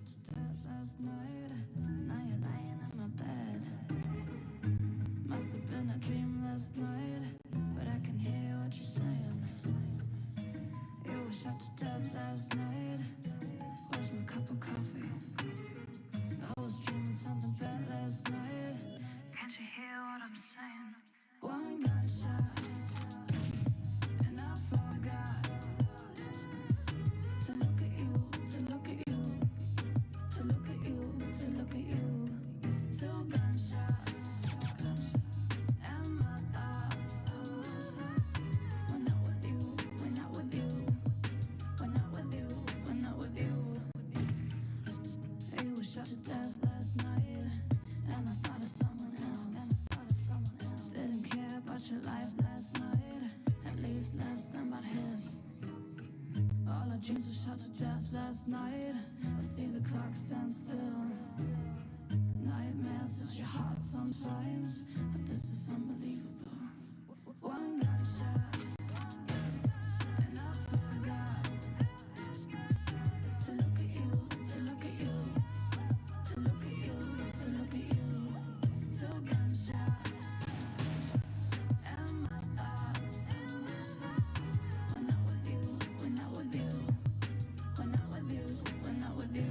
shot to death last night. Now you're lying in my bed. Must have been a dream last night, but I can hear what you're saying. You were shot to death last night. Where's my cup of coffee? I was dreaming something bad last night. Can't you hear what I'm saying? One gunshot, and I forgot to look at you, to look at you, to look at you, to look at you. Two gunshots, and my thoughts. We're not with you, we're not with you, we're not with you, we're not with you. You were shot to death last night, and I thought of someone else. Didn't care about your life last night, at least less than about his. All our dreams were shot to death last night. I see the clock stand still. Nightmares at your heart sometimes, but this is unbelievable. One gunshot, and I forgot to look at you, to look at you, to look at you, to look at you. Two gunshots, and my thoughts. We're not with you, we're not with you, we're not with you, we're not with you.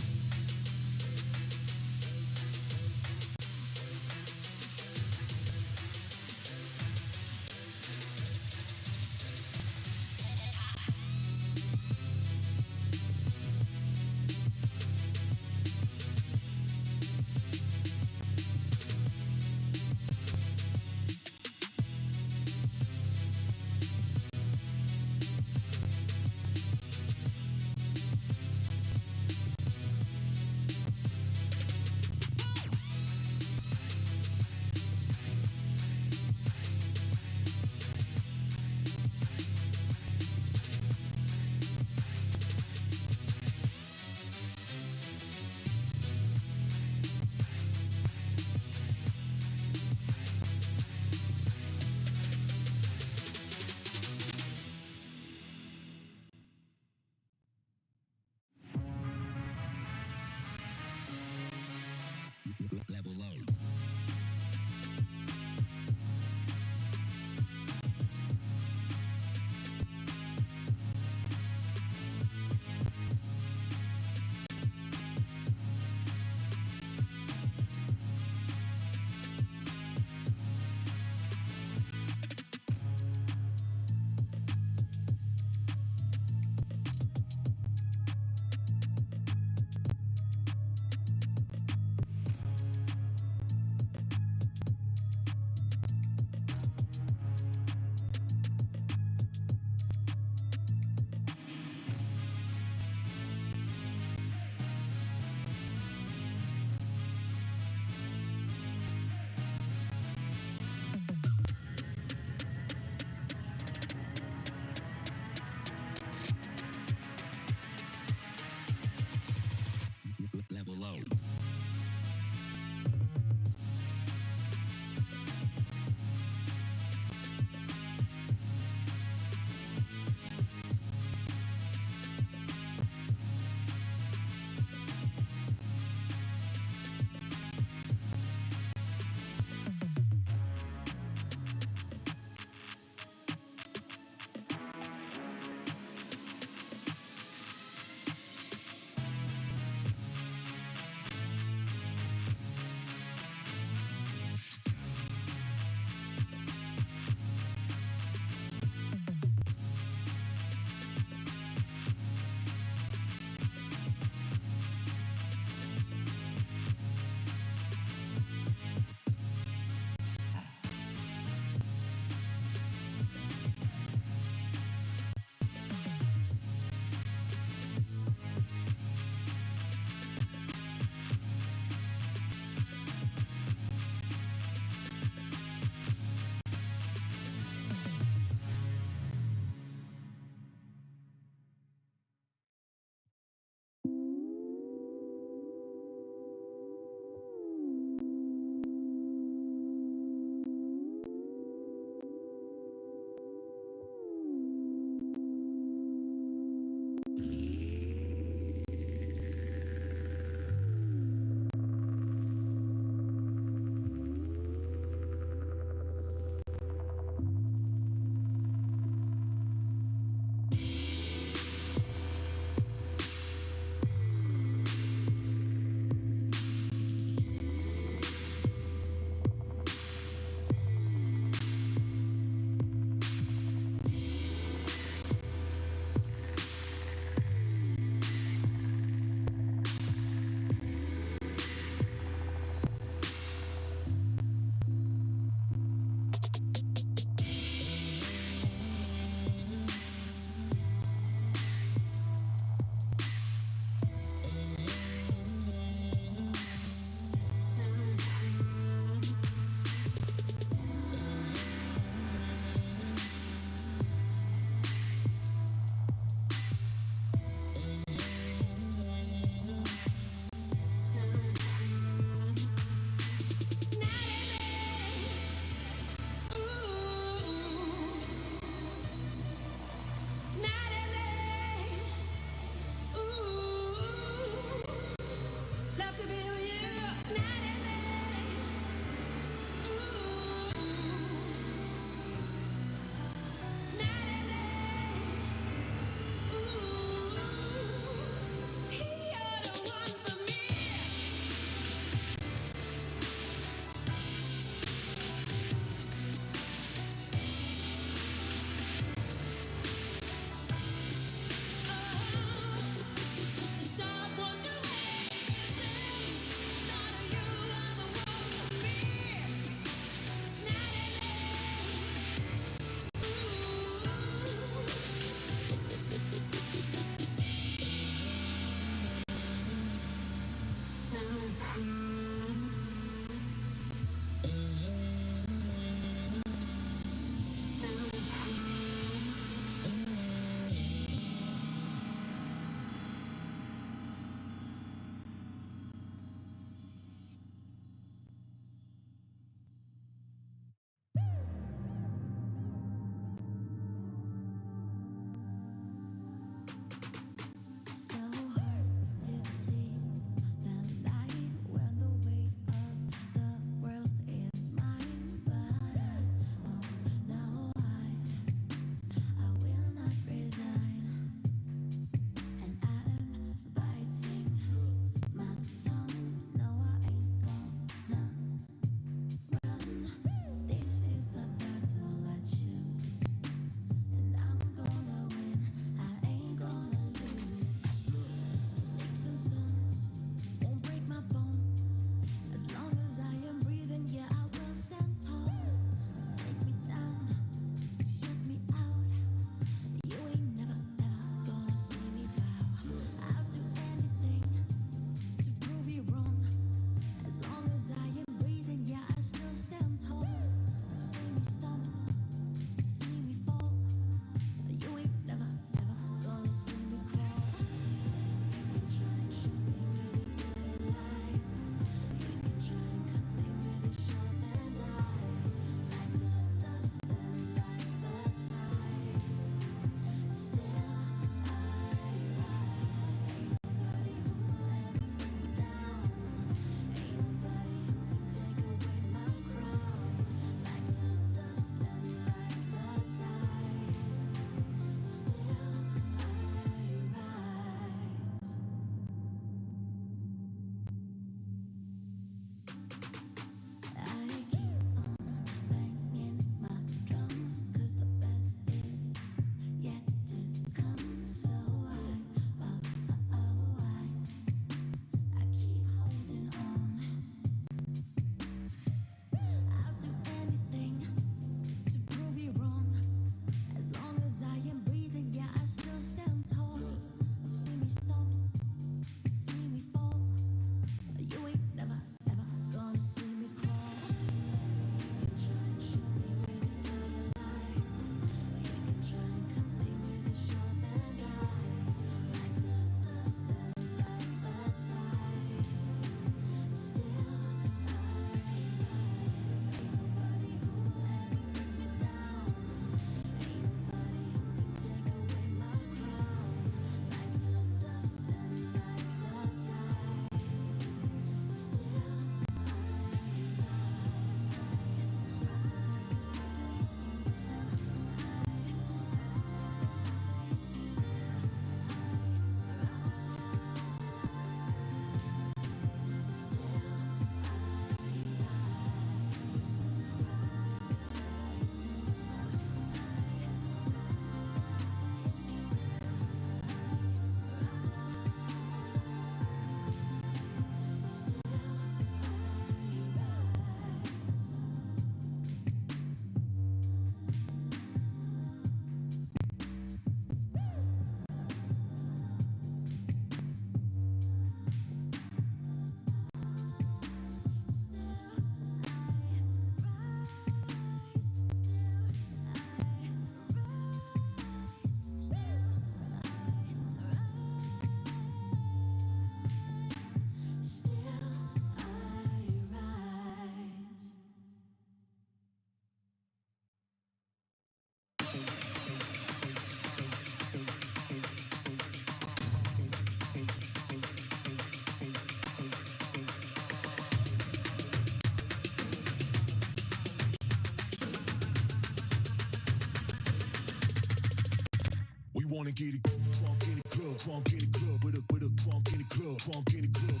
wanna get it crunk in the club, crunk in the club, with a crunk in the club, crunk in the club,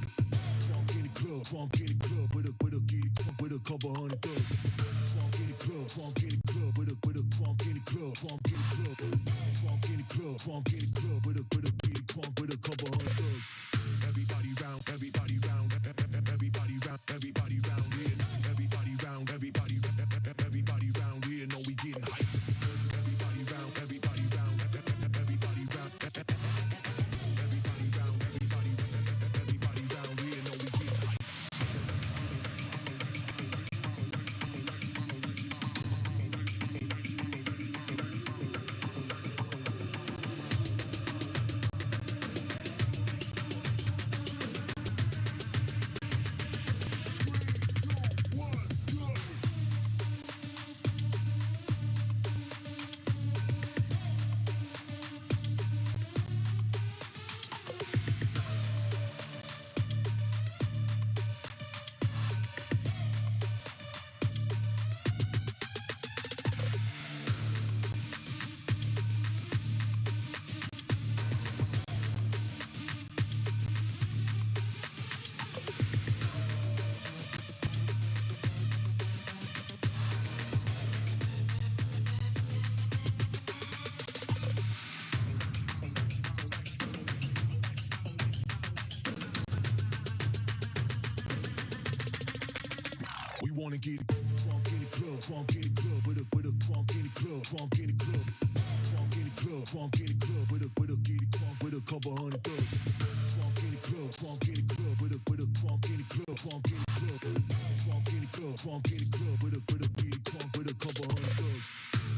crunk in the club, crunk in the club, with a get it crunk with a couple hundred thugs. Crunk in the club, crunk in the club, with a crunk in the club, crunk in the club, crunk in the club, crunk in the club, with a get it crunk with a couple hundred thugs. Everybody round, everybody round, everybody round, everybody round here, everybody round, everybody round here, know we getting hype. Everybody round, everybody round, everybody round, everybody round, everybody round here, know we getting hype. We wanna get it crunk in the club, crunk in the club, with a crunk in the club, crunk in the club, crunk in the club, crunk in the club, with a get it crunk with a couple hundred thugs. Crunk in the club, crunk in the club, with a crunk in the club, crunk in the club, crunk in the club, crunk in the club, with a get it crunk with a couple hundred thugs.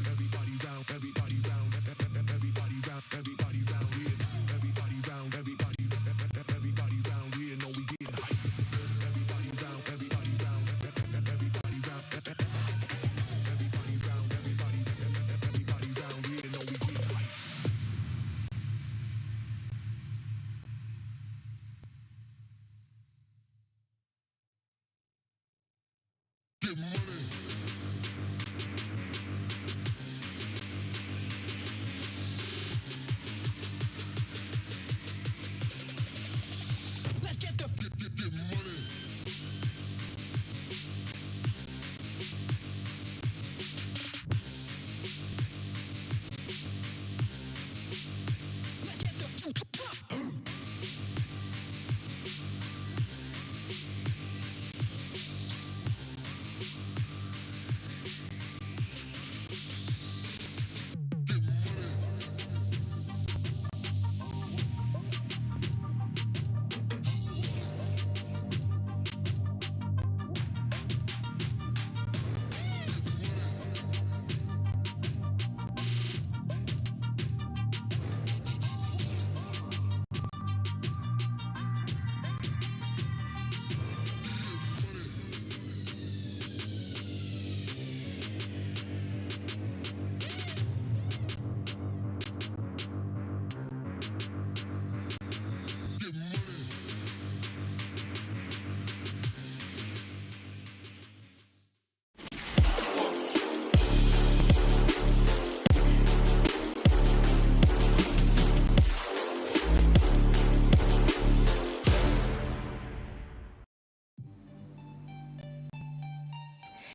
Everybody round, everybody round, everybody round, everybody round here, everybody round, everybody round here, know we getting hype. Everybody round, everybody round, everybody round, everybody round, everybody round here, know we getting hype. Get money. Let's get the get money. Let's get the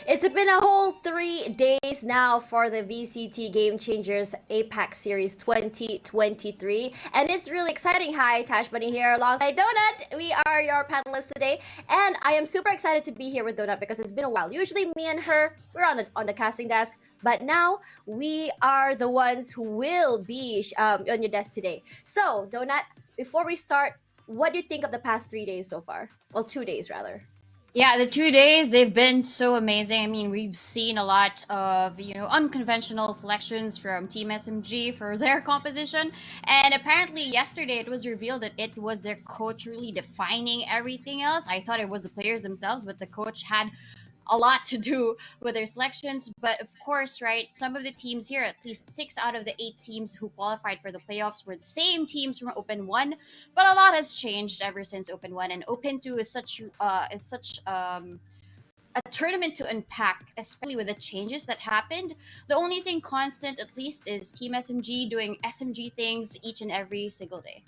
It's been a whole 3 days now for the VCT Game Changers APAC Series 2023, and it's really exciting. Hi, Tashbunny here alongside Donut. We are your panelists today, and I am super excited to be here with Donut because it's been a while. Usually me and her, we're on the casting desk, but now we are the ones who will be on your desk today. So, Donut, before we start, what do you think of the past 3 days so far? Well, 2 days rather. Yeah, the 2 days, they've been so amazing. I mean, we've seen a lot of, unconventional selections from Team SMG for their composition. And apparently yesterday it was revealed that it was their coach really defining everything else. I thought it was the players themselves, but the coach had a lot to do with their selections. But of course, right, some of the teams here, at least 6 out of the 8 teams who qualified for the playoffs were the same teams from Open 1. But a lot has changed ever since Open 1, and Open 2 is such a tournament to unpack, especially with the changes that happened. The only thing constant, at least, is Team SMG doing SMG things each and every single day.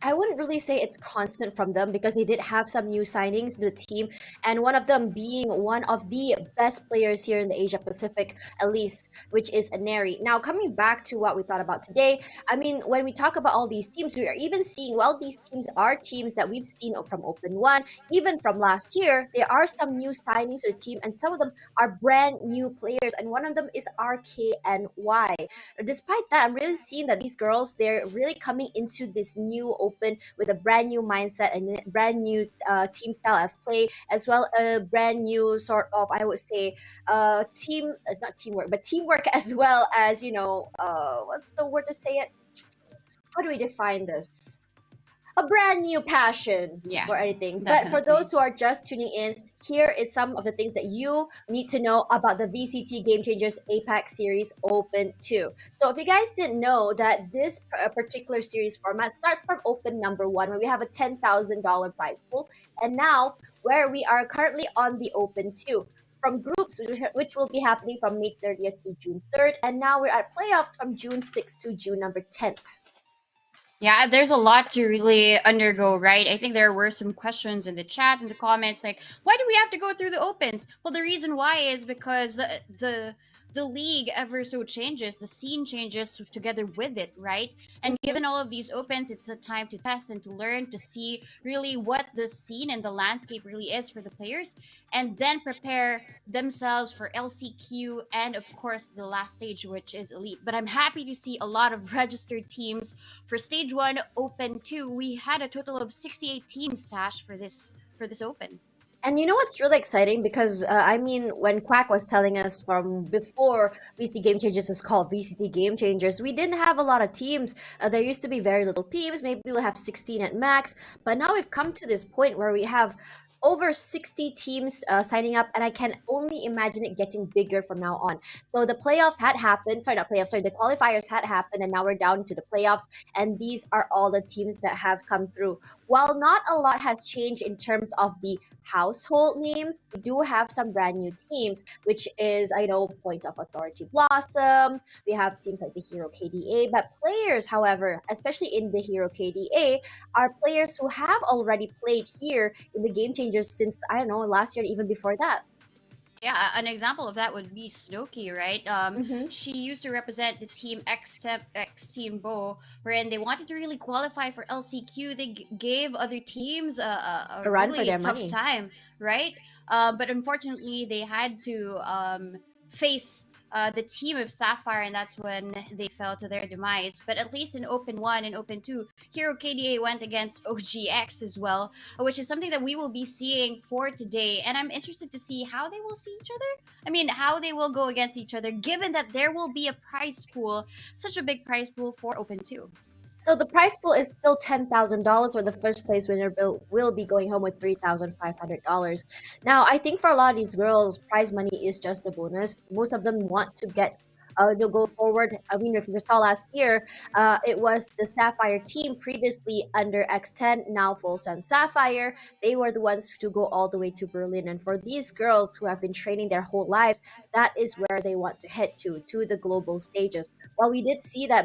I wouldn't really say it's constant from them because they did have some new signings to the team, and one of them being one of the best players here in the Asia Pacific, at least, which is Aneri. Now, coming back to what we thought about today, I mean, when we talk about all these teams, we are even seeing, well, these teams are teams that we've seen from Open 1, even from last year. There are some new signings to the team, and some of them are brand new players, and one of them is RKNY. Despite that, I'm really seeing that these girls, they're really coming into this new open with a brand new mindset and a brand new team style of play, as well a brand new sort of, I would say, team, not teamwork, but teamwork as well as, what's the word to say it? How do we define this? A brand new passion for anything. But for those who are just tuning in, here is some of the things that you need to know about the VCT Game Changers APAC Series Open 2. So if you guys didn't know that this particular series format starts from Open number 1, where we have a $10,000 prize pool, and now where we are currently on the Open 2. From groups, which will be happening from May 30th to June 3rd, and now we're at playoffs from June 6th to June number 10th. Yeah, there's a lot to really undergo, right? I think there were some questions in the chat, in the comments, like, why do we have to go through the opens? Well, the reason why is because the league ever so changes, the scene changes together with it, right? And given all of these opens, it's a time to test and to learn, to see really what the scene and the landscape really is for the players, and then prepare themselves for LCQ and, of course, the last stage, which is Elite. But I'm happy to see a lot of registered teams for Stage 1, Open 2. We had a total of 68 teams, Tash, for this Open. And you know what's really exciting? Because, when Quack was telling us from before VCT Game Changers is called VCT Game Changers, we didn't have a lot of teams. There used to be very little teams. Maybe we'll have 16 at max. But now we've come to this point where we have over 60 teams signing up, and I can only imagine it getting bigger from now on. So the playoffs had happened. Sorry, not playoffs. Sorry, the qualifiers had happened, and now we're down to the playoffs. And these are all the teams that have come through. While not a lot has changed in terms of the household names, we do have some brand new teams, which is, I know, Point of Authority Blossom. We have teams like the Hero KDA. But players, however, especially in the Hero KDA, are players who have already played here in the Game Changers since, I don't know, last year, even before that. Yeah, an example of that would be Snooki, right? She used to represent the Team X Team Bo, wherein they wanted to really qualify for LCQ. They gave other teams a run really for their tough money. time, right? But unfortunately, they had to face the team of Sapphire, and that's when they fell to their demise. But at least in Open 1 and Open 2, Hero KDA went against OGX as well, which is something that we will be seeing for today. And I'm interested to see how they will see each other. I mean, how they will go against each other, given that there will be a prize pool, such a big prize pool for Open 2. So the prize pool is still $10,000, where the first place winner will be going home with $3,500. Now, I think for a lot of these girls, prize money is just a bonus. Most of them want to get to go forward. I mean, if you saw last year, it was the Sapphire team previously under X10, now FULLSENSE Sapphire. They were the ones to go all the way to Berlin. And for these girls who have been training their whole lives, that is where they want to head to the global stages. While we did see that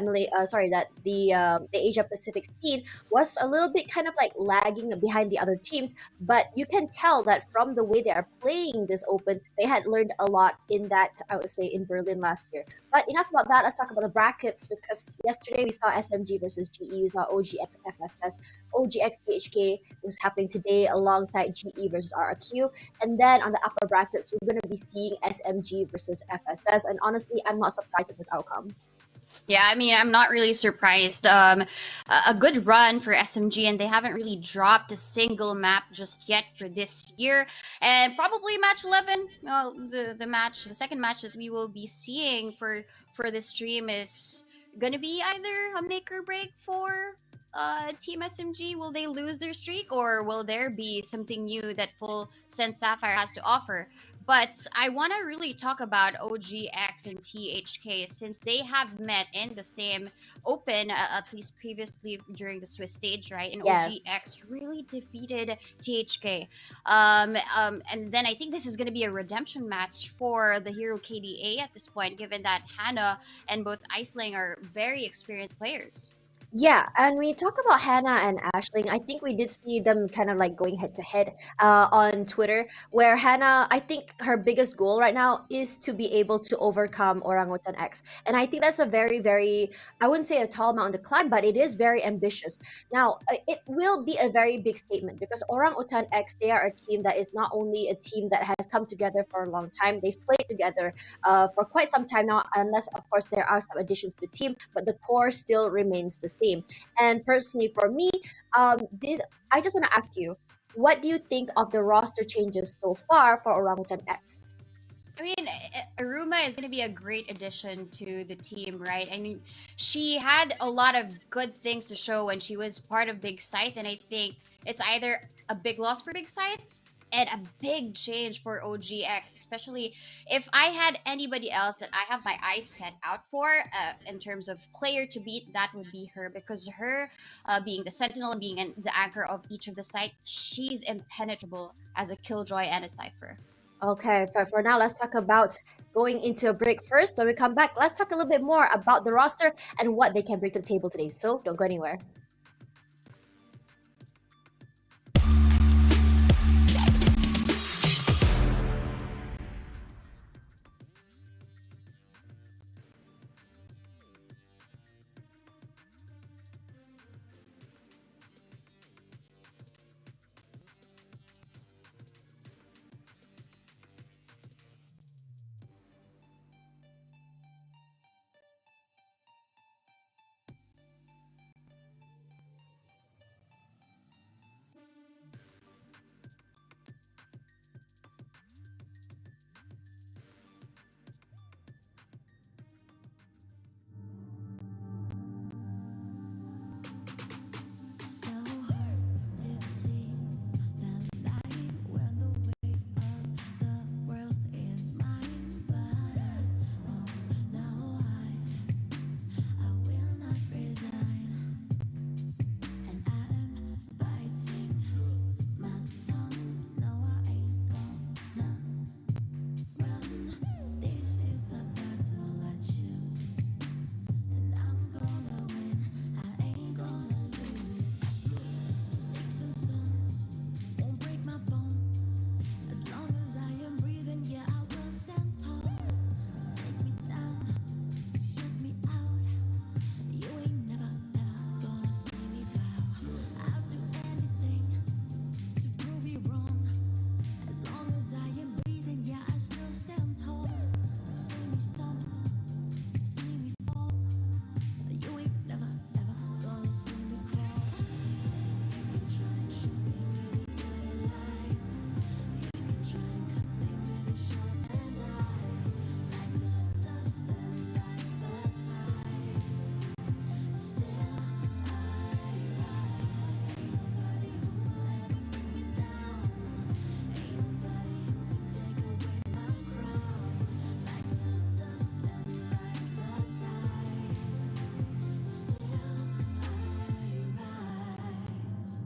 the Asia Pacific scene was a little bit kind of like lagging behind the other teams, but you can tell that from the way they are playing this open, they had learned a lot in that, I would say, in Berlin last year. But enough about that. Let's talk about the brackets, because yesterday we saw SMG versus GE. We saw OGX FSS, OGX THK was happening today alongside GE versus RRQ. And then on the upper brackets, we're going to be seeing SMG versus FSS. And honestly, I'm not surprised at this outcome. Yeah, I mean, I'm not really surprised. A good run for SMG, and they haven't really dropped a single map just yet for this year. And probably match 11, the second match that we will be seeing for this stream is gonna be either a make or break for Team SMG. Will they lose their streak, or will there be something new that FULLSENSE Sapphire has to offer? But I want to really talk about OGX and THK since they have met in the same Open, at least previously during the Swiss stage, right? And Yes. OGX really defeated THK. And then I think this is going to be a redemption match for the Hero KDA at this point, given that Hannah and both Aisling are very experienced players. Yeah, and when you talk about Hannah and Ashling, I think we did see them kind of like going head to head on Twitter, where Hannah, I think her biggest goal right now is to be able to overcome Orangutan X. And I think that's a very, very, I wouldn't say a tall mountain to climb, but it is very ambitious. Now, it will be a very big statement because Orangutan X, they are a team that is not only a team that has come together for a long time, they've played together for quite some time now, unless, of course, there are some additions to the team, but the core still remains the same. And personally, for me, this I just want to ask you, what do you think of the roster changes so far for Orangutan X? I mean, Aruma is going to be a great addition to the team, right? I mean, she had a lot of good things to show when she was part of Big Scythe, and I think it's either a big loss for Big Scythe and a big change for OGX, especially if I had anybody else that I have my eyes set out for in terms of player to beat, that would be her because her being the sentinel and being the anchor of each of the site, she's impenetrable as a killjoy and a cipher. Okay, for now, let's talk about going into a break first. When we come back, let's talk a little bit more about the roster and what they can bring to the table today. So don't go anywhere. So hard to see the light when the wave of the world is mine. But oh, no, I will not resign. And I'm biting my tongue. No, I ain't gonna run. This is the battle I choose, and I'm gonna win. I ain't gonna lose. Sticks and stones won't break my bones. As long as I am breathing, yeah, I will stand tall. Take me down, shut me out. You ain't never, ever gonna see me bow. I'll do anything to prove you wrong. As long as I am breathing, yeah, I still stand tall. See me stumble, see me fall. You ain't never, ever gonna see me crawl. You can try and shoot me with your dirty lies. You can try and cut me with your sharpened eyes. Like the dust and like the tide. Still I rise. Ain't nobody who will ever bring me down. Ain't nobody who can take away my crown. Like the dust and like the tide. Still I rise.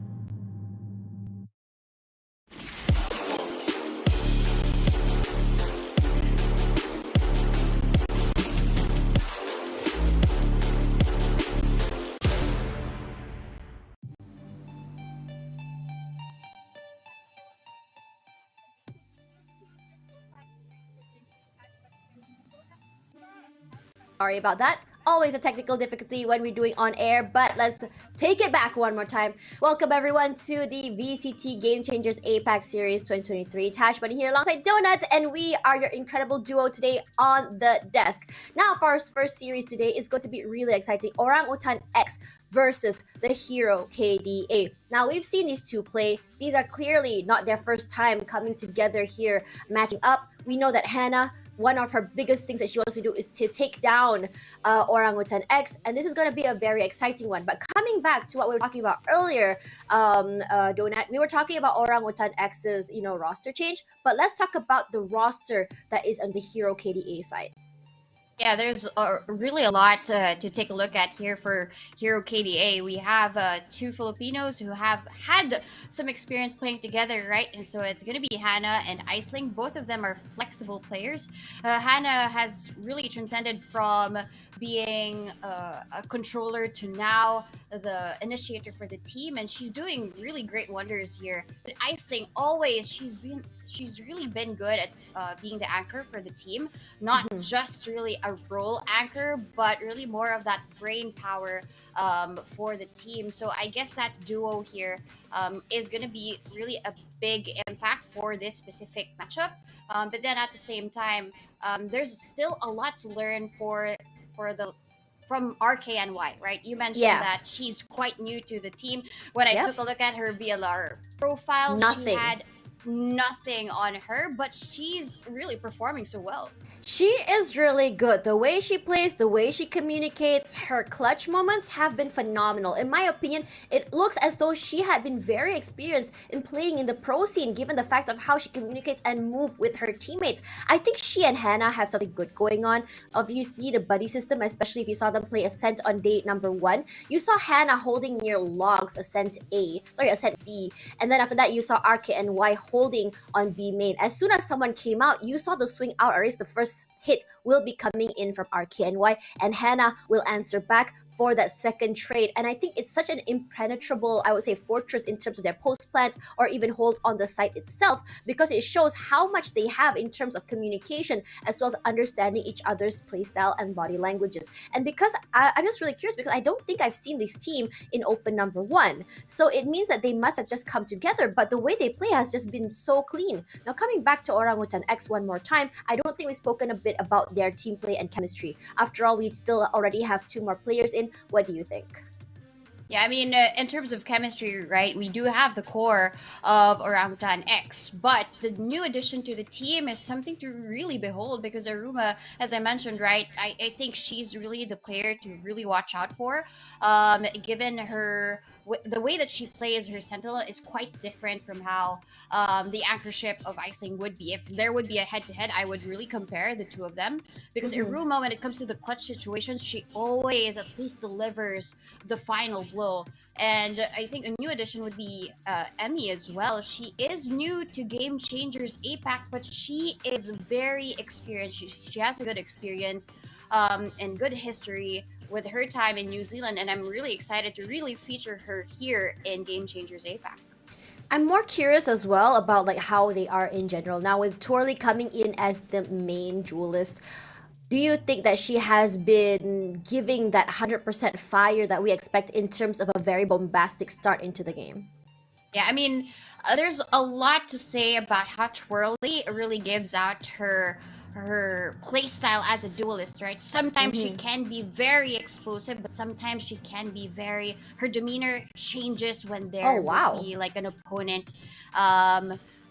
Sorry about that. Always a technical difficulty when we're doing on air, but let's take it back one more time. Welcome everyone to the VCT Game Changers APAC Series 2023. Tashbunny here alongside Donut, and we are your incredible duo today on the desk. Now, for our first series today is going to be really exciting. Orangutan X versus the Hero KDA. Now, we've seen these two play. These are clearly not their first time coming together here, matching up. We know that Hannah one of her biggest things that she wants to do is to take down Orangutan X, and this is going to be a very exciting one. But coming back to what we were talking about earlier, Donut, we were talking about Orangutan X's roster change, but let's talk about the roster that is on the Hero KDA side. Yeah, there's really a lot to take a look at here for Hero KDA. We have two Filipinos who have had some experience playing together, right? And so it's going to be Hannah and Iceling. Both of them are flexible players. Hannah has really transcended from being a controller to now the initiator for the team, and she's doing really great wonders here. But Iceling, always, she's really been good at being the anchor for the team, not just really a role anchor, but really more of that brain power for the team. So I guess that duo here is going to be really a big impact for this specific matchup. But then at the same time, there's still a lot to learn from RKNY, right? You mentioned that she's quite new to the team. When I took a look at her VLR profile, she had nothing on her, but she's really performing so well. She is really good. The way she plays, the way she communicates, her clutch moments have been phenomenal. In my opinion, it looks as though she had been very experienced in playing in the pro scene, given the fact of how she communicates and moves with her teammates. I think she and Hannah have something good going on. If you see the buddy system, especially if you saw them play Ascent on day number 1, you saw Hannah holding near logs Ascent B, and then after that you saw RKNY holding on B main. As soon as someone came out, you saw the swing out, or at least the first hit will be coming in from RKNY, and Hannah will answer back for that second trade. And I think it's such an impenetrable, I would say, fortress in terms of their post plant or even hold on the site itself, because it shows how much they have in terms of communication as well as understanding each other's playstyle and body languages. And because I'm just really curious, because I don't think I've seen this team in open number 1, so it means that they must have just come together, but the way they play has just been so clean. Now coming back to Orangutan X one more time, I don't think we've spoken a bit about their team play and chemistry. After all, we still already have 2 more players in. What do you think? Yeah, I mean, in terms of chemistry, right, we do have the core of Orangutan X, but the new addition to the team is something to really behold, because Aruma, as I mentioned, right, I think she's really the player to really watch out for, given her the way that she plays her Sentinel is quite different from how the anchorship of Iceling would be. If there would be a head-to-head, I would really compare the two of them, because Iruma, when it comes to the clutch situations, she always at least delivers the final blow. And I think a new addition would be Emmy as well. She is new to Game Changers APAC, but she is very experienced. She has a good experience and good history with her time in New Zealand, and I'm really excited to really feature her here in Game Changers APAC. I'm more curious as well about like how they are in general. Now with Torley coming in as the main duelist, do you think that she has been giving that 100% fire that we expect in terms of a very bombastic start into the game? Yeah, I mean, there's a lot to say about how Twirly really gives out her playstyle as a duelist, right? Sometimes she can be very explosive, but sometimes she can be her demeanor changes when there will be like an opponent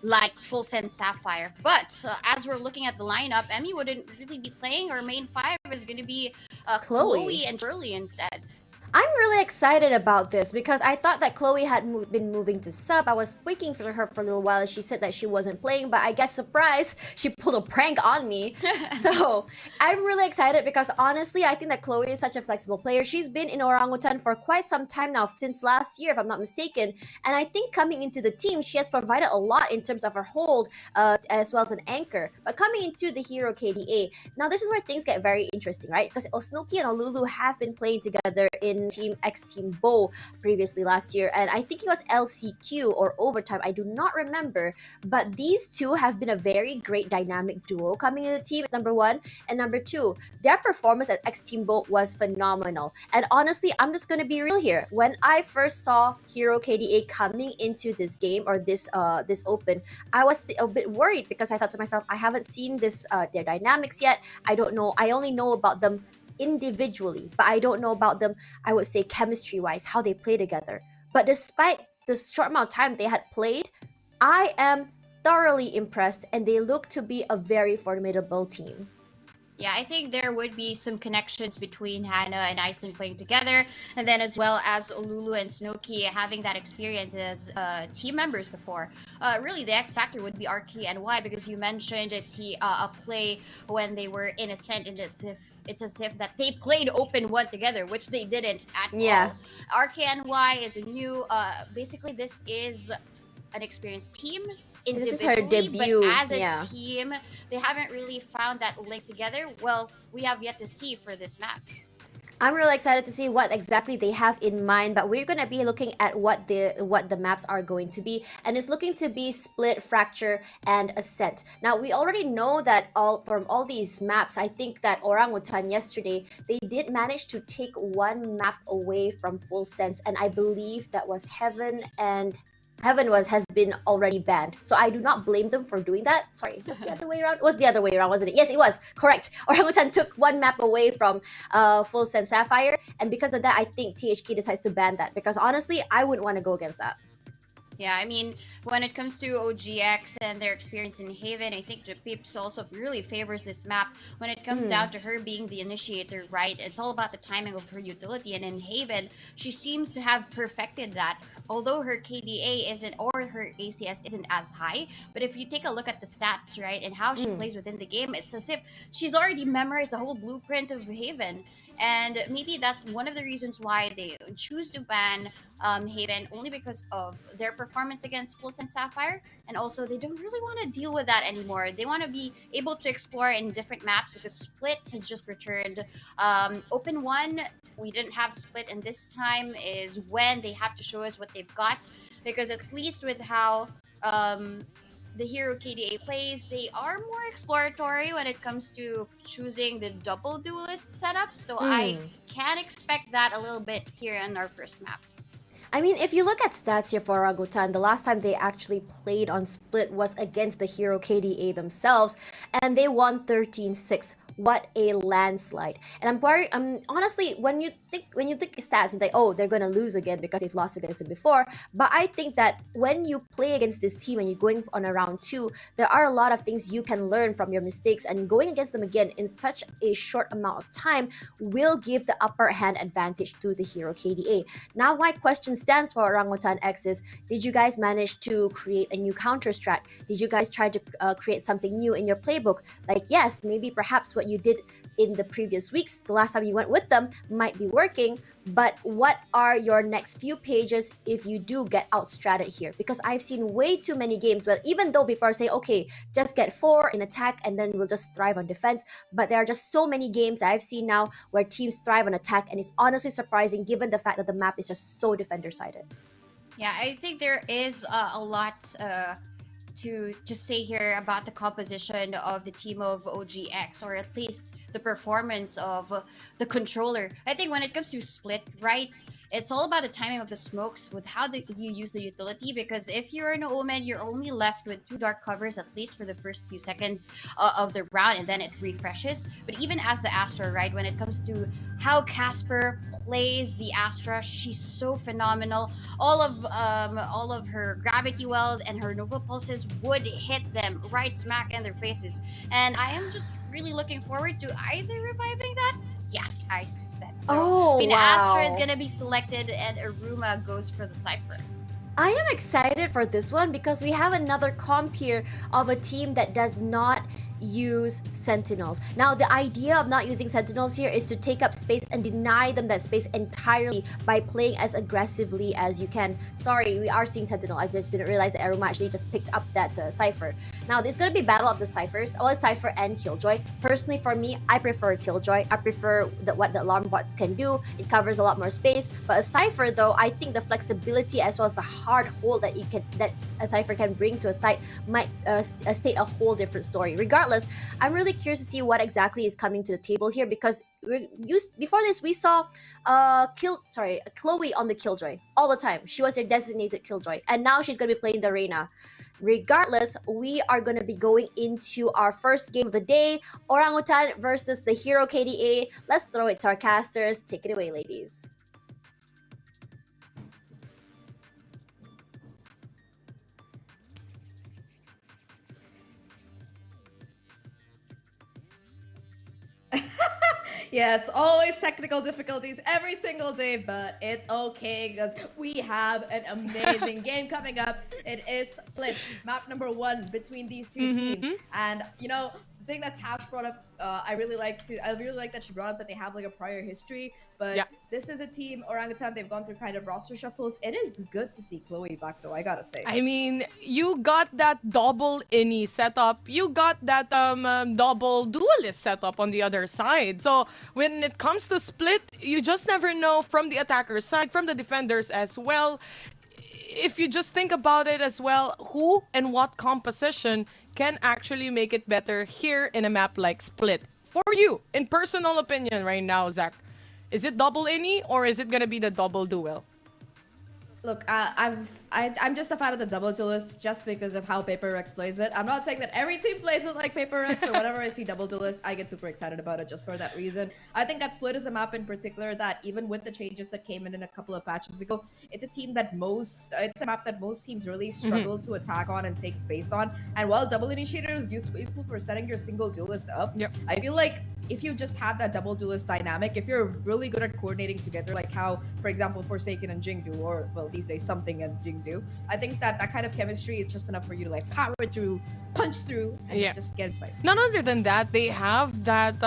like FULLSENSE Sapphire. But as we're looking at the lineup, Emmy wouldn't really be playing. Her main 5 is going to be Chloe and Shirley instead. I'm really excited about this because I thought that Chloe had been moving to sub. I was waiting for her for a little while and she said that she wasn't playing, but I guess, surprise, she pulled a prank on me. So I'm really excited because honestly, I think that Chloe is such a flexible player. She's been in Orangutan for quite some time now, since last year if I'm not mistaken. And I think coming into the team, she has provided a lot in terms of her hold as well as an anchor. But coming into the Hero KDA, now this is where things get very interesting, right? Because Osnoki and Olulu have been playing together in Team X Team Bo previously last year, and I think it was LCQ or Overtime, I do not remember, but these two have been a very great dynamic duo coming in the team, number 1, and number 2, their performance at X Team Bo was phenomenal. And honestly, I'm just gonna be real here. When I first saw Hero KDA coming into this game or this open, I was a bit worried because I thought to myself, I haven't seen this their dynamics yet. I don't know. I only know about them individually, but I don't know about them, I would say, chemistry-wise, how they play together. But despite the short amount of time they had played, I am thoroughly impressed, and they look to be a very formidable team. Yeah, I think there would be some connections between Hannah and Iceland playing together, and then as well as Lulu and Snowkey having that experience as team members before. Really, the X factor would be RK and Y, because you mentioned a play when they were in Ascent, and it's as if that they played open one together, which they didn't at Yeah. all. RK and Y is a new. Basically, this is an experienced team This is her individually, debut. but as a Yeah. team, they haven't really found that link together. Well, we have yet to see for this match. I'm really excited to see what exactly they have in mind, but we're gonna be looking at what the maps are going to be, and it's looking to be Split, Fracture, and Ascent. Now we already know that from all these maps, I think that Orangutan yesterday they did manage to take one map away from FULLSENSE, and I believe that was Heaven has been already banned. So I do not blame them for doing that. Sorry, was the other way around? It was the other way around, wasn't it? Yes, it was. Correct. Orangutan took one map away from FULLSENSE Sapphire, and because of that, I think THQ decides to ban that, because honestly, I wouldn't want to go against that. Yeah, I mean, when it comes to OGX and their experience in Haven, I think Japips also really favors this map. When it comes down to her being the initiator, right? It's all about the timing of her utility. And in Haven, she seems to have perfected that. Although her KDA isn't, or her ACS isn't as high, but if you take a look at the stats, right, and how she plays within the game, it's as if she's already memorized the whole blueprint of Haven. And maybe that's one of the reasons why they choose to ban Haven, only because of their performance against FULLSENSE Sapphire. And also, they don't really want to deal with that anymore. They want to be able to explore in different maps, because Split has just returned. Open 1, we didn't have Split, and this time is when they have to show us what they've got. Because at least with how the Hero KDA plays, they are more exploratory when it comes to choosing the double duelist setup. So I can expect that a little bit here in our first map. I mean, if you look at stats here for Orangutan, the last time they actually played on Split was against the Hero KDA themselves, and they won 13-6. What a landslide! And I'm worried. Honestly, when you think stats, you're like, oh, they're gonna lose again because they've lost against them before. But I think that when you play against this team and you're going on a round 2, there are a lot of things you can learn from your mistakes, and going against them again in such a short amount of time will give the upper hand advantage to the Hero KDA. Now, my question stands for Orangutan X is: did you guys manage to create a new counter strat? Did you guys try to create something new in your playbook? Like, yes, maybe perhaps what you did in the previous weeks, the last time you went with them, might be working, but what are your next few pages if you do get outstratted here? Because I've seen way too many games where, even though people are saying, okay, just get 4 in attack and then we'll just thrive on defense, but there are just so many games that I've seen now where teams thrive on attack, and it's honestly surprising given the fact that the map is just so defender-sided. Yeah, I think there is a lot to say here about the composition of the team of OGX, or at least the performance of the controller. I think when it comes to Split, right, it's all about the timing of the smokes with how you use the utility, because if you're an Omen, you're only left with 2 dark covers, at least for the first few seconds of the round, and then it refreshes. But even as the Astra, right, when it comes to how Casper plays the Astra, she's so phenomenal. All of her gravity wells and her Nova Pulses would hit them right smack in their faces. And I am just really looking forward to either reviving that. Yes, I said so. Oh, I mean, wow. Astra is gonna be selected, and Aruma goes for the Cypher. I am excited for this one because we have another comp here of a team that does not use Sentinels. Now, the idea of not using Sentinels here is to take up space and deny them that space entirely by playing as aggressively as you can. Sorry, we are seeing Sentinel. I just didn't realize that Aruma actually just picked up that Cypher. Now, it's going to be Battle of the Cyphers. Well, Cypher and Killjoy. Personally, for me, I prefer Killjoy. I prefer what the alarm bots can do. It covers a lot more space. But a Cypher, though, I think the flexibility as well as the hard hold that a Cypher can bring to a site might state a whole different story. Regardless, I'm really curious to see what exactly is coming to the table here, because before this we saw Chloe on the Killjoy all the time. She was their designated Killjoy, and now she's gonna be playing the Reyna. Regardless, we are gonna be going into our first game of the day: Orangutan versus the Hero KDA. Let's throw it to our casters. Take it away, ladies. Yes, always technical difficulties every single day, but it's okay because we have an amazing game coming up. It is split, map number 1 between these two teams. And you know, the thing that Tash brought up, I really like that she brought up that they have like a prior history. But this is a team, Orangutan, they've gone through kind of roster shuffles. It is good to see Chloe back though, I gotta say. I mean, you got that double innie setup. You got that double duelist setup on the other side. So when it comes to split, you just never know from the attacker's side, from the defenders as well. If you just think about it as well, who and what composition can actually make it better here in a map like Split? For you, in personal opinion right now, Zach, is it double innie or is it gonna be the double duel? Look, I'm just a fan of the double duelist just because of how Paper Rex plays it. I'm not saying that every team plays it like Paper Rex, but whenever I see double duelist, I get super excited about it just for that reason. I think that Split is a map in particular that even with the changes that came in a couple of patches ago, it's a map that most teams really struggle to attack on and take space on. And while double initiator is useful for setting your single duelist up, I feel like if you just have that double duelist dynamic, if you're really good at coordinating together, like how, for example, Forsaken and Jing do, or well, these days something and Jing do, I think that kind of chemistry is just enough for you to like power through, punch through, and just get inside. Not other than that, they have that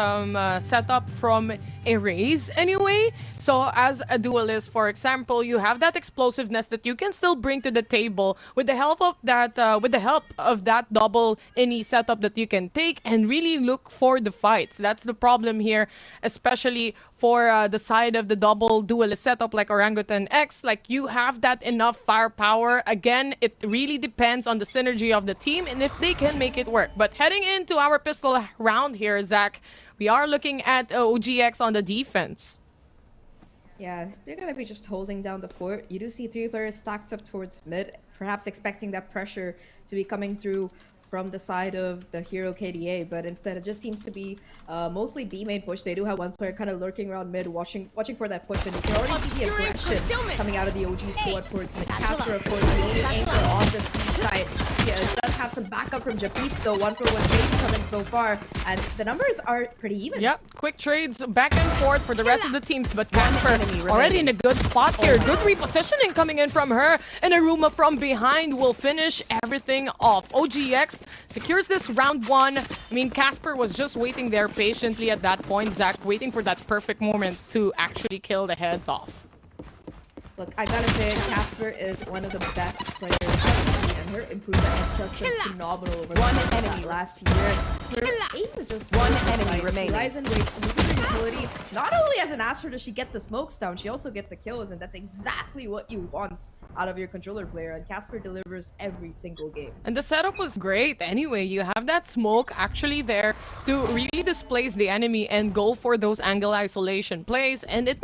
setup from Erase anyway. So as a duelist, for example, you have that explosiveness that you can still bring to the table with the help of that double innie setup that you can take and really look for the fights. That's the problem here, especially for the side of the double duelist setup like Orangutan X. Like, you have that enough firepower. Again, it really depends on the synergy of the team and if they can make it work. But heading into our pistol round here, Zach, we are looking at OGX on the defense. Yeah, they're gonna be just holding down the fort. You do see 3 players stacked up towards mid, perhaps expecting that pressure to be coming through from the side of the Hero KDA, but instead it just seems to be mostly B main push. They do have one player kind of lurking around mid, watching for that push, and you can already see the aggression coming out of the OG squad towards mid. Casper, of course, the only anchor on this B side. Yeah, it does have some backup from Japeeps, though. 1-for-1 trades coming so far, and the numbers are pretty even. Yep, quick trades back and forth for the rest of the teams, but Casper already in a good spot here. Good repositioning coming in from her, and Aruma from behind will finish everything off. OGX secures this round 1. I mean, Casper was just waiting there patiently at that point, Zach, waiting for that perfect moment to actually kill the heads off. Look, I gotta say, Casper is one of the best players and her improvement has just been phenomenal over the last year. Her aim is just one enemy remaining. Ryzen waits with her utility. Not only as an Astra does she get the smokes down, she also gets the kills, and that's exactly what you want out of your controller player, and Casper delivers every single game. And the setup was great anyway. You have that smoke actually there to really displace the enemy and go for those angle isolation plays, and they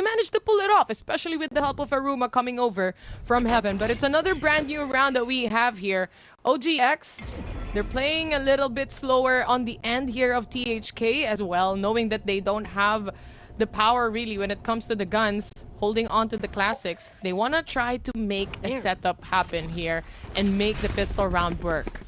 managed to pull it off, especially with the help of Aruma coming over from heaven. But it's another brand new round that we have here. OGX, they're playing a little bit slower on the end here of THK as well, knowing that they don't have the power really when it comes to the guns, holding on to the classics. They want to try to make a setup happen here and make the pistol round work.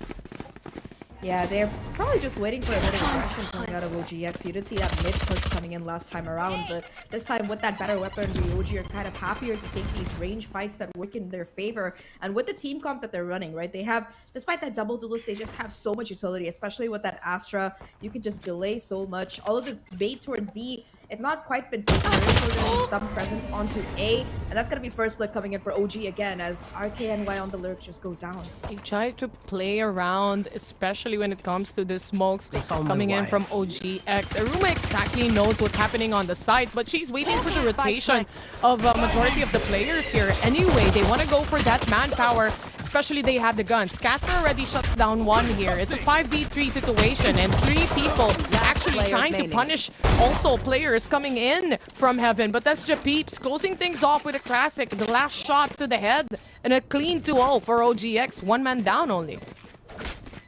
Yeah, they're probably just waiting for a bit of aggression coming out of OGX. You did see that mid push coming in last time around, but this time with that better weapon, the OG are kind of happier to take these range fights that work in their favor. And with the team comp that they're running, right, they have, despite that double duelist, they just have so much utility, especially with that Astra. You can just delay so much. All of this bait towards B, it's not quite been taken. There is going to be some presence onto A, and that's going to be first split coming in for OG again as RKNY on the lurk just goes down. They try to play around, especially when it comes to the smokes coming in from OGX. Aruma exactly knows what's happening on the site, but she's waiting for the rotation of a majority of the players here. Anyway, they want to go for that manpower, especially they have the guns. Casper already shuts down one here. It's a 5v3 situation, and 3 people actually trying to punish also players coming in from heaven. But that's Japeeps closing things off with a classic. The last shot to the head, and a clean 2-0 for OGX. 1 man down only.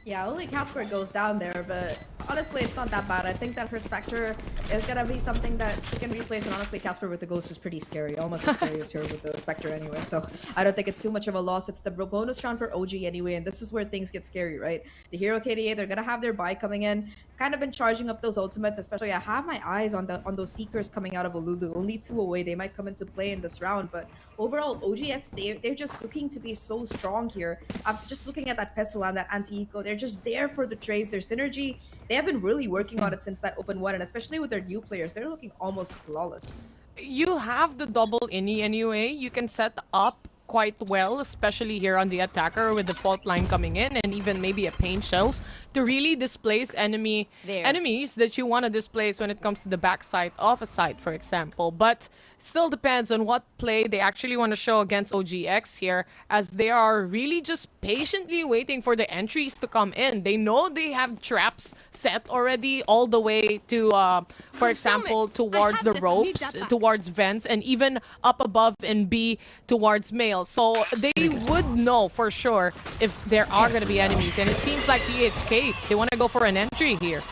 Yeah, only Casper goes down there, but honestly, it's not that bad. I think that her Spectre is gonna be something that she can replace, and honestly, Casper with the Ghost is pretty scary. Almost as scary as her with the Spectre anyway, so I don't think it's too much of a loss. It's the bonus round for OG anyway, and this is where things get scary, right? The Hero KDA, they're gonna have their buy coming in. kind of been charging up those ultimates, especially I have my eyes on those Seekers coming out of Olulu. Only 2 away. They might come into play in this round, but overall, OGX, they're just looking to be so strong here. I'm just looking at that pistol and that anti-eco. They're just there for the trades. Their synergy, they have been really working on it since that open one, and especially with their new players, they're looking almost flawless. You have the double innie anyway. You can set up quite well, especially here on the attacker with the fault line coming in and even maybe a pain shells to really displace enemies that you want to displace when it comes to the backside of a site, for example. But still depends on what play they actually want to show against OGX here, as they are really just patiently waiting for the entries to come in. They know they have traps set already all the way to, for example, towards the ropes, towards vents, and even up above in B towards male. So they would know for sure if there are going to be enemies. And it seems like THK, they want to go for an entry here.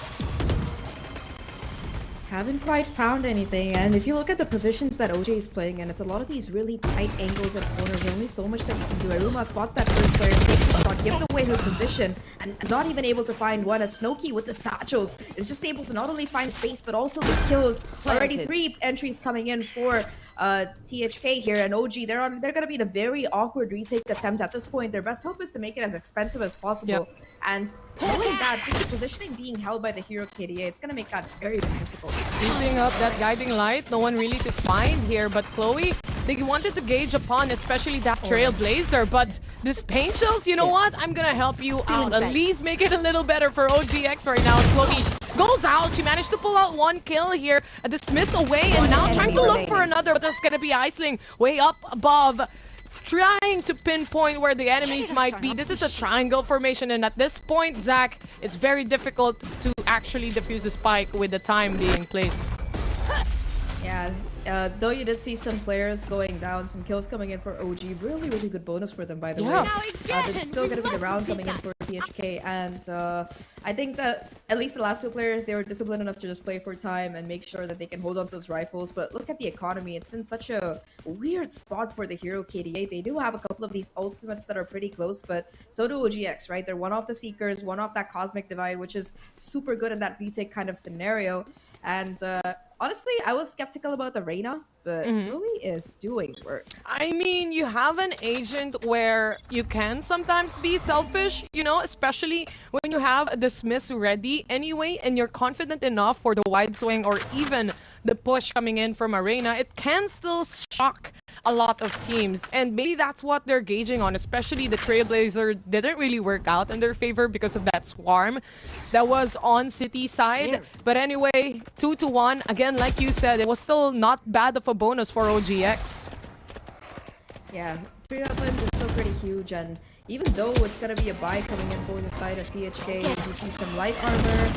Haven't quite found anything, and if you look at the positions that OJ is playing in, it's a lot of these really tight angles and corners. There's only so much that you can do. Aruma spots that first player, takes the shot, gives away her position, and is not even able to find one. As Snowkey with the satchels is just able to not only find space, but also the kills. Already 3 entries coming in for THK here, and OG, they're gonna be in a very awkward retake attempt at this point. Their best hope is to make it as expensive as possible. And knowing that, just the positioning being held by the Hero KDA, it's gonna make that very difficult. Using up that guiding light, no one really to find here, but Chloe, they wanted to gauge upon especially that Trailblazer, but this pain shells, you know what? I'm gonna help you out, at least make it a little better for OGX right now. Chloe goes out, she managed to pull out 1 kill here, a dismiss away, and now trying to look for another, but that's gonna be Iceling way up above, trying to pinpoint where the enemies might be. This is a triangle formation, and at this point, Zahk, it's very difficult to actually defuse the spike with the time being placed. Yeah, though you did see some players going down, some kills coming in for OG. Really, really good bonus for them, by the way. It's still going to be the round coming in for THK, and I think that at least the last 2 players, they were disciplined enough to just play for time and make sure that they can hold on to those rifles. But look at the economy. It's in such a weird spot for the Hero KDA. They do have a couple of these ultimates that are pretty close, but so do OGX, right? They're one off the Seekers, one off that Cosmic Divide, which is super good in that retake kind of scenario. And honestly, I was skeptical about the Reyna, but Chloe is doing work. I mean, you have an agent where you can sometimes be selfish, you know, especially when you have a dismiss ready anyway, and you're confident enough for the wide swing or even the push coming in from Arena. It can still shock a lot of teams, and maybe that's what they're gauging on, especially the Trailblazer didn't really work out in their favor because of that swarm that was on City side. But anyway, 2-1. Again, like you said, it was still not bad of a bonus for OGX. Yeah, 3 weapons is still pretty huge, and even though it's gonna be a buy coming in for the side of THK, you see some light armor.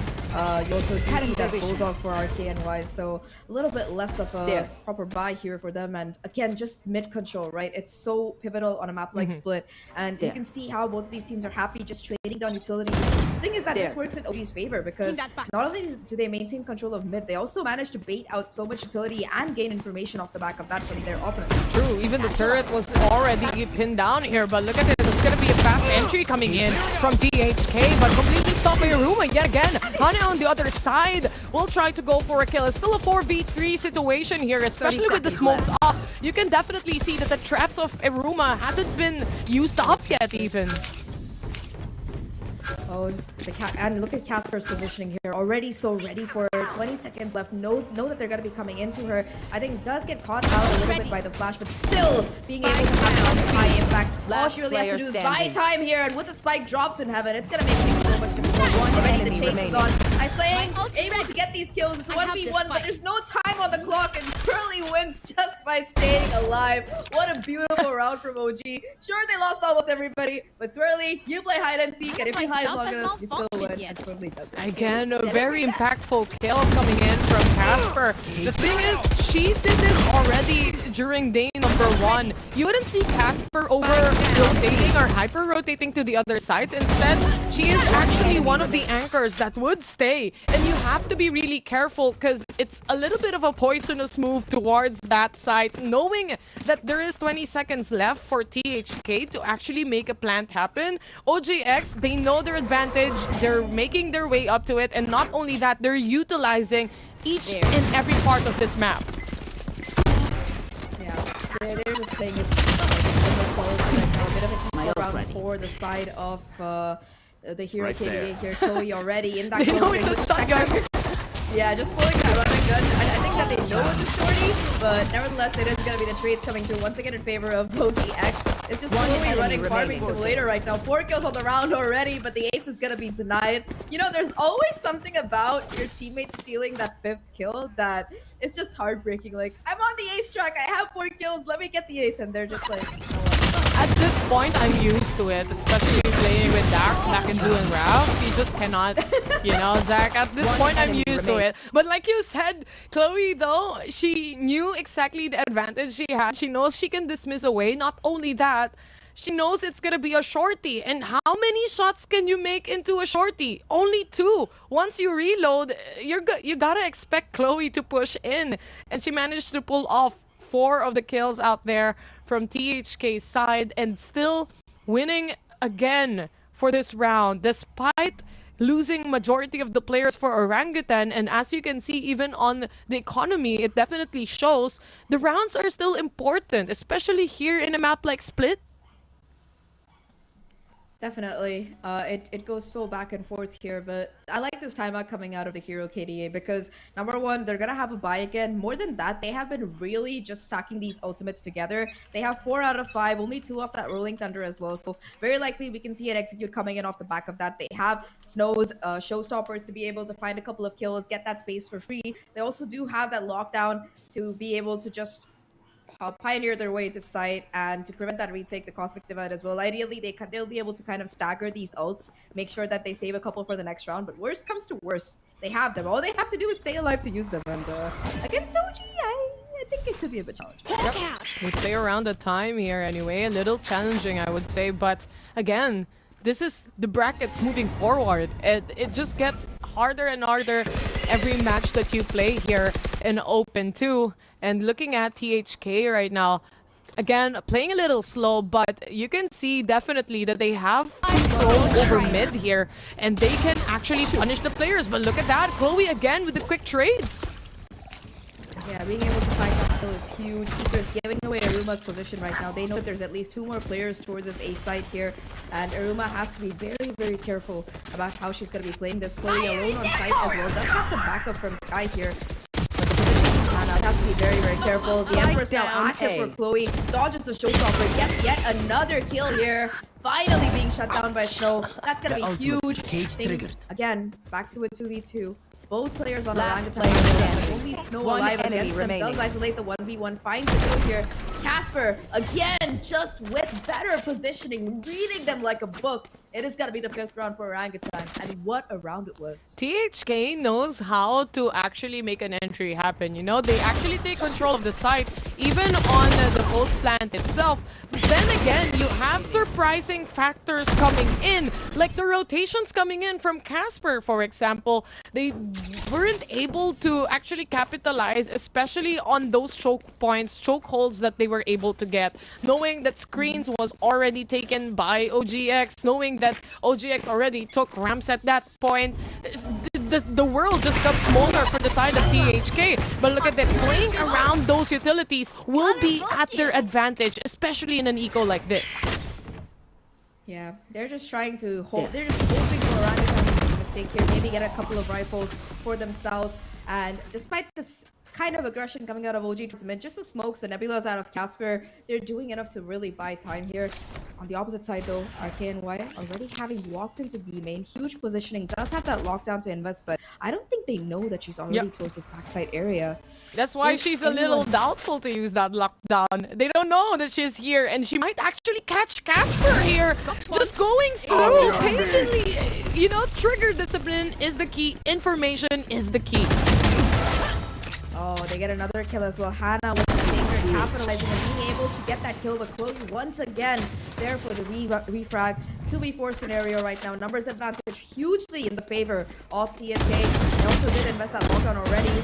You also do see that Bulldog for RKNY, so a little bit less of a proper buy here for them. And again, just mid control, right? It's so pivotal on a map like Split, and you can see how both of these teams are happy just trading down utility. The thing is that this works in OG's favor, because not only do they maintain control of mid, they also manage to bait out so much utility and gain information off the back of that from their opponents. True, even the turret was already pinned down here, but look at it. It's gonna be a fast entry coming in from THK, but completely stopped by Aruma yet again. Hana on the other side will try to go for a kill. It's still a 4v3 situation here, especially with the smokes up. You can definitely see that the traps of Aruma hasn't been used up yet even. Oh, and look at Casper's positioning here. Already so ready for her. 20 seconds left. Know that they're going to be coming into her. I think does get caught out a little bit by the flash, but still being able to have some high impact. All she really has to do is buy time here, and with the spike dropped in heaven, it's going to make things so much difficult. Already the chase is on. Islaying able to get these kills. It's 1v1, but there's no time on the clock, and Twirly wins just by staying alive. What a beautiful round from OG. Sure, they lost almost everybody, but Twirly, you play hide and seek, and if you hide long enough, you still win. And Twirly does it. Again, a very impactful kills coming in from Casper. The thing is, she did this already during day number 1. You wouldn't see Casper over rotating or hyper rotating to the other sides. Instead, She is actually one of the anchors that would stay. And you have to be really careful because it's a little bit of a poisonous move towards that side, knowing that there is 20 seconds left for THK to actually make a plant happen. OGX, they know their advantage. They're making their way up to it. And not only that, they're utilizing each and every part of this map. Yeah, they're just playing it right now. A bit of a heat around for the side of the Hero KDA here. Chloe already in that close range. Yeah, just pulling that running gun. I think that they know it's a shorty, but nevertheless, it is going to be the trades coming through once again in favor of OGX. It's just Chloe running Farming Simulator right now. 4 kills on the round already, but the ace is going to be denied. You know, there's always something about your teammates stealing that 5th kill that it's just heartbreaking. Like, I'm on the ace track, I have 4 kills, let me get the ace, and they're just like, you know what? At this point, I'm used to it, especially playing with Dax back in and Ralph. You just cannot, you know, Zach. At this point, I'm used to it. But like you said, Chloe, though, she knew exactly the advantage she had. She knows she can dismiss away. Not only that, she knows it's gonna be a shorty. And how many shots can you make into a shorty? Only 2. Once you reload, you gotta expect Chloe to push in. And she managed to pull off 4 of the kills out there from THK's side and still winning again for this round despite losing majority of the players for Orangutan. And as you can see, even on the economy, it definitely shows the rounds are still important, especially here in a map like Split. Definitely. It goes so back and forth here, but I like this timeout coming out of the Hero KDA because number one, they're gonna have a buy again. More than that, they have been really just stacking these ultimates together. They have 4 out of 5, only 2 off that Rolling Thunder as well. So very likely we can see an execute coming in off the back of that. They have Snow's showstoppers to be able to find a couple of kills, get that space for free. They also do have that lockdown to be able to just pioneer their way to site and to prevent that retake, the Cosmic Divide as well. Ideally, they'll be able to kind of stagger these ults, make sure that they save a couple for the next round. But worst comes to worst, they have them. All they have to do is stay alive to use them. And against OG, I think it could be a bit challenging. Yep. We play around the time here anyway. A little challenging, I would say. But again, this is the brackets moving forward. It just gets harder and harder every match that you play here in Open 2. And looking at THK right now, again, playing a little slow, but you can see definitely that they have control over mid here, and they can actually punish the players. But look at that, Chloe again with the quick trades. Yeah, being able to find that kill is huge. Seeker's giving away Aruma's position right now. They know that there's at least 2 more players towards this A side here, and Aruma has to be very, very careful about how she's going to be playing this. Chloe alone on site as well. Does have some backup from Sky here. Has to be very, very careful. The Empress now active for Chloe. Dodges the showstopper. Gets yet another kill here. Finally being shut down by Snow. That's gonna be huge. Things, again, back to a 2v2. Both players on Orangutan. Only Snow alive against them. Does isolate the 1v1. Finds the kill here. Casper, again, just with better positioning, reading them like a book. It is going to be the 5th round for Orangutan, and what a round it was. THK knows how to actually make an entry happen. You know, they actually take control of the site, even on the host plant itself. But then again, you have surprising factors coming in, like the rotations coming in from Casper, for example. They weren't able to actually capitalize, especially on those choke points, choke holds that they were able to get, knowing that screens was already taken by OGX, knowing that OGX already took ramps at that point. The world just got smaller for the side of THK. But look at this, playing around those utilities will be at their advantage, especially in an eco like this. Yeah, they're just trying to hold. They're just hoping for Orangutan to make a mistake here, maybe get a couple of rifles for themselves. And despite this kind of aggression coming out of OG towards mid, just the smokes, the nebulas out of Casper, they're doing enough to really buy time here. On the opposite side though, RKNY already having walked into B main, huge positioning, does have that lockdown to invest, but I don't think they know that she's already towards this backside area. That's why she's a little doubtful to use that lockdown. They don't know that she's here, and she might actually catch Casper here. Just going through patiently. You know, trigger discipline is the key. Information is the key. Oh, they get another kill as well. Hannah with the Stinger capitalizing and being able to get that kill, but Chloe once again there for the refrag. 2v4 scenario right now. Numbers advantage hugely in the favor of TFK. They also did invest that lockdown already,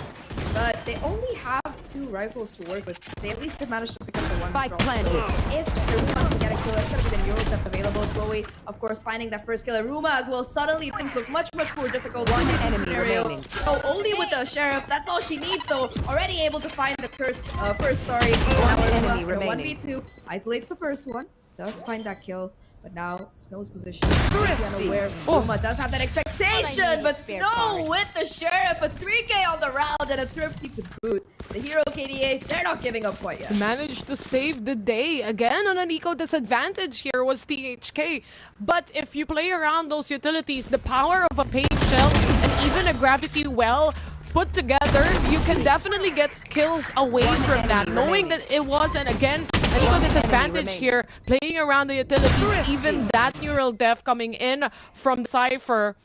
but they only have 2 rifles to work with. They at least did manage to pick up the one Spike strong. planted. So if Aruma can get a kill, it's going to be the Euro that's available. Chloe, of course, finding that first kill. Aruma as well. Suddenly things look much more difficult. One enemy scenario. remaining. So only with the Sheriff, that's all she needs though. Already able to find the first, sorry. Now enemy Aruma, remaining. 1v2. Isolates the first one. Does find that kill. But now Snow's position is unaware. Ruma does have that expectation, but Snow with the Sheriff, a 3k on the round and a thrifty to boot. The Hero KDA, they're not giving up quite yet. Managed to save the day. Again, on an eco disadvantage here was THK. But if you play around those utilities, the power of a Page Shell and even a Gravity Well put together, you can definitely get kills away from that. Knowing that it wasn't, again, an eco disadvantage here, playing around the utilities, even that neural death coming in from Cypher,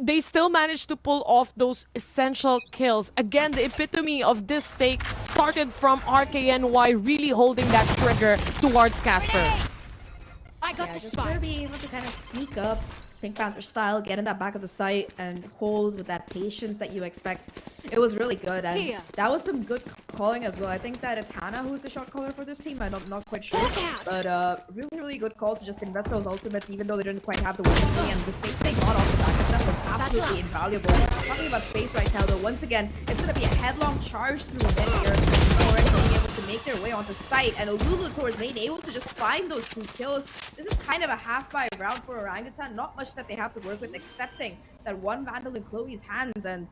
they still managed to pull off those essential kills. Again, the epitome of this stake started from RKNY really holding that trigger towards Casper. I got the Just spike. to be able to kind of sneak up, Pink Panther style, get in that back of the site and hold with that patience that you expect. It was really good, and Here. that was some good calling as well. I think that it's Hannah who's the shot caller for this team. I'm not quite sure, but really good call to just invest those ultimates, even though they didn't quite have the winning, and the space they got off the back of that was absolutely invaluable. Talking about space right now, though, once again, it's gonna be a headlong charge through mid here. Already being able to make their way onto site, and Olulu towards main able to just find those 2 kills. This is kind of a half-buy round for Orangutan. Not much that they have to work with, excepting that one Vandal in Chloe's hands. And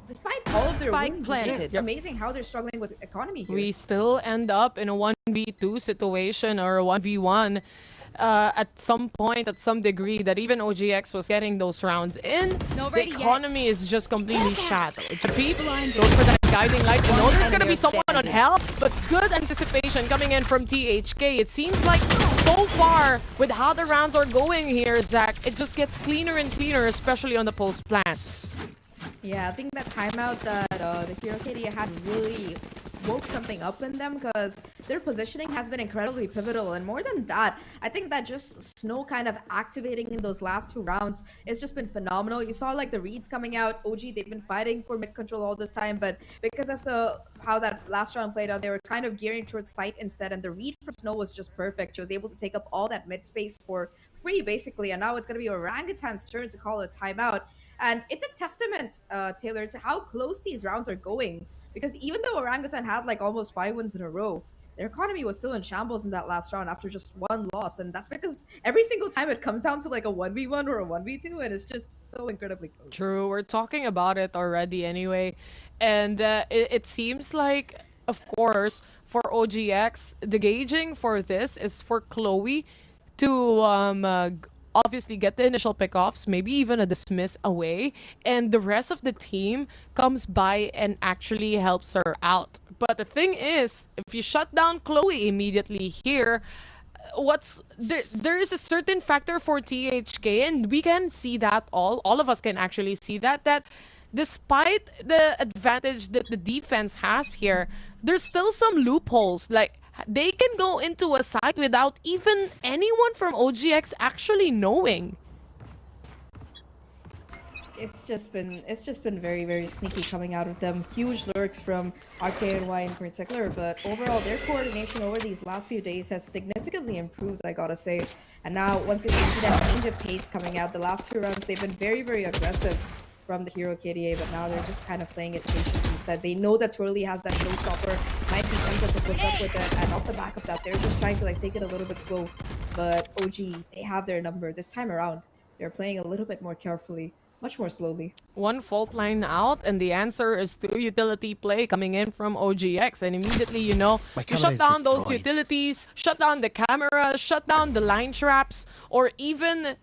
despite all of their Spike wins, it's planted. just amazing how they're struggling with economy here. We still end up in a 1v2 situation or a 1v1 at some point, at some degree, that even OGX was getting those rounds in. The economy is just completely shattered. Peeps, goes for that guiding light. You know there's gonna be someone on hell, but good anticipation coming in from THK. It seems like so far, with how the rounds are going here, Zach, it just gets cleaner and cleaner, especially on the post plants. Yeah, I think that timeout that the Hero KDA had really woke something up in them, because their positioning has been incredibly pivotal. And more than that, I think that just Snow kind of activating in those last 2 rounds, it's just been phenomenal. You saw like the reads coming out. OG, they've been fighting for mid control all this time, but because of how that last round played out, they were kind of gearing towards site instead, and the read from Snow was just perfect. She was able to take up all that mid space for free, basically, and now it's going to be Orangutan's turn to call a timeout. And it's a testament, Taylor, to how close these rounds are going. Because even though Orangutan had like almost 5 wins in a row, their economy was still in shambles in that last round after just 1 loss. And that's because every single time it comes down to like a 1v1 or a 1v2, and it's just so incredibly close. True, we're talking about it already anyway. And it seems like, of course, for OGX, the gauging for this is for Chloe to obviously get the initial pickoffs, maybe even a dismiss away, and the rest of the team comes by and actually helps her out. But the thing is, if you shut down Chloe immediately here, there is a certain factor for THK, and we can see that all of us can actually see that despite the advantage that the defense has here, there's still some loopholes. Like, they can go into a site without even anyone from OGX actually knowing. It's just been very, very sneaky coming out of them. Huge lurks from RKNY in particular, but overall their coordination over these last few days has significantly improved, I gotta say. And now once again, you see that change of pace coming out. The last 2 rounds they've been very, very aggressive from the Hero KDA, but now they're just kind of playing it patiently instead. They know that Twirly has that showstopper, might be tempted to push up with it, and off the back of that, they're just trying to like take it a little bit slow. But OG, they have their number this time around. They're playing a little bit more carefully, much more slowly. 1 fault line out, and the answer is 2 utility play coming in from OGX. And immediately, you know, you shut down those utilities, shut down the cameras, shut down the line traps, or even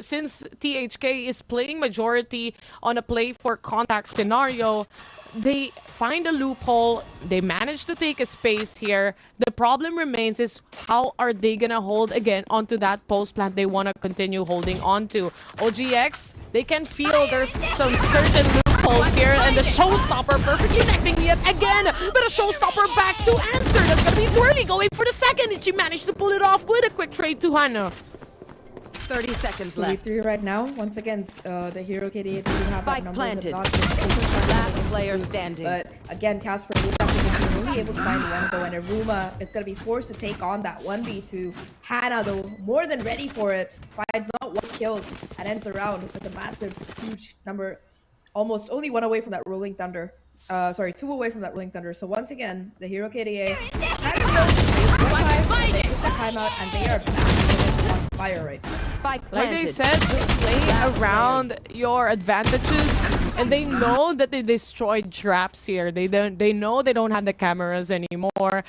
since THK is playing majority on a play for contact scenario, they find a loophole. They manage to take a space here. The problem remains is how are they gonna hold again onto that post plant they want to continue holding on to. OGX, they can feel there's some certain pulse here, and the showstopper perfectly connecting yet again. But a showstopper back to answer. That's gonna be Twirly going for the second, and she managed to pull it off with a quick trade to Hannah. 30 seconds left. 3 right now. Once again, the Hero KDA do have that Spike numbers planted. advantage. Last player standing. But again, Casper is only able to find one though, and Aruma is going to be forced to take on that 1v2. Hannah, though, more than ready for it, finds not 1 kills and ends the round with a massive, huge number, almost only 1 away from that Rolling Thunder. Sorry, 2 away from that Rolling Thunder. So once again, the Hero KDA kind of they took the timeout and they are back on fire right now. Like they said, just play around your advantages, and they know that they destroyed traps here. They know they don't have the cameras anymore.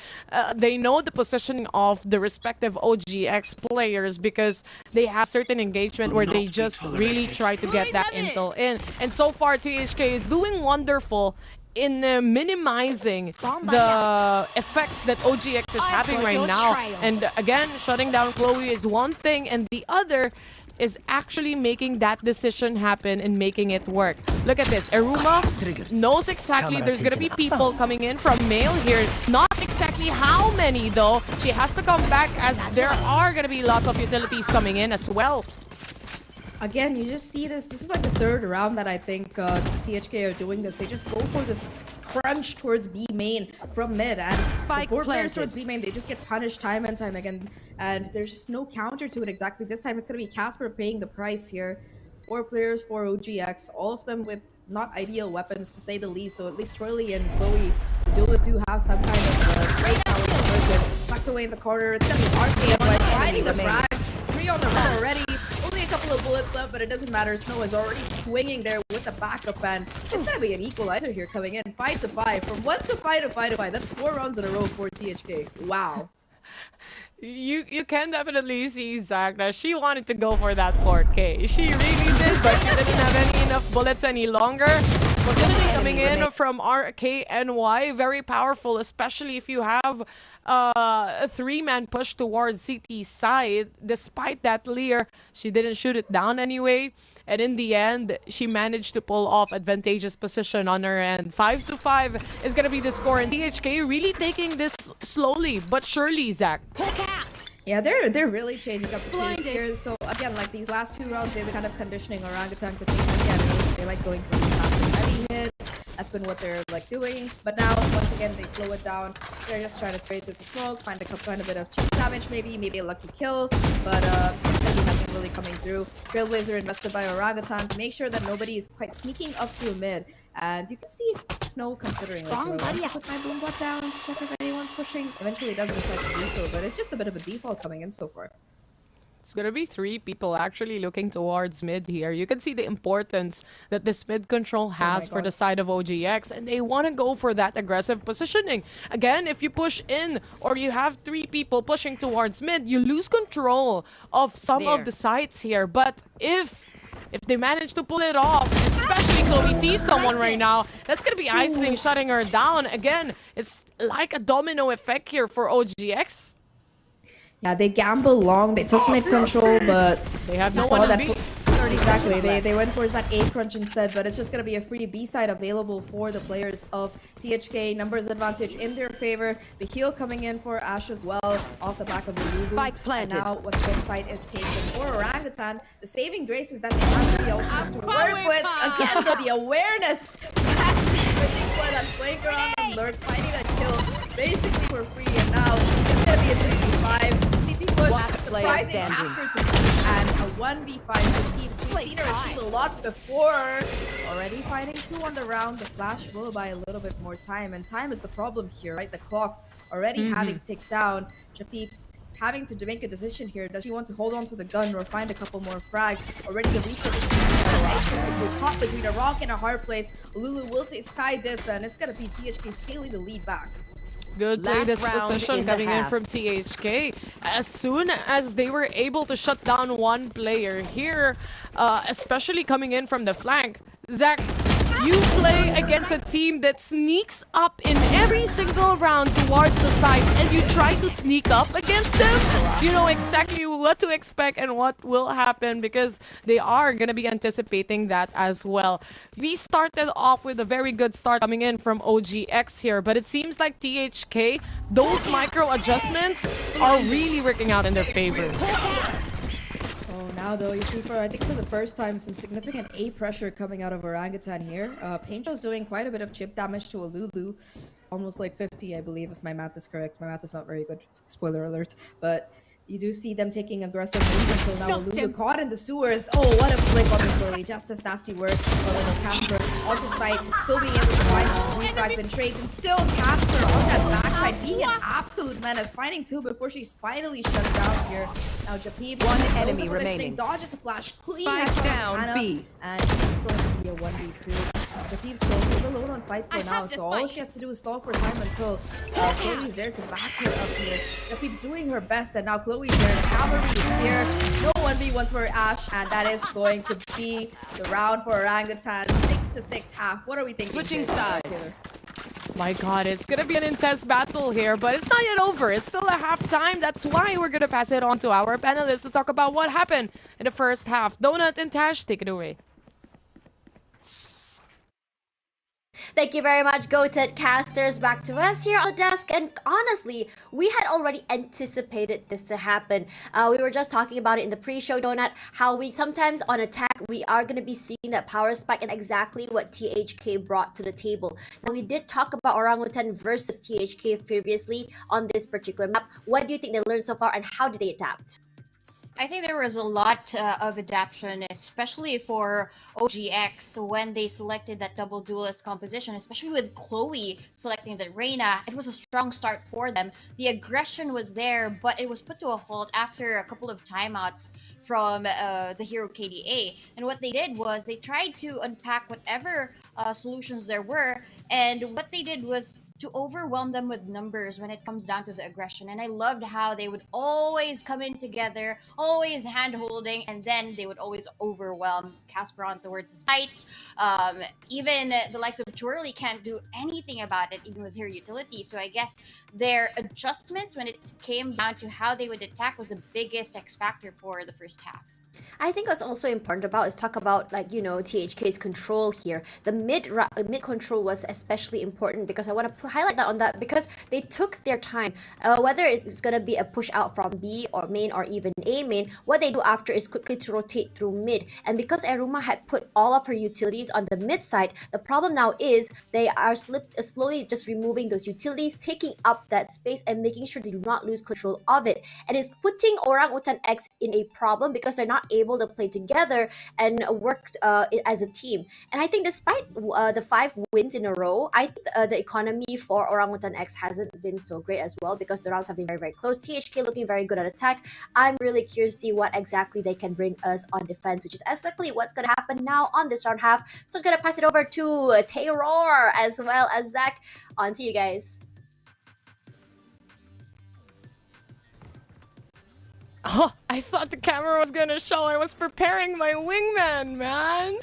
They know the positioning of the respective OGX players because they have certain engagement where they just really try to get that intel in. And so far, THK is doing wonderful in minimizing the effects that OGX is having right now. And again, shutting down Chloe is one thing, and the other is actually making that decision happen and making it work. Look at this. Aruma knows exactly there's gonna be people coming in from male here. Not exactly how many though. She has to come back as there are gonna be lots of utilities coming in as well. Again, you just see this. This is like the 3rd round that I think THK are doing this. They just go for this crunch towards B main from mid, and Spike the 4 players planted. towards B main, they just get punished time and time again. And there's just no counter to it exactly. This time it's going to be Casper paying the price here. 4 players for OGX, all of them with not ideal weapons to say the least, though at least Twirly and Chloe duelists do have some kind of great power. Tucked away in the corner. It's going to be RKM by finding the frags. 3 on the run already. Only a couple of bullets left, but it doesn't matter. Snow is already swinging there with the backup, and it's gonna be an equalizer here coming in. 5 to 5, from 1 to 5 to 5 to 5. That's 4 rounds in a row for THK. Wow. You can definitely see Zahk that she wanted to go for that 4K. She really did, but she didn't have enough bullets any longer. Positioning coming in from RKNY, very powerful, especially if you have a 3-man push towards CT side. Despite that Lear, she didn't shoot it down anyway. And in the end, she managed to pull off advantageous position on her end. 5 to 5 is going to be the score. And THK really taking this slowly but surely, Zahk. Yeah, they're really changing up the pace here. So again, like these last 2 rounds, they were kind of conditioning Orangutan to think again. They like going for these heavy hits. That's been what they're like doing. But now, once again, they slow it down. They're just trying to spray through the smoke, find a bit of chip damage, maybe a lucky kill. But nothing really coming through. Trailblazer invested by Orangutan to make sure that nobody is quite sneaking up to mid. And you can see Snow considering like, do I want to put my boom bot down to check if anyone's pushing. Eventually does decide to do so, but it's just a bit of a default coming in so far. It's gonna be 3 people actually looking towards mid here. You can see the importance that this mid control has for the side of OGX, and they want to go for that aggressive positioning. Again, if you push in or you have 3 people pushing towards mid, you lose control of some of the sites here. But if they manage to pull it off, especially Chloe sees someone right now, that's gonna be Iceling shutting her down. Again, it's like a domino effect here for OGX. Yeah, they gambled long. They took mid control, but they have no one to beat. Exactly, they went towards that A crunch instead, but it's just going to be a free B side available for the players of THK. Numbers advantage in their favor. The heal coming in for Ash as well off the back of the Lulu. Spike planted. And now once again site is taken for Orangutan. The saving grace is that they have the ultimates to work with. Again, though, the awareness. Actually switching for that playground and Lurk finding that kill basically for free, and now it's going to be a 3v5. Push, surprising Casper to beat, and a 1v5 to keep. We've seen her achieve a lot before. Already finding 2 on the round. The flash will buy a little bit more time, and time is the problem here, right? The clock already having ticked down. Japeeps having to make a decision here. Does she want to hold on to the gun or find a couple more frags? Already the research is caught between a rock and a hard place. Lulu will say sky dip, and it's gonna be THK stealing the lead back. Good play this position coming in from THK. As soon as they were able to shut down one player here, especially coming in from the flank, Zahk You play against a team that sneaks up in every single round towards the side, and you try to sneak up against them. You know exactly what to expect and what will happen because they are going to be anticipating that as well. We started off with a very good start coming in from OGX here, but it seems like THK, those micro adjustments are really working out in their favor. Oh, now though, you see I think for the first time, some significant A pressure coming out of Orangutan here. Painter's doing quite a bit of chip damage to a Lulu. Almost like 50, I believe, if my math is correct. My math is not very good. Spoiler alert. But you do see them taking aggressive moves until now. Lulu caught in the sewers. Oh, what a flick on the Curly. Just as nasty work. But Casper onto site, still being able to find refrags and trades. And still Casper on that backside, being an absolute menace. Finding two before she's finally shut down here. Now Japib, one enemy remaining. Dodges the flash, clean Spike headshot down, Hannah, B. and it's going to be a 1v2. Japib's still alone on site for now, so all she has to do is stall for time until Chloe's there to back her up here. Japib's doing her best, and now Chloe's there. Cavalry is here. No 1v1s for Ash, and that is going to be the round for Orangutan. 6-6 half. What are we thinking? Switching sides. My god, it's gonna be an intense battle here, but it's not yet over. It's still a halftime. That's why we're gonna pass it on to our panelists to talk about what happened in the first half. Donut and Tash, take it away. Thank you very much, Goated Casters. Back to us here on the desk. And honestly, we had already anticipated this to happen. We were just talking about it in the pre-show, Donut, how we sometimes on attack, we are going to be seeing that power spike and exactly what THK brought to the table. Now, we did talk about Orangutan versus THK previously on this particular map. What do you think they learned so far and how did they adapt? I think there was a lot of adaptation, especially for OGX when they selected that double duelist composition, especially with Chloe selecting the Reyna. It was a strong start for them. The aggression was there, but it was put to a halt after a couple of timeouts from the Hero KDA. And what they did was they tried to unpack whatever solutions there were, and what they did was to overwhelm them with numbers when it comes down to the aggression. And I loved how they would always come in together, always hand-holding, and then they would always overwhelm Casper on towards the site. Even the likes of Twirly can't do anything about it, even with her utility. So I guess their adjustments when it came down to how they would attack was the biggest X factor for the first half. I think what's also important about is talk about, like, you know, THK's control here. The mid control was especially important because I want to highlight that on that because they took their time. Whether it's going to be a push out from B or main or even A main, what they do after is quickly to rotate through mid. And because Eruma had put all of her utilities on the mid side, the problem now is they are slowly just removing those utilities, taking up that space and making sure they do not lose control of it. And it's putting Orangutan X in a problem because they're not able to play together and work as a team. And I think despite the 5 wins in a row, I think the economy for Orangutan X hasn't been so great as well because the rounds have been very, very close. THK looking very good at attack. I'm really curious to see what exactly they can bring us on defense, which is exactly what's going to happen now on this round half. So I'm going to pass it over to Tayrawr as well as Zahk. On to you guys. Oh, I thought the camera was gonna show. I was preparing my wingman, man.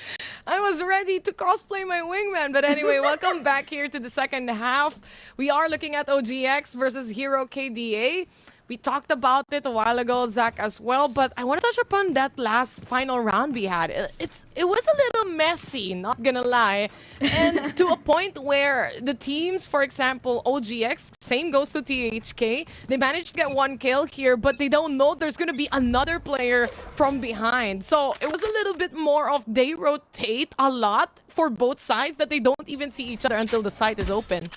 I was ready to cosplay my wingman. But anyway, welcome back here to the second half. We are looking at OGX versus Hero KDA. We talked about it a while ago, Zach, as well, but I want to touch upon that last final round we had. It was a little messy, not gonna lie, and to a point where the teams, for example, OGX, same goes to THK, they managed to get 1 kill here, but they don't know there's gonna be another player from behind. So it was a little bit more of they rotate a lot for both sides that they don't even see each other until the site is open.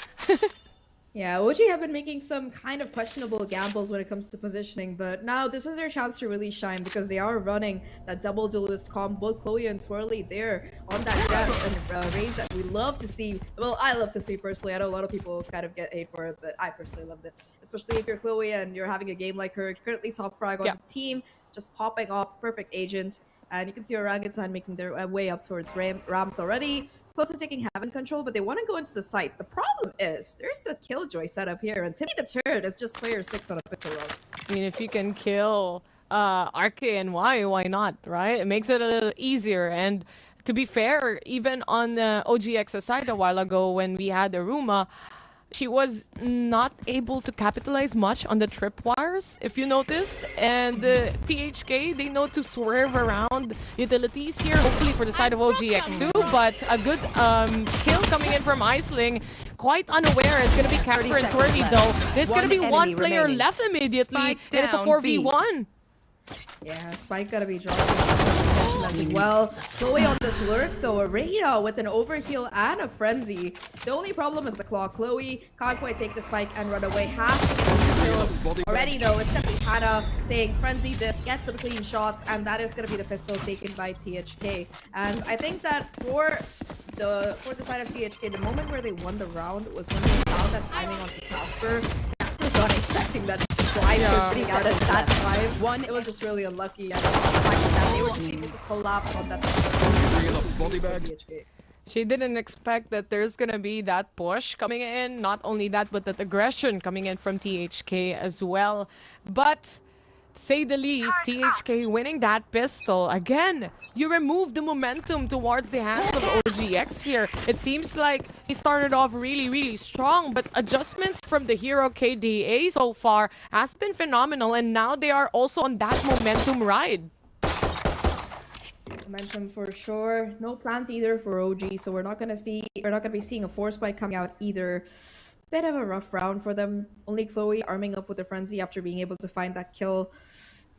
Yeah, OG have been making some kind of questionable gambles when it comes to positioning, but now this is their chance to really shine because they are running that double duelist comp, both Chloe and Twirly there on that depth and raise that we love to see. Well, I love to see personally. I know a lot of people kind of get hate for it, but I personally loved it. Especially if you're Chloe and you're having a game like her, currently top frag on the team, just popping off, perfect agent. And you can see Orangutan making their way up towards Rams already. Close to taking Heaven control, but they want to go into the site. The problem is, there's a Killjoy setup here, and Timmy the Turret is just player 6 on a pistol roll. I mean, if you can kill RK and why not, right? It makes it a little easier. And to be fair, even on OGX's side a while ago when we had Aruma, she was not able to capitalize much on the tripwires, if you noticed. And THK, they know to swerve around utilities here, hopefully for the side of OGX too. But a good kill coming in from Iceling. Quite unaware. It's going to be Casper and Twervy though. There's going to be one player remaining. left immediately. Spike And it's a down 4v1. Yeah, Spike gotta be dropping as well. Chloe on this lurk though, Arena with an overheal and a frenzy. The only problem is the claw. Chloe can't quite take the spike and run away. Has to get these kills already though. It's gonna be Hannah saying frenzy diff, gets the clean shots, and that is gonna be the pistol taken by THK. And I think that for the side of THK, the moment where they won the round was when they found that timing onto Casper. Casper's not expecting that drive pushing out at that time. It was just really unlucky. And the fact that they were just able to collapse on that. THK. She didn't expect that there's gonna be that push coming in. Not only that, but that aggression coming in from THK as well. But to say the least, THK winning that pistol. Again, you remove the momentum towards the hands of OGX here. It seems like he started off really, really strong, but adjustments from the Hero KDA so far has been phenomenal, and now they are also on that momentum ride. Momentum for sure. No plant either for OG, so we're not gonna be seeing a force spike coming out either. Bit of a rough round for them. Only Chloe arming up with the frenzy after being able to find that kill.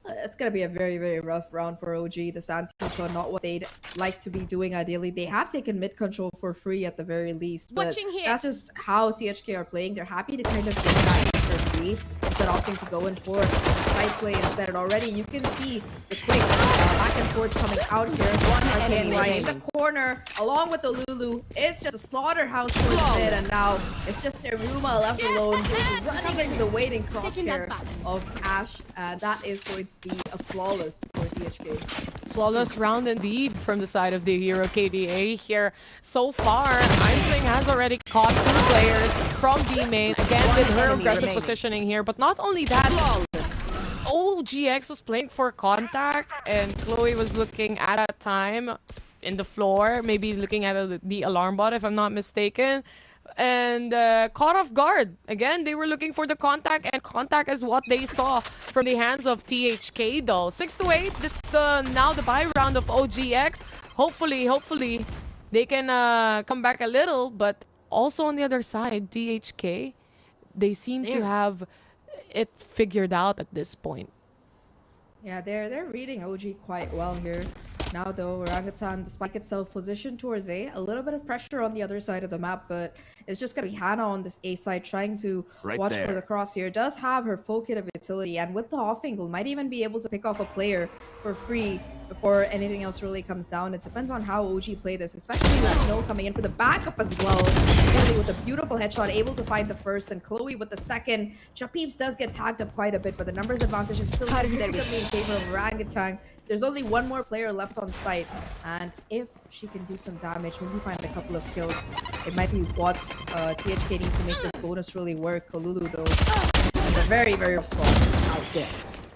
It's gonna be a very, very rough round for OG. The Sand teams are not what they'd like to be doing ideally. They have taken mid control for free at the very least, but that's just how CHK are playing. They're happy to kind of get that for free instead of opting to go in for the side play instead. And already you can see the quick back and forth coming out here. Arcane right in the corner along with the Lulu. It's just a slaughterhouse for the mid, and now it's just Aruma left alone, just running into the waiting crosshair of Ash. That is going to be a flawless for THK. Flawless round indeed from the side of the Hero KDA here. So far, Iceling has already caught 2 players from B main. Again, with her aggressive positioning here. But not only that, OGX was playing for contact, and Chloe was looking at that time in the floor, maybe looking at the alarm bot if I'm not mistaken. And caught off guard. Again, they were looking for the contact, and contact is what they saw from the hands of THK though. 6-8, this is now the buy round of OGX. Hopefully, they can come back a little, but also on the other side, THK, they seem to have it figured out at this point. Yeah, they're reading OG quite well here. Now though, Orangutan, the spike itself positioned towards A. A little bit of pressure on the other side of the map, but it's just gonna be Hannah on this A side trying to watch for the crosshair. Does have her full kit of utility, and with the off angle, might even be able to pick off a player for free before anything else really comes down. It depends on how OG play this, especially with Snow coming in for the backup as well. Chloe with a beautiful headshot, able to find the first, and Chloe with the second. Japeeps does get tagged up quite a bit, but the numbers advantage is still significantly in favor of Orangutan. There's only one more player left on site, and if she can do some damage, maybe find a couple of kills, it might be what THK need to make this bonus really work. Kolulu though, in a very, very rough spot out there.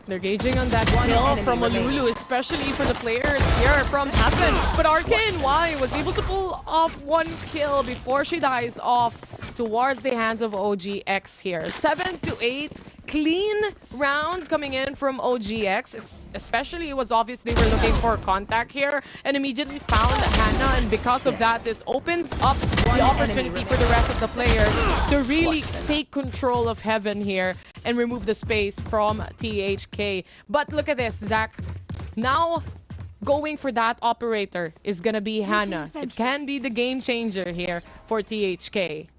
They're gauging on that kill from Olulu, especially for the players here from Heaven. But Arcane Y was able to pull off 1 kill before she dies off towards the hands of OGX here. 7-8. Clean round coming in from OGX. Especially, it was obvious they were looking for contact here and immediately found Hannah, and because of that, this opens up the opportunity for the rest of the players to really take control of Heaven here and remove the space from THK. But look at this, Zahk. Now, going for that operator is gonna be Hannah. It can be the game changer here for THK.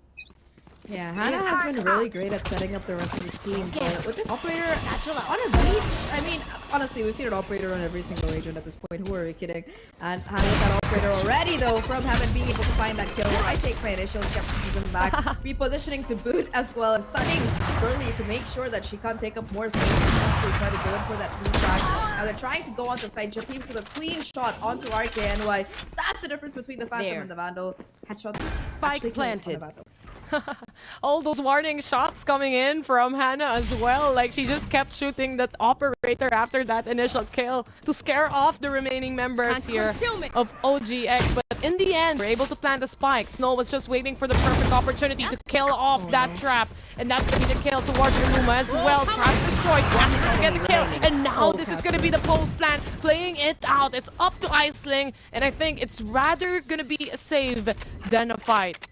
Yeah, Hannah has been really great at setting up the rest of the team, but with this operator on a beach, I mean, honestly, we've seen an operator on every single agent at this point. Who are we kidding? And Hannah with that operator already, though, from Heaven being able to find that kill. I take my initial skepticism back. Repositioning to boot as well, and starting early to make sure that she can't take up more space and possibly try to go in for that blue track. Now they're trying to go onto side. Japeeps with a clean shot onto RKNY. That's the difference between the Phantom and the Vandal. Headshots. Spike planted. All those warning shots coming in from Hannah as well. Like, she just kept shooting that operator after that initial kill to scare off the remaining members here of OGX. But in the end, we're able to plant the spike. Snow was just waiting for the perfect opportunity to kill off that trap. And that's going to be the kill towards Luma as well. Trap destroyed. Wasn't to get the kill. And now this is going to be the post plant. Playing it out. It's up to Iceling. And I think it's rather going to be a save than a fight.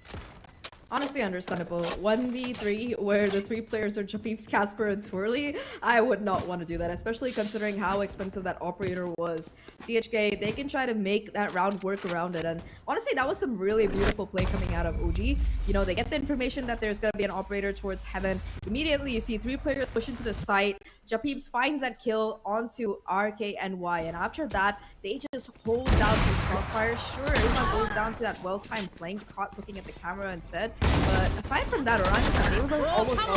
Honestly understandable. 1v3 where the three players are Japeeps, Casper, and Twirly. I would not want to do that, especially considering how expensive that operator was. THK, they can try to make that round work around it. And honestly, that was some really beautiful play coming out of OG. You know, they get the information that there's going to be an operator towards Heaven. Immediately, you see three players push into the site. Japeeps finds that kill onto RKNY. And after that, they just hold down his crossfire. Sure, Uma goes down to that well-timed flank, caught looking at the camera instead. But aside from that, Orangutan, they were almost all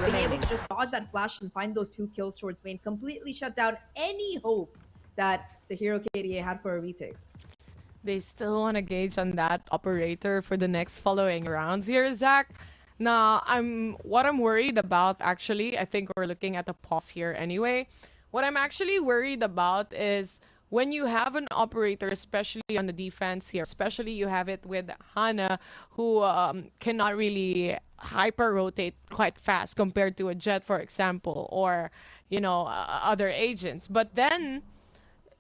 being able to just dodge that flash and find those two kills towards main, completely shut down any hope that the Hero KDA had for a retake. They still want to gauge on that operator for the next following rounds here, Zach. Now, what I'm worried about, actually, I think we're looking at a pause here anyway. What I'm actually worried about is when you have an operator, especially on the defense here, especially you have it with Hannah, who cannot really hyper-rotate quite fast compared to a Jet, for example, or, you know, other agents. But then,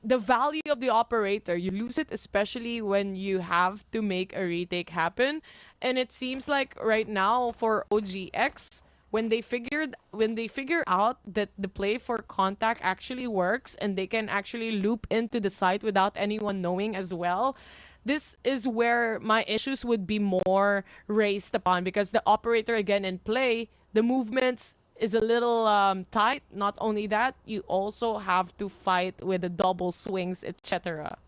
the value of the operator, you lose it, especially when you have to make a retake happen. And it seems like right now for OGX, when they figure out that the play for contact actually works and they can actually loop into the site without anyone knowing as well, this is where my issues would be more raised upon, because the operator again in play, the movements is a little tight. Not only that, you also have to fight with the double swings, etc.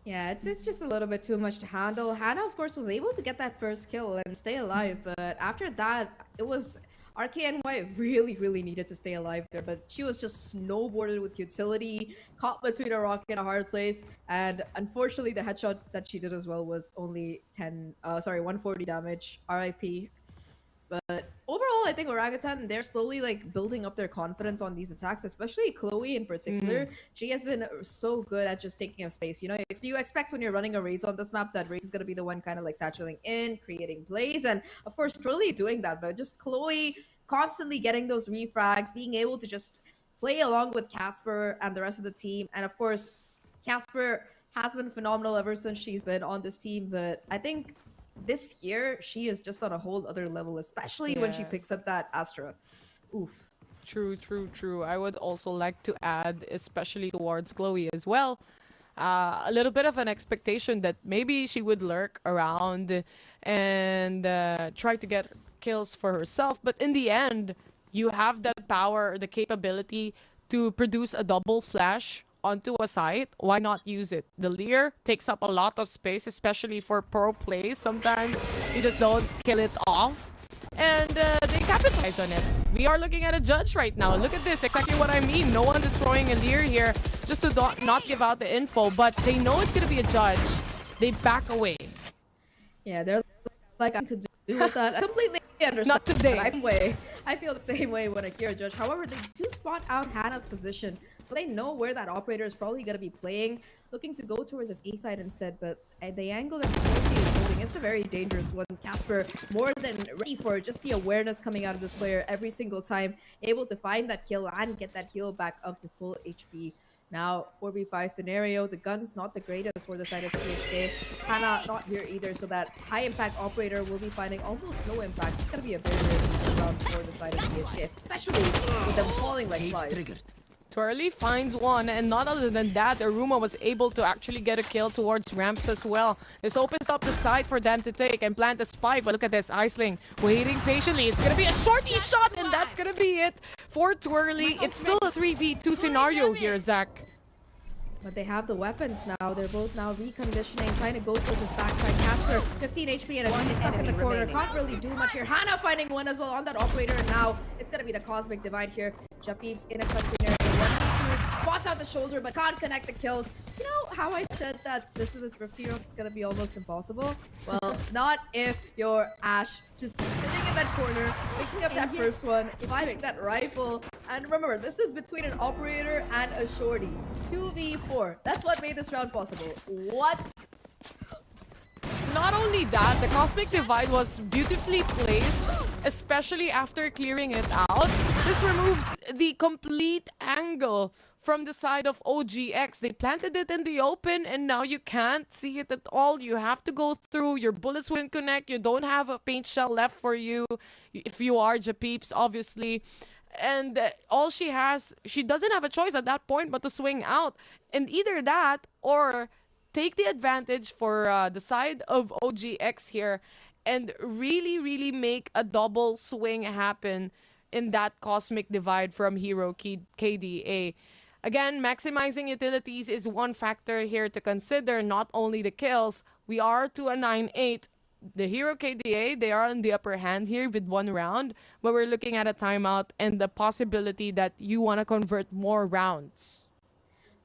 Yeah, it's just a little bit too much to handle. Hannah, of course, was able to get that first kill and stay alive, but after that, it was RKNY really needed to stay alive there, but she was just snowboarded with utility, caught between a rock and a hard place, and unfortunately, the headshot that she did as well was only 140 damage, RIP. But overall, I think Orangutan, they're slowly like building up their confidence on these attacks, especially Chloe in particular. She has been so good at just taking up space. You know, you expect when you're running a race on this map that race is going to be the one kind of like saturating in, creating plays. And of course, Twirly is doing that, but just Chloe constantly getting those refrags, being able to just play along with Casper and the rest of the team. And of course, Casper has been phenomenal ever since she's been on this team, but I think this year, she is just on a whole other level, especially when she picks up that Astra. Oof. True. I would also like to add, especially towards Chloe as well, a little bit of an expectation that maybe she would lurk around and try to get kills for herself. But in the end, you have that power, the capability to produce a double flash onto a site. Why not use it? The Leer takes up a lot of space, especially for pro plays. Sometimes you just don't kill it off, and they capitalize on it. We are looking at a judge right now. Look at this, exactly what I mean. No one destroying a Leer here just to not give out the info, but they know it's gonna be a judge. They back away. Yeah, they're like, I'm to do with that. I completely understand. Not today. I feel the same way when I hear a judge. However, they do spot out Hannah's position, so they know where that operator is probably going to be playing, looking to go towards this A side instead. But the angle that Sophie is holding, it's a very dangerous one. Casper, more than ready for just the awareness coming out of this player every single time, able to find that kill and get that heal back up to full HP. Now, 4v5 scenario, the gun's not the greatest for the side of THK. Hannah not here either, so that high impact operator will be finding almost no impact. It's going to be a very round for the side of THK, especially with them falling like flies. Twirly finds one, and not other than that, Aruma was able to actually get a kill towards ramps as well. This opens up the site for them to take and plant the spike, but look at this, Iceling waiting patiently. It's gonna be a shorty shot, and that's gonna be it for Twirly. It's still a 3v2 scenario here, Zach. But they have the weapons now. They're both now reconditioning, trying to go towards this backside. Casper, 15 HP and a team stuck in the corner. Can't really do much here. Hannah finding one as well on that operator, and now it's gonna be the cosmic divide here. Japeeps in a clutch scenario. 1v2 spots out the shoulder, but can't connect the kills. You know, how I said that this is a thrifty rope, it's gonna be almost impossible? Well, not if you're Ash just sitting in that corner, picking up that first one, finding that rifle. And remember, this is between an operator and a shorty. 2v4. That's what made this round possible. What? Not only that, the Cosmic Divide was beautifully placed, especially after clearing it out. This removes the complete angle from the side of OGX. They planted it in the open and now you can't see it at all. You have to go through. Your bullets wouldn't connect. You don't have a paint shell left for you if you are Japeeps, obviously. And all she doesn't have a choice at that point but to swing out. And either that or take the advantage for the side of OGX here and really make a double swing happen in that Cosmic Divide from Hero KDA. Again, maximizing utilities is one factor here to consider, not only the kills. We are to a 9-8. The Hero KDA, they are on the upper hand here with one round, but we're looking at a timeout and the possibility that you want to convert more rounds.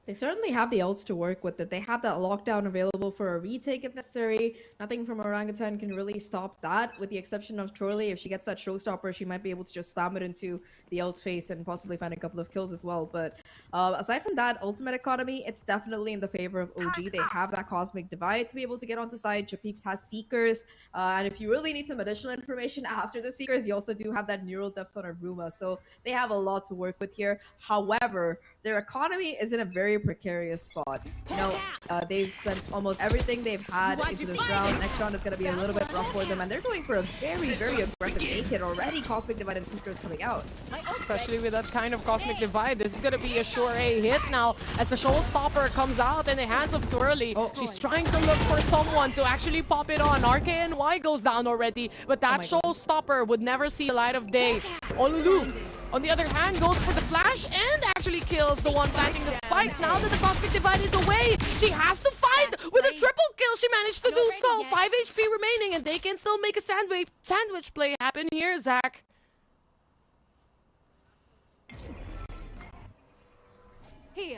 They certainly have the ults to work with it. They have that lockdown available for a retake if necessary. Nothing from Orangutan can really stop that, with the exception of Trolley. If she gets that showstopper, she might be able to just slam it into the ult's face and possibly find a couple of kills as well. But aside from that, ultimate economy, it's definitely in the favor of OG. They have that Cosmic Divide to be able to get onto side. Japeeps has Seekers. And if you really need some additional information after the Seekers, you also do have that Neural Depth on Aruma. So they have a lot to work with here. However, their economy is in a very precarious spot. You know, they've spent almost everything they've had into this round. Next round is going to be a little bit rough for them, and they're going for a very aggressive A hit already. Cosmic Divide and Seekers coming out. Especially with that kind of Cosmic Divide, this is going to be a sure A hit now as the showstopper comes out in the hands of Twirly. She's trying to look for someone to actually pop it on. RKNY goes down already, but that showstopper would never see the light of day. Olulu, on the other hand, goes for the flash and actually kills the one planting the spike. Now that the Cosmic Divide is away, she has to fight with a triple kill. She managed to do so. 5 HP remaining, and they can still make a sandwich play happen here, Zach.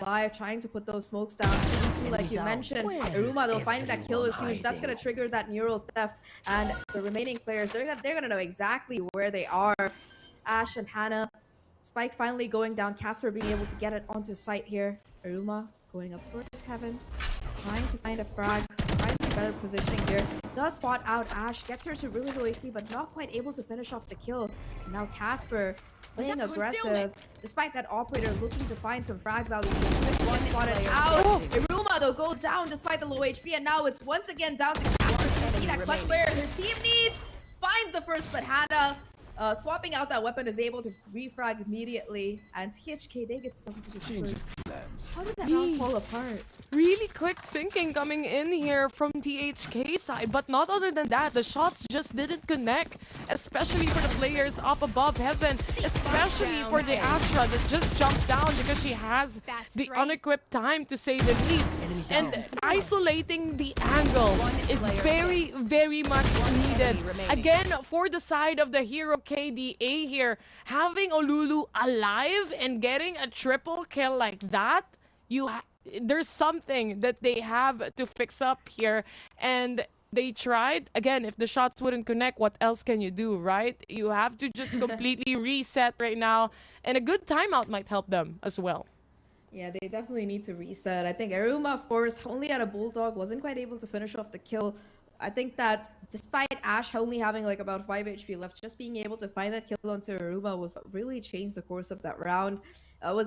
Live trying to put those smokes down. Too, like you mentioned, Aruma though finding that kill is huge. That's gonna trigger that neural theft, and the remaining players they're gonna know exactly where they are. Ash and Hannah, Spike finally going down. Casper being able to get it onto site here. Aruma going up towards heaven, trying to find a frag, finding a better positioning here. Does spot out Ash, gets her to really low HP, but not quite able to finish off the kill. And now Casper playing aggressive, despite that operator looking to find some frag value. One spotted out. Aruma though goes down despite the low HP, and now it's once again down to Casper to be that clutch player her team needs. Finds the first, but Hannah swapping out that weapon is able to refrag immediately, and THK they get to talk to the first. How did that round fall apart? Really quick thinking coming in here from THK side, but not other than that, the shots just didn't connect, especially for the players up above heaven, especially for the Astra that just jumped down because she has the unequipped time, to say the least. And isolating the angle is very much needed. Again, for the side of the Hero KDA here, having Olulu alive and getting a triple kill like that, there's something that they have to fix up here. And they tried. Again, if the shots wouldn't connect, what else can you do, right? You have to just completely reset right now. And a good timeout might help them as well. Yeah, they definitely need to reset. I think Aruma, of course, only had a Bulldog, wasn't quite able to finish off the kill. I think that despite Ash only having like about 5 HP left, just being able to find that kill onto Aruma was what really changed the course of that round.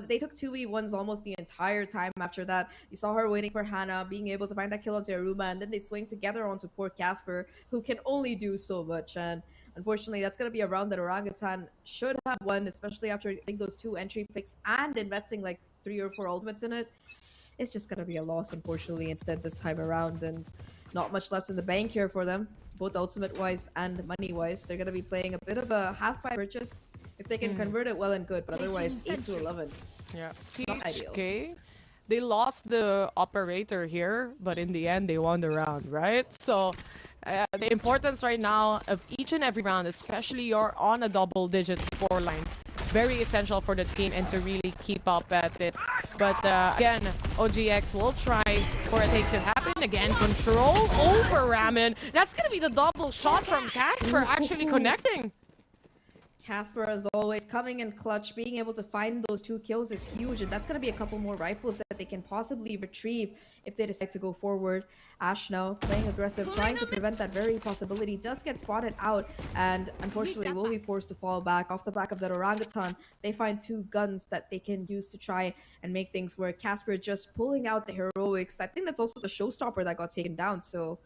They took 2v1s almost the entire time after that. You saw her waiting for Hannah, being able to find that kill onto Aruma, and then they swing together onto poor Casper, who can only do so much. And unfortunately, that's going to be a round that Orangutan should have won, especially after getting those 2 entry picks and investing like 3 or 4 ultimates in it. It's just going to be a loss, unfortunately, instead this time around, and not much left in the bank here for them, both ultimate-wise and money-wise. They're going to be playing a bit of a half-buy purchase. If they can convert it, well and good, but otherwise, 8-11. Yeah. Not ideal. THK, they lost the operator here, but in the end, they won the round, right? So, the importance right now of each and every round, especially you're on a double-digit scoreline, very essential for the team and to really keep up at it. But again, OGX will try for a take to happen. Again, control over Ramen. That's gonna be the double shot from Casper actually connecting. Casper, as always, coming in clutch, being able to find those 2 kills is huge, and that's going to be a couple more rifles that they can possibly retrieve if they decide to go forward. Ash now playing aggressive, trying to prevent that very possibility, does get spotted out, and unfortunately will be forced to fall back. Off the back of that Orangutan, they find 2 guns that they can use to try and make things work. Casper just pulling out the heroics. I think that's also the showstopper that got taken down, so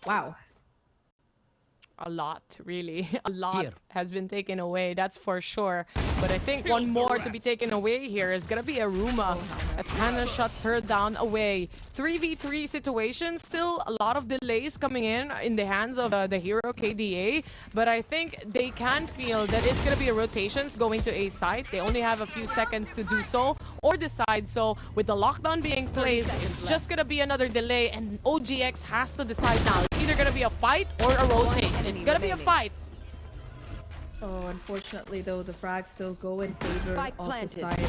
wow. A lot, really. A lot has been taken away, that's for sure. But I think one more to be taken away here is gonna be Aruma as Hannah shuts her down away. 3v3 situation, still a lot of delays coming in the hands of the Hero KDA. But I think they can feel that it's gonna be a rotations going to A site. They only have a few seconds to do so or decide. So with the lockdown being placed, it's just gonna be another delay, and OGX has to decide now. It's either gonna be a fight or a rotate. It's gonna be a fight. Oh, unfortunately though, the frags still go in favor of the side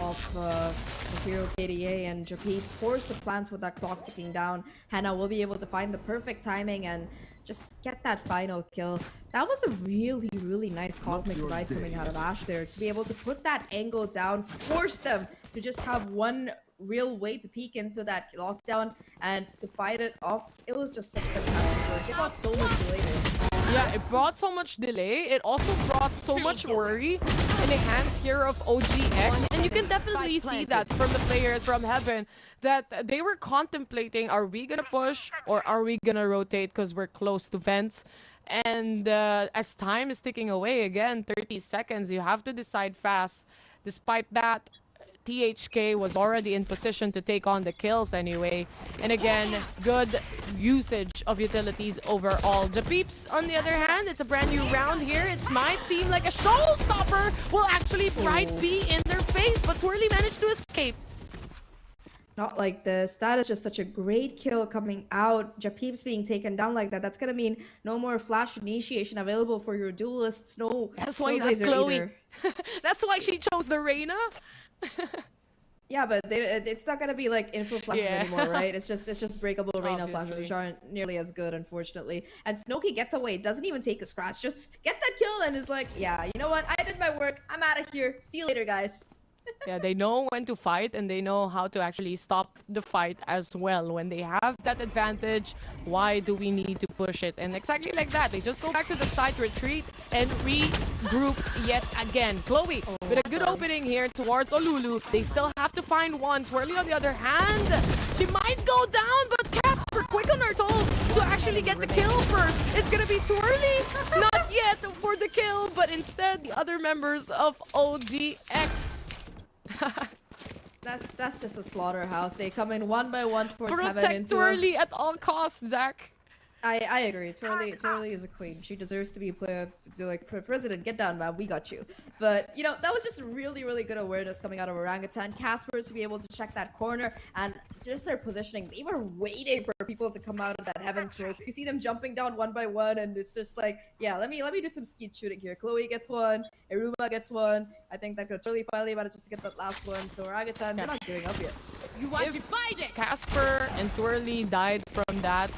of the Hero KDA, and Japeep's forced to plant with that clock ticking down. Hannah will be able to find the perfect timing and just get that final kill. That was a really, really nice cosmic ride coming out of Ash there, to be able to put that angle down, force them to just have one real way to peek into that lockdown and to fight it off. It was just such fantastic work. It got so much delay there. Yeah, it brought so much delay. It also brought so much worry in the hands here of OGX. And you can definitely see that from the players from Heaven, that they were contemplating, are we gonna push or are we gonna rotate because we're close to vents? And as time is ticking away, again, 30 seconds, you have to decide fast. Despite that, THK was already in position to take on the kills anyway. And again, good usage of utilities overall. Japeeps, on the other hand, it's a brand new round here. It might seem like a showstopper will actually be in their face, but Twirly managed to escape. Not like this. That is just such a great kill coming out. Japeep's being taken down like that. That's gonna mean no more flash initiation available for your duelists. No, that's why you have Chloe. That's why she chose the Reyna. Yeah, but it's not gonna be like info flashes anymore, right? It's just breakable Reyna flashes, which aren't nearly as good, unfortunately. And Snowkey gets away, doesn't even take a scratch, just gets that kill and is like, yeah, you know what? I did my work. I'm out of here. See you later, guys. Yeah, they know when to fight and they know how to actually stop the fight as well. When they have that advantage, why do we need to push it? And exactly like that, they just go back to the side retreat and regroup yet again. Chloe with a good opening here towards Olulu. They still have to find one. Twirly on the other hand, she might go down, but Casper quick on her toes to actually get the kill first. It's gonna be Twirly, not yet for the kill, but instead the other members of OGX. That's just a slaughterhouse. They come in one by one towards Heaven. Protect Twirly at all costs, Zach. I agree. Twirly is a queen. She deserves to be president. Get down, man. We got you. But you know, that was just really, really good awareness coming out of Orangutan. Casper to be able to check that corner and just their positioning. They were waiting for people to come out of that Heaven smoke. You see them jumping down one by one, and it's just like, yeah, let me do some skeet shooting here. Chloe gets one. Aruma gets one. I think that Twirly finally managed to get that last one. So Orangutan, they're not giving up yet. You want to fight it? Casper and Twirly died from that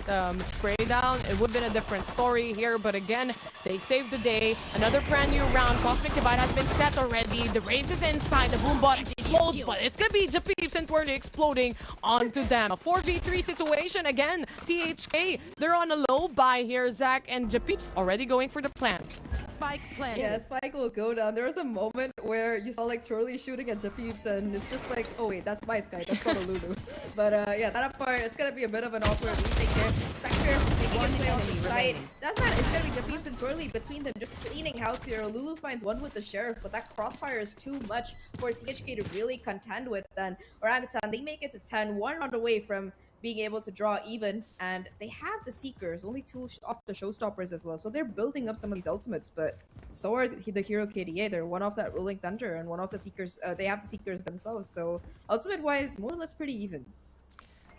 spray down, it would have been a different story here, but again, they saved the day. Another brand new round. Cosmic Divide has been set already. The race is inside. The boom bot explodes, but it's gonna be Japeeps and Twirly exploding onto them. A 4v3 situation again. THK, they're on a low buy here. Zach and Japeeps already going for the plant. Spike planted. Yeah, Spike will go down. There was a moment where you saw like Twirly shooting at Japeeps, and it's just like, oh wait, that's my Sky, that's not a Lulu. But yeah, that part, it's gonna be a bit of an awkward retake there. Spectre making his way on the side. That's not, it's gonna be Japeeps and Twirly between them, just cleaning house here. Lulu finds one with the Sheriff, but that crossfire is too much for THK to really contend with. Then Orangutan, they make it to 10, one round away from being able to draw even, and they have the Seekers, only 2 off the Showstoppers as well, so they're building up some of these ultimates, but so are the Hero KDA. They're one off that Rolling Thunder and one off the Seekers. They have the Seekers themselves, so ultimate-wise, more or less pretty even.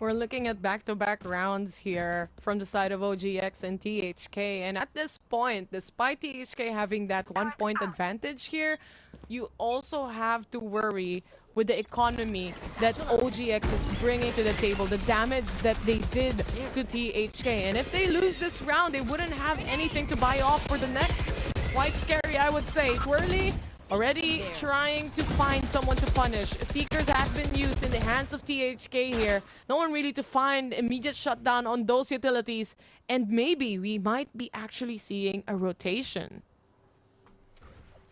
We're looking at back-to-back rounds here from the side of OGX and THK, and at this point, despite THK having that 1-point advantage here, you also have to worry with the economy that OGX is bringing to the table, the damage that they did to THK. And if they lose this round, they wouldn't have anything to buy off for the next. Quite scary, I would say. Twirly already trying to find someone to punish. Seekers has been used in the hands of THK here. No one really to find immediate shutdown on those utilities. And maybe we might be actually seeing a rotation.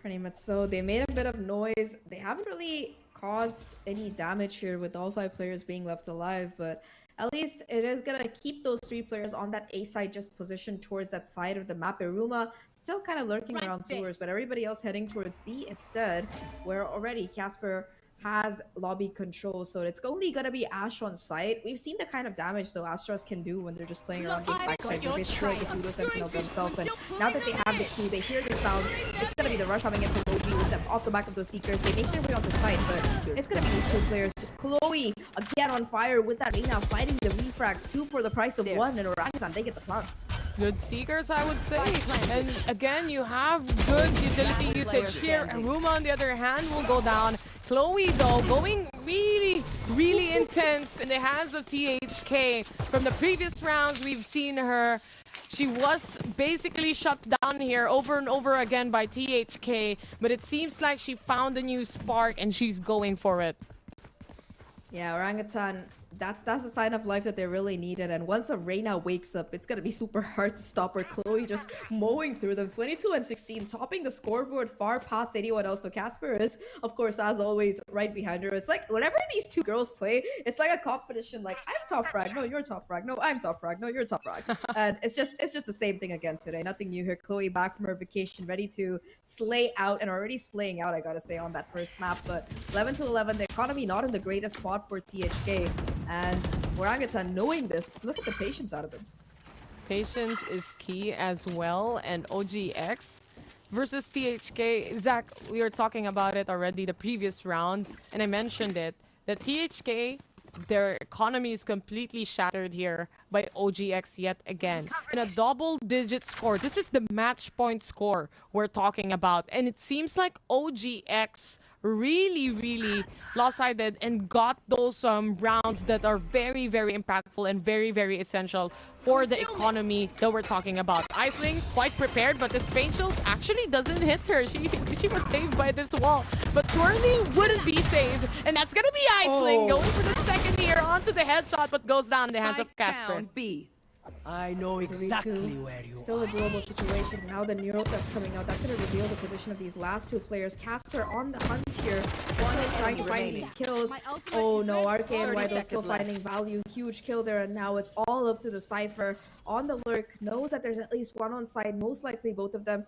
Pretty much so. They made a bit of noise. They haven't really caused any damage here with all 5 players being left alive, but at least it is going to keep those 3 players on that A side, just positioned towards that side of the map. Iruma still kind of lurking around sewers, but everybody else heading towards B instead, where already Casper has lobby control, so it's only gonna be Ash on site. We've seen the kind of damage though Astros can do when they're just playing around these backsides. They're basically like the pseudo sentinel themselves, and now that they have the key, they hear the sounds. It's gonna be the rush coming in from OG with them off the back of those Seekers. They make their way onto site, but it's gonna be these 2 players. Just Chloe again on fire with that Reina fighting the refrags, 2 for the price of 1, and Orangutan, they get the plants. Good Seekers, I would say. And again, you have good utility usage here. Aruma, on the other hand, will go down. Chloe, though, going really intense in the hands of THK. From the previous rounds, we've seen her. She was basically shut down here over and over again by THK. But it seems like she found a new spark and she's going for it. Yeah, Orangutan, that's a sign of life that they really needed. And once a Reina wakes up, it's gonna be super hard to stop her. Chloe just mowing through them. 22 and 16, topping the scoreboard far past anyone else. So Casper is, of course, as always, right behind her. It's like whenever these 2 girls play, it's like a competition. Like, I'm top frag, no, you're top frag, no, I'm top frag, no, you're top frag. And it's just the same thing again today. Nothing new here. Chloe back from her vacation, ready to slay out, and already slaying out, I gotta say, on that first map. But 11 to 11, the economy not in the greatest spot for THK. And Orangutan, knowing this, look at the patience out of them. Patience is key as well. And OGX versus THK. Zach, we were talking about it already the previous round, and I mentioned it, that THK, their economy is completely shattered here by OGX yet again. In a double-digit score. This is the match point score we're talking about. And it seems like OGX really lopsided and got those rounds that are very impactful and very essential for the economy that we're talking about. Aisling quite prepared, but this paint shells actually doesn't hit her. She was saved by this wall, but Twirly wouldn't be saved, and that's gonna be Aisling going for the second here onto the headshot, but goes down in the hands of Casper. I know exactly where you Still a doable situation. Now the Neuro that's coming out, that's going to reveal the position of these last 2 players. Casper on the hunt here, trying to find these kills. Oh no, RK and Wido still finding value. Huge kill there, and now it's all up to the Cypher on the lurk. Knows that there's at least 1 on side, most likely both of them.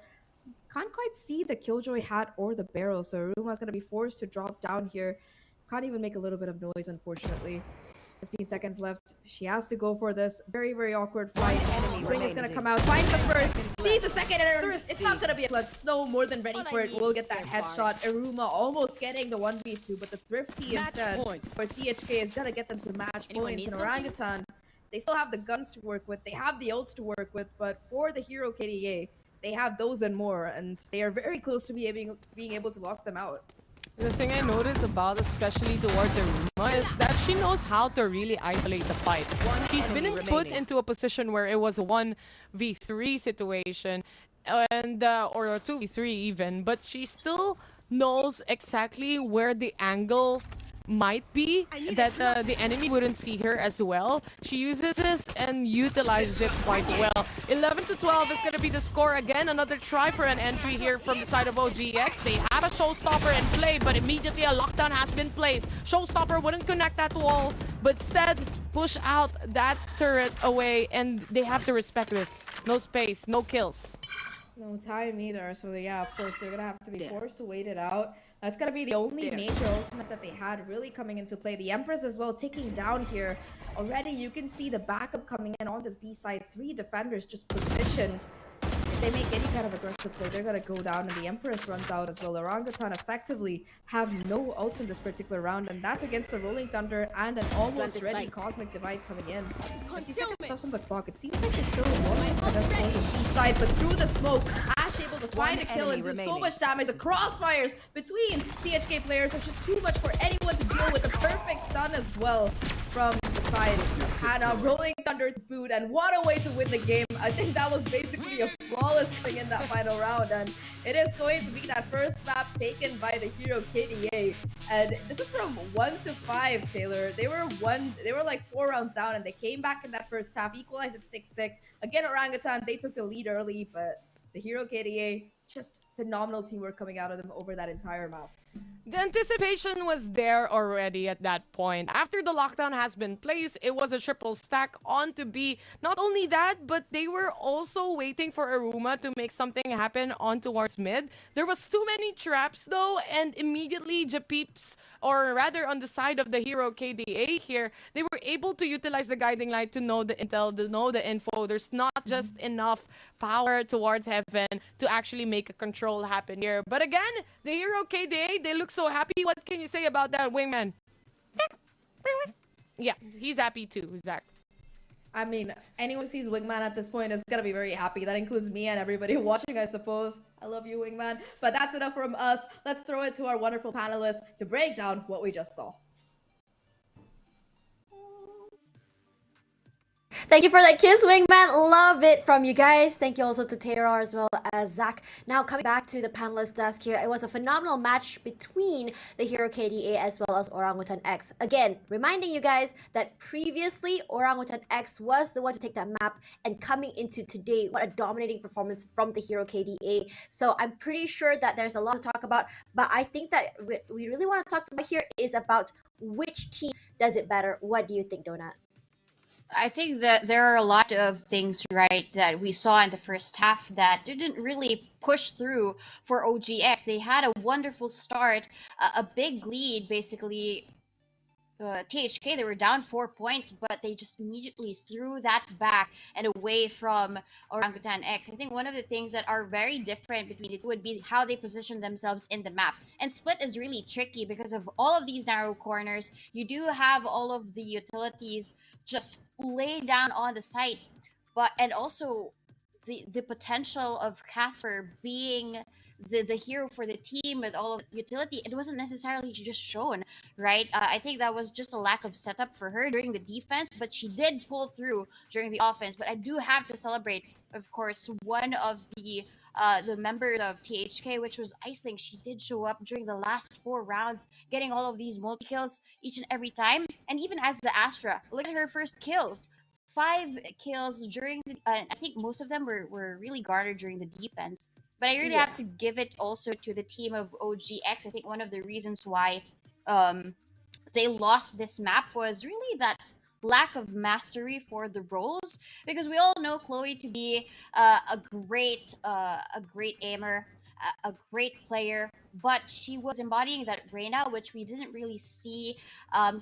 Can't quite see the Killjoy hat or the barrel, so Ruma's going to be forced to drop down here. Can't even make a little bit of noise, unfortunately. 15 seconds left. She has to go for this. Very awkward fight. Swing is going to come out. Finds the first. Sees the second. And it's not going to be a clutch. Snow more than ready for it. Will get that headshot. Iruma almost getting the 1v2. But the Thrifty instead for THK is going to get them to match points. And Orangutan, they still have the guns to work with. They have the ults to work with. But for the Hero KDA, they have those and more. And they are very close to being able to lock them out. The thing I notice about, especially towards Aruma, is that she knows how to really isolate the fight. She's been put into a position where it was a 1v3 situation, and or a 2v3 even, but she still knows exactly where the angle might be that the enemy wouldn't see her as well. She uses this and utilizes it quite well. 11 to 12 is going to be the score again. Another try for an entry here from the side of OGX. They have a showstopper in play, but immediately a lockdown has been placed. Showstopper wouldn't connect that wall, but instead push out that turret away, and they have to respect this. No space, no kills. No time either, so yeah, of course, they're gonna have to be forced to wait it out. That's gonna be the only major ultimate that they had really coming into play. The Empress as well ticking down here. Already you can see the backup coming in on this B side. 3 defenders just positioned. If they make any kind of aggressive play, they're gonna go down, and the Empress runs out as well. Orangutan effectively have no ults in this particular round, and that's against the Rolling Thunder and an almost ready Cosmic Divide coming in. 50 seconds left on the clock. It seems like there's still one on the B side, but through the smoke, Ash able to to find a kill and do so remaining. much damage. The crossfires between THK players are just too much for anyone to deal with. The perfect stun as well from the side of Hannah, rolling Thunder to boot, and what a way to win the game. I think that was basically a flawless thing in that final round, and it is going to be that first map taken by the Hero KDA. And this is from 1 to 5, Tayrawr. They were like 4 rounds down, and they came back in that first half, equalized at 6-6. Again, Orangutan, they took the lead early, but the Hero KDA, just phenomenal teamwork coming out of them over that entire map. The anticipation was there already at that point. After the lockdown has been placed, it was a triple stack on to B. Not only that, but they were also waiting for Aruma to make something happen on towards mid. There was too many traps though, and immediately Japeeps, or rather on the side of the Hero KDA here, they were able to utilize the guiding light to know the intel, to know the info. There's not just enough power towards heaven to actually make a control happen here. But again, the Hero KDA, they look so happy. What can you say about that, Wingman? Yeah, he's happy too, Zach. I mean, anyone who sees Wingman at this point is gonna be very happy. That includes me and everybody watching, I suppose. I love you, Wingman. But that's enough from us. Let's throw it to our wonderful panelists to break down what we just saw. Thank you for that kiss, Wingman. Love it from you guys. Thank you also to Tayrawr as well as Zach. Now coming back to the panelist desk here, it was a phenomenal match between the Hero KDA as well as Orangutan X. Again, reminding you guys that previously Orangutan X was the one to take that map, and coming into today, what a dominating performance from the Hero KDA. So I'm pretty sure that there's a lot to talk about, but I think that we really want to talk about here is about which team does it better. What do you think, Donut? I think that there are a lot of things, right, that we saw in the first half that didn't really push through for OGX. They had a wonderful start, a big lead, basically. THK, they were down 4 points, but they just immediately threw that back and away from Orangutan X. I think one of the things that are very different between the two would be how they position themselves in the map. And Split is really tricky because of all of these narrow corners. You do have all of the utilities just lay down on the site, and also the potential of Casper being the hero for the team with all of the utility, it wasn't necessarily just shown, right? I think that was just a lack of setup for her during the defense, but she did pull through during the offense. But I do have to celebrate, of course, one of the members of THK, which was Iceling. She did show up during the last 4 rounds, getting all of these multi-kills each and every time. And even as the Astra, look at her first kills. 5 kills during the, I think most of them were really garnered during the defense. But I really have to give it also to the team of OGX. I think one of the reasons why they lost this map was really that lack of mastery for the roles, because we all know Chloe to be a great aimer, a great player, but she was embodying that Reyna, which we didn't really see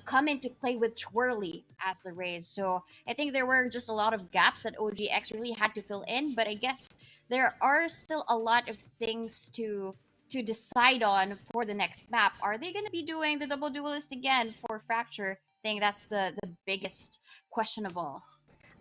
come into play with Twirly as the Raze. So I think there were just a lot of gaps that OGX really had to fill in, but I guess there are still a lot of things to decide on for the next map. Are they going to be doing the double duelist again for Fracture? I think that's the biggest question of all.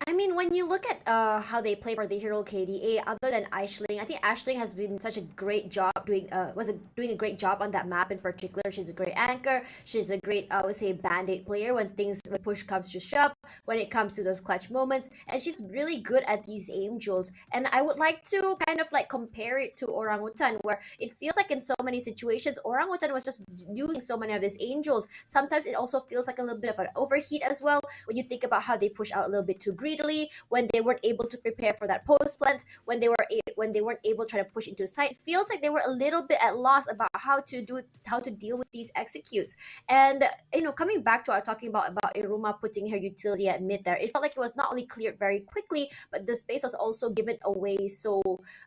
I mean, when you look at how they play for the Hero KDA, other than Aisling, I think Aisling has been such a great job doing a great job on that map in particular. She's a great anchor. She's a great, I would say, band-aid player when push comes to shove, when it comes to those clutch moments, and she's really good at these aim duels. And I would like to kind of like compare it to Orangutan, where it feels like in so many situations, Orangutan was just using so many of these aim duels. Sometimes it also feels like a little bit of an overheat as well, when you think about how they push out a little bit too greedily, when they weren't able to prepare for that post plant, when they weren't able to try to push into sight. It feels like they were a little bit at loss about how to deal with these executes. And coming back to our talking about Iruma putting her utility at mid there, it felt like it was not only cleared very quickly, but the space was also given away so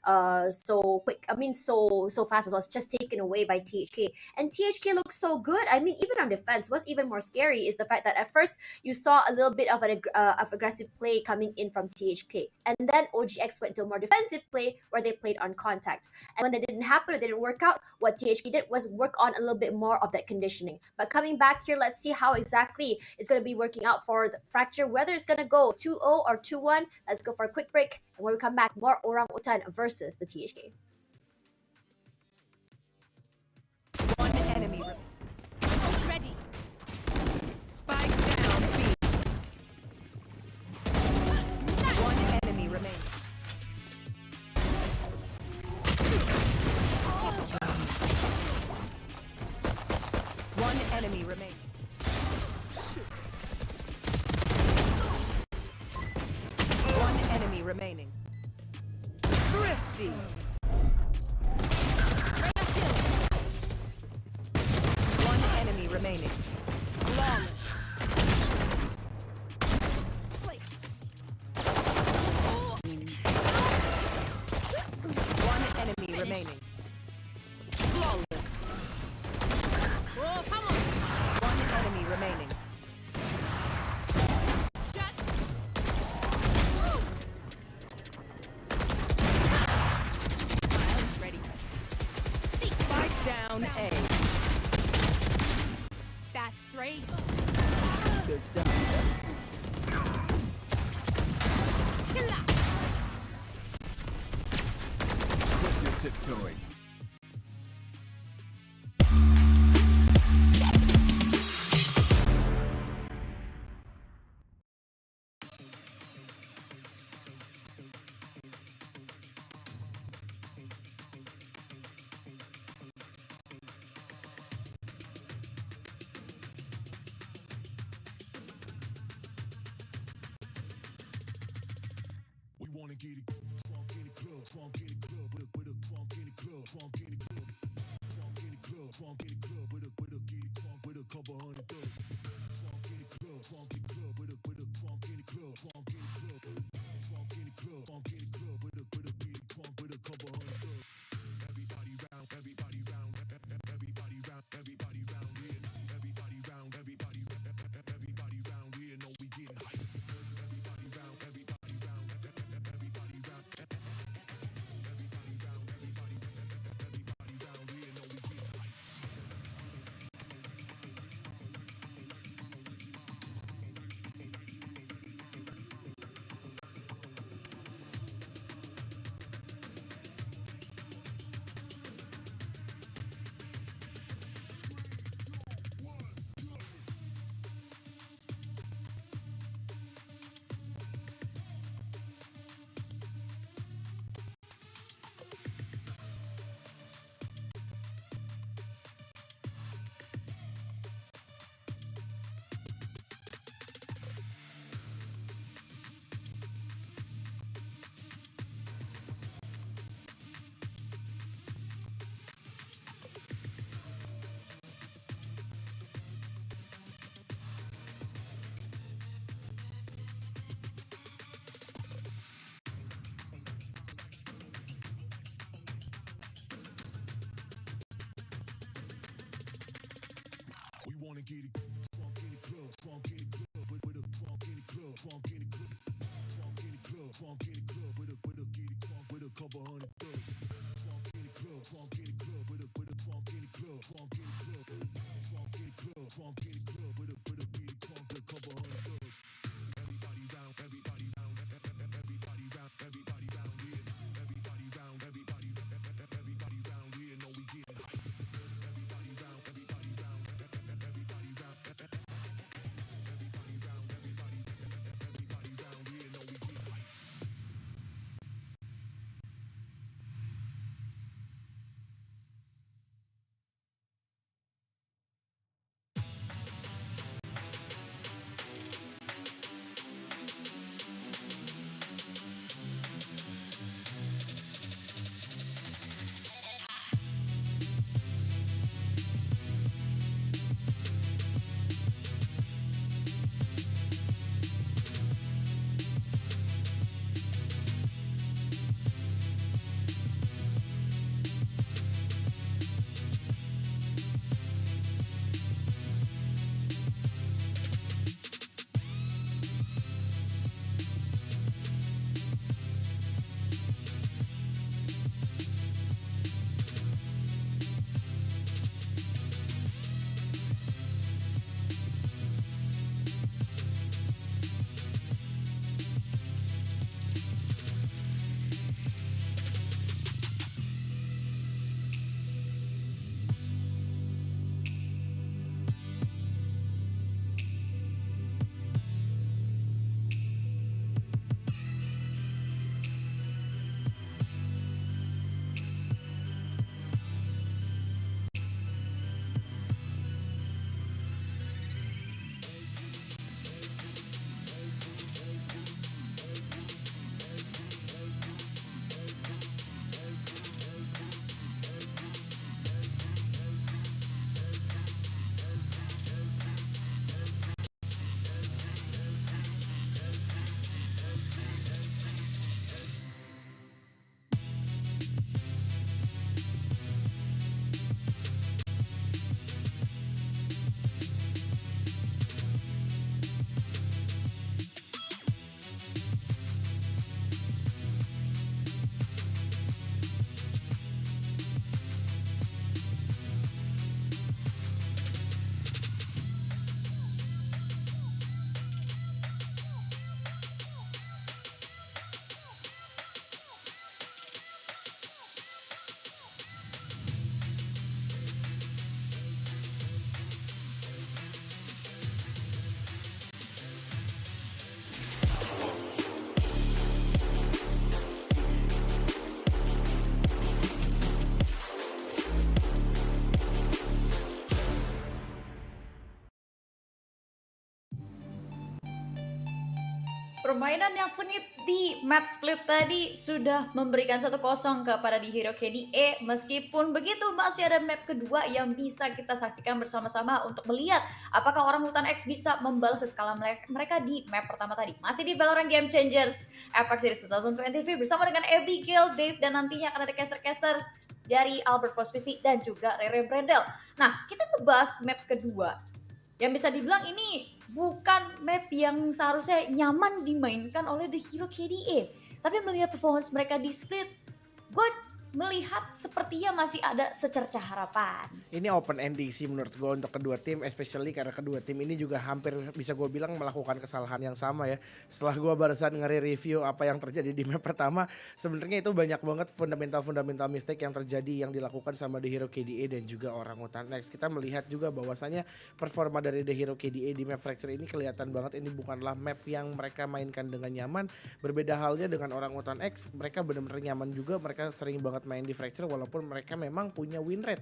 quick. I mean, so fast. It was just taken away by THK, and THK looked so good. I mean, even on defense, what's even more scary is the fact that at first you saw a little bit of an aggressive play coming in from THK, and then OGX went to a more defensive play where they played on contact. And when that didn't happen, it didn't work out, what THK did was work on a little bit more of that conditioning. But coming back here, let's see how exactly it's going to be working out for the Fracture, whether it's going to go 2-0 or 2-1. Let's go for a quick break, and when we come back, more Orangutan versus the THK. enemy remaining. One enemy remaining. Thrifty. One enemy remaining. Flawless. One enemy remaining. Flawless. One enemy remaining. Spike down A. That's 3. You're done. What's your tiptoeing? We wanna get it crunk in the club, crunk in the club, with a crunk in the club, crunk in the club, crunk in the club, crunk in the club, with a get it crunk with a couple hundred thugs. Crunk in the club, crunk in the club, with a crunk in the club, crunk in the club, crunk in the club, crunk in the club, with a get it crunk with a couple hundred thugs. Everybody round, everybody round, everybody round, everybody round here, everybody round, everybody round here, know we getting hype. Everybody round, everybody round, everybody round, everybody round, everybody round here, know we getting hype. Permainan yang sengit di map split tadi sudah memberikan 1-0 kepada di Hero KDA. Meskipun begitu masih ada map kedua yang bisa kita saksikan bersama-sama untuk melihat apakah Orangutan X bisa membalas skala mereka di map pertama tadi. Masih di Valorant Game Changers APAC Series 2023 bersama dengan Abigail, Dave, dan nantinya akan ada caster-casters dari Albert Frospisti dan juga Rere Brendel. Nah, kita ngebahas map kedua. Yang bisa dibilang ini bukan map yang seharusnya nyaman dimainkan oleh The Hero KDA. Tapi melihat performance mereka di split, gue melihat sepertinya masih ada secercah harapan. Ini open ending sih menurut gue untuk kedua tim, especially karena kedua tim ini juga hampir bisa gue bilang melakukan kesalahan yang sama ya. Setelah gue barusan nge-review apa yang terjadi di map pertama, sebenarnya itu banyak banget fundamental mistake yang terjadi yang dilakukan sama The Hero KDA dan juga Orangutan X. Kita melihat juga bahwasannya performa dari The Hero KDA di map Fracture ini kelihatan banget ini bukanlah map yang mereka mainkan dengan nyaman. Berbeda halnya dengan Orangutan X, mereka benar-benar nyaman juga, mereka sering banget main di Fracture walaupun mereka memang punya win rate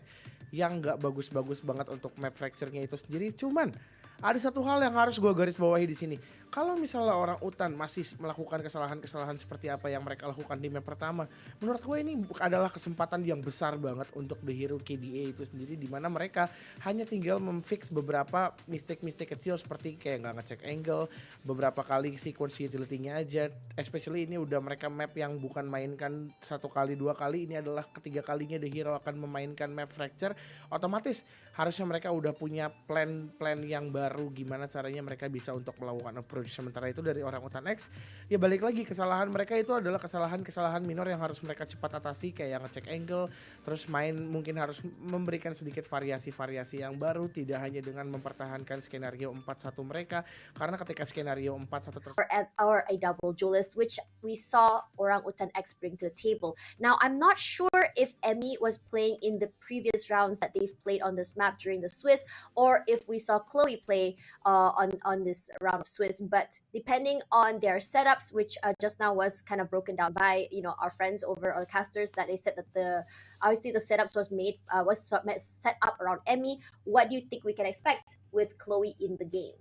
yang gak bagus-bagus banget untuk map Fracture-nya itu sendiri. Cuman ada satu hal yang harus gue garis bawahi di sini. Kalau misalnya Orangutan masih melakukan kesalahan-kesalahan seperti apa yang mereka lakukan di map pertama, menurut gue ini adalah kesempatan yang besar banget untuk The Hero KDA itu sendiri, dimana mereka hanya tinggal memfix beberapa mistake-mistake kecil seperti kayak nggak ngecek angle, beberapa kali sequence utility-nya aja. Especially ini udah mereka map yang bukan mainkan 1 kali 2 kali, ini adalah ketiga kalinya The Hero akan memainkan map Fracture. Otomatis harusnya mereka udah punya plan yang baru gimana caranya mereka bisa untuk melakukan approach. Sementara itu dari Orangutan X, ya balik lagi kesalahan mereka itu adalah kesalahan minor yang harus mereka cepat atasi, kayak ngecek angle, terus main mungkin harus memberikan sedikit variasi-variasi yang baru, tidak hanya dengan mempertahankan skenario 4-1 mereka, karena ketika skenario 4-1 or a double duelist, which we saw Orangutan X bring to the table. Now, I'm not sure if Emmy was playing in the previous rounds that they've played on this map during the Swiss, or if we saw Chloe play on this round of Swiss. But depending on their setups, which just now was kind of broken down by our friends over our casters, that they said that obviously the setups was set up around Emmy. What do you think we can expect with Chloe in the game?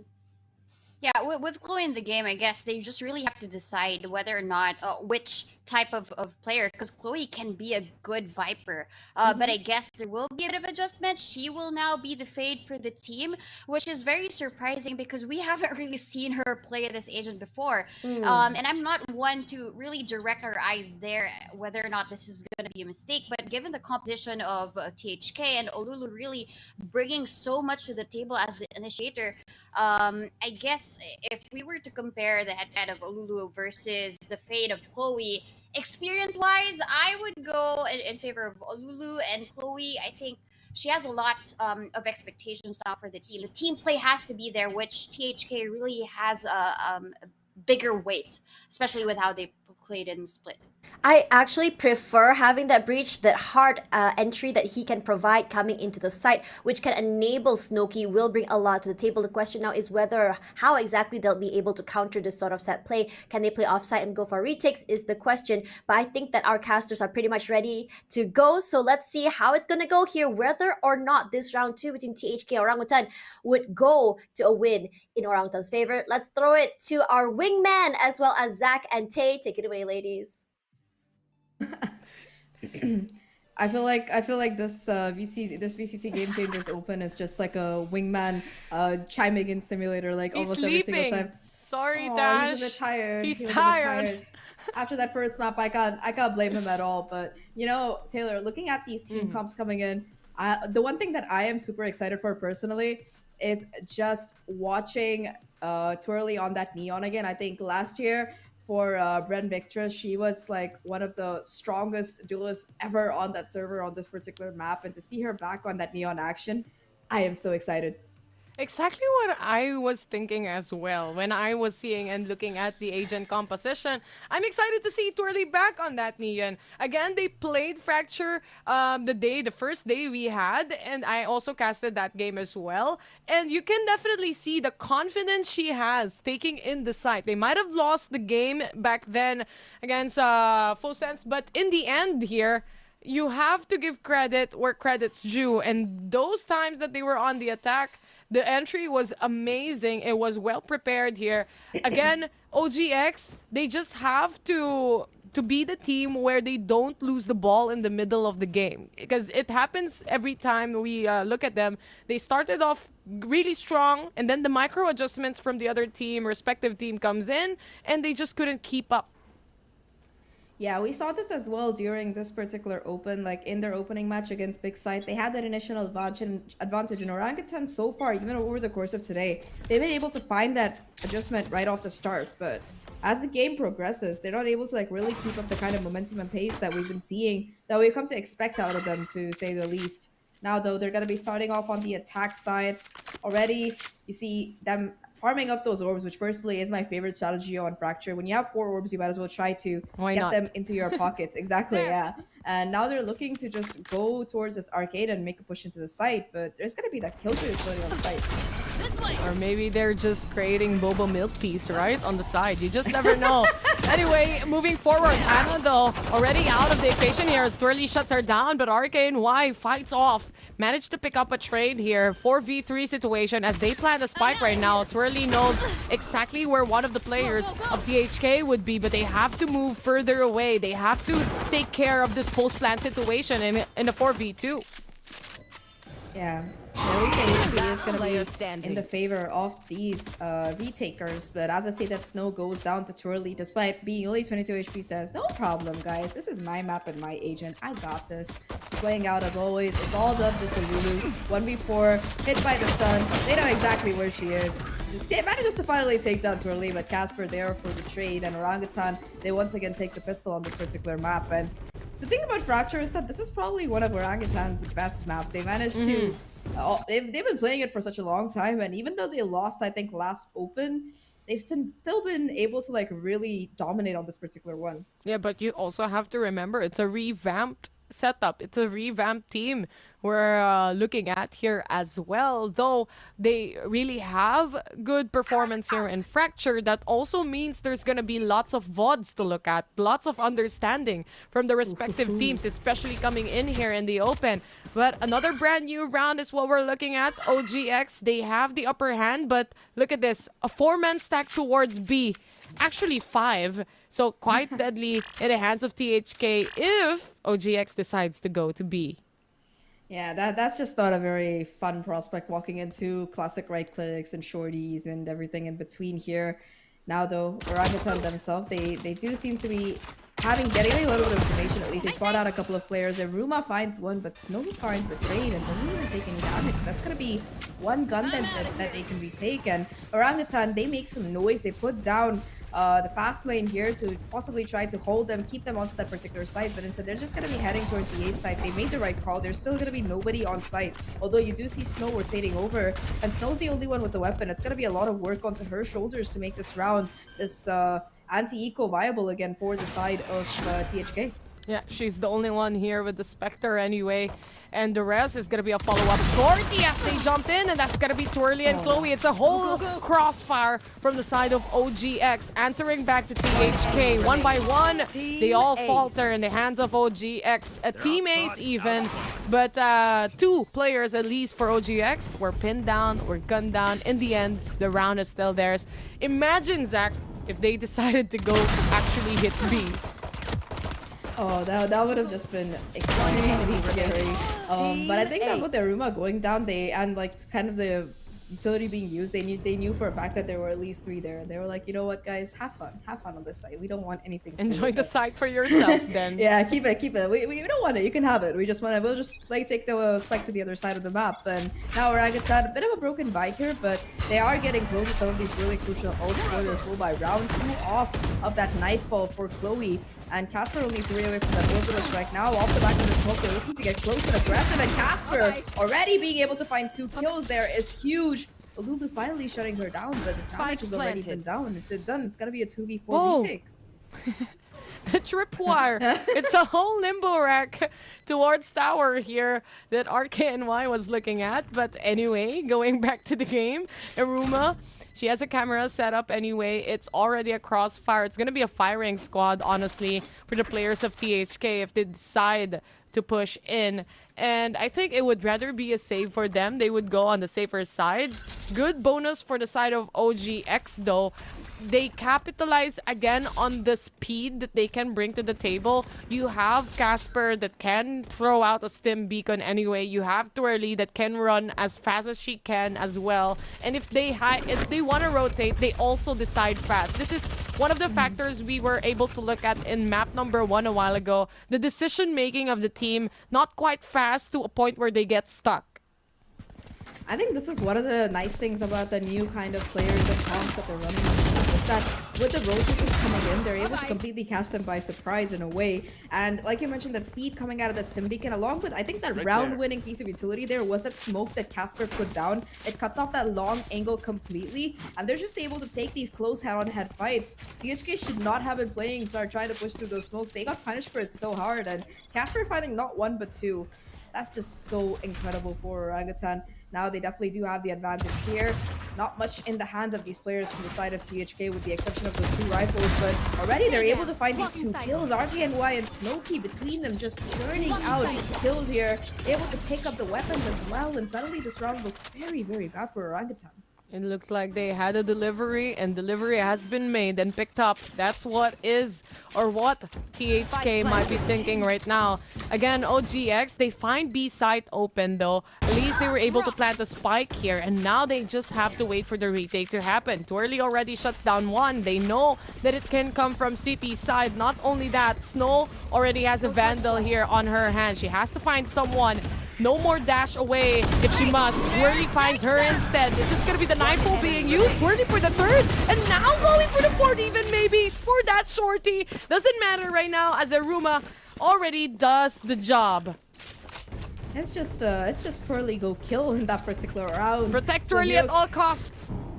Yeah, with Chloe in the game, I guess they just really have to decide whether or not which type of player, because Chloe can be a good Viper, but I guess there will be a bit of adjustment. She will now be the fade for the team, which is very surprising because we haven't really seen her play this agent before. And I'm not one to really direct our eyes there whether or not this is going to be a mistake, but given the competition of THK and Olulu really bringing so much to the table as the initiator, I guess if we were to compare the head-to-head of Olulu versus the fade of Chloe, experience-wise, I would go in favor of Olulu. And Chloe, I think she has a lot of expectations now for the team. The team play has to be there, which THK really has a bigger weight, especially with how they played in split. I actually prefer having that breach, that hard entry that he can provide coming into the site, which can enable Snowkey, will bring a lot to the table. The question now is how exactly they'll be able to counter this sort of set play. Can they play offsite and go for retakes is the question. But I think that our casters are pretty much ready to go. So let's see how it's going to go here, whether or not this round 2 between THK and Orangutan would go to a win in Orangutan's favor. Let's throw it to our wingman as well as Zach and Tay. Take it away, ladies. I feel like this VCT Game Changers Open is just like a wingman chiming in simulator, like He's almost sleeping. every single time. Sorry, Aw, Dash. he's a bit tired. He's He was a bit tired. After that first map, I can't blame him at all. But Taylor, looking at these team comps coming in, the one thing that I am super excited for personally is just watching Twirly on that Neon again. I think last year for Bren Victra, she was like one of the strongest duelists ever on that server on this particular map, and to see her back on that Neon action, I am so excited. Exactly what I was thinking as well when I was seeing and looking at the agent composition. I'm excited to see Twirly back on that Neon. Again, they played Fracture the first day we had, and I also casted that game as well. And you can definitely see the confidence she has taking in the site. They might have lost the game back then against FULLSENSE, but in the end here, you have to give credit where credit's due. And those times that they were on the attack, the entry was amazing. It was well prepared here. Again, OGX, they just have to be the team where they don't lose the ball in the middle of the game, because it happens every time we look at them. They started off really strong, and then the micro adjustments from the other team, respective team, comes in, and they just couldn't keep up. Yeah, we saw this as well during this particular open, like in their opening match against Big Sight. They had that initial advantage in Orangutan so far, even over the course of today. They've been able to find that adjustment right off the start, but as the game progresses, they're not able to like really keep up the kind of momentum and pace that we've been seeing, that we've come to expect out of them, to say the least. Now, though, they're going to be starting off on the attack side. Already, you see them farming up those orbs, which personally is my favorite strategy on Fracture. When you have 4 orbs, you might as well try to get them into your pockets. Exactly, yeah. And now they're looking to just go towards this arcade and make a push into the site, but there's going to be that killjoy ability on site. Or maybe they're just creating boba milk teas, right? On the side. You just never know. Anyway, moving forward. Anna, though, already out of the equation here as Twirly shuts her down, but RKNY fights off. Managed to pick up a trade here. 4v3 situation as they plant a spike right now. Twirly knows exactly where one of the players of THK would be, but they have to move further away. They have to take care of this post-plant situation in a 4v2. Yeah. The HK is going to be in the favor of these V-takers, but as I say, that Snow goes down to Twirly despite being only 22 HP, says, no problem, guys. This is my map and my agent. I got this. Slaying out as always. It's all done just for Lulu. 1v4, hit by the stun. They know exactly where she is. They manages to finally take down Twirly, but Casper there for the trade, and Orangutan, they once again take the pistol on this particular map. And the thing about Fracture is that this is probably one of Orangutan's best maps. They managed to... they've been playing it for such a long time, and even though they lost, I think, last open, they've still been able to like really dominate on this particular one. Yeah, but you also have to remember it's a revamped setup. It's a revamped team we're looking at here as well. Though they really have good performance here in Fracture, that also means there's going to be lots of VODs to look at, lots of understanding from the respective teams, especially coming in here in the open. But another brand new round is what we're looking at. OGX, they have the upper hand, but look at this. A 4-man stack towards B. Actually 5. So quite deadly in the hands of THK if OGX decides to go to B. Yeah, that's just not a very fun prospect, walking into classic right clicks and shorties and everything in between here. Now, though, Orangutan themselves, they do seem to be getting a little bit of information. At least they spot out a couple of players, and Ruma finds one, but Snow finds the trade and doesn't even take any damage. So that's going to be one gun that they can retake. And Orangutan, they make some noise. They put down the fast lane here to possibly try to hold them, keep them onto that particular site, but instead they're just going to be heading towards the A site. They made the right call. There's still going to be nobody on site, although you do see Snow rotating over, and Snow's the only one with the weapon. It's going to be a lot of work onto her shoulders to make this round, this anti-eco viable again for the side of THK. Yeah, she's the only one here with the Spectre anyway. And the rest is going to be a follow-up short. Yes, they jumped in, and that's going to be Twirly and Chloe. It's a whole crossfire from the side of OGX. Answering back to THK. One by one, they all falter in the hands of OGX. A team ace even. But 2 players, at least for OGX, were pinned down, were gunned down. In the end, the round is still theirs. Imagine, Zach, if they decided to go actually hit B. Oh, that would have just been extremely scary. But I think that with the Ruma going down, and like kind of the utility being used, they knew for a fact that there were at least 3 there, and they were like, you know what, guys, have fun on this site. We don't want anything. Enjoy the site for yourself, then. Yeah, keep it. We don't want it. You can have it. We'll just like take the spike to the other side of the map. And now Orangutan, a bit of a broken bike here, but they are getting close to some of these really crucial ults for their full by round 2 off of that Nightfall for Chloe. And Casper only 3 away from that orbital strike. Now off the back of the smoke, they're looking to get close and aggressive. And Casper already being able to find 2 kills there is huge. Lulu finally shutting her down, but the damage has already been down. It's done. It's gonna be a 2v4 retake. The tripwire. It's a whole limbo rack towards tower here that RKNY was looking at. But anyway, going back to the game, Iruma, she has a camera set up anyway. It's already a crossfire. It's going to be a firing squad, honestly, for the players of THK if they decide to push in. And I think it would rather be a save for them. They would go on the safer side. Good bonus for the side of OGX though. They capitalize again on the speed that they can bring to the table. You have Casper that can throw out a stim beacon anyway. You have Twirly that can run as fast as she can as well. And if they want to rotate, they also decide fast. This is one of the factors we were able to look at in map number 1 a while ago. The decision making of the team not quite fast to a point where they get stuck. I think this is one of the nice things about the new kind of players and comps that they're running on the map, is that with the rotators coming in, they're able to completely catch them by surprise in a way. And like you mentioned, that speed coming out of the Stim Beacon, along with, I think that round-winning piece of utility there was that smoke that Casper put down. It cuts off that long angle completely, and they're just able to take these close head-on-head fights. THK should not have been playing to try to push through those smokes. They got punished for it so hard, and Casper finding not one but two. That's just so incredible for Orangutan. Now they definitely do have the advantage here. Not much in the hands of these players from the side of THK with the exception of those 2 rifles, but already they're able to find these 2 kills. RKNY and Snowkey between them just churning out kills here. Able to pick up the weapons as well, and suddenly this round looks very, very bad for Orangutan. It looks like they had a delivery, and delivery has been made and picked up. That's what THK might be thinking right now. Again, OGX, they find B site open though. At least they were able to plant a spike here, and now they just have to wait for the retake to happen. Twirly already shuts down one. They know that it can come from CT side. Not only that, Snow already has a Vandal here on her hand. She has to find someone. No more dash away if she must. Twirly finds her instead. This is going to be the Nightfall being used. Twirly for the 3rd. And now going for the 4th even maybe for that shorty. Doesn't matter right now as Aruma already does the job. It's just Twirly go kill in that particular round. Protect Twirly at all costs.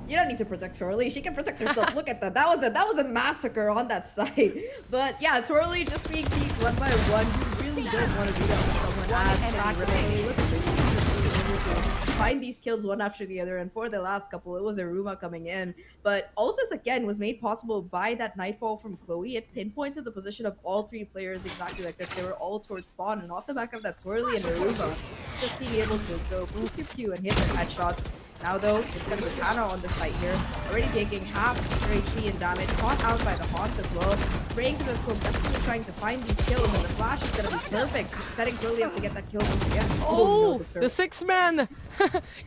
You don't need to protect Twirly. She can protect herself. Look at that. That was a massacre on that side. But yeah, Twirly just being beat 1 by 1. You really don't want to do that with someone as back away. Look at this. She's just being able to find these kills one after the other. And for the last couple, it was Aruma coming in. But all of this again was made possible by that Nightfall from Chloe. It pinpointed the position of all 3 players exactly like this. They were all towards spawn, and off the back of that, Twirly and Aruma just being able to go pew pew pew and hit their headshots. Now though, it's going to be Hannah on the site here, already taking half her HP in damage, caught out by the Haunt as well, spraying through the scope, definitely trying to find these kills, and the flash is going to be perfect, setting Twirly up to get that kill once again. Oh, the 6-man!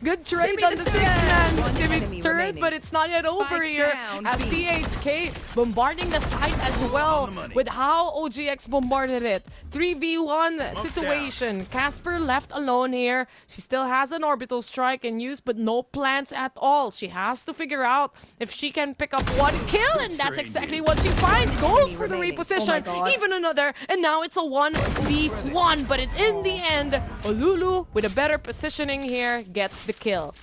Good trade on the 6-man! Timmy turret, but it's not yet over here, as THK bombarding the site as well, with how OGX bombarded it. 3v1 situation, Casper left alone here, she still has an orbital strike in use, but no plants at all. She has to figure out if she can pick up 1 kill, and that's exactly what she finds. Goes for the reposition, even another, and now it's a 1v1, but it's in the end, Olulu with a better positioning here gets the kill.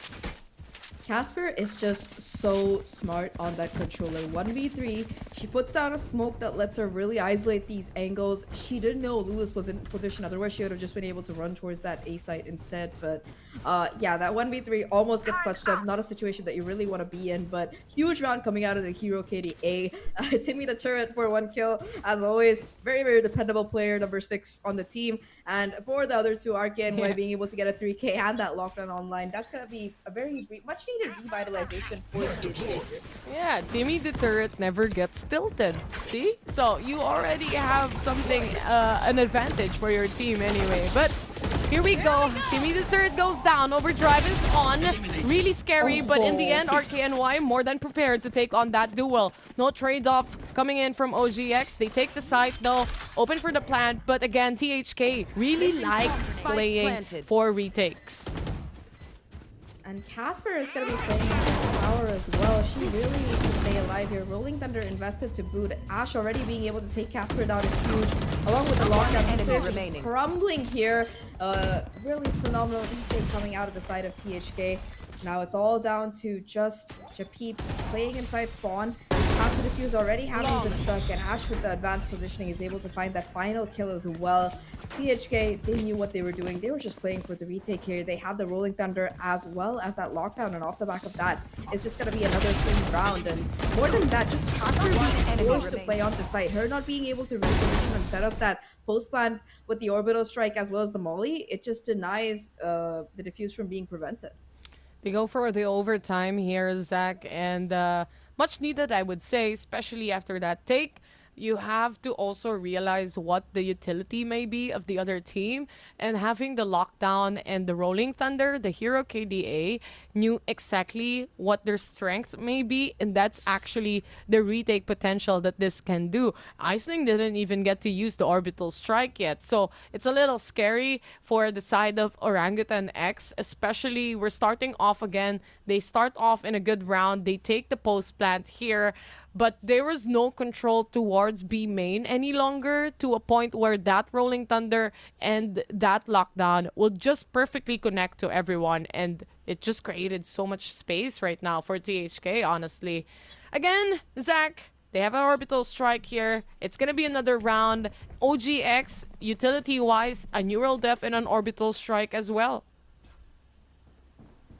Casper is just so smart on that controller. 1v3, she puts down a smoke that lets her really isolate these angles. She didn't know Lewis was in position, otherwise she would have just been able to run towards that A site instead. But yeah, that 1v3 almost gets clutched up. Not a situation that you really want to be in, but huge round coming out of the Hero KDA. Timmy the turret for 1 kill, as always. Very, very dependable player, number 6 on the team. And for the other 2, RKNY being able to get a 3K and that lockdown online, that's going to be a very much needed revitalization for THK. Yeah, Timmy the turret never gets tilted. See? So you already have something, an advantage for your team anyway. But here we go. Timmy the turret goes down. Overdrive is on. Really scary, but in the end, RKNY more than prepared to take on that duel. No trade-off coming in from OGX. They take the site though, open for the plant, but again, THK really likes playing for retakes. And Casper is going to be playing power as well. She really needs to stay alive here. Rolling Thunder invested to boot. Ash already being able to take Casper down is huge. Along with the lockdown, she's crumbling here. Really phenomenal intake coming out of the side of THK. Now it's all down to just Japeeps playing inside spawn. has the defuse already, having been stuck, and Ash with the advanced positioning is able to find that final kill as well. THK, they knew what they were doing. They were just playing for the retake here. They had the Rolling Thunder as well as that lockdown, and off the back of that, it's just going to be another clean round. And more than that, just Casper being forced to play onto site. Her not being able to reposition and set up that post plant with the orbital strike as well as the molly, it just denies the defuse from being prevented. They go for the overtime here, Zach, and much needed, I would say, especially after that take. You have to also realize what the utility may be of the other team, and having the lockdown and the Rolling Thunder, the Hero KDA knew exactly what their strength may be, and that's actually the retake potential that this can do. Iceling didn't even get to use the orbital strike yet, so it's a little scary for the side of Orangutan X, especially we're starting off again. They start off in a good round, they take the post plant here, but there was no control towards B main any longer, to a point where that Rolling Thunder and that lockdown will just perfectly connect to everyone, and it just created so much space right now for THK, honestly. Again, Zach, they have an orbital strike here. It's gonna be another round. OGX, utility-wise, a neural def and an orbital strike as well.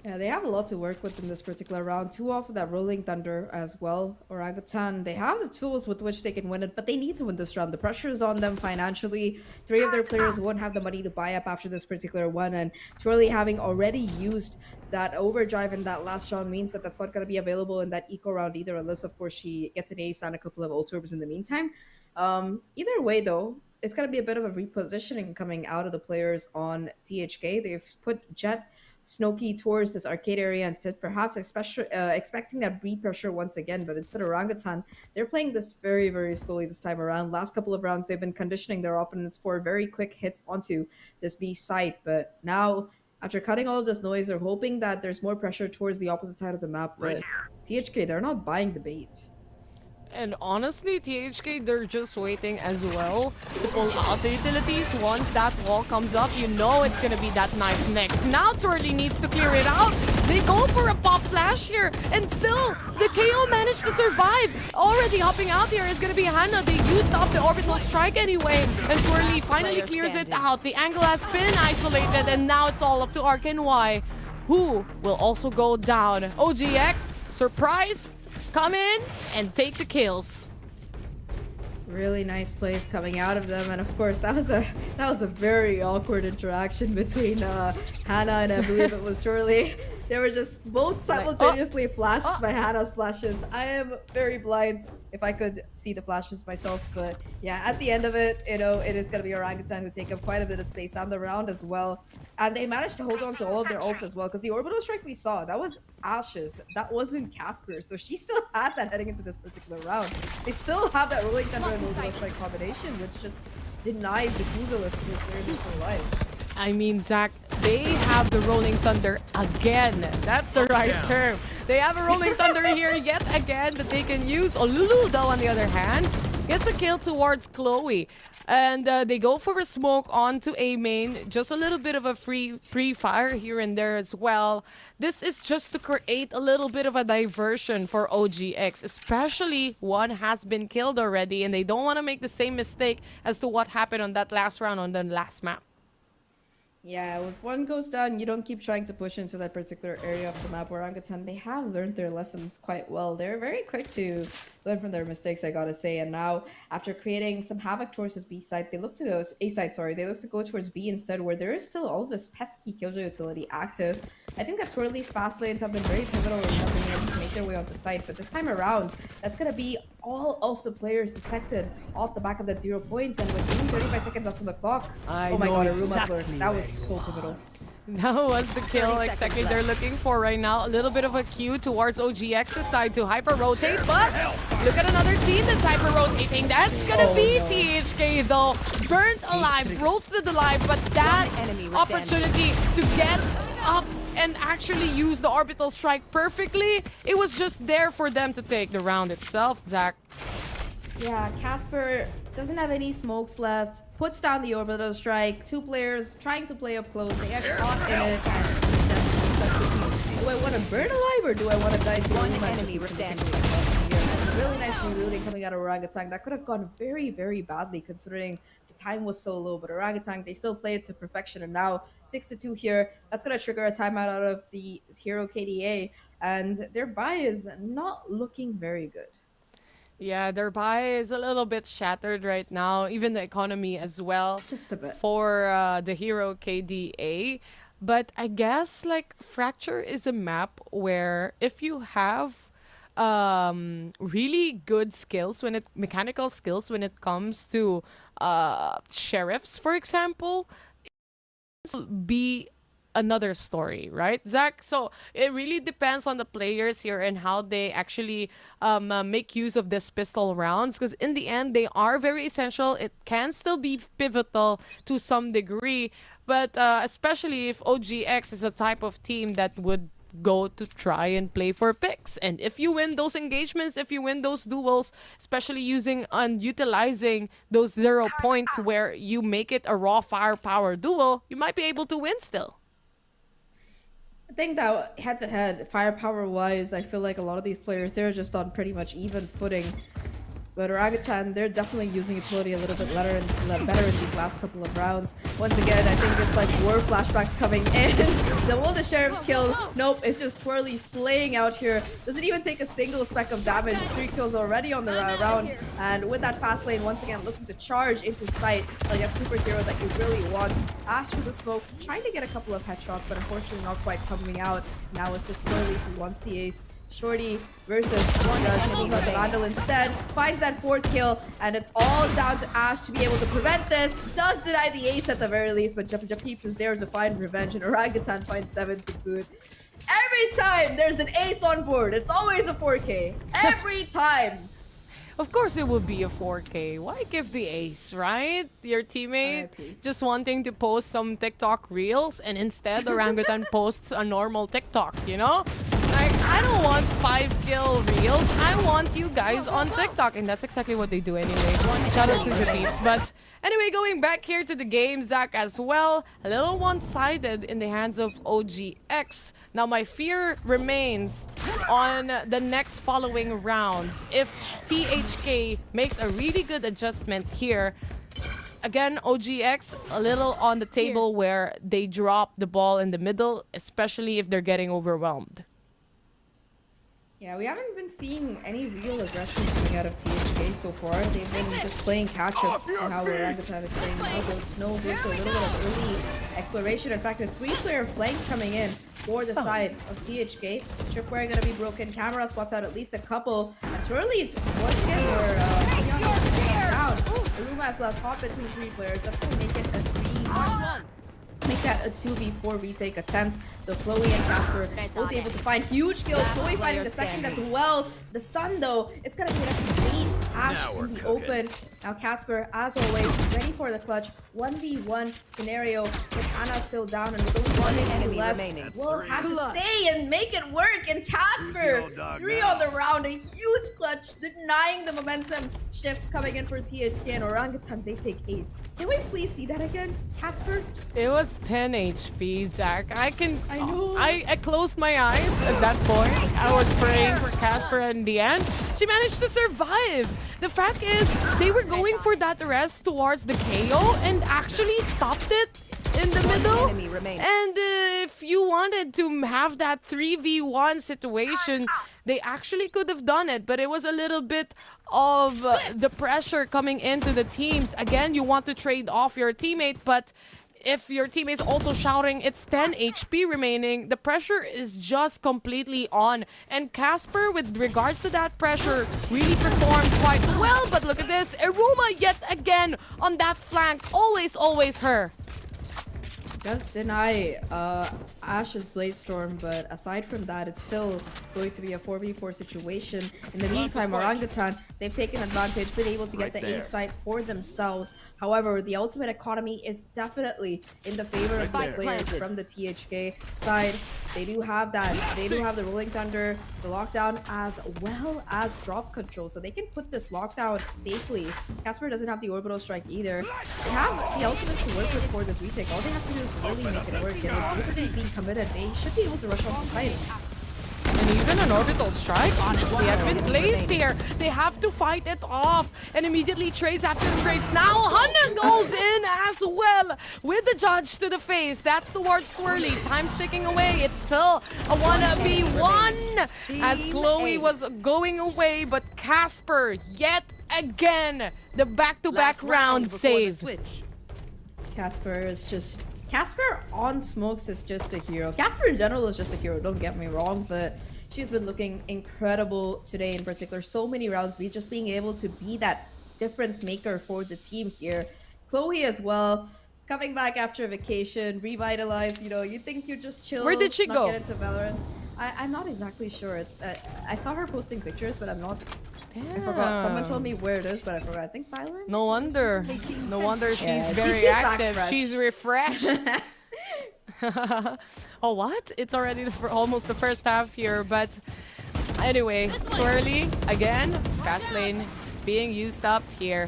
Yeah, they have a lot to work with in this particular round. 2 off of that Rolling Thunder as well. Orangutan, they have the tools with which they can win it, but they need to win this round. The pressure is on them financially. 3 of their players won't have the money to buy up after this particular one, and Twirly having already used that overdrive in that last round means that that's not going to be available in that eco round either, unless, of course, she gets an ace and a couple of ult orbs in the meantime. Either way, though, it's going to be a bit of a repositioning coming out of the players on THK. They've put Jet Snowkey towards this arcade area instead, perhaps expecting that breed pressure once again, but instead of Orangutan, they're playing this very, very slowly this time around. Last couple of rounds, they've been conditioning their opponents for very quick hits onto this B site, but now, after cutting all of this noise, they're hoping that there's more pressure towards the opposite side of the map, but THK, they're not buying the bait. And honestly, THK, they're just waiting as well to pull out the utilities. Once that wall comes up, you know it's gonna be that knife next. Now Twirly needs to clear it out. They go for a pop flash here, and still, the KO managed to survive. Already hopping out here is gonna be Hannah. They used up the orbital strike anyway, and Twirly finally clears it out. The angle has been isolated, and now it's all up to ArkNY, who will also go down. OGX, surprise! Come in and take the kills. Really nice plays coming out of them, and of course that was a very awkward interaction between Hannah and I believe it was Twirly. They were just both simultaneously flashed by Hannah's flashes. I am very blind if I could see the flashes myself, but yeah, at the end of it, you know, it is going to be Orangutan who take up quite a bit of space on the round as well. And they managed to hold on to all of their ults as well, because the orbital strike we saw, that was Ashes. That wasn't Casper, so she still had that heading into this particular round. They still have that Rolling Thunder and orbital strike combination, which just denies the Diffusalist to clear this for life. I mean, Zach, they have the Rolling Thunder again. That's the right term. They have a Rolling Thunder here yet again that they can use. Olulu, though, on the other hand, gets a kill towards Chloe. And they go for a smoke onto A main. Just a little bit of a free fire here and there as well. This is just to create a little bit of a diversion for OGX, especially one has been killed already, and they don't want to make the same mistake as to what happened on that last round on the last map. Yeah, if one goes down, you don't keep trying to push into that particular area of the map. Orangutan, they have learned their lessons quite well. They're very quick to learn from their mistakes, I gotta say. And now, after creating some havoc towards this B side, they look to go A side. Sorry, they look to go towards B instead, where there is still all of this pesky killjoy utility active. I think that Twirly's fast lanes have been very pivotal in helping them to make their way onto site. But this time around, that's gonna be all of the players detected off the back of that 0 points, and with only 35 seconds left on the clock. Oh my god, exactly. That was so pivotal. That was the kill exactly they're looking for right now. A little bit of a cue towards OGX's side to hyper-rotate, but look at another team that's hyper-rotating. That's gonna be THK, though. Burnt alive, roasted alive, but that opportunity to get up and actually use the orbital strike perfectly, it was just there for them to take the round itself, Zach. Yeah, Casper doesn't have any smokes left, puts down the orbital strike. 2 players trying to play up close. They get caught in it, and it's definitely stuck between, do I want to burn alive or do I want to die to One enemy standing. really nice reloading coming out of Orangutan. That could have gone very, very badly considering the time was so low. But Orangutan, they still play it to perfection. And now 6-2 here. That's going to trigger a timeout out of the Hero KDA. And their buy is not looking very good. Yeah, their buy is a little bit shattered right now. Even the economy as well. Just a bit. For the Hero KDA. But I guess like Fracture is a map where if you have really good skills mechanical skills when it comes to sheriffs, for example, it'll be another story, right, Zach? So it really depends on the players here and how they actually make use of this pistol rounds, because in the end they are very essential. It can still be pivotal to some degree, but especially if OGX is a type of team that would go to try and play for picks. And if you win those engagements, if you win those duels, especially using and utilizing those 0 points where you make it a raw firepower duel, you might be able to win still. I think that head-to-head, firepower-wise, I feel like a lot of these players, they're just on pretty much even footing. But Orangutan, they're definitely using utility a little bit better in these last couple of rounds. Once again, I think it's like war flashbacks coming in. Will the sheriff's kill? Nope, it's just Twirly slaying out here. Doesn't even take a single speck of damage. 3 kills already on the round. And with that fast lane, once again, looking to charge into sight like that superhero that you really want. Ash through the smoke, trying to get a couple of headshots, but unfortunately not quite coming out. Now it's just Twirly who wants the ace. Shorty versus taking out the Vandal instead, finds that 4th kill, and it's all down to Ash to be able to prevent this. Does deny the ace at the very least, but Peeps is there to find revenge, and Orangutan finds 7 to boot. Every time there's an ace on board, it's always a 4K. Every time. Of course it would be a 4K. Why give the ace, right? Your teammate just wanting to post some TikTok reels, and instead Orangutan posts a normal TikTok, you know? Like, I don't want 5-kill reels. I want you guys on TikTok. And that's exactly what they do anyway. Shout out to the peeps. But anyway, going back here to the game, Zach as well. A little one-sided in the hands of OGX. Now, my fear remains on the next following rounds. If THK makes a really good adjustment here, again, OGX a little on the table where they drop the ball in the middle, especially if they're getting overwhelmed. Yeah, we haven't been seeing any real aggression coming out of THK so far. They've been just playing catch-up to how Orangutan is playing now. Goes Snow, goes to a little bit of early exploration. In fact, a 3-player flank coming in for the side of THK. Tripwire gonna be broken. Camera spots out at least a couple. And Twirly's once again down. Aruma as well, caught between 3 players. That's gonna make it a 3-1. Make that a 2v4 retake attempt. The Chloe and Casper both able to find huge kills. Chloe finding the second as well. The stun though, it's gonna be enough to beat Ash in the open. Now Casper, as always, ready for the clutch. 1v1 scenario with Anna still down and with only 1 enemy left. We'll have to stay and make it work. And Casper, 3 on the round, a huge clutch, denying the momentum shift coming in for THK and Orangutan. They take 8. Can we please see that again, Casper? It was 10 HP, Zach. I know. I closed my eyes at that point. I was praying for Casper, and in the end, she managed to survive. The fact is, they were going for that rest towards the KO and actually stopped it in the middle. And if you wanted to have that 3v1 situation, they actually could have done it, but it was a little bit of the pressure coming into the teams. Again, you want to trade off your teammate, but if your teammate is also shouting it's 10 HP remaining, the pressure is just completely on. And Casper, with regards to that pressure, really performed quite well. But look at this, Aruma yet again on that flank. Always her. Does deny Ash's Blade Storm, but aside from that, it's still going to be a 4v4 situation. In the meantime, Orangutan, they've taken advantage, been able to get the A site for themselves. However, the ultimate economy is definitely in the favor of these players from the THK side. They do have that. They do have the Rolling Thunder, the lockdown, as well as drop control. So they can put this lockdown safely. Casper doesn't have the orbital strike either. They have the ultimates to work with for this retake. All they have to do is really make it work. And with both of these being committed, they should be able to rush off the site. And And even an orbital strike, honestly, has been placed here. They have to fight it off. And immediately trades after trades. Now Hana goes in as well with the judge to the face. That's towards Twirly. Time's ticking away. It's still a 1v1 as Chloe was going away. But Casper, yet again, the back-to-back round save. Casper on smokes is just a hero. Casper in general is just a hero, don't get me wrong, but she's been looking incredible today in particular. So many rounds, just being able to be that difference maker for the team here. Chloe as well, coming back after a vacation, revitalized, you know, you think you just chill. Where did she go? Get into Valorant. I'm not exactly sure. It's I saw her posting pictures, but I'm not. I forgot. Someone told me where it is, but I forgot. I think Thailand. No wonder. No wonder she's very she's back active. fresh. She's refreshed. Oh, what? It's already almost the first half here, but anyway, Twirly again. Fast lane is being used up here.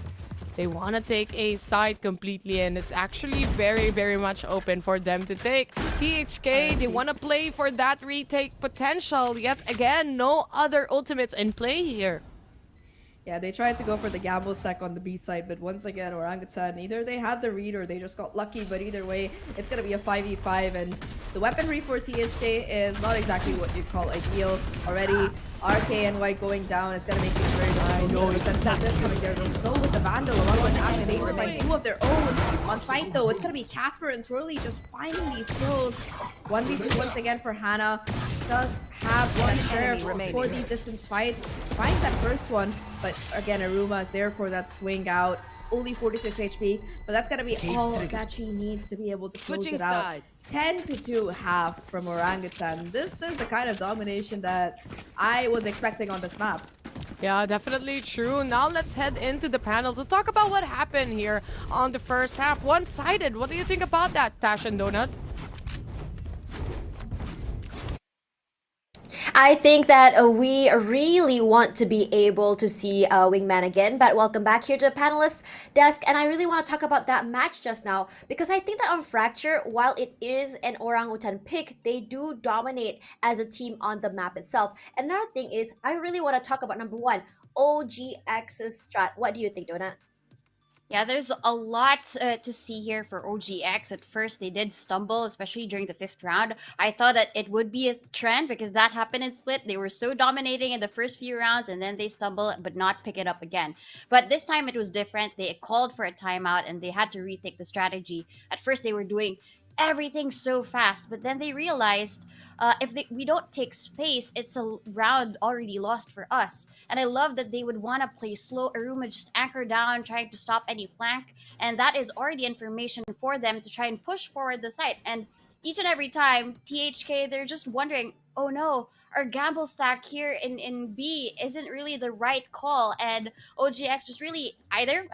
They want to take a side completely, and it's actually very, very much open for them to take. THK, they want to play for that retake potential. Yet again, no other ultimates in play here. Yeah, they tried to go for the gamble stack on the B side, but once again, Orangutan, either they had the read or they just got lucky, but either way, it's going to be a 5v5, and the weaponry for THK is not exactly what you'd call ideal. Already, RKNY going down is going to make it very difficult. No, the sensitive coming there. There's Snow with the Vandal, along with Ash, and they find two of their own. On site, though, it's going to be Casper and Twirly just finding these kills. 1v2 once again for Hannah. Does have one share for these distance fights. Finds that first one, but again, Aruma is there for that swing out. Only 46 HP, but that's gonna be all that she needs to be able to close it out. 10-2 half from Orangutan. This is the kind of domination that I was expecting on this map. Yeah, definitely true. Now let's head into the panel to talk about what happened here on the first half. One-sided. What do you think about that, Tash and Donut? I think that we really want to be able to see Wingman again, but welcome back here to the panelist desk, and I really want to talk about that match just now, because I think that on Fracture, while it is an Orangutan pick, they do dominate as a team on the map itself. And another thing is, I really want to talk about number one, OGX's strat. What do you think, Donut? Yeah, there's a lot to see here for OGX. At first, they did stumble, especially during the 5th round. I thought that it would be a trend because that happened in Split. They were so dominating in the first few rounds, and then they stumble but not pick it up again. But this time, it was different. They called for a timeout, and they had to rethink the strategy. At first, they were doing everything so fast, but then they realized if we don't take space, it's a round already lost for us. And I love that they would want to play slow. Aruma just anchor down, trying to stop any flank, and that is already information for them to try and push forward the site. And each and every time, THK, they're just wondering, oh no, our gamble stack here in B isn't really the right call, and OGX just really either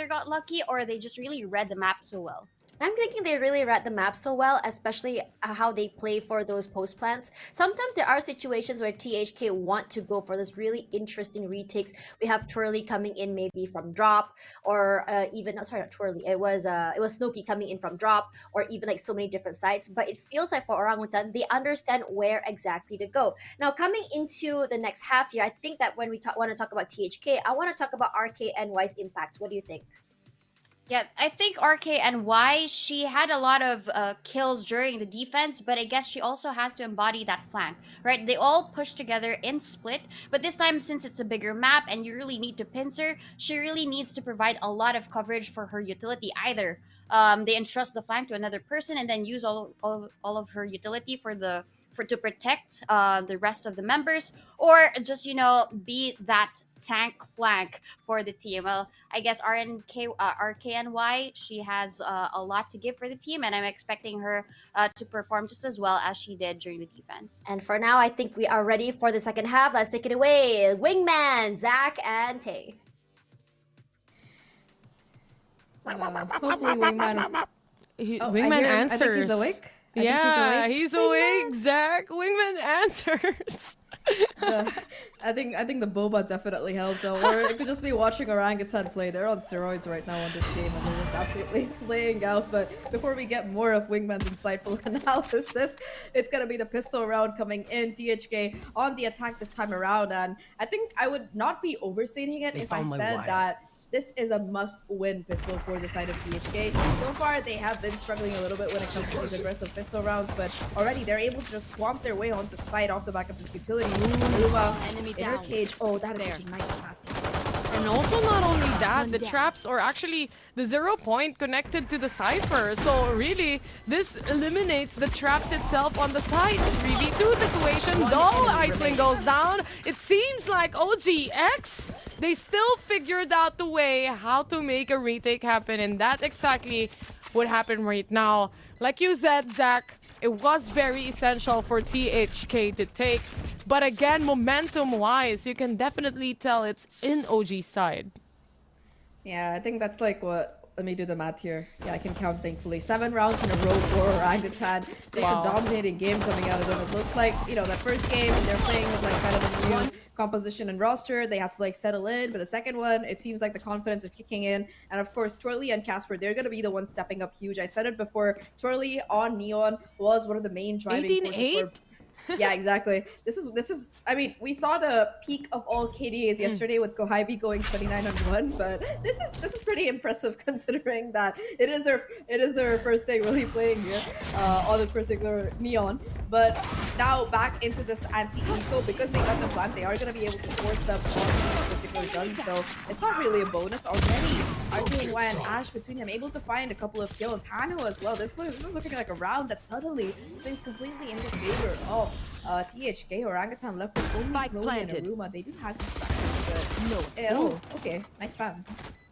got lucky or they just really read the map so well. I'm thinking they really read the map so well, especially how they play for those post plants. Sometimes there are situations where THK want to go for this really interesting retakes. We have Twirly coming in maybe from drop, or even sorry, not Twirly. It was Snooki coming in from drop, or even like so many different sites. But it feels like for Orangutan, they understand where exactly to go. Now coming into the next half year, I think that when we want to talk about THK, I want to talk about RKNY's impact. What do you think? Yeah, I think RKNY, she had a lot of kills during the defense, but I guess she also has to embody that flank, right? They all push together in Split, but this time, since it's a bigger map and you really need to pincer, she really needs to provide a lot of coverage for her utility. Either they entrust the flank to another person and then use all of her utility to protect the rest of the members, or just, be that tank flank for the team. Well, I guess RKNY, she has a lot to give for the team, and I'm expecting her to perform just as well as she did during the defense. And for now, I think we are ready for the second half. Let's take it away. Wingman, Zach, and Tay. Hopefully Wingman... Wingman answers. I think he's awake. He's awake, Zach. Wingman answers. I think the boba definitely helped, though. Or it could just be watching Orangutan play. They're on steroids right now on this game, and they're just absolutely slaying out. But before we get more of Wingman's insightful analysis, it's gonna be the pistol round coming in. THK on the attack this time around, and I think I would not be overstating it if I said that this is a must-win pistol for the side of THK. So far, they have been struggling a little bit when it comes to these aggressive pistol rounds, but already they're able to just swamp their way onto site off the back of this utility. In her cage. Oh, that is such a nice nasty. And also not only that, the traps are actually the 0 point connected to the Cypher. So really, this eliminates the traps itself on the side. 3v2 situation, though Iceland goes down. It seems like OG-X, they still figured out the way how to make a retake happen. And that's exactly what happened right now. Like you said, Zach, it was very essential for THK to take. But again, momentum-wise, you can definitely tell it's in OG's side. Yeah, I think that's like what... Let me do the math here. Yeah, I can count, thankfully. 7 rounds in a row for Orangutan. Just a dominating game coming out of them. It looks like, you know, that first game, they're playing with like kind of a new composition and roster. They had to like settle in. But the second one, it seems like the confidence is kicking in. And of course, Twirly and Casper, they're going to be the ones stepping up huge. I said it before, Twirly on Neon was one of the main driving forces for... Yeah, exactly. This is. I mean, we saw the peak of all KDAs yesterday with Gohaibi going 29-1, but this is pretty impressive considering that it is their first day really playing here on this particular Neon. But now back into this anti-eco, because they got the plant, they are going to be able to force up on this particular gun. So it's not really a bonus already. RKNY and Ash between them able to find a couple of kills. Hano as well. This is looking like a round that suddenly swings completely into favor of THK. Orangutan left with only Chloe and Aruma. They do have this back, but oh, okay, nice spam.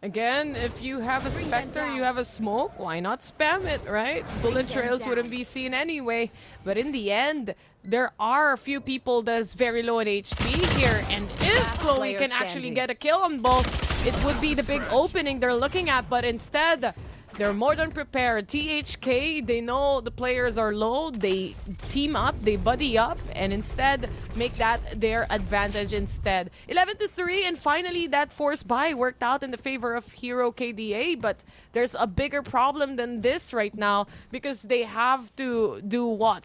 Again, if you have a Spectre, you have a smoke, why not spam it, right? Bullet trails wouldn't be seen anyway. But in the end, there are a few people that's very low in HP here. And if Chloe can actually get a kill on both, it would be the big opening they're looking at. But instead, they're more than prepared. THK, they know the players are low. They team up, they buddy up, and instead make that their advantage instead. 11-3, and finally that forced buy worked out in the favor of Hero KDA. But there's a bigger problem than this right now because they have to do what?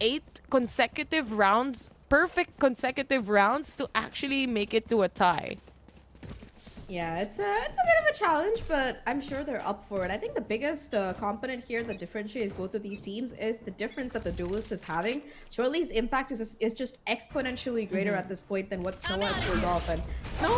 8 consecutive rounds, perfect consecutive rounds to actually make it to a tie. Yeah, it's a bit of a challenge, but I'm sure they're up for it. I think the biggest component here that differentiates both of these teams is the difference that the duelist is having. Shortly's impact is just exponentially greater at this point than what Snow has pulled off. And Snow,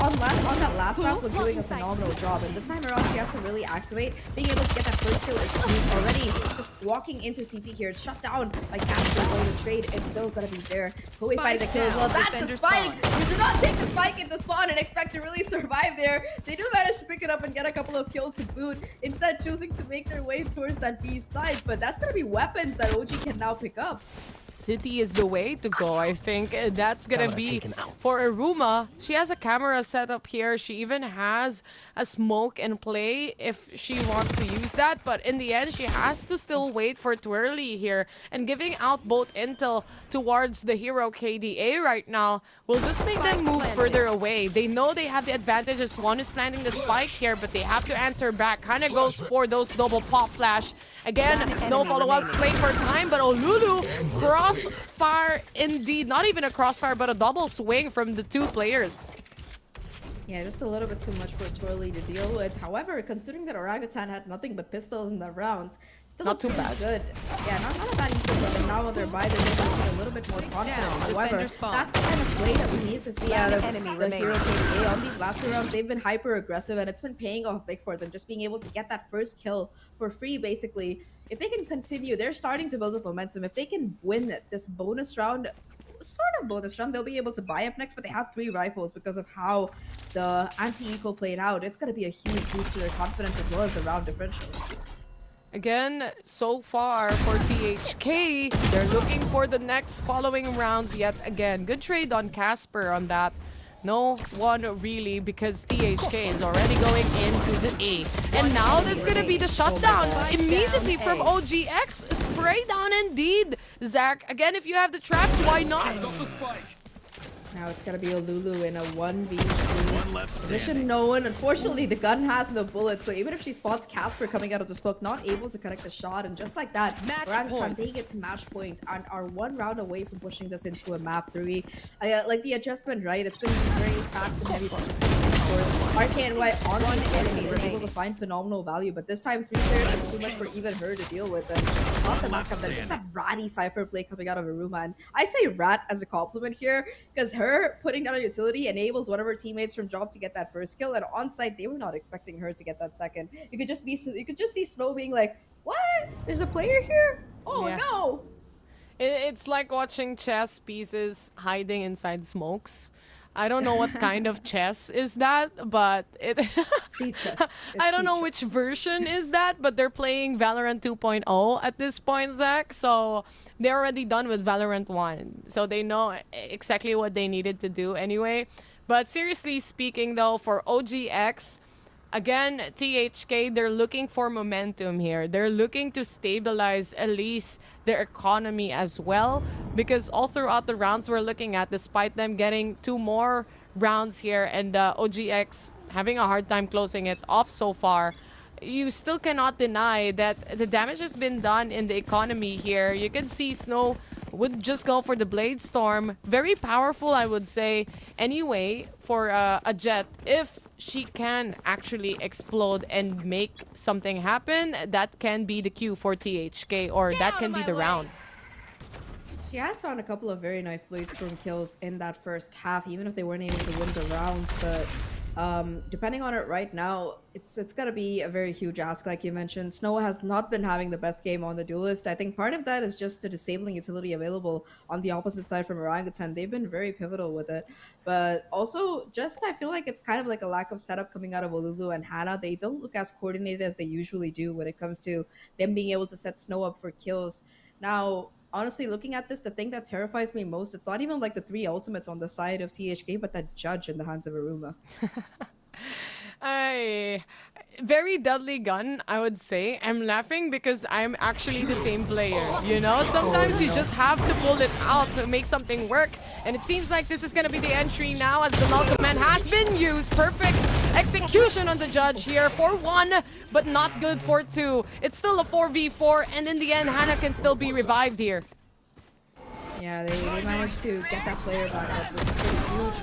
on that last map, was doing a phenomenal job. And this time around, he has to really activate. Being able to get that first kill is huge already. Just walking into CT here, it's shut down by Casper, though the trade is still going to be there. Chloe fighting the kill as well. That's the spike! You do not take the spike into spawn and expect to really survive there. They do manage to pick it up and get a couple of kills to boot, instead choosing to make their way towards that B side. But that's going to be weapons that OG can now pick up. City is the way to go, I think. That's gonna be for Aruma. She has a camera set up here. She even has a smoke in play if she wants to use that. But in the end, she has to still wait for Twirly here. And giving out both intel towards the Hero KDA right now will just make them move further away. They know they have the advantage as one is planting the spike here, but they have to answer back. Kind of goes for those double pop flash. Again, no follow-ups played for time, but Olulu, crossfire indeed. Not even a crossfire, but a double swing from the two players. Yeah, just a little bit too much for Twirly to deal with. However, considering that Orangutan had nothing but pistols in the round, still not too bad. Good. Yeah, not a bad equal, but now on their bye, they're able to be a little bit more confident. However, that's the kind of play that we need to see out of the Hero KDA. On these last 2 rounds, they've been hyper aggressive, and it's been paying off big for them. Just being able to get that first kill for free, basically. If they can continue, they're starting to build up momentum. If they can win this bonus round, sort of bonus round, they'll be able to buy up next, but they have 3 rifles because of how the anti-eco played out. It's going to be a huge boost to their confidence as well as the round differential. Again, so far for THK, they're looking for the next following rounds yet again. Good trade on Casper on that. No one really, because THK is already going into the A. And now there's gonna be the shutdown immediately from OG-X. Spray down indeed. Zach, again, if you have the traps, why not? Now it's gonna be a Lulu in a 1v3 position. No one, unfortunately, the gun has no bullets, so even if she spots Casper coming out of the smoke, not able to connect the shot, and just like that, Orangutan, they get to match points and are 1 round away from pushing this into a map 3. Like the adjustment, right? It's been very fast and heavy punches. Of course, RKNY on the enemy were able to find phenomenal value, but this time 3 players is too much for even her to deal with. And not the matchup, that just that ratty Cypher play coming out of Aruma. And I say rat as a compliment here, because her putting down a utility enables one of her teammates from drop to get that first kill, and on site they were not expecting her to get that second. You could just see Snow being like, "What? There's a player here? Oh Yeah. no!" It's like watching chess pieces hiding inside smokes. I don't know what kind of chess is that, but it. Speechless. I don't know which version is that, but they're playing Valorant 2.0 at this point, Zach. So they're already done with Valorant 1. So they know exactly what they needed to do anyway. But seriously speaking, though, for OGX, again, THK, they're looking for momentum here. They're looking to stabilize at least their economy as well, because all throughout the rounds we're looking at, despite them getting 2 more rounds here and OGX having a hard time closing it off so far, you still cannot deny that the damage has been done in the economy here. You can see Snow would just go for the Blade Storm. Very powerful, I would say, anyway, for a Jet. If she can actually explode and make something happen, that can be the cue for THK, or that can be the round. She has found a couple of very nice Blade Storm kills in that first half, even if they weren't able to win the rounds. But depending on it right now, it's gonna be a very huge ask, like you mentioned. Snow has not been having the best game on the duelist. I think part of that is just the disabling utility available on the opposite side from Orangutan. They've been very pivotal with it, but also just I feel like it's kind of like a lack of setup coming out of Olulu and Hannah. They don't look as coordinated as they usually do when it comes to them being able to set Snow up for kills. Now, honestly, looking at this, the thing that terrifies me most, it's not even like the 3 ultimates on the side of THK, but that judge in the hands of Aruma. Very deadly gun, I would say. I'm laughing because I'm actually the same player, you know? Sometimes you just have to pull it out to make something work. And it seems like this is going to be the entry now, as the Null Command has been used. Perfect execution on the judge here for 1, but not good for 2. It's still a 4v4, and in the end, Hannah can still be revived here. Yeah, they managed to get that player back up, which is pretty huge.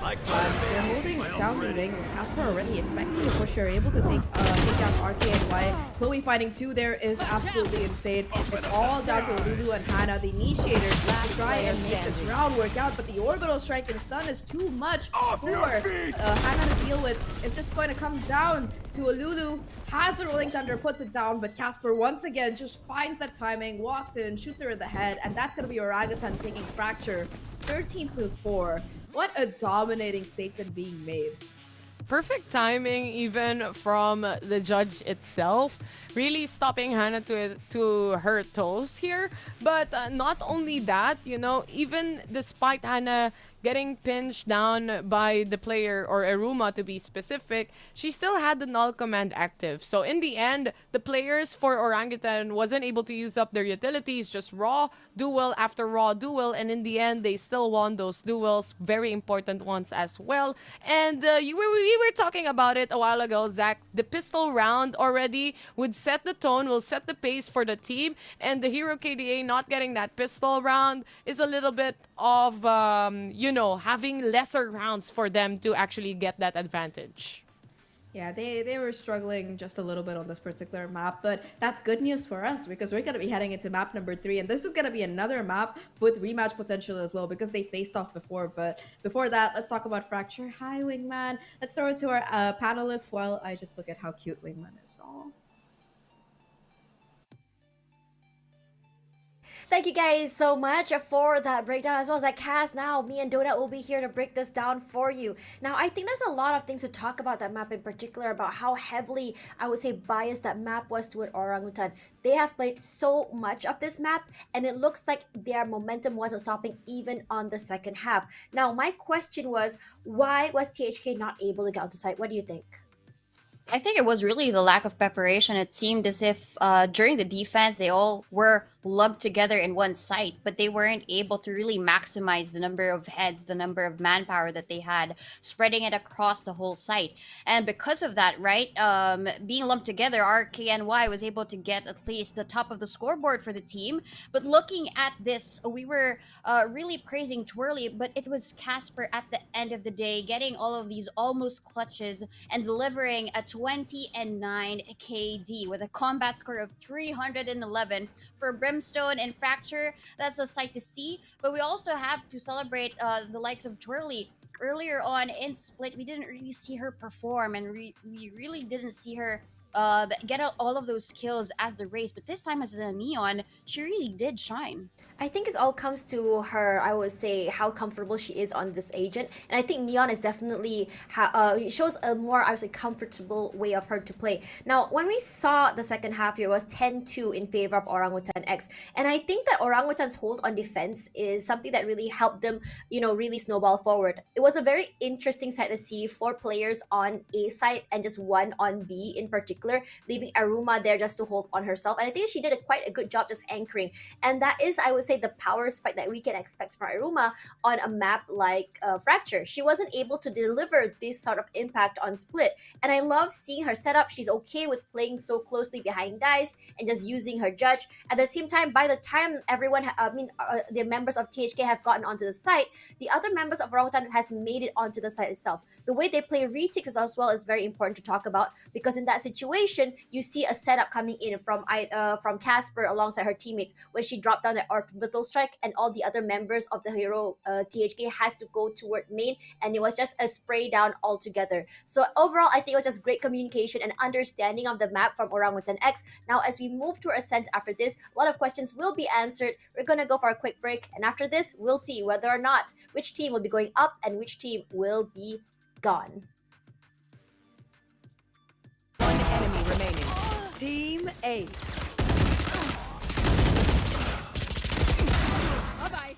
They're holding down the angles. Casper already expecting to push her, able to take down RKNY. Chloe finding 2 there is absolutely insane. It's all down to Lulu and Hannah, the initiators, to try and make this round work out, but the orbital strike and stun is too much for Hannah to deal with. It's just going to come down to a Lulu. Has the Rolling Thunder, puts it down, but Casper once again just finds that timing, walks in, shoots her in the head, and that's going to be Orangutan taking Fracture 13-4. What a dominating statement being made. Perfect timing even from the judge itself, really stopping Hannah to her toes here. But not only that, you know, even despite Hannah getting pinched down by the player, or Aruma to be specific, she still had the null command active. So in the end, the players for Orangutan wasn't able to use up their utilities, just raw duel after raw duel, and in the end, they still won those duels, very important ones as well. And we were talking about it a while ago, Zach. The pistol round already would set the tone, will set the pace for the team, and the Hero KDA not getting that pistol round is a little bit of, you know, having lesser rounds for them to actually get that advantage. Yeah, they were struggling just a little bit on this particular map, but that's good news for us because we're going to be heading into map number 3, and this is going to be another map with rematch potential as well because they faced off before. But before that, let's talk about Fracture. Hi, Wingman. Let's throw it to our panelists while I just look at how cute Wingman is. Oh. Thank you guys so much for that breakdown, as well as that cast. Now, me and Donut will be here to break this down for you. Now, I think there's a lot of things to talk about that map in particular, about how heavily, I would say, biased that map was toward Orangutan. They have played so much of this map, and it looks like their momentum wasn't stopping even on the second half. Now, my question was, why was THK not able to get onto site? What do you think? I think it was really the lack of preparation. It seemed as if during the defense, they all were lumped together in one site, but they weren't able to really maximize the number of heads, the number of manpower that they had, spreading it across the whole site. And because of that, right, being lumped together, RKNY was able to get at least the top of the scoreboard for the team. But looking at this, we were really praising Twirly, but it was Casper at the end of the day getting all of these almost clutches and delivering a 20-9 KD with a combat score of 311 for Brimstone and Fracture. That's a sight to see. But we also have to celebrate the likes of Twirly. Earlier on in Split, we didn't really see her perform, and we really didn't see her get all of those kills as the race. But this time as a Neon, she really did shine. I think it all comes to her, I would say, how comfortable she is on this agent. And I think Neon is definitely, shows a more, I would say, comfortable way of her to play. Now, when we saw the second half here, it was 10-2 in favor of Orangutan X. And I think that Orangutan's hold on defense is something that really helped them, really snowball forward. It was a very interesting sight to see 4 players on A side and just 1 on B in particular, leaving Aruma there just to hold on herself. And I think she did quite a good job just anchoring. And that is, I would say, the power spike that we can expect from Aruma on a map like Fracture. She wasn't able to deliver this sort of impact on Split, and I love seeing her setup. She's okay with playing so closely behind dice and just using her judge. At the same time, by the time everyone, the members of THK have gotten onto the site, the other members of Orangutan has made it onto the site itself. The way they play reticks as well is very important to talk about, because in that situation, you see a setup coming in from Casper alongside her teammates when she dropped down the orbital strike, and all the other members of the Hero THK has to go toward main, and it was just a spray down altogether. So overall, I think it was just great communication and understanding of the map from Orangutan X. Now, as we move to Ascent after this, a lot of questions will be answered. We're gonna go for a quick break, and after this, we'll see whether or not which team will be going up and which team will be gone. One enemy remaining. Team A. Bye-bye.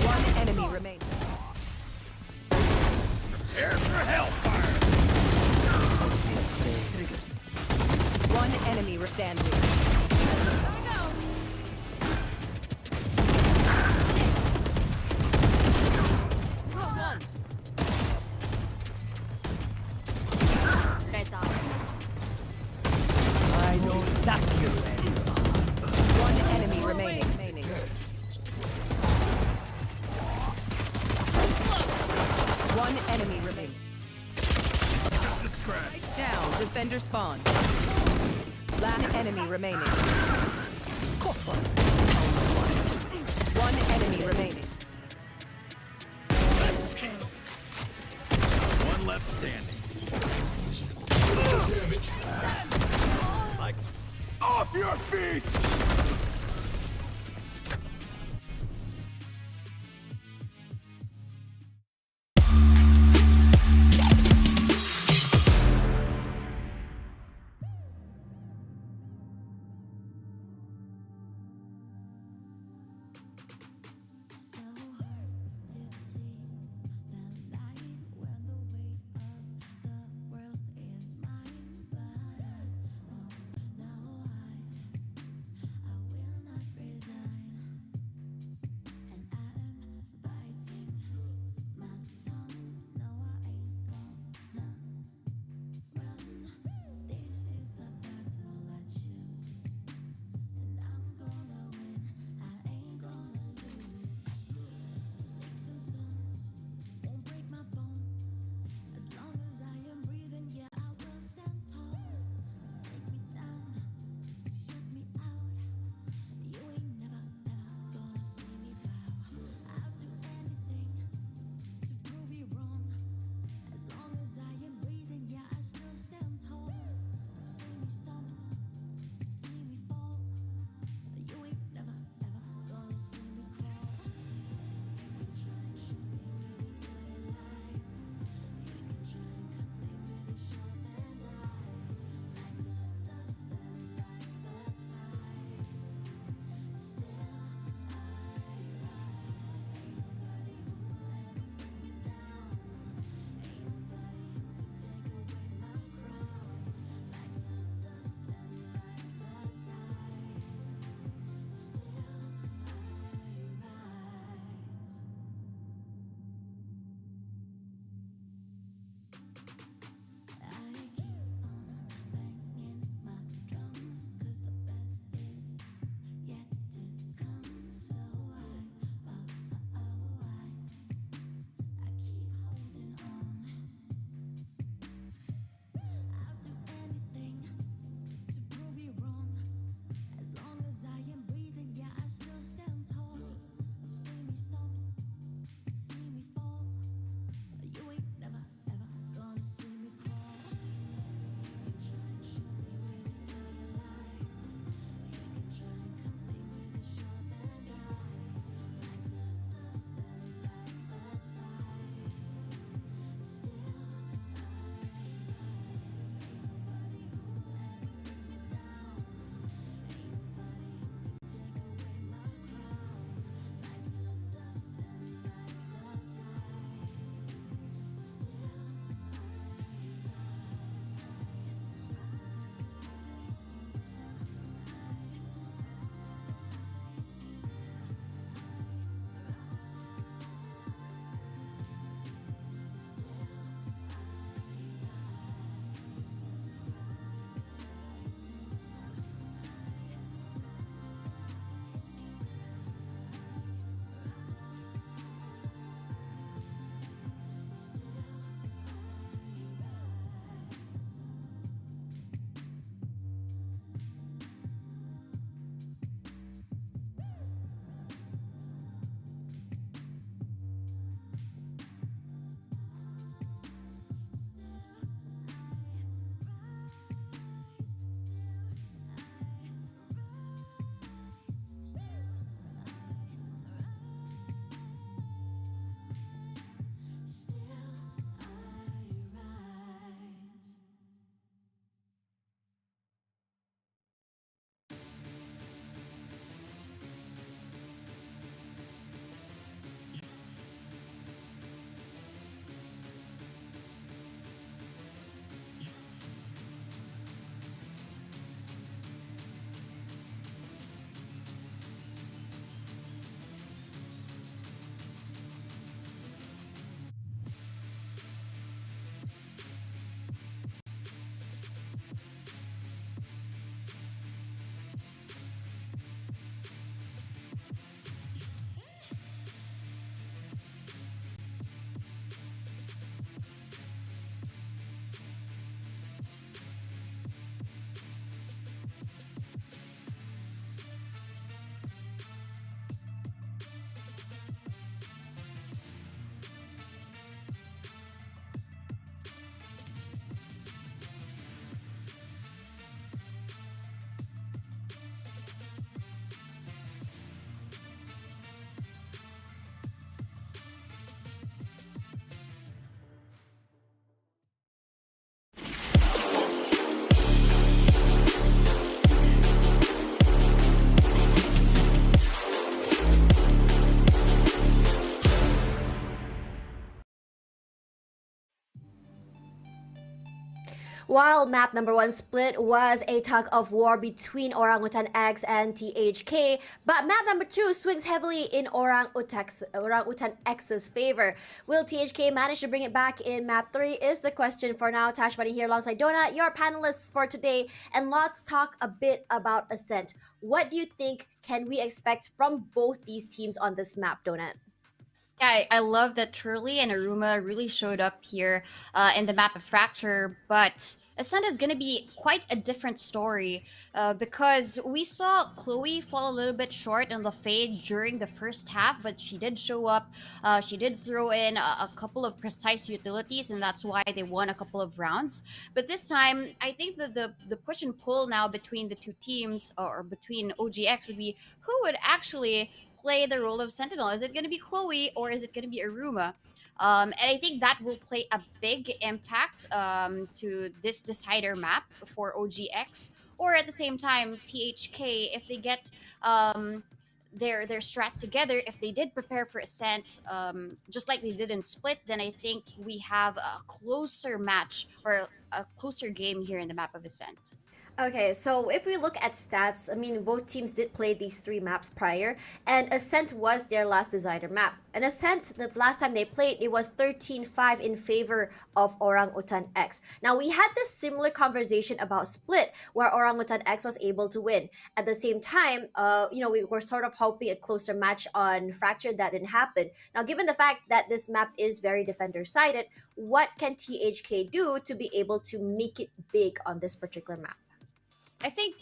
One enemy remaining. Prepare for hellfire! One enemy standing. I know exactly where you are. One enemy remaining. One enemy remaining. Just a scratch. Down, defender spawn. Last enemy remaining. One enemy remaining. One left standing. Like, off your feet! So hard to see the light when the weight of the world is mine. But now I While map number 1 split was a tug of war between Orangutan X and THK, but map number 2 swings heavily in Orangutan X's favor. Will THK manage to bring it back in map 3 is the question for now. Tashbunny here alongside Donut, your panelists for today, and let's talk a bit about Ascent. What do you think can we expect from both these teams on this map, Donut? Yeah, I love that Turley and Aruma really showed up here in the map of Fracture, but Ascent is going to be quite a different story because we saw Chloe fall a little bit short in the fade during the first half, but she did show up. She did throw in a couple of precise utilities, and that's why they won a couple of rounds. But this time, I think that the push and pull now between the two teams, or between OGX, would be who would actually play the role of Sentinel. Is it going to be Chloe or is it going to be Aruma? And I think that will play a big impact to this decider map for OGX. Or at the same time, THK, if they get their strats together, if they did prepare for Ascent, just like they did in Split, then I think we have a closer match or a closer game here in the map of Ascent. Okay, so if we look at stats, I mean, both teams did play these 3 maps prior, and Ascent was their last decider map. And Ascent, the last time they played, it was 13-5 in favor of Orangutan X. Now, we had this similar conversation about Split, where Orangutan X was able to win. At the same time, we were sort of hoping a closer match on Fracture. That didn't happen. Now, given the fact that this map is very defender-sided, what can THK do to be able to make it big on this particular map? I think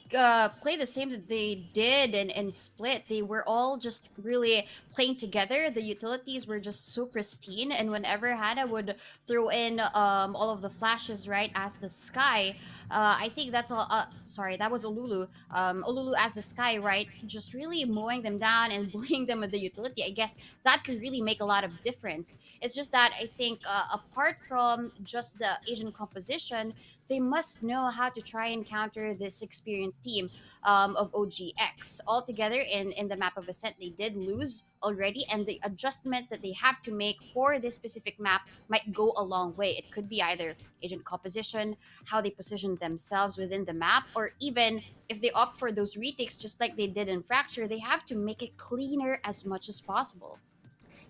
play the same that they did in Split. They were all just really playing together. The utilities were just so pristine, and whenever Hannah would throw in all of the flashes right as the sky, I think that's all. Sorry, that was Olulu. Olulu as the sky, right? Just really mowing them down and bullying them with the utility. I guess that could really make a lot of difference. It's just that I think apart from just the Asian composition, they must know how to try and counter this experienced team of OGX. Altogether, in the map of Ascent, they did lose already, and the adjustments that they have to make for this specific map might go a long way. It could be either agent composition, how they position themselves within the map, or even if they opt for those retakes, just like they did in Fracture, they have to make it cleaner as much as possible.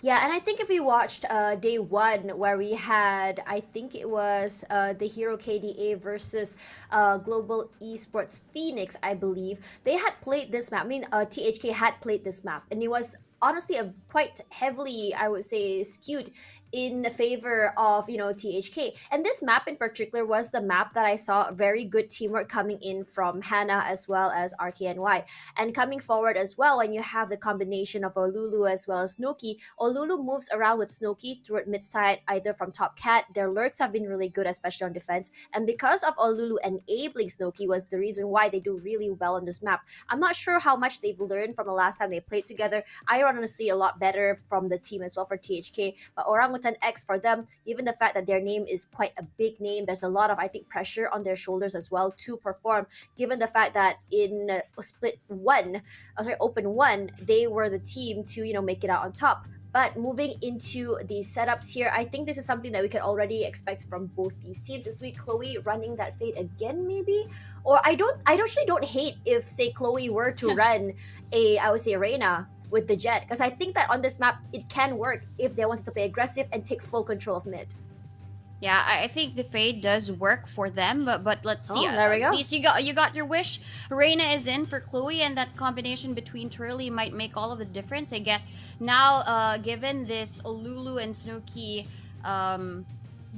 Yeah, and I think if we watched day 1 where we had, I think it was the Hero KDA versus Global Esports Phoenix, I believe, they had played this map. I mean, THK had played this map, and it was honestly a quite heavily, I would say, skewed in favor of THK. And this map in particular was the map that I saw very good teamwork coming in from Hannah as well as RKNY. And coming forward as well, when you have the combination of Olulu as well as Snowkey, Olulu moves around with Snowkey through mid side, either from top cat. Their lurks have been really good, especially on defense. And because of Olulu enabling Snowkey was the reason why they do really well on this map. I'm not sure how much they've learned from the last time they played together. I honestly a lot better from the team as well for THK, but Orangutan X for them, given the fact that their name is quite a big name, there's a lot of, I think, pressure on their shoulders as well to perform, given the fact that in Open 1, they were the team to, make it out on top. But moving into the setups here, I think this is something that we can already expect from both these teams. This week, Chloe running that fade again, maybe? Or I actually don't hate if, say, Chloe were to run I would say, Reina with the Jet, because I think that on this map it can work if they wanted to play aggressive and take full control of mid. Yeah, I think the fade does work for them, but let's see. There we go. At least you got your wish. Reina is in for Chloe, and that combination between Turley might make all of the difference, I guess. Now, given this Olulu and Snooki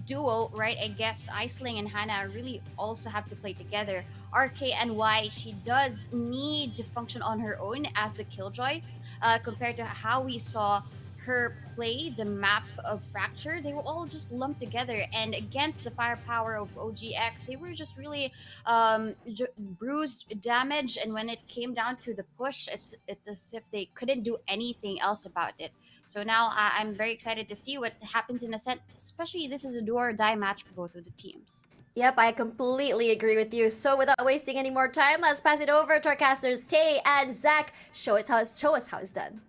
duo, right? I guess Aisling and Hannah really also have to play together. RKNY, she does need to function on her own as the Killjoy. Compared to how we saw her play the map of Fracture, they were all just lumped together, and against the firepower of OGX, they were just really bruised, damaged, and when it came down to the push, it's as if they couldn't do anything else about it. So now I'm very excited to see what happens in Ascent, especially this is a do or die match for both of the teams. Yep, I completely agree with you. So without wasting any more time, let's pass it over to our casters Tay and Zach. Show us how it's done.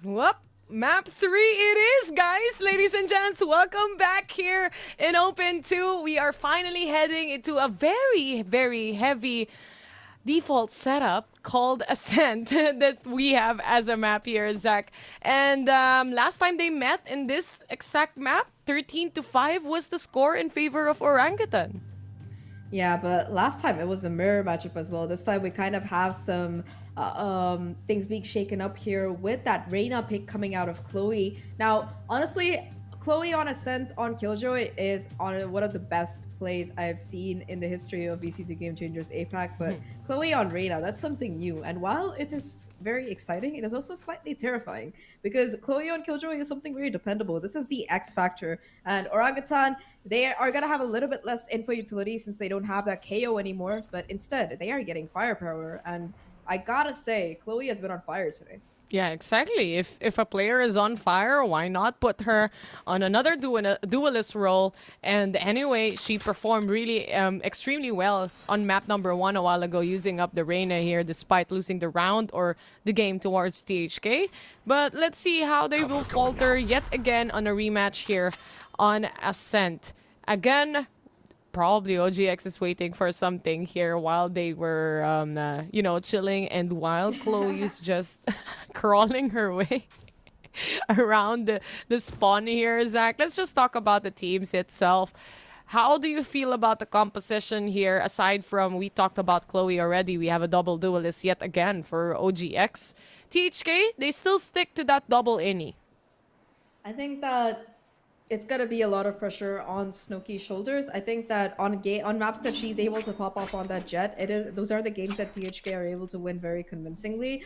Whoop. Map 3 it is, guys. Ladies and gents, welcome back here in Open 2. We are finally heading into a very, very heavy default setup called Ascent that we have as a map here, Zach. And last time they met in this exact map, 13-5 was the score in favor of Orangutan. Yeah, but last time it was a mirror matchup as well. This time we kind of have some things being shaken up here with that Reyna pick coming out of Chloe. Now, honestly, Chloe on Ascent on Killjoy is on one of the best plays I've seen in the history of VCT Game Changers APAC, but Chloe on Reyna, that's something new. And while it is very exciting, it is also slightly terrifying because Chloe on Killjoy is something very dependable. This is the X factor. And Orangutan, they are going to have a little bit less info utility since they don't have that KO anymore, but instead they are getting firepower. And I gotta say, Chloe has been on fire today. Yeah, exactly. If a player is on fire, why not put her on another duelist role? And anyway, she performed really extremely well on map number 1 a while ago, using up the Reyna here despite losing the round or the game towards THK. But let's see how they will falter yet again on a rematch here on Ascent. Again, probably OGX is waiting for something here while they were, chilling, and while Chloe is just crawling her way around the spawn here, Zach. Let's just talk about the teams itself. How do you feel about the composition here? Aside from, we talked about Chloe already, we have a double duelist yet again for OGX. THK, they still stick to that double innie. I think that it's gonna be a lot of pressure on Snowky's shoulders. I think that on maps that she's able to pop off on that Jet, those are the games that THK are able to win very convincingly.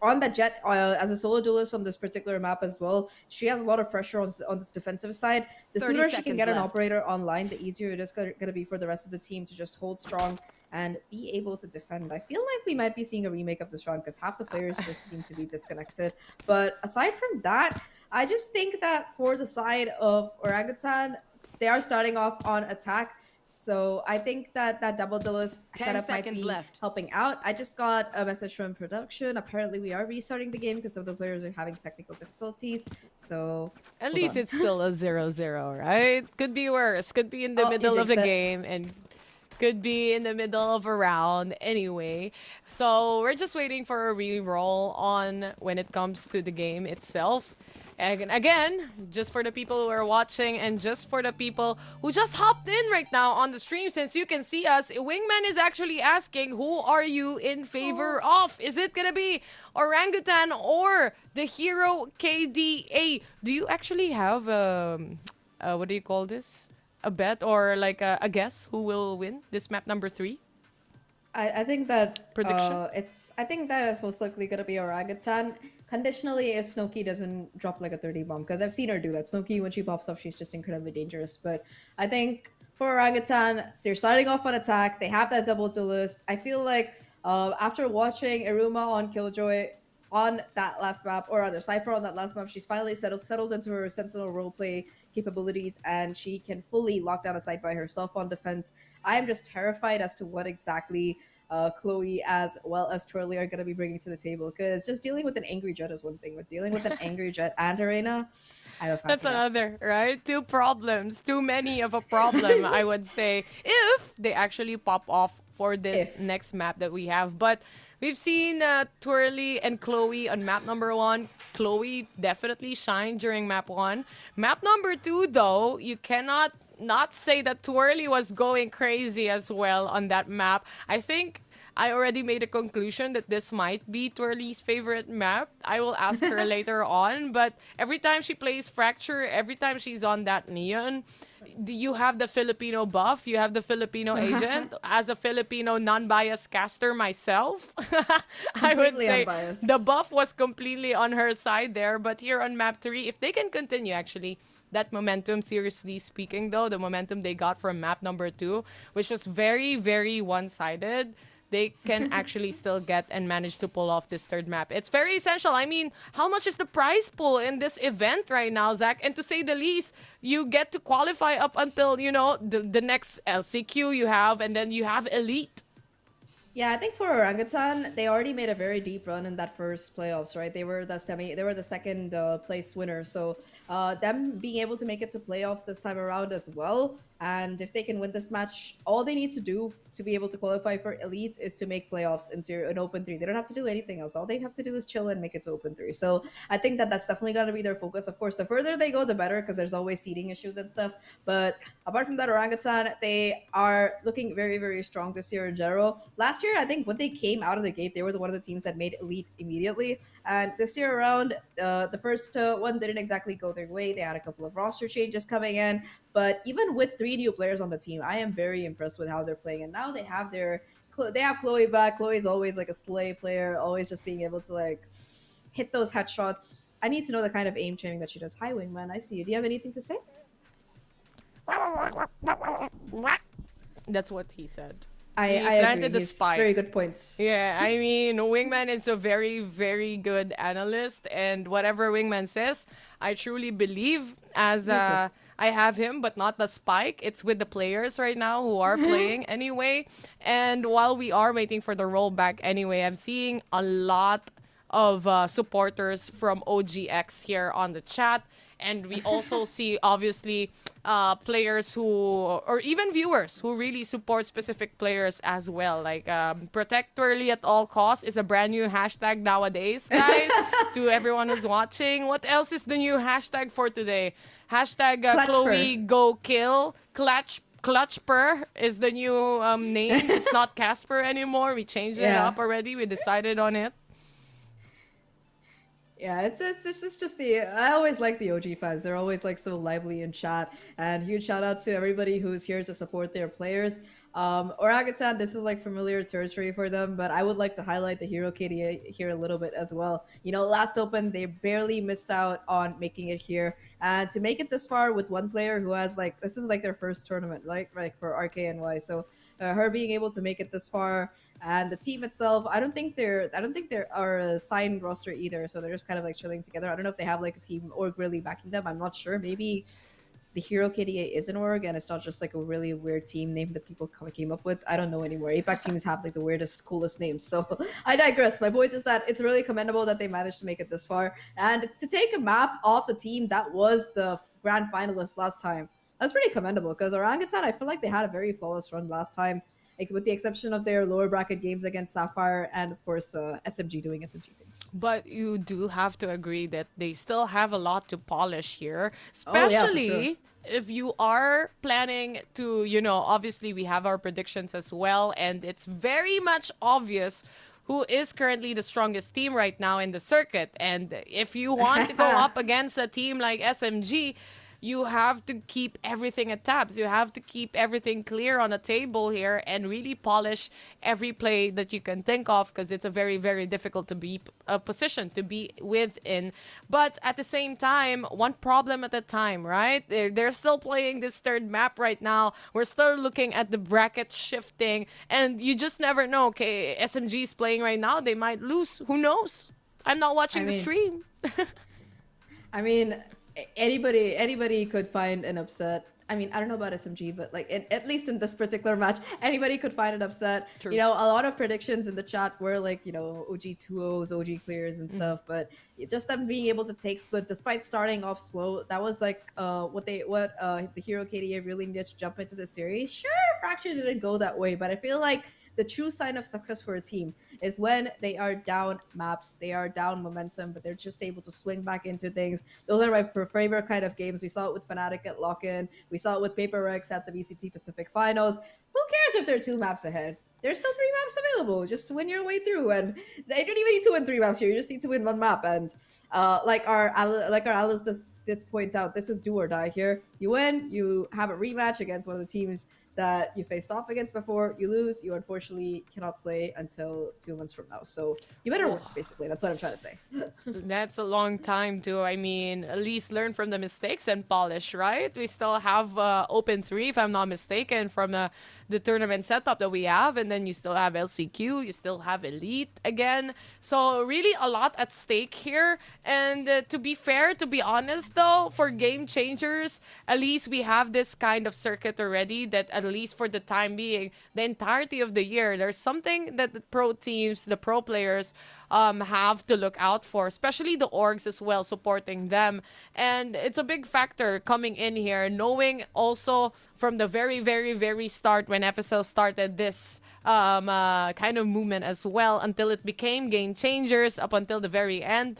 On that Jet, as a solo duelist on this particular map as well, she has a lot of pressure on this defensive side. The 30 sooner she can seconds get an left. operator online, the easier it is gonna be for the rest of the team to just hold strong and be able to defend. I feel like we might be seeing a remake of this round because half the players just seem to be disconnected. But aside from that, I just think that for the side of Orangutan, they are starting off on attack. So I think that that double duelist 10 setup might seconds be left. helping out. I just got a message from production. Apparently we are restarting the game because some of the players are having technical difficulties. So At hold least on. it's still a 0-0, right? Could be worse. Could be in the Oh, you middle of the jinxed it. game and could be in the middle of a round anyway. So we're just waiting for a re-roll on when it comes to the game itself. And again, just for the people who are watching and just for the people who just hopped in right now on the stream, since you can see us, Wingman is actually asking, who are you in favor of? Is it gonna be Orangutan or the Hero KDA? Do you actually have what do you call this? A bet or like a guess who will win this map number 3? I think that Prediction? I think that is most likely gonna be Orangutan. Conditionally, if Snowky doesn't drop like a 30 bomb, because I've seen her do that. Snowky, when she pops up, she's just incredibly dangerous. But I think for Orangutan, they're starting off on attack. They have that double duelist. I feel like after watching Iruma on Killjoy on that last map, or rather Cypher on that last map, she's finally settled into her Sentinel roleplay capabilities, and she can fully lock down a site by herself on defense. I am just terrified as to what exactly Chloe as well as Twirly are going to be bringing to the table, because just dealing with an angry Jet is one thing, but dealing with an angry Jet and Arena, I don't fancy That's that. another, right? Two problems. Too many of a problem, I would say, if they actually pop off for this next map that we have. But we've seen Twirly and Chloe on map number 1. Chloe definitely shined during map 1. Map number 2, though, you cannot not say that Twirly was going crazy as well on that map. I think I already made a conclusion that this might be Twirly's favorite map. I will ask her later on, but every time she plays Fracture, every time she's on that Neon, you have the Filipino buff, you have the Filipino agent. As a Filipino non-biased caster myself, I would Completely say unbiased. the buff was completely on her side there. But here on map 3, if they can continue actually that momentum, seriously speaking though, the momentum they got from map number 2, which was very, very one-sided, they can actually still get and manage to pull off this third map. It's very essential. I mean, how much is the prize pool in this event right now, Zach? And to say the least, you get to qualify up until, you know, the next LCQ you have, and then you have Elite. Yeah, I think for Orangutan, they already made a very deep run in that first playoffs, right? They were the second place winner. So them being able to make it to playoffs this time around as well. And if they can win this match, all they need to do to be able to qualify for Elite is to make playoffs in Open 3. They don't have to do anything else. All they have to do is chill and make it to Open 3. So I think that that's definitely going to be their focus. Of course, the further they go, the better, because there's always seeding issues and stuff. But apart from that, Orangutan, they are looking very, very strong this year in general. Last year, I think when they came out of the gate, they were one of the teams that made Elite immediately. And this year around, the first one didn't exactly go their way. They had a couple of roster changes coming in. But even with 3 new players on the team, I am very impressed with how they're playing. And now they have Chloe back. Chloe's always like a slay player, always just being able to like hit those headshots. I need to know the kind of aim training that she does. Hi, Wingman. I see you. Do you have anything to say? That's what he said. I planted agree. the He's spike. Very good points. Yeah, I mean, Wingman is a very, very good analyst, and whatever Wingman says, I truly believe. As I have him, but not the spike. It's with the players right now who are playing anyway. And while we are waiting for the rollback anyway, I'm seeing a lot of supporters from OGX here on the chat. And we also see, obviously, players who, or even viewers who really support specific players as well. Like, protect Twirly at all costs is a brand new hashtag nowadays, guys, to everyone who's watching. What else is the new hashtag for today? Hashtag Chloe Go Kill. Clutchper is the new name. It's not Casper anymore. We changed it up already. We decided on it. Yeah, it's just I always like the OG fans. They're always like so lively in chat. And huge shout out to everybody who's here to support their players. Orangutan, this is like familiar territory for them, but I would like to highlight the Hero KDA here a little bit as well. You know, last Open, they barely missed out on making it here. And to make it this far with one player who has like, this is like their first tournament, right? Like for RKNY. So her being able to make it this far, and the team itself, I don't think they're a signed roster either. So they're just kind of like chilling together. I don't know if they have like a team org really backing them. I'm not sure. Maybe the Hero KDA is an org, and it's not just like a really weird team name that people came up with. I don't know anymore. APAC teams have like the weirdest, coolest names. So I digress. My point is that it's really commendable that they managed to make it this far. And to take a map off the team that was the grand finalist last time, that's pretty commendable, because Orangutan, I feel like they had a very flawless run last time, with the exception of their lower bracket games against Sapphire and, of course, SMG doing SMG things. But you do have to agree that they still have a lot to polish here, Oh, yeah, for especially sure. if you are planning to, you know, obviously we have our predictions as well, and it's very much obvious who is currently the strongest team right now in the circuit. And if you want to go up against a team like SMG, you have to keep everything at tabs. You have to keep everything clear on a table here and really polish every play that you can think of, because it's a very, very difficult to be position to be within. But at the same time, one problem at a time, right? They're still playing this third map right now. We're still looking at the bracket shifting, and you just never know. Okay, SMG is playing right now. They might lose. Who knows? I'm not watching the stream. I mean, anybody could find an upset. I mean, I don't know about SMG, but like at least in this particular match, anybody could find an upset. True. You know, a lot of predictions in the chat were like, you know, OG 2-0s, OG clears and stuff, but just them being able to take split despite starting off slow, that was like what the Hero KDA really needed to jump into the series. Sure, Fracture didn't go that way, but I feel like the true sign of success for a team is when they are down maps, they are down momentum, but they're just able to swing back into things. Those are my favorite kind of games. We saw it with Fnatic at Lock-In. We saw it with Paper X at the VCT Pacific Finals. Who cares if they're 2 maps ahead? There's still 3 maps available. Just win your way through, and they don't even need to win 3 maps here. You just need to win 1 map. And like our Alice did point out, this is do or die here. You win, you have a rematch against one of the teams that you faced off against before. You lose, you unfortunately cannot play until 2 months from now. So you better work, basically. That's what I'm trying to say. That's a long time to, I mean, at least learn from the mistakes and polish, right? We still have Open 3, if I'm not mistaken, from the tournament setup that we have, and then you still have LCQ, you still have Elite again. So really a lot at stake here. And to be fair, to be honest though, for game changers, at least we have this kind of circuit already that at least for the time being, the entirety of the year, there's something that the pro teams, the pro players have to look out for, especially the orgs as well, supporting them. And it's a big factor coming in here, knowing also from the very, very, very start when FSL started this kind of movement as well, until it became game changers up until the very end.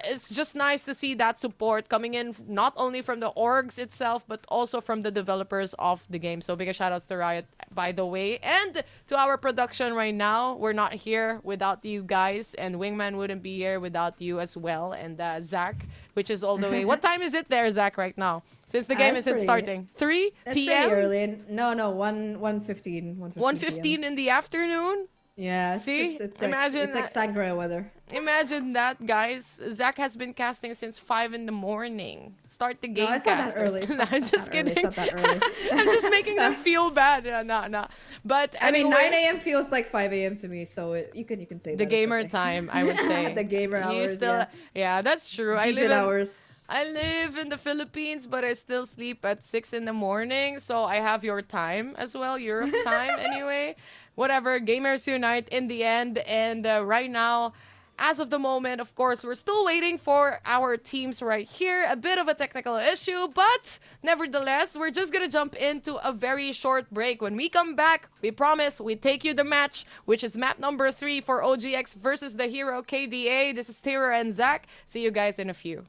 It's just nice to see that support coming in, not only from the orgs itself, but also from the developers of the game. So big shout outs to Riot, by the way, and to our production right now. We're not here without you guys, and Wingman wouldn't be here without you as well, and Zach, which is all the way. What time is it there, Zach, right now? Since the game isn't starting. 3 It's p.m.? pretty early. No, 1:15. 1:15 in the afternoon? Yeah, See? it's Imagine it's like sangria weather. Imagine that, guys. Zach has been casting since 5 in the morning. Start the game No, it's not that casters. early. It's No, not, I'm it's just not early. kidding. It's not that early. I'm just making them feel bad. No. But I mean, anyway, 9 a.m. feels like 5 a.m. to me, so you can say the that. gamer it's okay. time, I would say. The gamer You hours. still, yeah, that's true. DJ hours. I live in the Philippines, but I still sleep at 6 in the morning. So I have your time as well, Europe time anyway. Whatever, gamers unite in the end. And right now, as of the moment, of course, we're still waiting for our teams right here. A bit of a technical issue, but nevertheless, we're just gonna jump into a very short break. When we come back, we promise we take you the match, which is map number 3 for OGX versus the Hero KDA. This is Tayrawr and Zach. See you guys in a few.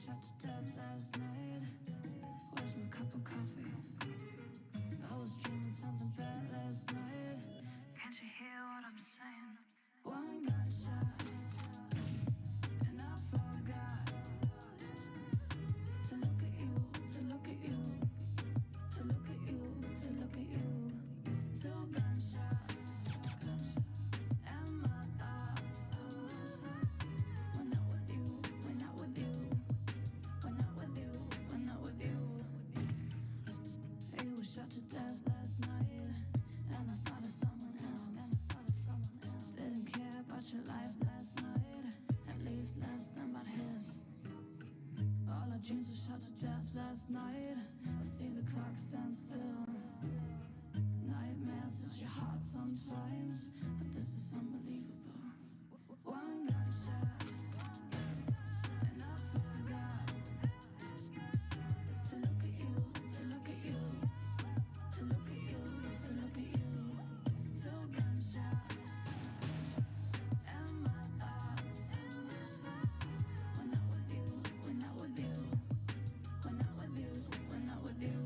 Shot to death last night. Where's my cup of coffee? I was dreaming something bad last night. Can't you hear what I'm saying? One gunshot, and I forgot to look at you, to look at you, to look at you, to look at you. Two gunshots, and my thoughts. We're not with you, we're not with you. We're not with you, we're not with you. You were shot to death last night, and I thought of someone else. Didn't care about your life last night, at least less than about his. All our dreams were shot to death last night. I see the clock stand still. Nightmares at your heart sometimes, but this is unbelievable. One gunshot, and I forgot to look at you, to look at you, to look at you, to look at you. Two gunshots, and my thoughts. We're not with you, we're not with you, we're not with you, we're not with you.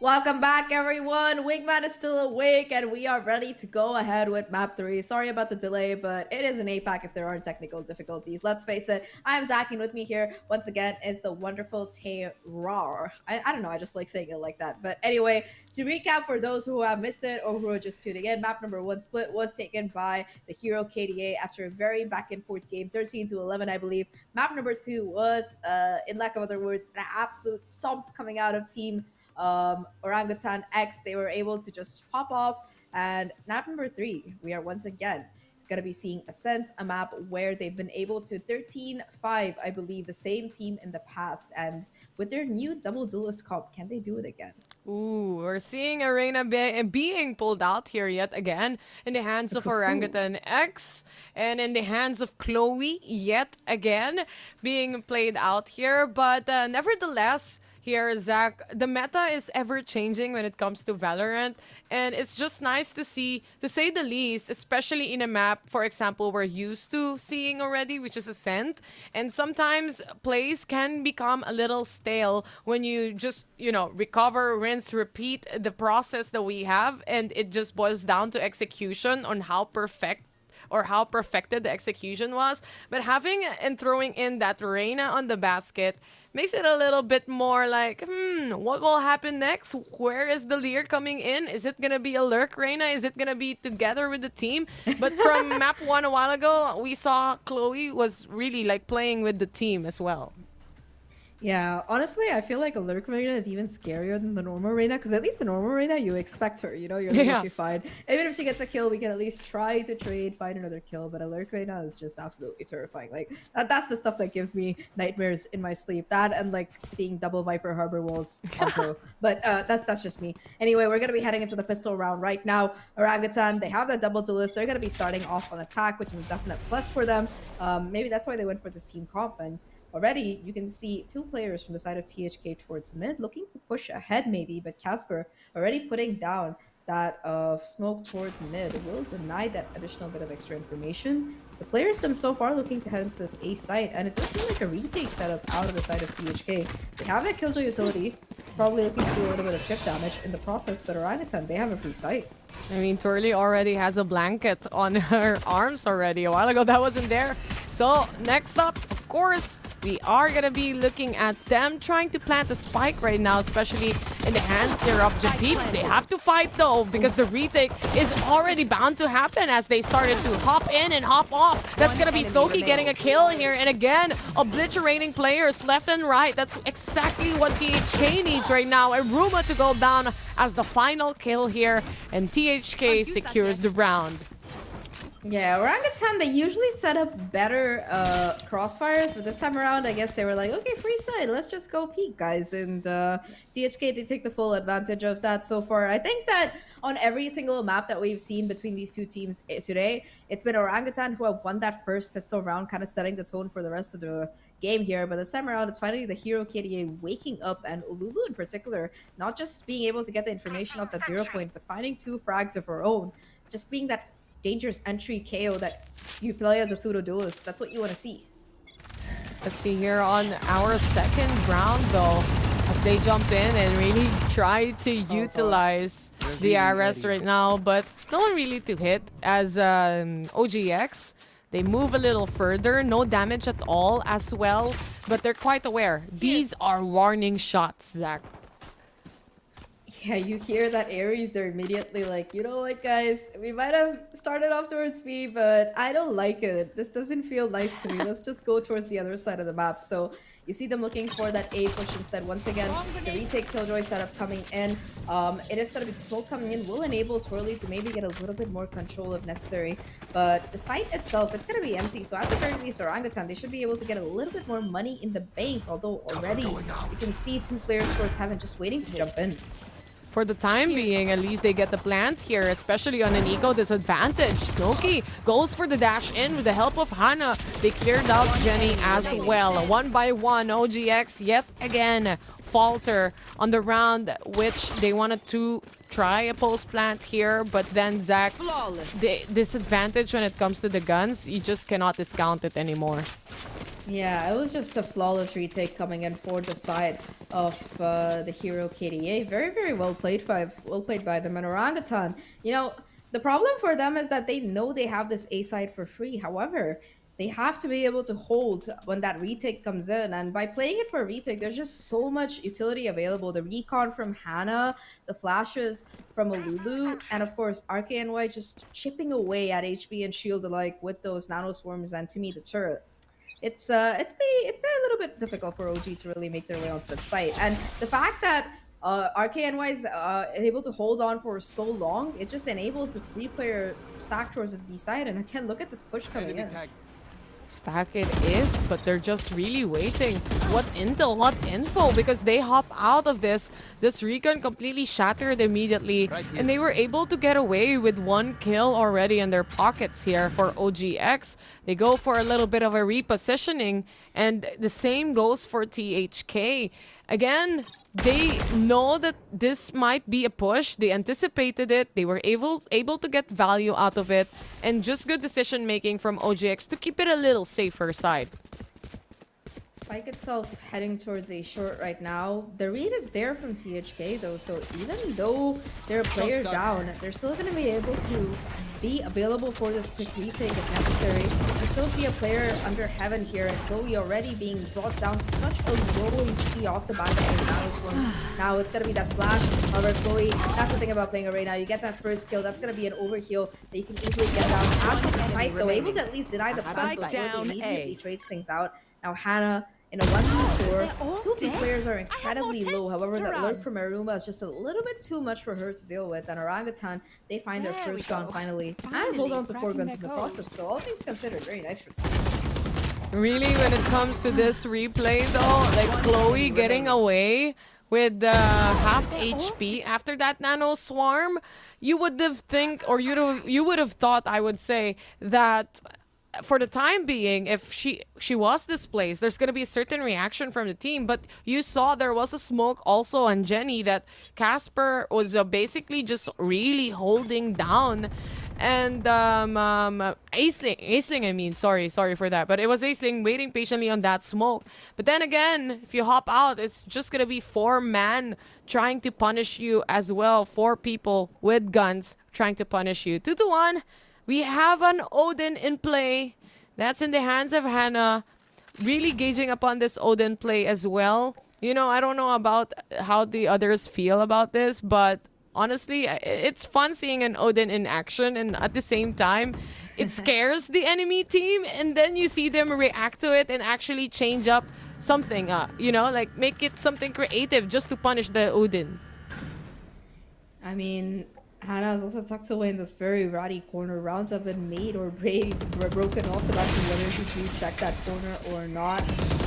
Welcome back, everyone. Wingman is still awake, and we are ready to go ahead with map 3. Sorry about the delay, but it is an APAC if there are technical difficulties. Let's face it. I am Zahk, and with me here, once again, is the wonderful Tayrawr. I don't know, I just like saying it like that. But anyway, to recap for those who have missed it or who are just tuning in, map number 1 split was taken by the Hero KDA after a very back-and-forth game, 13-11, I believe. Map number 2 was, in lack of other words, an absolute stomp coming out of team Orangutan X. They were able to just pop off. And map number 3, we are once again going to be seeing Ascent, a map where they've been able to 13-5, I believe, the same team in the past. And with their new double duelist comp, can they do it again? Ooh, we're seeing Arena being pulled out here yet again in the hands of Orangutan X and in the hands of Chloe yet again being played out here. But nevertheless, here, Zach, the meta is ever changing when it comes to Valorant, and it's just nice to see, to say the least, especially in a map, for example, we're used to seeing already, which is Ascent, and sometimes plays can become a little stale when you just, you know, recover, rinse, repeat the process that we have, and it just boils down to execution on how perfected the execution was. But having and throwing in that Reyna on the basket makes it a little bit more like, what will happen next? Where is the Lear coming in? Is it gonna be a lurk Reyna? Is it gonna be together with the team? But from map 1 a while ago, we saw Chloe was really like playing with the team as well. Yeah, honestly, I feel like a lurk Reyna is even scarier than the normal Reyna, because at least the normal Reyna, you expect her, you know, you're like, fine. Even if she gets a kill, we can at least try to trade, find another kill, but a lurk Reyna is just absolutely terrifying. Like, that's the stuff that gives me nightmares in my sleep. That and, like, seeing double Viper Harbor walls on Pro. But that's just me. Anyway, we're going to be heading into the pistol round right now. Orangutan, they have that double duelist. They're going to be starting off on attack, which is a definite plus for them. Maybe that's why they went for this team comp, and already, you can see 2 players from the side of THK towards mid looking to push ahead maybe, but Casper already putting down that smoke towards mid will deny that additional bit of extra information. The players themselves are looking to head into this A site, and it does feel like a retake setup out of the side of THK. They have that Killjoy utility, probably looking to do a little bit of chip damage in the process, but Orangutan, they have a free site. I mean, Turley already has a blanket on her arms already. A while ago, that wasn't there. So, next up, of course, we are going to be looking at them trying to plant a spike right now, especially in the hands here of Japeeps. They have to fight, though, because the retake is already bound to happen as they started to hop in and hop off. That's going to be Stokey getting a kill here. And again, obliterating players left and right. That's exactly what THK needs right now. And Ruma to go down as the final kill here. And THK secures the round. Yeah, Orangutan, they usually set up better crossfires, but this time around, I guess they were like, okay, free side, let's just go peek, guys. And THK, they take the full advantage of that so far. I think that on every single map that we've seen between these two teams today, it's been Orangutan who have won that first pistol round, kind of setting the tone for the rest of the game here. But this time around, it's finally the Hero KDA waking up, and Lulu in particular, not just being able to get the information off that 0 point, but finding 2 frags of her own, just being that dangerous entry KO that you play as a pseudo duelist. That's what you want to see. Let's see here on our second round, though, as they jump in and really try to utilize the RS right now, but no one really to hit as OGX. They move a little further, no damage at all as well, but they're quite aware. These are warning shots, Zach. Yeah, you hear that Ares, they're immediately like, you know what, guys, we might have started off towards B, but I don't like it. This doesn't feel nice to me. Let's just go towards the other side of the map. So you see them looking for that A push instead. Once again, the retake Killjoy setup coming in. It is going to be the smoke coming in will enable Twirly to maybe get a little bit more control if necessary. But the site itself, it's going to be empty. So at the very least, Orangutan, they should be able to get a little bit more money in the bank. Although already you can see 2 players towards heaven just waiting to jump in. For the time being, at least they get the plant here, especially on an eco disadvantage. Snokey goes for the dash in with the help of Hana. They cleared out Jenny as well. 1 by 1, OGX yet again falter on the round, which they wanted to try a post plant here, but then Zach, the disadvantage when it comes to the guns, you just cannot discount it anymore. Yeah, it was just a flawless retake coming in for the side of the Hero KDA. Very, very well played by them. And Orangutan, you know, the problem for them is that they know they have this A side for free. However, they have to be able to hold when that retake comes in. And by playing it for a retake, there's just so much utility available. The recon from Hannah, the flashes from a Lulu, and of course, RKNY just chipping away at HP and shield alike with those nano swarms and to me the turret. It's a little bit difficult for OG to really make their way onto that site, and the fact that RKNY is able to hold on for so long, it just enables this 3-player stack towards this B side. And again, look at this push coming in. Stack it is, but they're just really waiting. What intel, what info? Because they hop out of this. This recon completely shattered immediately. And they were able to get away with 1 kill already in their pockets here for OGX. They go for a little bit of a repositioning. And the same goes for THK. Again, they know that this might be a push. They anticipated it. They were able to get value out of it. And just good decision making from OGX to keep it a little safer side. Spike itself heading towards a short right now. The read is there from THK though, so even though they're a player down, they're still going to be able to be available for this quick retake if necessary. You still see a player under heaven here, and Chloe already being brought down to such a low HP off the back of the Nano Swarm. Now it's going to be that flash. However, Chloe, that's the thing about playing right now. You get that first kill, that's going to be an overheal that you can easily get down. Ash with the sight though, able to at least deny the plans before he immediately trades things out. Now Hannah in a 1v4. Two of these players are incredibly low. However, the alert from Aruma is just a little bit too much for her to deal with. And Orangutan, they find their first gun finally. And hold on to 4 guns in the process. So all things considered, very nice for them. Really, when it comes to this replay though, like Chloe getting away with half HP after that nano swarm, you would have you would have thought, I would say, that for the time being, if she was displaced, there's going to be a certain reaction from the team. But you saw there was a smoke also on Jenny that Casper was basically just really holding down. And Aisling, I mean, sorry for that. But it was Aisling waiting patiently on that smoke. But then again, if you hop out, it's just going to be 4 man trying to punish you as well. 4 people with guns trying to punish you. 2-1. We have an Odin in play. That's in the hands of Hannah. Really gauging upon this Odin play as well. You know, I don't know about how the others feel about this, but honestly, it's fun seeing an Odin in action, and at the same time, it scares the enemy team, and then you see them react to it and actually change up something, you know, like make it something creative just to punish the Odin. I mean, Hannah is also tucked away in this very ratty corner. Rounds have been made or broken off the back of whether she do check that corner or not.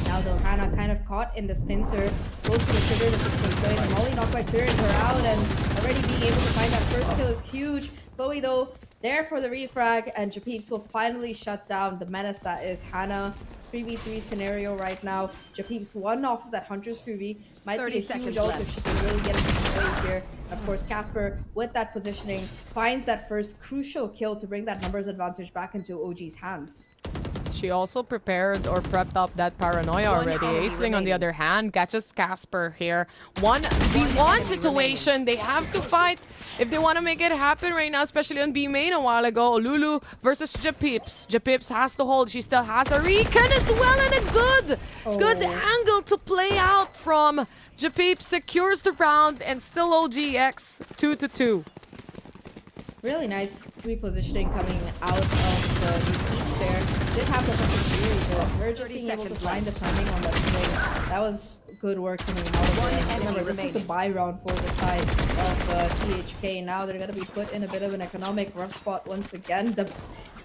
Now though, Hannah kind of caught in this pincer. Close to the trigger, this is concerning. The Molly not quite clearing her out, and already being able to find that first kill is huge. Chloe though, there for the refrag, and Japeeps will finally shut down the menace that is Hannah. 3v3 scenario right now. Japeeps 1 off of that Hunter's freebie. Might be a huge ult if she can really get into the play here. Of course, Casper, with that positioning, finds that first crucial kill to bring that numbers advantage back into OG's hands. She also prepared or prepped up that paranoia already. Aisling, on the other hand, catches Casper here. 1v1 situation. They have to fight if they want to make it happen right now, especially on B main a while ago. Lulu versus Japeeps. Japeeps has to hold. She still has a recon as well, and a good angle to play out from Japeeps. Secures the round, and still OGX 2-2. Really nice repositioning coming out of the Japeeps there. Did have the perfect series, but her just being able to find the timing on that swing. That was good work coming out of it. Remember, this was the buy round for the side of THK. Now they're going to be put in a bit of an economic rough spot once again.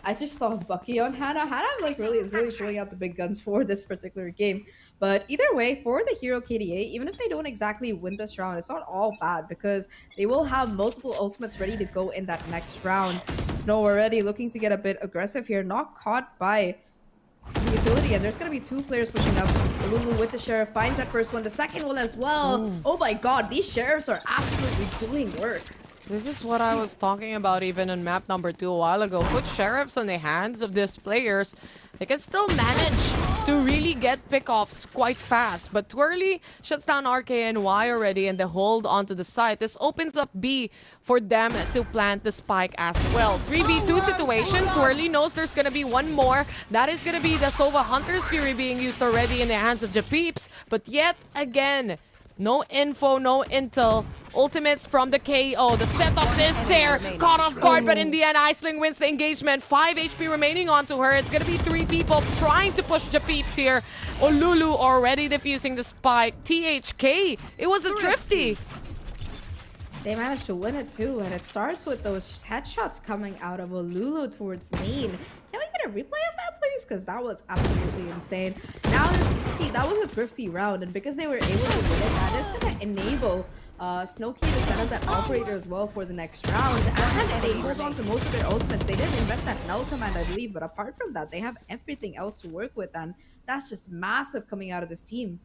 I just saw Bucky on Hannah. Hannah like really pulling out the big guns for this particular game. But either way, for the Hero KDA, even if they don't exactly win this round, it's not all bad because they will have multiple ultimates ready to go in that next round. Snow already looking to get a bit aggressive here, not caught by the utility, and there's going to be 2 players pushing up. Lulu with the Sheriff finds that first one, the second one as well. Ooh. Oh my god, these Sheriffs are absolutely doing work. This is what I was talking about even in map number 2 a while ago. Put Sheriffs on the hands of these players. They can still manage to really get pickoffs quite fast. But Twirly shuts down RKNY already and they hold onto the site. This opens up B for them to plant the spike as well. 3v2 situation. Twirly knows there's gonna be one more. That is gonna be the Sova Hunter's Fury being used already in the hands of the Peeps. But yet again, no info, no intel. Ultimates from the KO. The setups is there. Caught off guard, but in the end, Iceling wins the engagement. 5 HP remaining onto her. It's gonna be 3 people trying to push the Peeps here. Olulu already defusing the spike. THK, it was a thrifty. They managed to win it too, and it starts with those headshots coming out of Olulu towards main. Can we get a replay of that, please? Because that was absolutely insane. Now, see, that was a thrifty round, and because they were able to win it, that is going to enable Snowkey to set up that operator as well for the next round. And they hold on to most of their ultimates. They didn't invest that null command, I believe, but apart from that, they have everything else to work with, and that's just massive coming out of this team.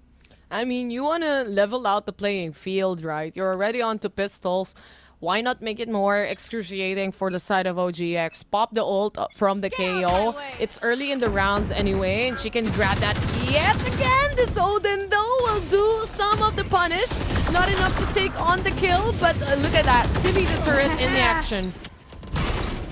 I mean, you want to level out the playing field, right? You're already onto pistols. Why not make it more excruciating for the side of OGX? Pop the ult from the KO. It's early in the rounds anyway, and she can grab that yet again. This Odin, though, will do some of the punish. Not enough to take on the kill, but look at that. Timmy the turret in the action.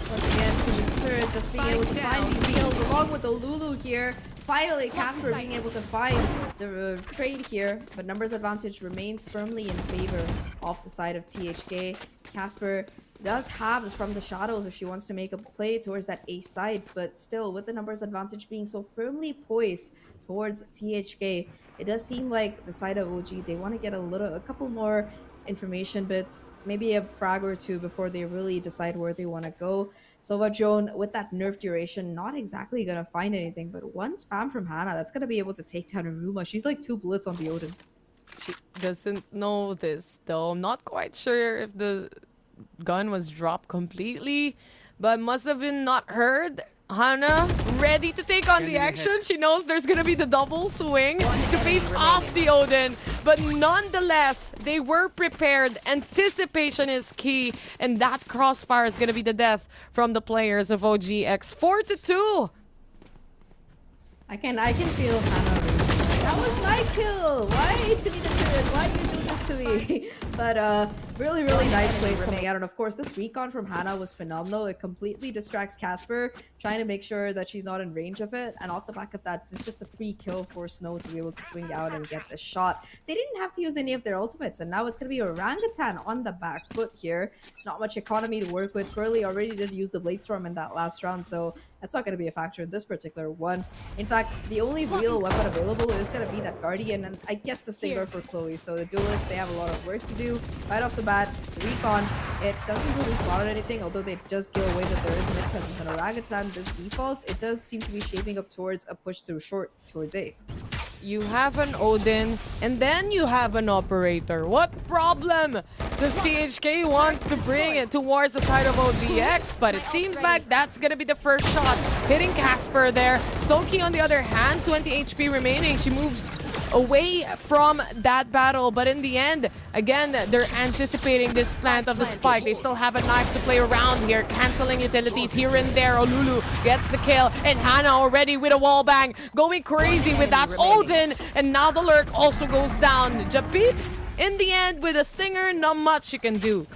Once again, Timmy the turret just being able to find these kills along with the Lulu here. Finally, Casper being able to find the trade here, but numbers advantage remains firmly in favor of the side of THK. Casper does have from the shadows if she wants to make a play towards that A side, but still with the numbers advantage being so firmly poised towards THK, it does seem like the side of OG, they want to get a couple more information bits, maybe a frag or two before they really decide where they want to go. Sova Joan, with that nerf duration, not exactly going to find anything, but one spam from Hannah, that's going to be able to take down Aruma. She's like 2 bullets on the Odin. She doesn't know this, though. I'm not quite sure if the gun was dropped completely, but must have been not heard. Hannah, ready to take on the action. She knows there's gonna be the double swing to face off the Odin. But nonetheless, they were prepared. Anticipation is key. And that crossfire is gonna be the death from the players of OGX. 4-2. I can feel Hannah. That was my kill! Why to me the turret? Why you do this to me? But really nice plays coming out. And of course, this recon from Hannah was phenomenal. It completely distracts Casper, trying to make sure that she's not in range of it. And off the back of that, it's just a free kill for Snow to be able to swing out and get the shot. They didn't have to use any of their ultimates. And now it's going to be Orangutan on the back foot here. Not much economy to work with. Twirly already did use the Blade Storm in that last round, so that's not going to be a factor in this particular one. In fact, the only real weapon available is going to be that Guardian, and I guess the Stinger for Chloe. So the duelists, they have a lot of work to do. Right off the bat, the recon, it doesn't really spot on anything, although they just give away that there is a mid-presence. And Orangutan, this default, it does seem to be shaping up towards a push through short towards A. You have an Odin, and then you have an operator. What problem does THK want to bring it towards the side of OGX? But it seems like that's gonna be the first shot, hitting Casper there. Snowkey, on the other hand, 20 HP remaining. She moves away from that battle, but in the end, again, they're anticipating this plant of the spike. They still have a knife to play around here, canceling utilities here and there. Olulu gets the kill, and Hannah already with a wall bang, going crazy with that Odin, and now the lurk also goes down. Japeeps, in the end, with a stinger, not much you can do.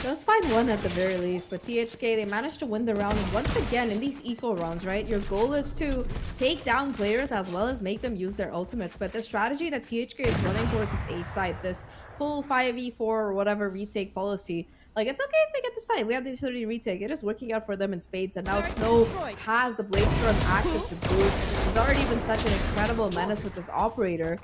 Does find one at the very least, but THK, they managed to win the round. And once again, in these eco rounds, right, your goal is to take down players as well as make them use their ultimates. But the strategy that THK is running towards this A site, this full 5v4 or whatever retake policy, like, it's okay if they get the site. We have the utility retake. It is working out for them in spades. And now Snow has the Blade Storm active to boot. She's already been such an incredible menace with this operator.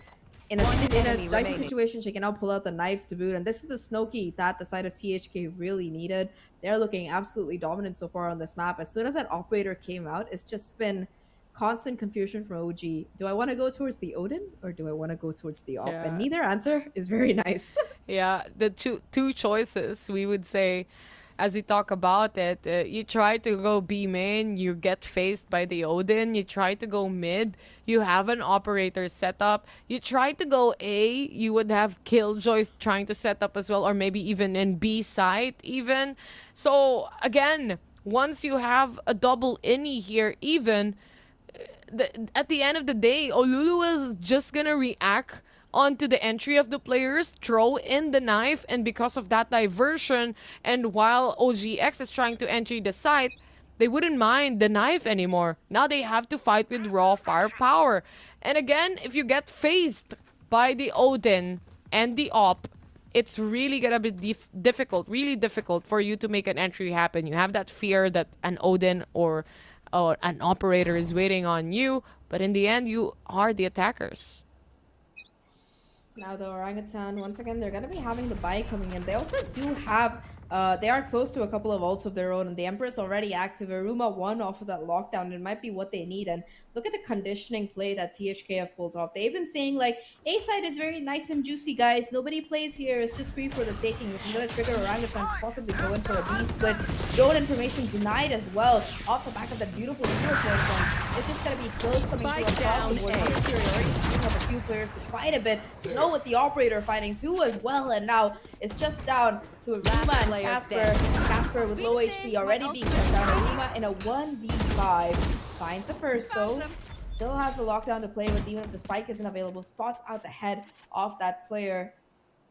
In a dicey situation, she can now pull out the knives to boot. And this is the Snowkey that the side of THK really needed. They're looking absolutely dominant so far on this map. As soon as that operator came out, it's just been constant confusion from OG. Do I want to go towards the Odin or do I want to go towards the op? Yeah. And neither answer is very nice. Yeah, the two choices, we would say, as we talk about it, you try to go B main, you get faced by the Odin. You try to go mid, you have an operator set up. You try to go A, you would have Killjoy trying to set up as well, or maybe even in B site even. So again, once you have a double innie here even, at the end of the day, Olulu is just gonna react onto the entry of the players, throw in the knife, and because of that diversion, and while OGX is trying to enter the site, they wouldn't mind the knife anymore. Now they have to fight with raw firepower. And again, if you get phased by the Odin and the op, it's really gonna be difficult, really difficult for you to make an entry happen. You have that fear that an Odin or an operator is waiting on you, but in the end, you are the attackers. Now the Orangutan, once again, they're going to be having the buy coming in. They also do have, they are close to a couple of ults of their own, and the Empress already active. Aruma won off of that lockdown. It might be what they need. And look at the conditioning play that THK have pulled off. They've been saying, like, A side is very nice and juicy, guys. Nobody plays here. It's just free for the taking, which is going to trigger Orangutan to possibly go in for a B split. Drone information denied as well, off the back of that beautiful zero point. It's just going to be close coming to across the board. Bringing up a few players to quite a bit. Snow with the operator fighting too as well, and now it's just down to Aruma and Casper. Casper with low HP already being shut down. Aruma in a 1v5 finds the first though. Still has the lockdown to play with, even if the spike isn't available. Spots out the head of that player,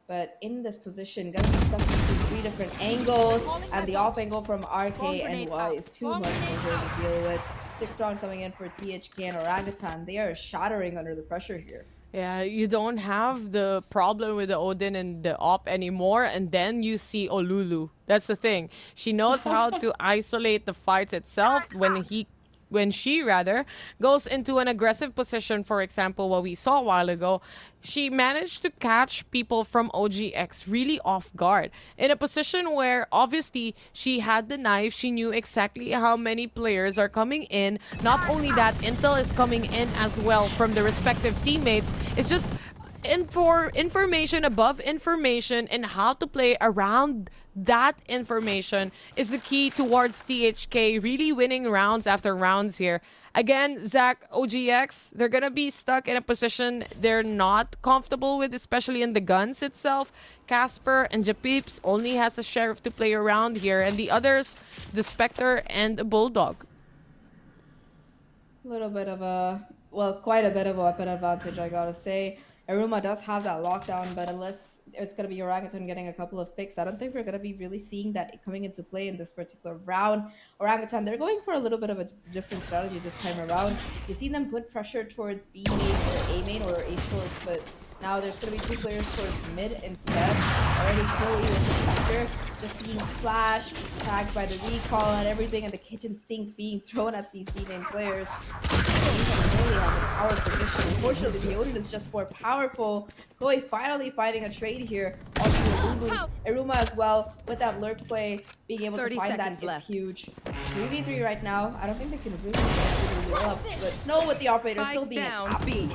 but in this position, gonna be stuck between 3 different angles, and the off angle from RKNY is too much for her to deal with. 6th round coming in for THK and Orangutan. They are shattering under the pressure here. Yeah, you don't have the problem with the Odin and the op anymore, and then you see Olulu. That's the thing. She knows how to isolate the fights itself when she goes into an aggressive position. For example, what we saw a while ago, she managed to catch people from OGX really off guard in a position where obviously she had the knife. She knew exactly how many players are coming in. Not only that, intel is coming in as well from the respective teammates. It's just information above information, and how to play around that information is the key towards THK really winning rounds after rounds here. Again, Zahk, OGX, they're gonna be stuck in a position they're not comfortable with, especially in the guns itself. Casper and Japeeps only has a Sheriff to play around here, and the others, the Spectre and the Bulldog. A little bit of a, well, quite a bit of a weapon advantage, I gotta say. Aruma does have that lockdown, but unless it's going to be Orangutan getting a couple of picks, I don't think we're going to be really seeing that coming into play in this particular round. Orangutan, they're going for a little bit of a different strategy this time around. You see them put pressure towards B main or A main or A short, but now there's going to be 2 players towards mid instead. Already Chloe with the Spectre just being flashed, tagged by the recall and everything, and the kitchen sink being thrown at these B main players. Really has a power position. Unfortunately, the Odin is just more powerful. Chloe finally finding a trade here onto Lulu. Aruma as well with that lurk play, being able to find that is huge. 3v3 right now. I don't think they can really set Lulu up, but Snow with the operator still being happy.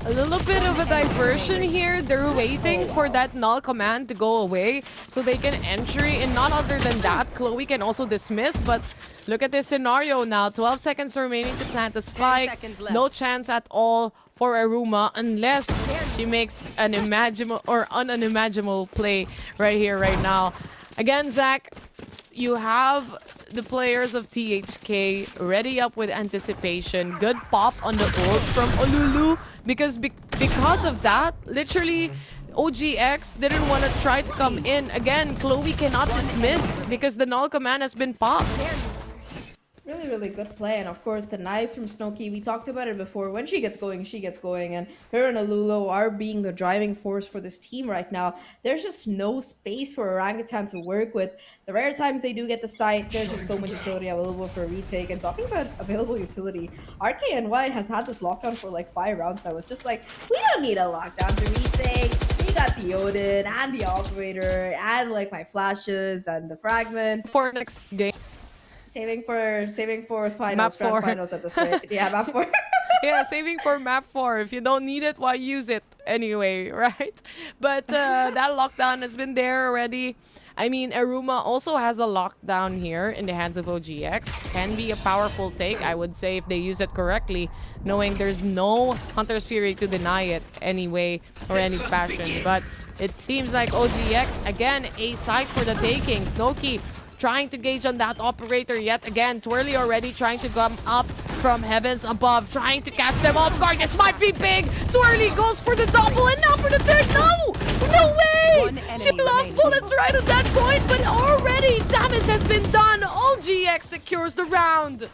A little bit of a diversion here. They're waiting for that null command to go away so they can entry. And not other than that, Chloe can also dismiss. But look at this scenario now. 12 seconds remaining to plant the spike. No chance at all for Aruma unless she makes an unimaginable or unimaginable play right here, right now. Again, Zahk, you have the players of THK ready up with anticipation. Good pop on the ult from Olulu because of that, literally OGX didn't want to try to come in. Again, Chloe cannot dismiss because the null command has been popped. Really, really good play. And of course, the knives from Snowkey, we talked about it before. When she gets going, she gets going. And her and Alulu are being the driving force for this team right now. There's just no space for Orangutan to work with. The rare times they do get the site, there's just so much utility available for a retake. And talking about available utility, RKNY has had this lockdown for like 5 rounds now. It's just like, we don't need a lockdown to retake. We got the Odin and the operator and like my flashes and the fragments. For next game. Saving for finals, Map 4. finals at this rate. Yeah, map 4. Yeah, saving for map 4. If you don't need it, why use it anyway, right? But that lockdown has been there already. I mean, Aruma also has a lockdown here in the hands of OGX. Can be a powerful take, I would say, if they use it correctly, knowing there's no Hunter's Fury to deny it anyway or any fashion. But it seems like OGX, again, a site for the taking. Snowkey trying to gauge on that operator yet again. Twirly already trying to come up from heavens above, trying to catch them off guard. This might be big. Too early, goes for the double, and now for the third. No! No way! One enemy She lost remaining. bullets right at that point, but already damage has been done. OGX secures the round.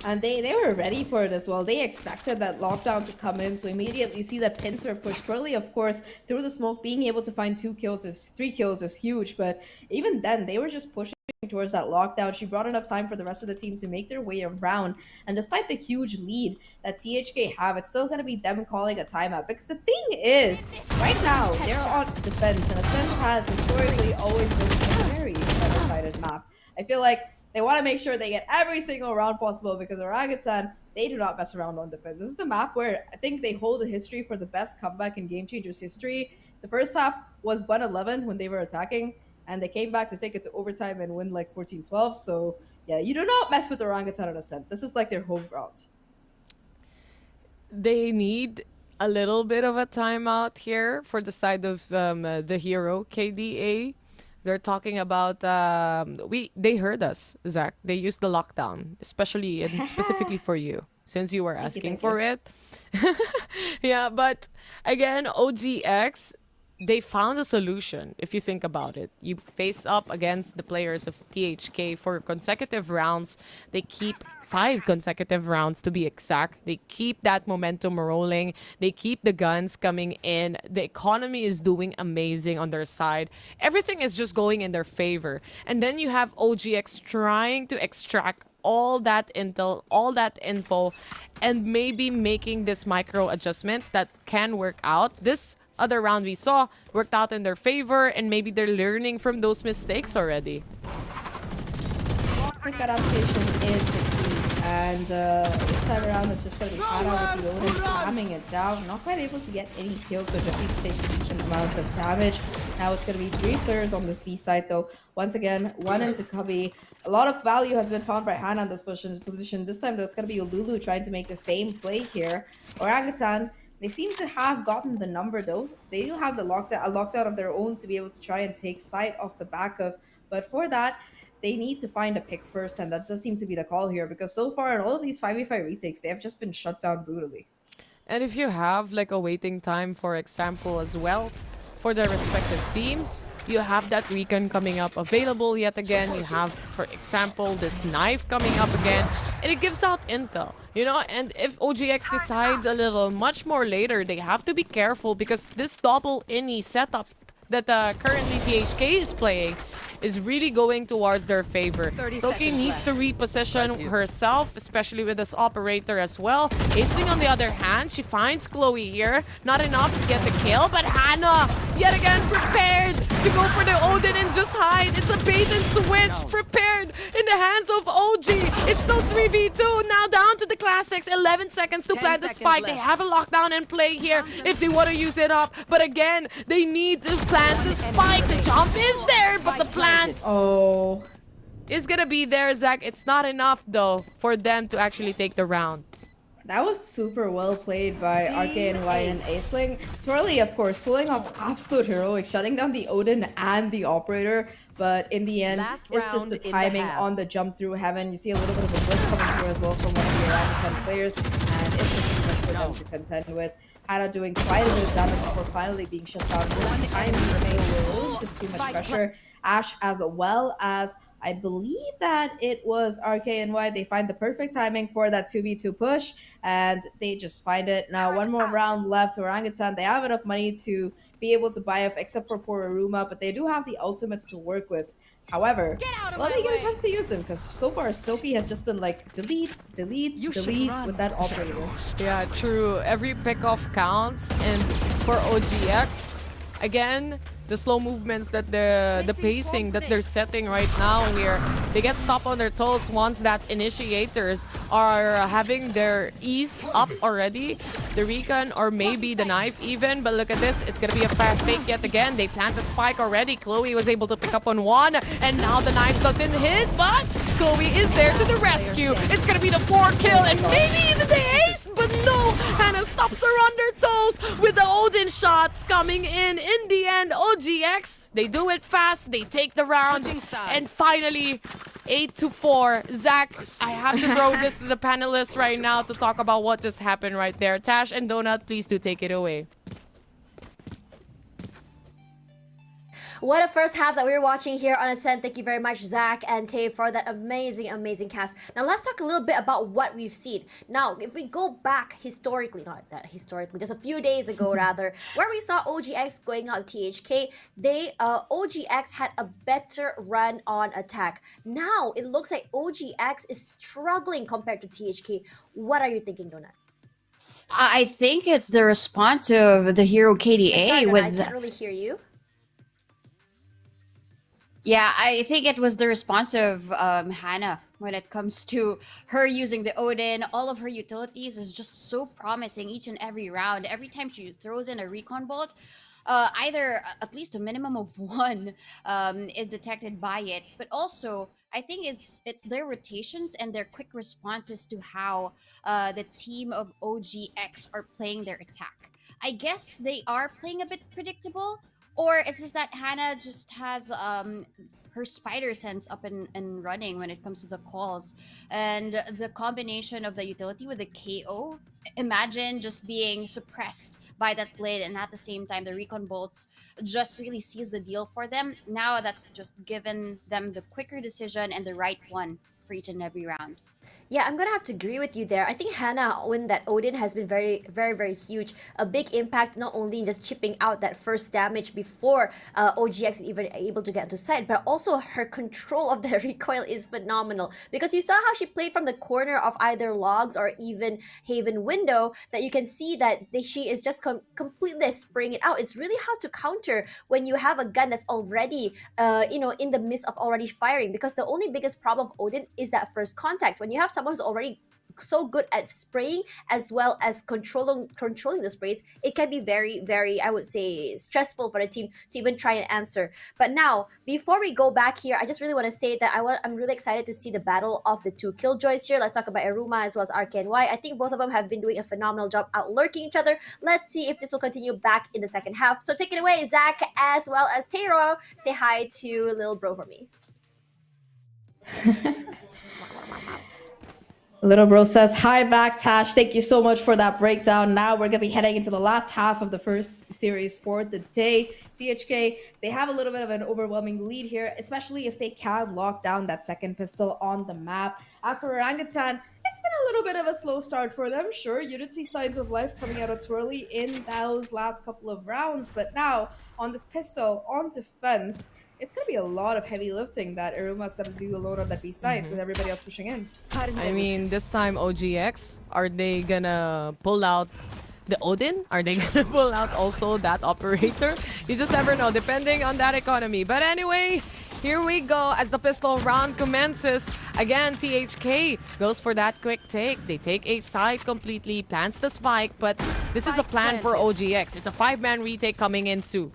And they were ready for it as well. They expected that lockdown to come in, so immediately see that pincer push. Twirly, of course, through the smoke, being able to find 3 kills is huge, but even then, they were just pushing towards that lockdown. She brought enough time for the rest of the team to make their way around, and despite the huge lead that THK have, it's still going to be them calling a timeout, because the thing is, right now, they're on defense, and defense has historically always been a very double-sided map. I feel like they want to make sure they get every single round possible, because Orangutan, they do not mess around on defense. This is the map where I think they hold the history for the best comeback in Game Changers history. The first half was 1-11 when they were attacking, and they came back to take it to overtime and win like 14-12. So yeah, you do not mess with Orangutan on Ascent. This is like their home ground. They need a little bit of a timeout here for the side of the Hero KDA. They're talking about they heard us, Zach. They used the lockdown, especially and specifically for you, since you were asking for it. Yeah, but again, OGX, they found a solution. If you think about it, you face up against the players of THK for consecutive rounds. They keep 5 consecutive rounds to be exact. They keep that momentum rolling. They keep the guns coming in. The economy is doing amazing on their side. Everything is just going in their favor. And then you have OGX trying to extract all that intel, all that info, and maybe making this micro adjustments that can work out. This other round we saw worked out in their favor, and maybe they're learning from those mistakes already. Quick adaptation is the key. And this time around, it's just going to be Hana with the Odin slamming it down. Not quite able to get any kills, so just need to take sufficient amounts of damage. Now it's going to be 3 players on this B side, though. Once again, 1 into Cubby. A lot of value has been found by Hana in this position. This time, though, it's going to be Lulu trying to make the same play here. Orangutan, they seem to have gotten the number, though. They do have a lockdown of their own to be able to try and take sight off the back of. But for that, they need to find a pick first, and that does seem to be the call here, because so far in all of these 5v5 retakes, they have just been shut down brutally. And if you have like a waiting time, for example, as well, for the respective teams, you have that recon coming up available yet again. You have, for example, this knife coming up again, and it gives out intel, you know. And if OGX decides a little much more later, they have to be careful, because this double innie setup that currently THK is playing is really going towards their favor. Soki needs to reposition herself, especially with this operator as well. Aisling, on the other hand, she finds Chloe here. Not enough to get the kill, but Hana, yet again, prepared to go for the Odin and just hide. It's a bait and switch, prepared in the hands of OG. It's still 3v2, now down to the classics. 11 seconds to plant the spike. They have a lockdown in play here if they want to use it up. But again, they need to plant the spike. The jump is there, but the plant is gonna be there, Zach. It's not enough, though, for them to actually take the round. That was super well played by RKNY and Aisling. Twirly, of course, pulling off absolute heroics, shutting down the Odin and the operator. But in the end, it's just the timing on the jump through heaven. You see a little bit of a blitz coming through as well from one of the Orangutan players, and it's just too much for them to contend with. Hana doing quite a bit of damage before finally being shut down. Time it was just too much pressure. Ash, as well as I believe that it was RKNY, they find the perfect timing for that 2v2 push, and they just find it. Now, 1 more round left. Orangutan, they have enough money to be able to buy off, except for poor Aruma, but they do have the ultimates to work with. However, will they get a chance to use them? Because so far, Sophie has just been like, delete with that operator. Yeah, true. Every pick-off counts, and for OGX, again, the slow movements that the pacing that they're setting right now here, they get stopped on their toes once that initiators are having their ease up already, the recon or maybe the knife even. But look at this, it's gonna be a fast take yet again. They plant the spike already. Chloe was able to pick up on one, and now the knife doesn't hit, but Chloe is there to the rescue. It's gonna be the 4 kill and maybe even the ace, but no, Hana stops her on their toes with the Odin shots coming in. In the end, OGX, they do it fast, they take the round, and finally, 8-4. Zach, I have to throw this to the panelists right now to talk about what just happened right there. Tash and Donut, please do take it away. What a first half that we're watching here on Ascent. Thank you very much, Zach and Tay, for that amazing, amazing cast. Now, let's talk a little bit about what we've seen. Now, if we go back historically, not that historically, just a few days ago, rather, where we saw OGX going out THK, OGX had a better run on attack. Now, it looks like OGX is struggling compared to THK. What are you thinking, Donut? I think it's the response of the Hero KDA Sorry, Donut, with. I can't really hear you. Yeah, I think it was the response of Hannah when it comes to her using the Odin. All of her utilities is just so promising each and every round. Every time she throws in a recon bolt, either at least a minimum of one is detected by it. But also, I think it's their rotations and their quick responses to how the team of OGX are playing their attack. I guess they are playing a bit predictable. Or it's just that Hannah just has her spider sense up and running when it comes to the calls. And the combination of the utility with the KO, imagine just being suppressed by that blade, and at the same time the recon bolts just really seals the deal for them. Now that's just given them the quicker decision and the right one for each and every round. Yeah, I'm gonna have to agree with you there. I think Hannah when that Odin has been very, very, very huge. A big impact, not only in just chipping out that first damage before OGX is even able to get to sight, but also her control of the recoil is phenomenal. Because you saw how she played from the corner of either logs or even Haven window, that you can see that she is just completely spraying it out. It's really hard to counter when you have a gun that's already, in the midst of already firing. Because the only biggest problem of Odin is that first contact. When you have someone who's already so good at spraying as well as controlling the sprays, it can be very, very, I would say, stressful for the team to even try and answer. But now, before we go back here, I just really want to say that I'm really excited to see the battle of the two killjoys here. Let's talk about Eruma as well as RKNY. I think both of them have been doing a phenomenal job out lurking each other. Let's see if this will continue back in the second half. So take it away, Zach, as well as Tayrawr. Say hi to little bro for me. Little bro says, hi back, Tash. Thank you so much for that breakdown. Now we're going to be heading into the last half of the first series for the day. THK, they have a little bit of an overwhelming lead here, especially if they can lock down that second pistol on the map. As for Orangutan, it's been a little bit of a slow start for them. Sure, you did see signs of life coming out of Twirly in those last couple of rounds, but now on this pistol, on defense, it's going to be a lot of heavy lifting that Eruma's going to do alone on that B side with everybody else pushing in. I mean, this time OGX, are they gonna pull out the Odin? Are they gonna pull out also that operator? You just never know, depending on that economy. But anyway, here we go as the pistol round commences. Again, THK goes for that quick take. They take a side completely, plants the spike, but this is a plan for OGX. It's a 5-man retake coming in soon.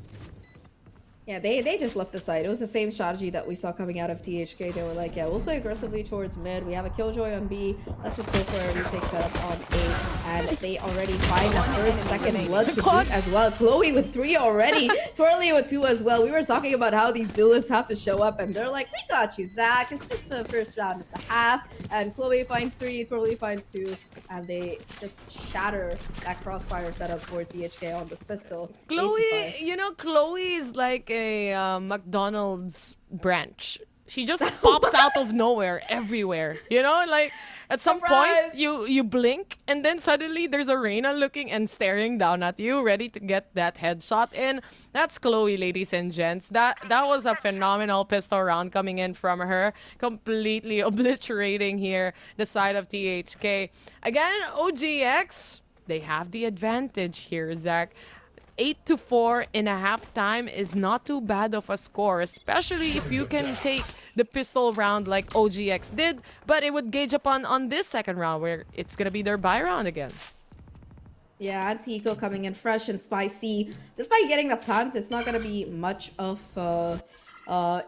Yeah, they just left the side. It was the same strategy that we saw coming out of THK. They were like, yeah, we'll play aggressively towards mid. We have a Killjoy on B. Let's just go for a retake setup on A. And they already find a first, second blood to boot as well. Chloe with 3 already. Twirly with 2 as well. We were talking about how these duelists have to show up, and they're like, we got you, Zach. It's just the first round of the half. And Chloe finds 3, Twirly finds 2. And they just shatter that crossfire setup for THK on this pistol. Chloe, Chloe is like a McDonald's branch. She just pops out of nowhere everywhere. Like at some point you blink and then suddenly there's a Reyna looking and staring down at you, ready to get that headshot in. That's Chloe, ladies and gents. That was a phenomenal pistol round coming in from her, completely obliterating here the side of THK. Again, OGX, they have the advantage here, Zach. 8-4 in a halftime is not too bad of a score, especially if you can take the pistol round like OGX did, but it would gauge up on this second round where it's gonna be their buy round again. Yeah, Anti-Eco coming in fresh and spicy. Despite getting the plant, it's not gonna be much of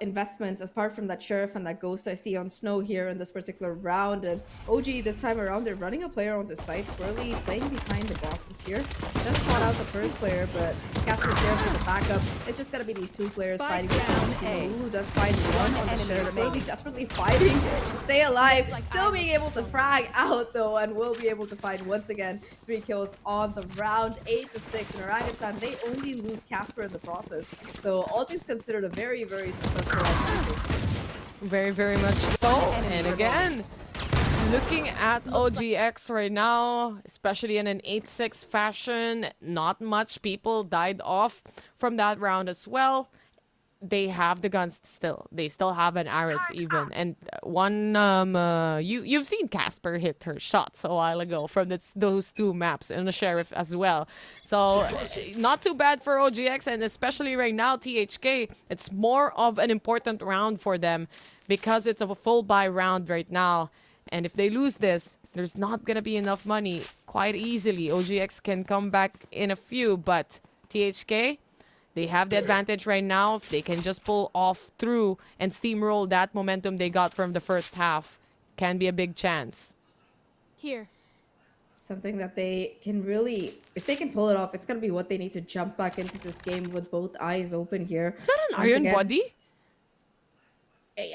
investments apart from that Sheriff and that Ghost I see on Snow here in this particular round. And OG this time around, they're running a player onto site, Swirly playing behind the boxes here. Just caught out the first player, but Casper's there for the backup. It's just gonna be these two players fighting with Ooh, does find one on the Sheriff. Maybe desperately fighting to stay alive. Still being able to frag out though, and will be able to find once again 3 kills on the round. 8-6 in Orangutan. They only lose Casper in the process. So all things considered, a very, very successful round. Very, very much so. And again, looking at OGX right now, especially in an 8-6 fashion, not much people died off from that round as well. They have the guns still. They still have an Aris even. And you've seen Casper hit her shots a while ago from those two maps and the Sheriff as well. So not too bad for OGX, and especially right now THK, it's more of an important round for them because it's a full buy round right now. And if they lose this, there's not gonna be enough money quite easily. OGX can come back in a few, but THK, they have the advantage right now. If they can just pull off through and steamroll that momentum they got from the first half, can be a big chance. Here. Something that they can really, if they can pull it off, it's going to be what they need to jump back into this game with both eyes open here. Is that an Once iron again, body?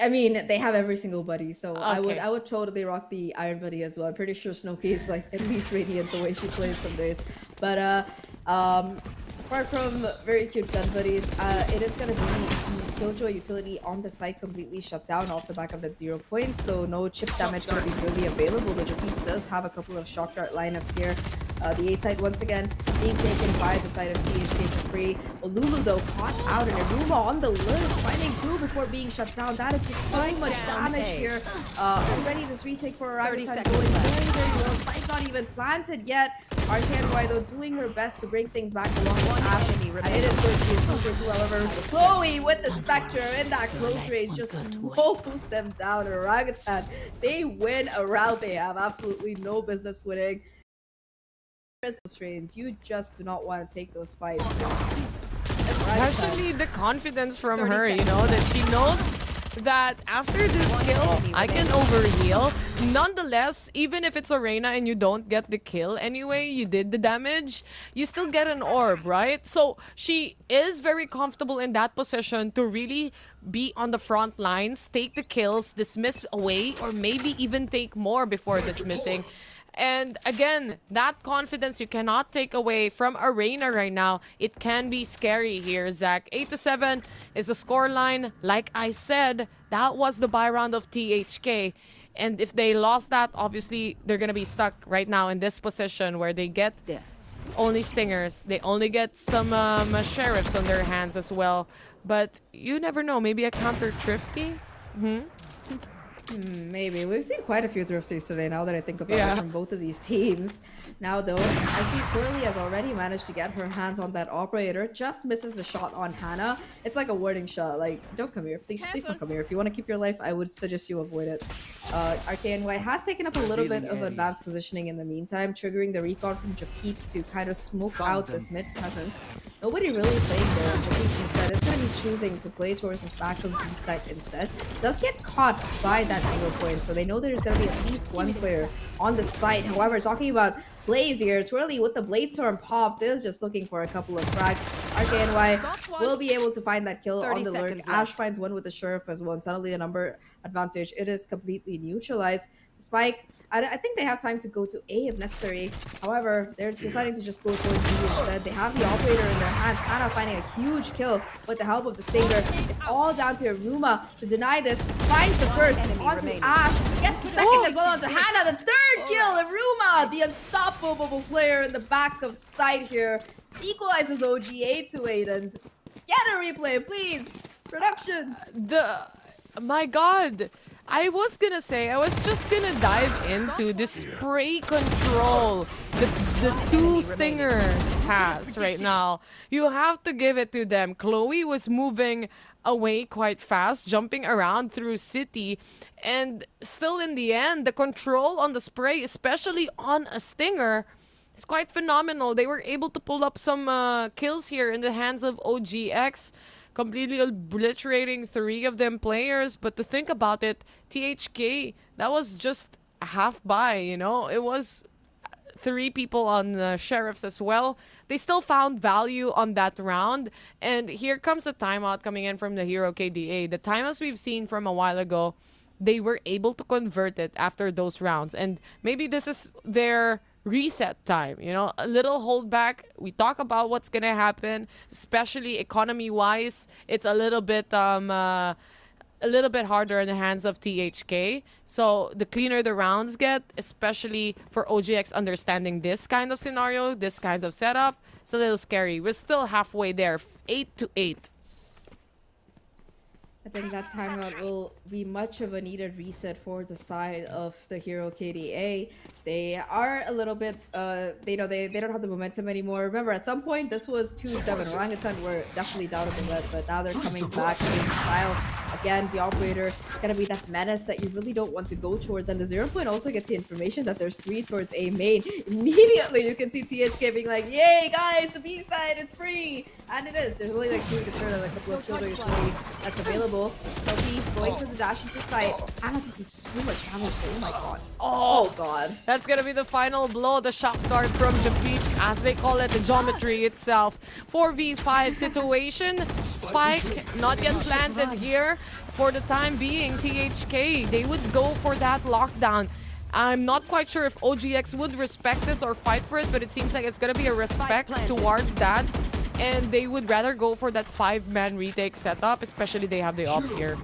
I mean, they have every single buddy, so Okay. I would totally rock the iron buddy as well. I'm pretty sure Snowkey is like at least radiant the way she plays some days. But apart from very cute gun buddies, it is gonna be the Killjoy utility on the site completely shut down off the back of that 0 point, so no chip damage gonna be really available. But Japeeps does have a couple of shock dart lineups here. The A side once again being taken by the side of THK for free. Lulu though caught out, and Aruma on the ledge, finding 2 before being shut down. That is just so much damage here. Already this retake for Orangutan going very, very well. Spike not even planted yet. RKNY though doing her best to bring things back along with Ash. And it is going to be a super 2, however. Chloe with the Spectre in that close range just mows them down. Orangutan, they win a round they have absolutely no business winning. You just do not want to take those fights. Especially the confidence from her, you know, that she knows that after this kill, I can overheal. Nonetheless, even if it's Arena and you don't get the kill anyway, you did the damage, you still get an orb, right? So she is very comfortable in that position to really be on the front lines, take the kills, dismiss away, or maybe even take more before dismissing. And again, that confidence you cannot take away from Arena right now. It can be scary here, Zach. 8-7 is the scoreline. Like I said, that was the buy round of THK. And if they lost that, obviously, they're going to be stuck right now in this position where they get only Stingers. They only get some Sheriffs on their hands as well. But you never know. Maybe a counter Thrifty? Maybe. We've seen quite a few Thrifties today now that I think about it from both of these teams. Now though, I see Twirly has already managed to get her hands on that operator, just misses the shot on Hannah. It's like a warning shot, like, don't come here, please don't come here. If you want to keep your life, I would suggest you avoid it. RKNY has taken up a little bit of advanced positioning in the meantime, triggering the recon from Japeeps to kind of smoke out this mid presence. Nobody really playing there. Japeeps instead is going to be choosing to play towards this back of B side instead. Does get caught by that 0 point, so they know there's going to be at least one player on the site. However, talking about plays here, Twirly with the Blade Storm popped is just looking for a couple of frags. RKNY will be able to find that kill on the lurk. Ash finds one with the Sheriff as well, and suddenly a number advantage. It is completely neutralized. Spike, I think they have time to go to A if necessary. However, they're deciding to just go towards B instead. They have the operator in their hands. Hannah finding a huge kill with the help of the Stinger. It's all down to Aruma to deny this. Finds the first onto Ash. Gets the second as well onto Hannah. The third kill, Aruma, the unstoppable player in the back of sight here. Equalizes OG 8-8 and get a replay, please. Production. My God. I was just gonna dive into the spray control the two Stingers has right now. You have to give it to them. Chloe was moving away quite fast, jumping around through city, and still in the end, the control on the spray, especially on a Stinger, is quite phenomenal. They were able to pull up some kills here in the hands of OGX. completely obliterating 3 of them players. But to think about it, THK, that was just a half buy, you know? It was 3 people on the sheriffs as well. They still found value on that round. And here comes a timeout coming in from the Hero KDA. The timeouts we've seen from a while ago, they were able to convert it after those rounds. And maybe this is their reset time, you know, a little holdback. We talk about what's gonna happen, especially economy-wise. It's a little bit harder in the hands of THK. So the cleaner the rounds get, especially for OGX understanding this kind of scenario, this kinds of setup, it's a little scary. We're still halfway there, 8-8. I think that timeout will be much of a needed reset for the side of the Hero KDA. They are a little bit, they don't have the momentum anymore. Remember, at some point, this was 2-7. Orangutan were definitely down in the red, but now they're coming back in style. Again, the operator is going to be that menace that you really don't want to go towards. And the 0 point also gets the information that there's 3 towards A main. Immediately, you can see THK being like, yay, guys, the B side, it's free. And it is. There's only like 2 concerns and a couple of shoulders that's available. Sophie going for the dash into sight. Anna taking so much damage. Oh my god. Oh god. That's gonna be the final blow. The shock dart from the peeps, as they call it, the geometry itself. 4v5 situation. Spike not yet planted here. For the time being, THK, they would go for that lockdown. I'm not quite sure if OGX would respect this or fight for it, but it seems like it's gonna be a respect towards that. And they would rather go for that 5-man retake setup, especially they have the op here.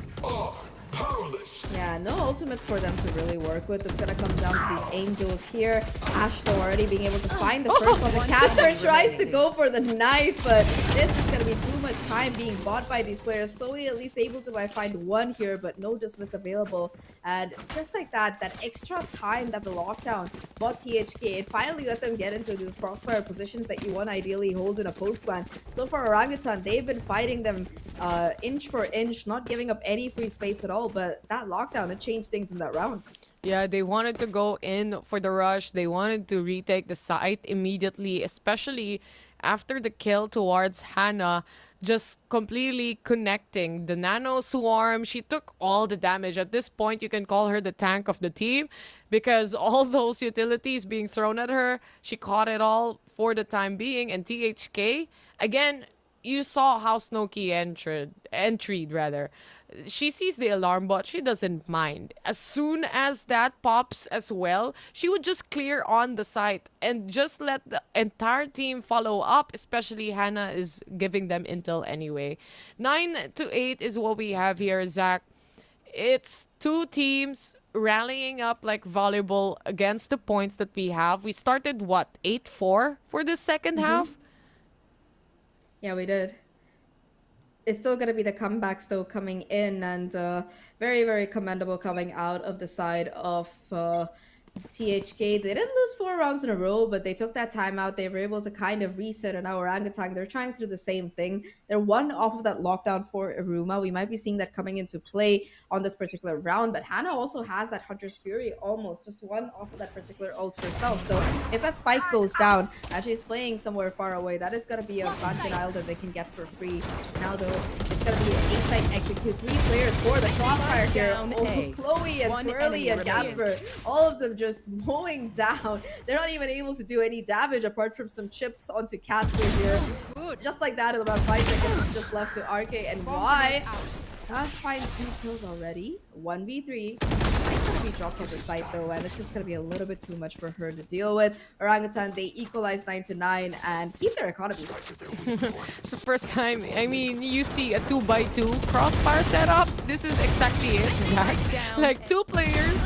Yeah, no ultimates for them to really work with. It's gonna come down to these angels here. Ashton already being able to find the first one. The Casper tries to go for the knife, but it's just gonna be too much time being bought by these players. Chloe at least able to find 1 here, but no dismiss available. And just like that, that extra time that the lockdown bought THK, it finally let them get into those crossfire positions that you want ideally hold in a post plan. So for Orangutan, they've been fighting them inch for inch, not giving up any free space at all, but that lockdown, it changed things in that round. Yeah, they wanted to go in for the rush. They wanted to retake the site immediately, especially after the kill towards Hannah, just completely connecting the nano swarm. She took all the damage. At this point, you can call her the tank of the team because all those utilities being thrown at her, she caught it all for the time being. And THK, again, you saw how Snowkey entered rather. She sees the alarm bot, she doesn't mind. As soon as that pops as well, she would just clear on the site and just let the entire team follow up, especially Hannah is giving them intel anyway. 9-8 is what we have here, Zach. It's 2 teams rallying up like volleyball against the points that we have. We started, what, 8-4 for this second half? Yeah, we did. It's still going to be the comebacks though coming in, and very, very commendable coming out of the side of THK. They didn't lose 4 rounds in a row, but they took that time out. They were able to kind of reset, and now Orangutan, they're trying to do the same thing. They're 1 off of that lockdown for Iruma. We might be seeing that coming into play on this particular round, but Hannah also has that Hunter's Fury almost, just 1 off of that particular ult herself. So if that spike goes down, and she's playing somewhere far away, that is going to be a fun denial that they can get for free. Now though, it's going to be an A-site execute. 3 players for the crossfire here. Oh, Chloe and Twirly and Casper, all of them just mowing down. They're not even able to do any damage apart from some chips onto Casper here. Just like that, in about 5 seconds just left to RK and Y. Does find 2 kills already. 1v3. Might gonna be dropped on the site though, and it's just gonna be a little bit too much for her to deal with. Orangutan, they equalize 9-9 and keep their economy safe. It's the first time, I mean, you see a 2x2 crossfire setup. This is exactly it, Zach. Like 2 players,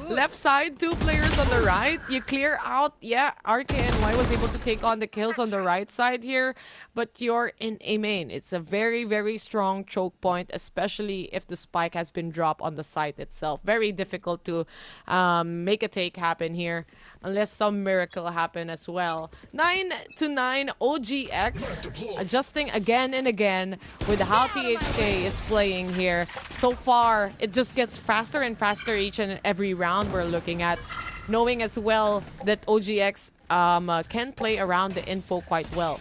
left side, 2 players on the right. You clear out, yeah, RKNY was able to take on the kills on the right side here, but you're in A main. It's a very, very strong choke point, especially if the spike has been dropped on the site itself. Very difficult to make a take happen here, unless some miracle happen as well. 9-9 OGX, adjusting again and again with how THK is playing here. So far, it just gets faster and faster each and every round we're looking at, knowing as well that OGX can play around the info quite well.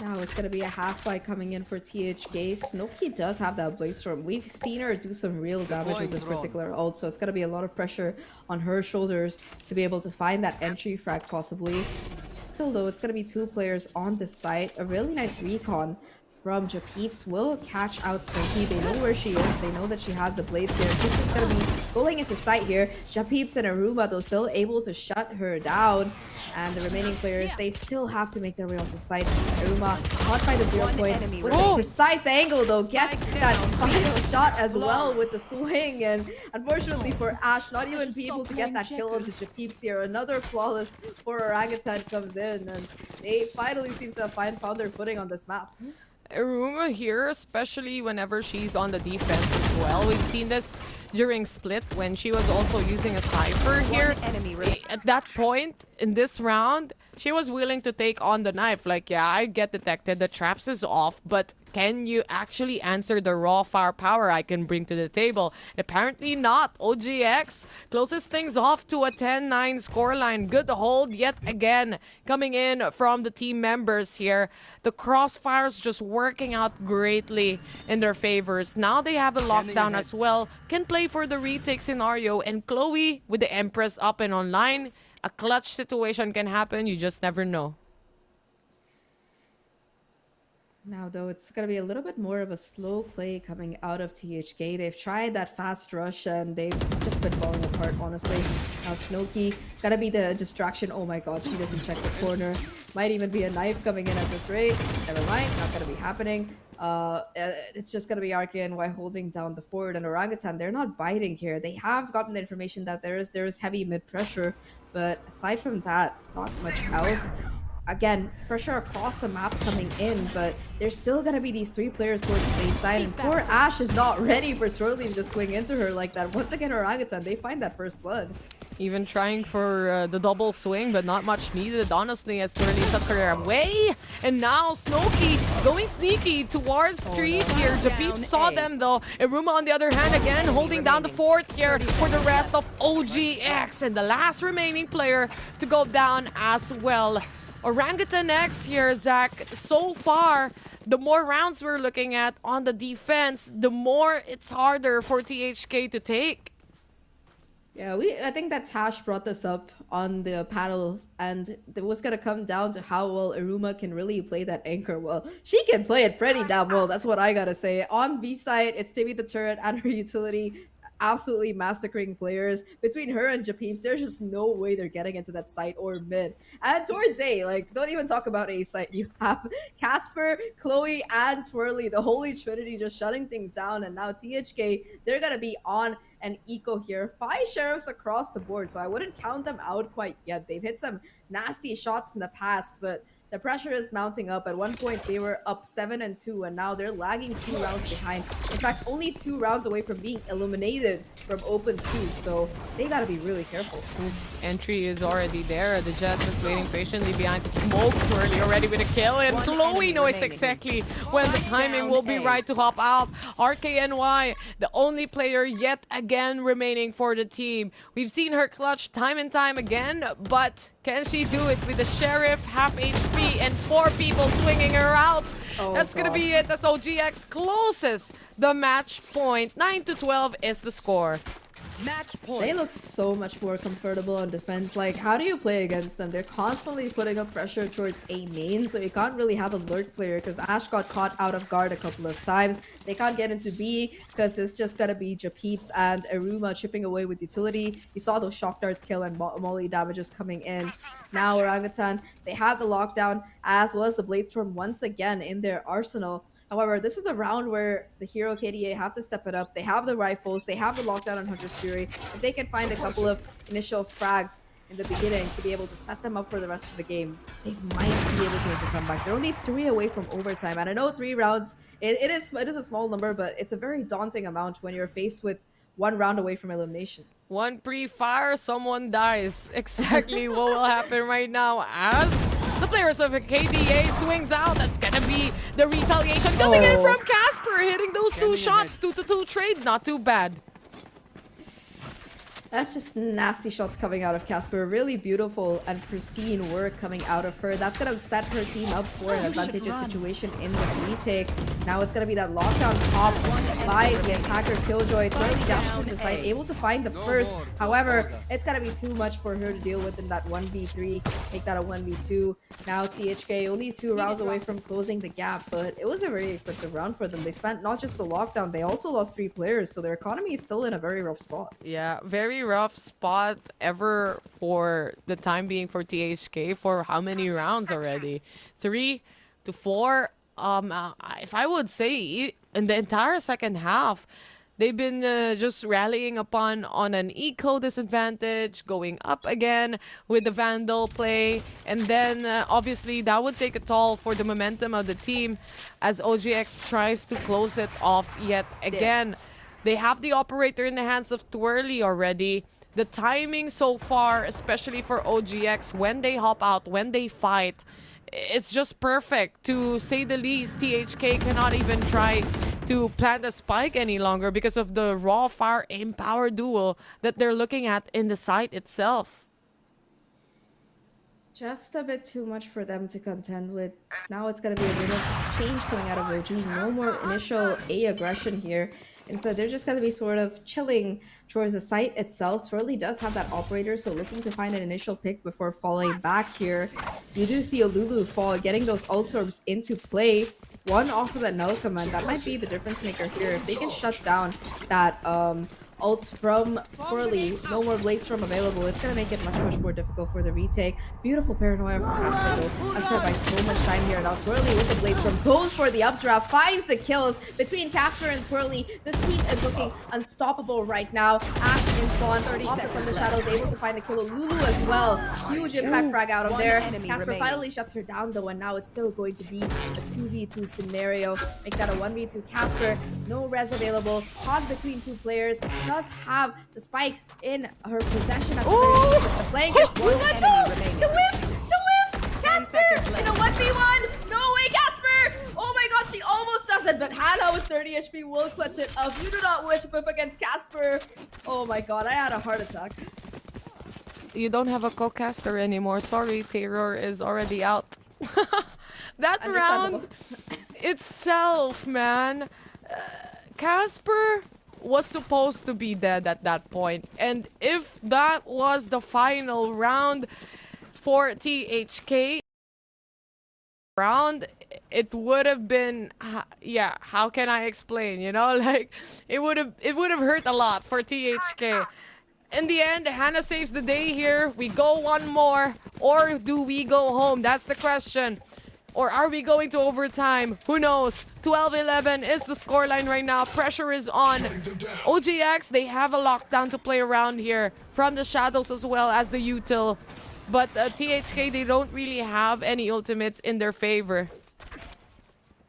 Now it's going to be a half fight coming in for THK. Snowkey does have that Blaze Storm. We've seen her do some real damage with this particular ult, so it's going to be a lot of pressure on her shoulders to be able to find that entry frag possibly. Still though, it's going to be 2 players on the site. A really nice recon from Japeeps will catch out Snowkey. They know where she is. They know that she has the blades here. She's just going to be going into sight here. Japeeps and Aruma, though, still able to shut her down. And the remaining players, they still have to make their way onto site. Aruma caught by the 0 point with a precise angle, though. Gets that final shot as well with the swing. And unfortunately for Ash, not even be able to get that kill onto Japeeps here. Another flawless for Orangutan comes in. And they finally seem to have found their footing on this map. Aruma here, especially whenever she's on the defense as well. We've seen this during Split when she was also using a Cypher here. At that point in this round, she was willing to take on the knife. Like, yeah, I get detected, the traps is off, but can you actually answer the raw firepower I can bring to the table? Apparently not. OGX closes things off to a 10-9 scoreline. Good hold yet again coming in from the team members here. The crossfires just working out greatly in their favors. Now they have a lockdown as well. Can play for the retake scenario. And Chloe with the Empress up and online. A clutch situation can happen. You just never know. Now, though, it's going to be a little bit more of a slow play coming out of THK. They've tried that fast rush, and they've just been falling apart, honestly. Now, Snowkey, going to be the distraction. Oh my god, she doesn't check the corner. Might even be a knife coming in at this rate. Never mind, not going to be happening. It's just going to be RKNY holding down the fort, and Orangutan, they're not biting here. They have gotten the information that there is heavy mid-pressure, but aside from that, not much else. Again, pressure across the map coming in, but there's still going to be these 3 players towards the base side, and poor Ash is not ready for Twirly to just swing into her like that. Once again, Orangutan, they find that first blood. Even trying for the double swing, but not much needed, honestly, as Twirly shuts her away. And now Snowkey going sneaky towards trees here. Japeep saw them, though. Aruma, on the other hand, again, holding down the fort here for the rest of OGX. And the last remaining player to go down as well. Orangutan X here, Zach. So far, the more rounds we're looking at on the defense, the more it's harder for THK to take. Yeah, I think that Tash brought this up on the panel, and it was gonna come down to how well Aruma can really play that anchor well. She can play it pretty damn well, that's what I gotta say. On B side, it's Timmy the Turret and her utility. Absolutely massacring players. Between her and Japeeps, there's just no way they're getting into that site or mid. And towards A, like, don't even talk about A site. You have Casper, Chloe, and Twirly, the holy trinity, just shutting things down. And now THK, they're gonna be on an eco here. 5 sheriffs across the board, so I wouldn't count them out quite yet. They've hit some nasty shots in the past, but the pressure is mounting up. At one point, they were up 7-2, and now they're lagging 2 rounds behind. In fact, only 2 rounds away from being eliminated from Open 2, so they gotta be really careful. Entry is already there. The Jet is waiting patiently behind the smoke. Twirly already with a kill, and Chloe knows exactly when the timing will be right to hop out. RKNY, the only player yet again remaining for the team. We've seen her clutch time and time again, but can she do it with the Sheriff, half HP, and 4 people swinging her out? That's gonna be it as OGX closes the match point. 9-12 is the score. Match point. They look so much more comfortable on defense. Like, how do you play against them? They're constantly putting up pressure towards A main, so you can't really have a lurk player because Ash got caught out of guard a couple of times. They can't get into B because it's just gonna be Japeeps and Aruma chipping away with utility. You saw those shock darts kill and molly damages coming in. Now Orangutan, they have the lockdown as well as the Blade Storm once again in their arsenal. However, this is a round where the Hero KDA have to step it up. They have the rifles, they have the lockdown on Hunter's Fury. If they can find a couple of initial frags in the beginning to be able to set them up for the rest of the game, they might be able to make a comeback. They're only 3 away from overtime, and I know 3 rounds, it is a small number, but it's a very daunting amount when you're faced with 1 round away from elimination. One pre-fire, someone dies. Exactly what will happen right now as the players of KDA swings out. That's gonna be the retaliation coming in from Casper, hitting those 2 shots. 2-2 trade, not too bad. That's just nasty shots coming out of Casper. Really beautiful and pristine work coming out of her. That's gonna set her team up for an advantageous situation in this retake. Now it's gonna be that lockdown popped by the attacker Killjoy. Twirly dashes into side, able to find the first. However, it's gonna be too much for her to deal with in that 1v3. Make that a 1v2. Now THK only 2 rounds away from closing the gap, but it was a very expensive round for them. They spent not just the lockdown, they also lost 3 players, so their economy is still in a very rough spot. Yeah, very rough spot ever for the time being for THK for how many rounds already? 3 to 4. If I would say in the entire second half, they've been just rallying upon on an eco disadvantage, going up again with the Vandal play, and then obviously that would take a toll for the momentum of the team as OGX tries to close it off yet again. They have the operator in the hands of Twirly already. The timing so far, especially for OGX, when they hop out, when they fight, it's just perfect, to say the least. THK cannot even try to plant a spike any longer because of the raw fire aim power duel that they're looking at in the site itself. Just a bit too much for them to contend with. Now it's going to be a bit of change coming out of OG. No more initial A aggression here. Instead, they're just going to be sort of chilling towards the site itself. Twirly does have that operator, so looking to find an initial pick before falling back here. You do see a Lulu fall, getting those ult orbs into play. One off of that null command. That might be the difference maker here. If they can shut down that ult from Twirly, no more Blaze Storm available, it's going to make it much more difficult for the retake. Beautiful paranoia from Casper though. Casper buys so much time here. Now Twirly with the Blaze Storm goes for the updraft, finds the kills between Casper and Twirly. This team is looking unstoppable right now. Ash in spawn, Opera from the shadows, able to find the kill. Lulu as well. Huge impact frag out of there. Casper finally shuts her down though, and now it's still going to be a 2v2 scenario. Make that a 1v2. Casper, no res available. Caught between 2 players. Does have the spike in her possession at the very least, but the flank is too much. The whiff! The whiff! Casper in a 1v1! No way, Casper! Oh my god, she almost does it, but Hannah with 30 HP will clutch it up. You do not wish whiff against Casper. Oh my god, I had a heart attack. You don't have a co-caster anymore. Sorry, Tayrawr is already out. That round itself, man. Casper was supposed to be dead at that point, and if that was the final round for THK round, it would have been yeah, how can I explain, you know, like it would have hurt a lot for THK. In the end, Hannah saves the day here. We go one more, or do we go home? That's the question. Or are we going to overtime? Who knows? 12-11 is the scoreline right now. Pressure is on. OGX, they have a lockdown to play around here from the shadows as well as the util. But THK, they don't really have any ultimates in their favor.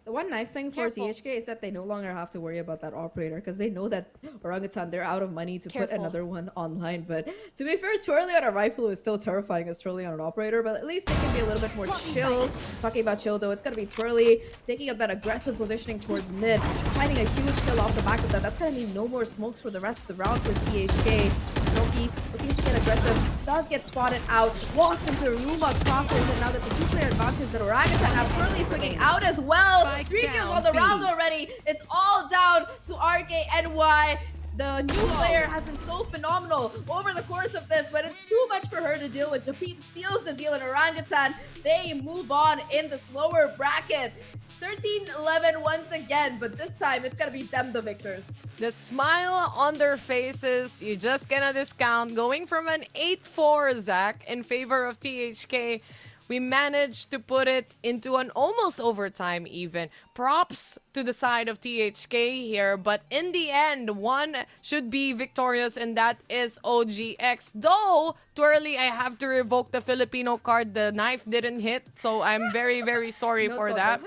The one nice thing for THK is that they no longer have to worry about that operator, because they know that Orangutan, they're out of money to put another one online. But to be fair, Twirly on a rifle is still terrifying as Twirly on an operator, but at least they can be a little bit more chill. Talking about chill though, it's going to be Twirly taking up that aggressive positioning towards mid, finding a huge kill off the back of that. That's going to mean no more smokes for the rest of the round for THK. Snowkey looking to get aggressive, does get spotted out, walks into Ruma's crosshairs, and now that's a 2-player advantage that Orangutan have. Twirly swinging out as well. 3 kills on the round already. It's all down to RKNY. The new player has been so phenomenal over the course of this, but it's too much for her to deal with. Japip seals the deal in Orangutan. They move on in the slower bracket. 13-11 once again, but this time it's gonna be them the victors. The smile on their faces, you just get a discount. Going from an 8-4 Zahk in favor of THK, we managed to put it into an almost overtime even. Props to the side of THK here, but in the end, one should be victorious, and that is OGX. Though, Twirly, I have to revoke the Filipino card. The knife didn't hit, so I'm very sorry for that.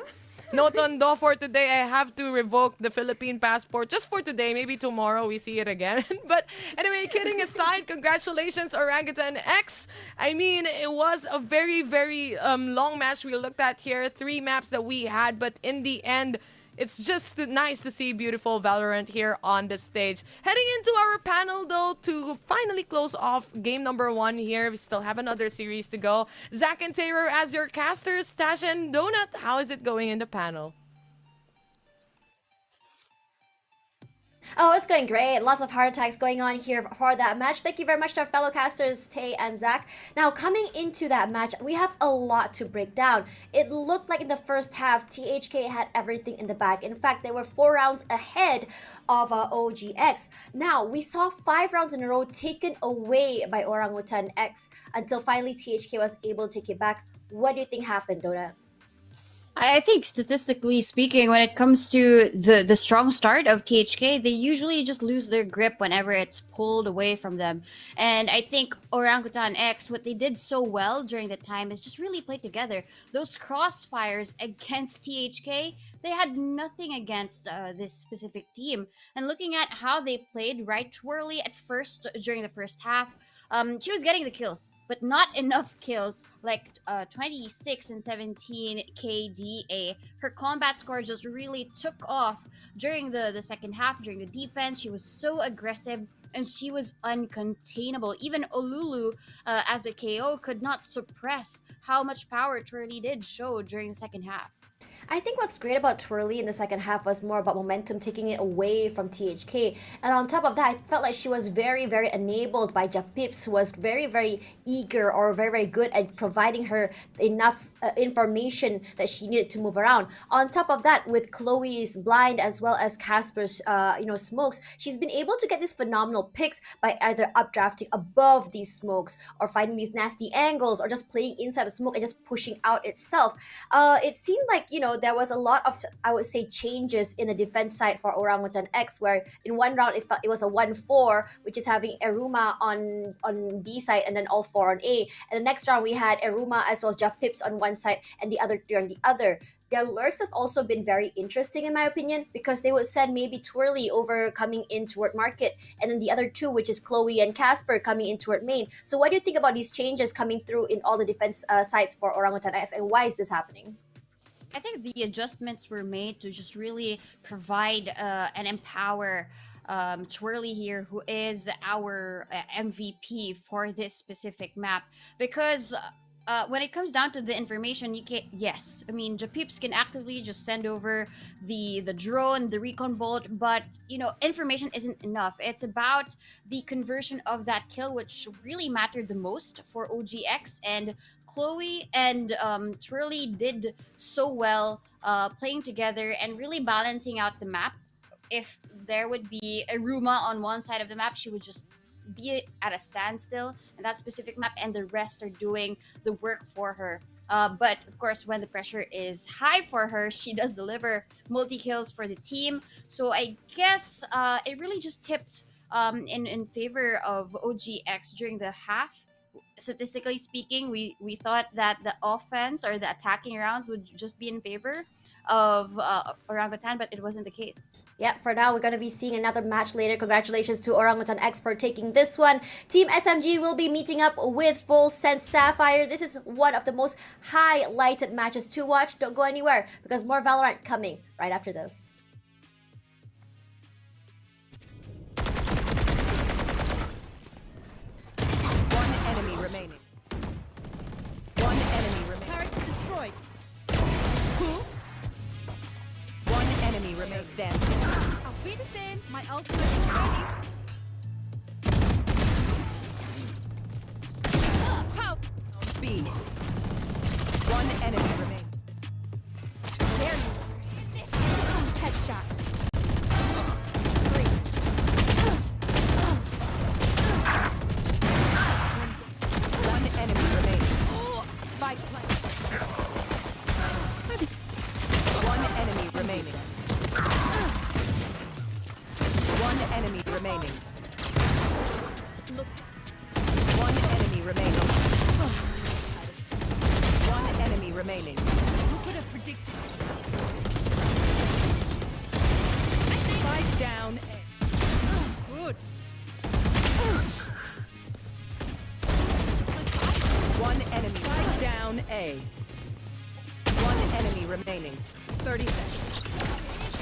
No tondo for today. I have to revoke the Philippine passport just for today. Maybe tomorrow we see it again. But anyway, kidding aside, congratulations, Orangutan X. I mean, it was a very long match we looked at here. 3 maps that we had, but in the end, It's just nice to see beautiful Valorant here on the stage. Heading into our panel though to finally close off game number 1 here. We still have another series to go. Zahk and Tayrawr as your casters. Tash and Donut, how is it going in the panel? Oh, it's going great. Lots of heart attacks going on here for that match. Thank you very much to our fellow casters, Tay and Zach. Now, coming into that match, we have a lot to break down. It looked like in the first half, THK had everything in the bag. In fact, they were 4 rounds ahead of OGX. Now, we saw 5 rounds in a row taken away by Orangutan X until finally THK was able to take it back. What do you think happened, Donut? I think statistically speaking, when it comes to the strong start of THK, they usually just lose their grip whenever it's pulled away from them. And I think Orangutan X, what they did so well during the time is just really play together. Those crossfires against THK, they had nothing against this specific team. And looking at how they played, right, Twirly at first during the first half, she was getting the kills, but not enough kills like 26 and 17 KDA. Her combat score just really took off during the second half, during the defense. She was so aggressive and she was uncontainable. Even Olulu, as a KO, could not suppress how much power Twirly did show during the second half. I think what's great about Twirly in the second half was more about momentum, taking it away from THK. And on top of that, I felt like she was very, very enabled by Japips, who was very, very eager or very, very good at providing her enough information that she needed to move around. On top of that, with Chloe's blind as well as Casper's, smokes, she's been able to get these phenomenal picks by either updrafting above these smokes or finding these nasty angles or just playing inside the smoke and just pushing out itself. It seemed like, there was a lot of, I would say, changes in the defense side for Orangutan X, where in one round it was a 1-4, which is having Eruma on B side and then all 4 on A. And the next round we had Eruma as well as Japips on one side and the other 3 on the other. Their lurks have also been very interesting in my opinion, because they would send maybe Twirly over coming in toward market, and then the other 2, which is Chloe and Casper, coming in toward main. So what do you think about these changes coming through in all the defense sides for Orangutan X, and why is this happening? I think the adjustments were made to just really provide and empower Twirly here, who is our MVP for this specific map. Because when it comes down to the information, yes, I mean, Japips can actively just send over the drone, the recon bolt, but information isn't enough. It's about the conversion of that kill, which really mattered the most for OGX. And Chloe and Twirly did so well playing together and really balancing out the map. If there would be a Ruma on one side of the map, she would just be at a standstill in that specific map, and the rest are doing the work for her. But of course, when the pressure is high for her, she does deliver multi-kills for the team. So I guess it really just tipped in favor of OGX during the half. Statistically speaking, we thought that the offense or the attacking rounds would just be in favor of Orangutan, but it wasn't the case. Yeah, for now, we're going to be seeing another match later. Congratulations to Orangutan X for taking this one. Team SMG will be meeting up with FULLSENSE Sapphire. This is one of the most highlighted matches to watch. Don't go anywhere, because more Valorant coming right after this. Remaining. One enemy remaining. Turret destroyed. Who? One enemy remains standing. I'll be the same. My ultimate is ready. Pow! B. One enemy remaining. There you are. Headshot. Enemy remaining. Spike plant. One enemy remaining. One enemy remaining. One enemy remaining. One enemy remaining. Who could have predicted? Spike down. Good. One enemy. Spike down A. One enemy remaining. 30 seconds.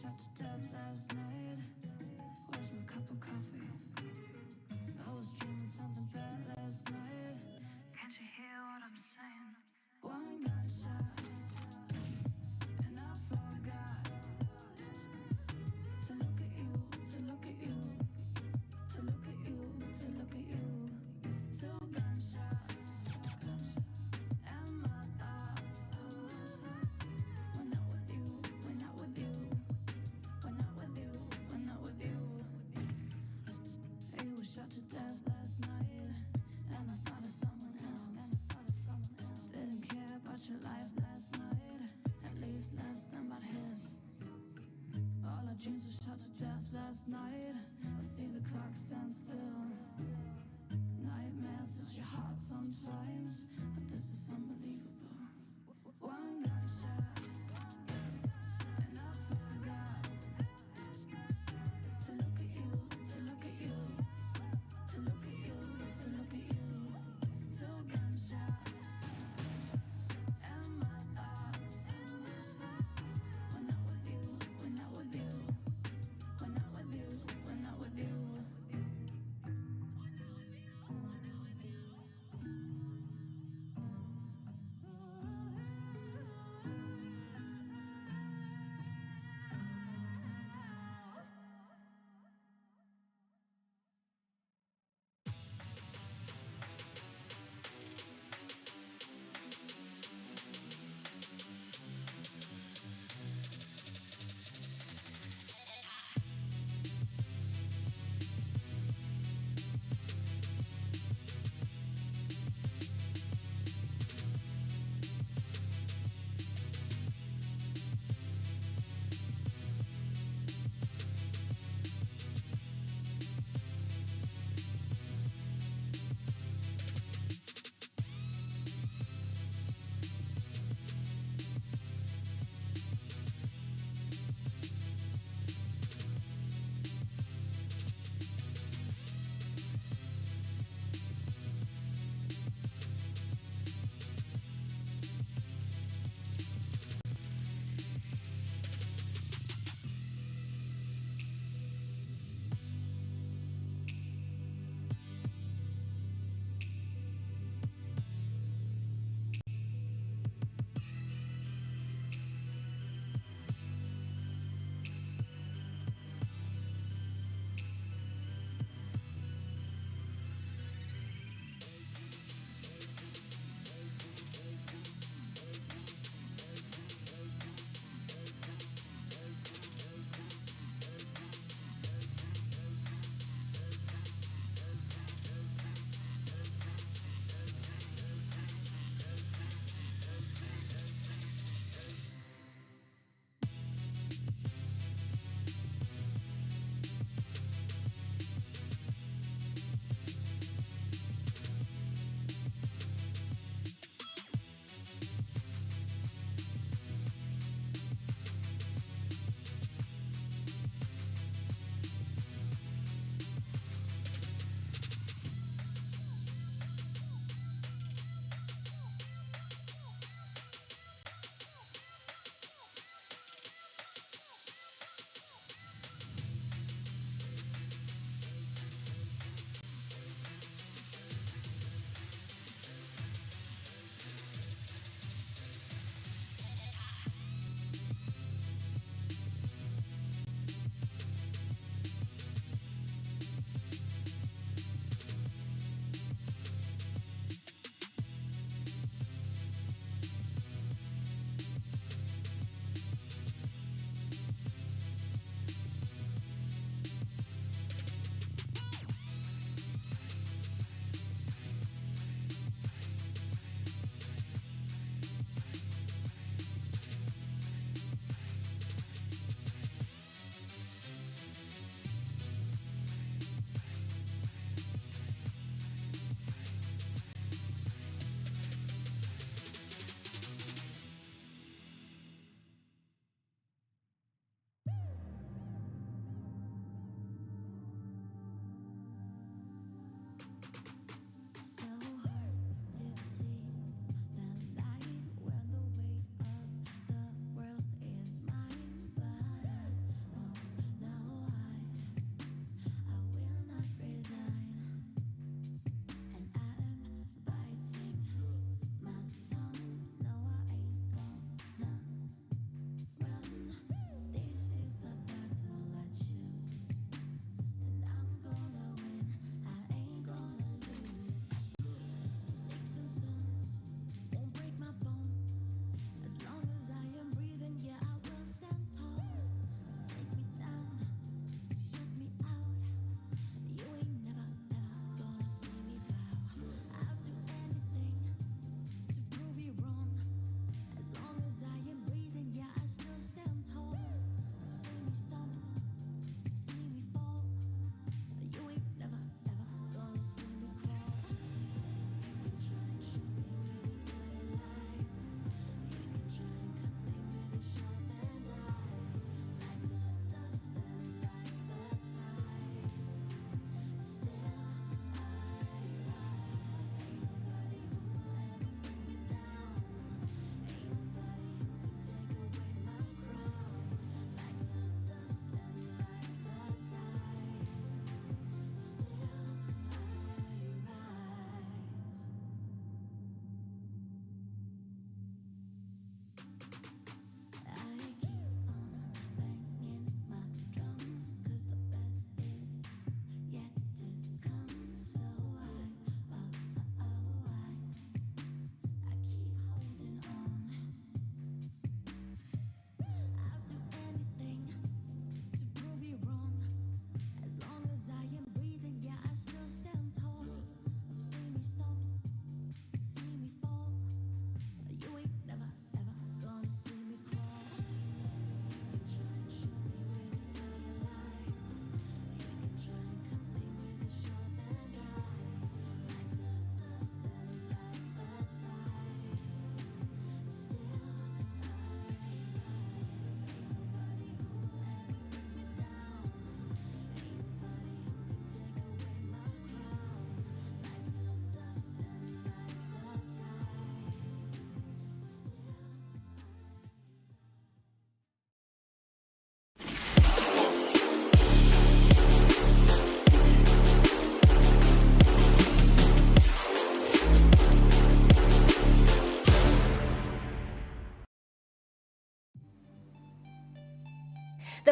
shot to death last night. Where's my cup of coffee? I was dreaming something bad last night. Can't you hear what I'm saying? One gunshot, and I forgot to look at you, to look at you, to look at you, to look at you. Two gunshots, and my thoughts. We're not with you, we're not with you, we're not with you, we're not with you. You were shot to death last night, and I thought of someone else. Didn't care about your life last night, at least less than about his. All our dreams were shot to death last night. I see the clock stand still. Nightmares at your heart sometimes, but this is unbelievable. One gunshot, and I forgot to look at you, to look at you, to look at you, to look at you. Two gunshots, and my thoughts. We're not with you, we're not with you, we're not with you, we're not with you. We're not with you, we're not with you.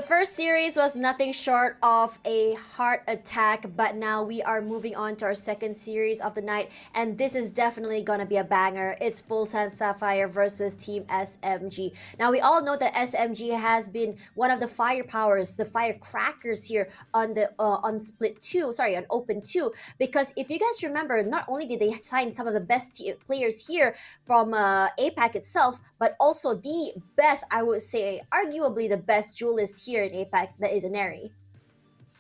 first series was nothing short of a heart attack, but now we are moving on to our second series of the night, and this is definitely gonna be a banger. It's FULLSENSE Sapphire versus Team SMG. Now we all know that SMG has been one of the firepowers, the firecrackers here on the on on Open 2, because if you guys remember, not only did they sign some of the best players here from APAC itself, but also the best, I would say, arguably the best duelist here in APAC, that is Aneri.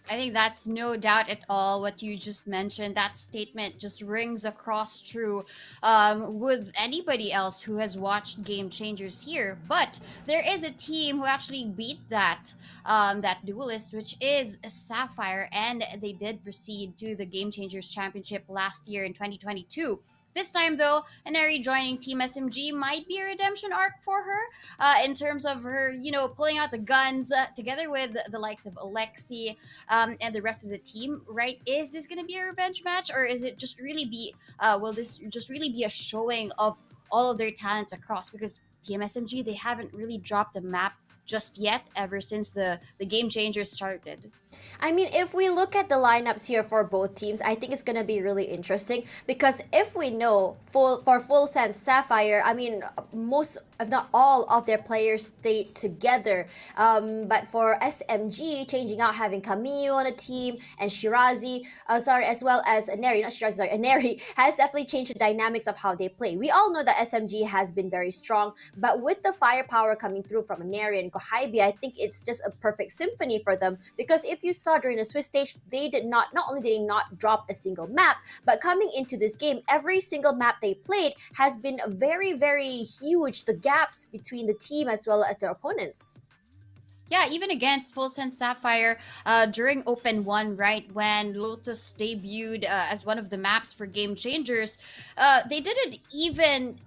I think that's no doubt at all what you just mentioned. That statement just rings across true with anybody else who has watched Game Changers here. But there is a team who actually beat that duelist, which is Sapphire, and they did proceed to the Game Changers Championship last year in 2022. This time, though, Aneri joining Team SMG might be a redemption arc for her in terms of her, pulling out the guns together with the likes of Alexi and the rest of the team, right? Is this going to be a revenge match, or is it just really will this just really be a showing of all of their talents across? Because Team SMG, they haven't really dropped the map just yet ever since the Game Changers started. I mean, if we look at the lineups here for both teams, I think it's going to be really interesting, because if we know for FULLSENSE Sapphire, I mean, most, if not all, of their players stayed together. But for SMG, changing out, having Camille on the team and Shirazi, as well as Aneri, not Shirazi, sorry, Aneri, has definitely changed the dynamics of how they play. We all know that SMG has been very strong, but with the firepower coming through from Aneri and Kohaibi, I think it's just a perfect symphony for them, because if you saw during the Swiss stage, they did not only did they not drop a single map, but coming into this game, every single map they played has been very, very huge, the gaps between the team as well as their opponents. Yeah, even against FULLSENSE Sapphire during Open 1, right, when Lotus debuted as one of the maps for Game Changers, they didn't even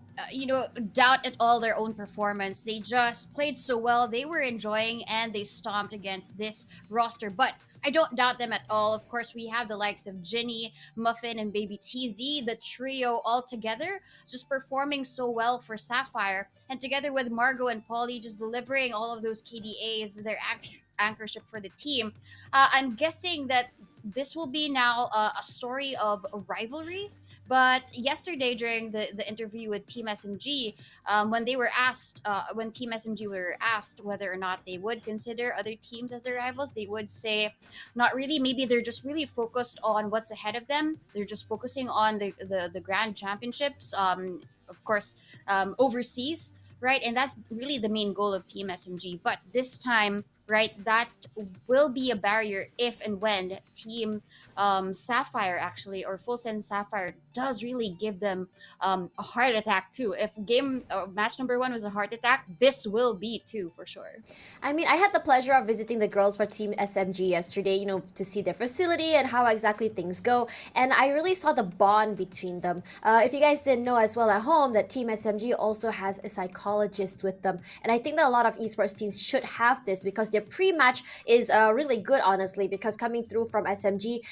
doubt at all their own performance. They just played so well. They were enjoying, and they stomped against this roster. But I don't doubt them at all. Of course, we have the likes of Ginny, Muffin, and Baby TZ, the trio all together, just performing so well for Sapphire. And together with Margot and Polly, just delivering all of those KDAs, their anchorship for the team. I'm guessing that this will be now a story of a rivalry. But yesterday during the interview with Team SMG, when Team SMG were asked whether or not they would consider other teams as their rivals, they would say, not really. Maybe they're just really focused on what's ahead of them. They're just focusing on the grand championships, of course, overseas, right? And that's really the main goal of Team SMG. But this time, right, that will be a barrier if and when Team Sapphire actually, or FULLSENSE Sapphire, does really give them a heart attack too. If match number 1 was a heart attack, this will be too, for sure. I mean, I had the pleasure of visiting the girls for Team SMG yesterday, to see their facility and how exactly things go, and I really saw the bond between them. If you guys didn't know as well at home, that Team SMG also has a psychologist with them, and I think that a lot of esports teams should have this, because their pre-match is really good, honestly, because coming through from SMG,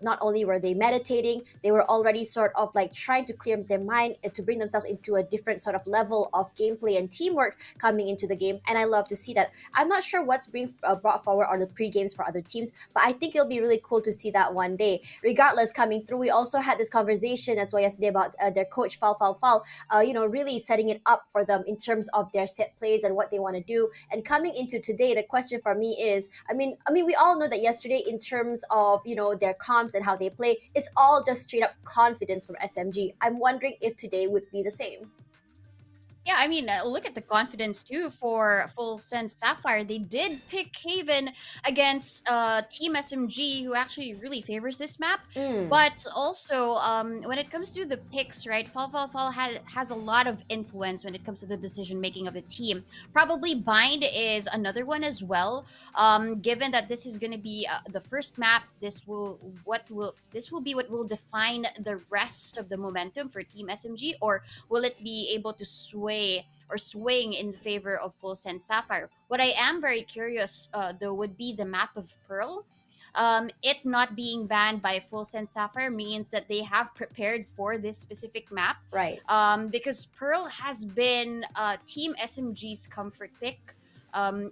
not only were they meditating, they were already sort of like trying to clear their mind and to bring themselves into a different sort of level of gameplay and teamwork coming into the game, and I love to see that. I'm not sure what's being brought forward on the pre-games for other teams, but I think it'll be really cool to see that one day. Regardless, coming through, we also had this conversation as well yesterday about their coach Fall, really setting it up for them in terms of their set plays and what they want to do. And coming into today, the question for me is, I mean, we all know that yesterday, in terms of their comms and how they play, it's all just straight up confidence from SMG. I'm wondering if today would be the same. Yeah, I mean, look at the confidence too for FULLSENSE Sapphire. They did pick Haven against Team SMG, who actually really favors this map. But also, when it comes to the picks, right, Fall has a lot of influence when it comes to the decision making of the team. Probably Bind is another one as well. Given that this is going to be the first map, this will be what will define the rest of the momentum for Team SMG, or will it be able to swing in favor of FULLSENSE Sapphire? What I am very curious, though, would be the map of Pearl. It not being banned by FULLSENSE Sapphire means that they have prepared for this specific map. Right. Because Pearl has been Team SMG's comfort pick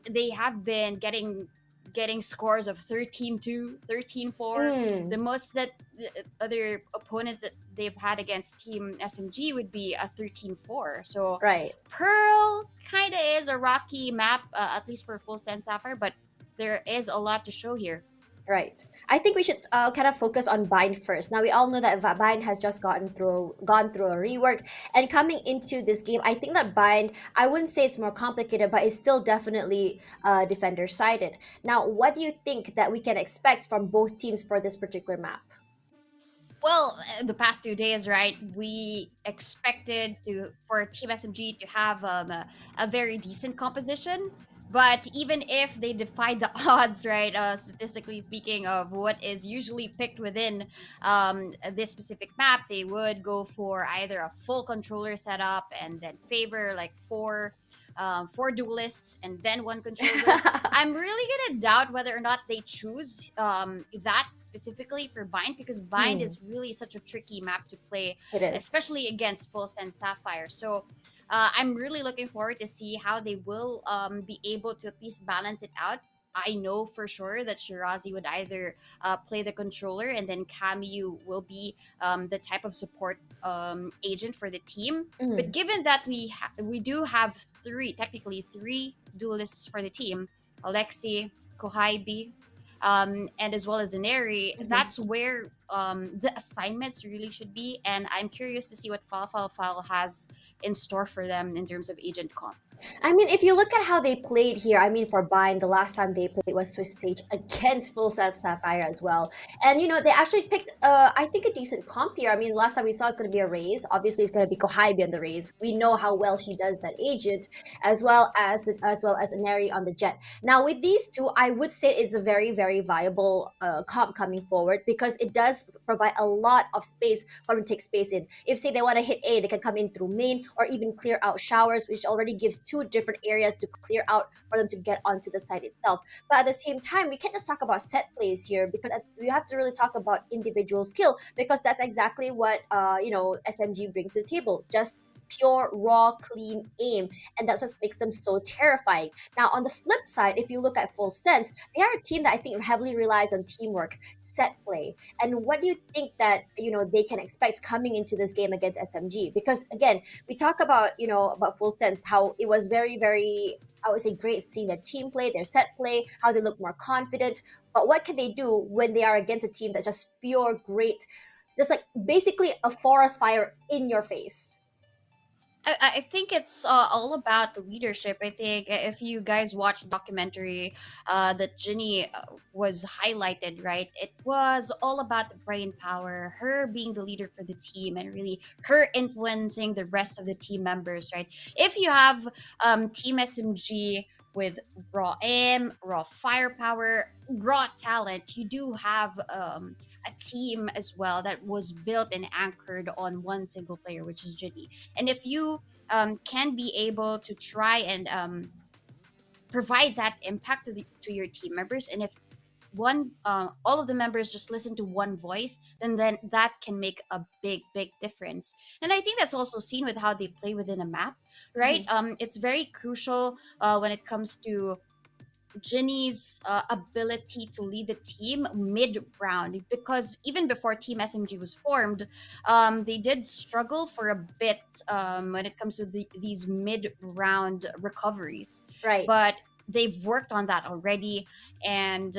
they have been getting scores of 13-2, 13-4. The most that the other opponents that they've had against Team SMG would be a 13-4. So Right. Pearl kind of is a rocky map, at least for FULLSENSE Sapphire, but there is a lot to show here. Right. I think we should kind of focus on Bind first. Now we all know that Bind has just gone through a rework, and coming into this game, I think that Bind, I wouldn't say it's more complicated, but it's still definitely defender sided. Now, what do you think that we can expect from both teams for this particular map? Well, the past 2 days, right? We expected for Team SMG to have a very decent composition. But even if they defied the odds, right, statistically speaking, of what is usually picked within this specific map, they would go for either a full controller setup and then favor like four duelists and then one controller. I'm really gonna doubt whether or not they choose that specifically for Bind, because Bind is really such a tricky map to play, It is. especially against FULLSENSE Sapphire. So I'm really looking forward to see how they will be able to at least balance it out. I know for sure that Shirazi would either play the controller, and then Camu will be the type of support agent for the team. But given that we do have technically three duelists for the team, Alexi, Kohaibi, and as well as Zaneri, that's where the assignments really should be. And I'm curious to see what Fal has in store for them in terms of agent comp. I mean, if you look at how they played here, I mean, for Bind, the last time they played was Swiss Stage against FULLSENSE Sapphire as well. And, you know, they actually picked, I think, a decent comp here. I mean, last time we saw it's going to be a Raze. Obviously, it's going to be Kohaibi on the Raze. We know how well she does that agent, as well as Aneri on the Jet. Now, with these two, I would say it's a very, very viable comp coming forward, because it does provide a lot of space for them to take space in. If, say, they want to hit A, they can come in through main or even clear out showers, which already gives two different areas to clear out for them to get onto the site itself. But at the same time, we can't just talk about set plays here, because we have to really talk about individual skill, because that's exactly what SMG brings to the table. Just pure, raw, clean aim, and that's what makes them so terrifying. Now, on the flip side, if you look at FULLSENSE, they are a team that I think heavily relies on teamwork, set play. And what do you think that they can expect coming into this game against SMG? Because again, we talk about about FULLSENSE, how it was very, very, I would say, great seeing their team play, their set play, how they look more confident. But what can they do when they are against a team that's just pure great, just like basically a forest fire in your face? I think it's all about the leadership. I think if you guys watched the documentary that Ginny was highlighted, right? It was all about the brain power, her being the leader for the team, and really her influencing the rest of the team members, right? If you have Team SMG with raw aim, raw firepower, raw talent, you do have a team as well that was built and anchored on one single player, which is Ginny. And if you can be able to try and provide that impact to your team members, and if all of the members just listen to one voice, then that can make a big difference. And I think that's also seen with how they play within a map, right? It's very crucial when it comes to Ginny's ability to lead the team mid-round, because even before Team SMG was formed, they did struggle for a bit when it comes to these mid-round recoveries. Right. But they've worked on that already, and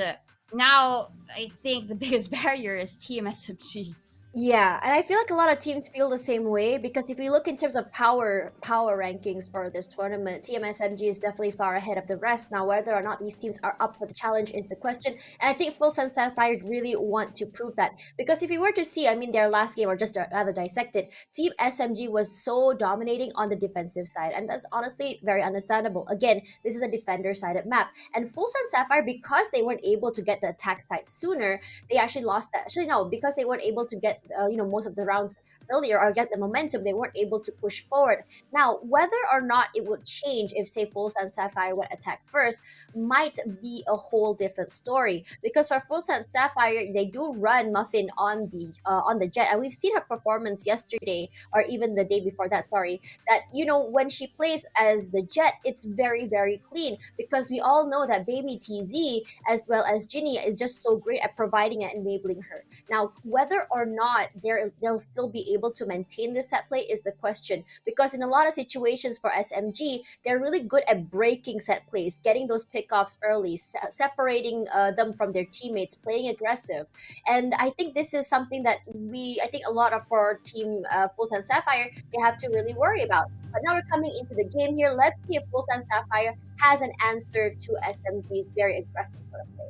now I think the biggest barrier is Team SMG. Yeah, and I feel like a lot of teams feel the same way, because if you look in terms of power rankings for this tournament, Team SMG is definitely far ahead of the rest. Now, whether or not these teams are up for the challenge is the question, and I think FULLSENSE Sapphire really want to prove that, because if you were to see, I mean, their last game, or just rather dissect it, Team SMG was so dominating on the defensive side, and that's honestly very understandable. Again, this is a defender-sided map, and FULLSENSE Sapphire, because they weren't able to get the attack side sooner, they actually lost that. Actually, no, because they weren't able to get most of the rounds earlier or get the momentum, they weren't able to push forward. Now, whether or not it would change if, say, FULLSENSE Sapphire would attack first might be a whole different story. Because for FULLSENSE Sapphire, they do run Muffin on the Jet, and we've seen her performance yesterday or even the day before that. Sorry, that when she plays as the Jet, it's very very clean because we all know that baby TZ as well as Ginny is just so great at providing and enabling her. Now, whether or not they'll still be able to maintain this set play is the question, because in a lot of situations for SMG, they're really good at breaking set plays, getting those pickoffs early, separating them from their teammates, playing aggressive. And I think this is something that I think a lot of our team FULLSENSE Sapphire, they have to really worry about. But now we're coming into the game here. Let's see if FULLSENSE Sapphire has an answer to SMG's very aggressive sort of play.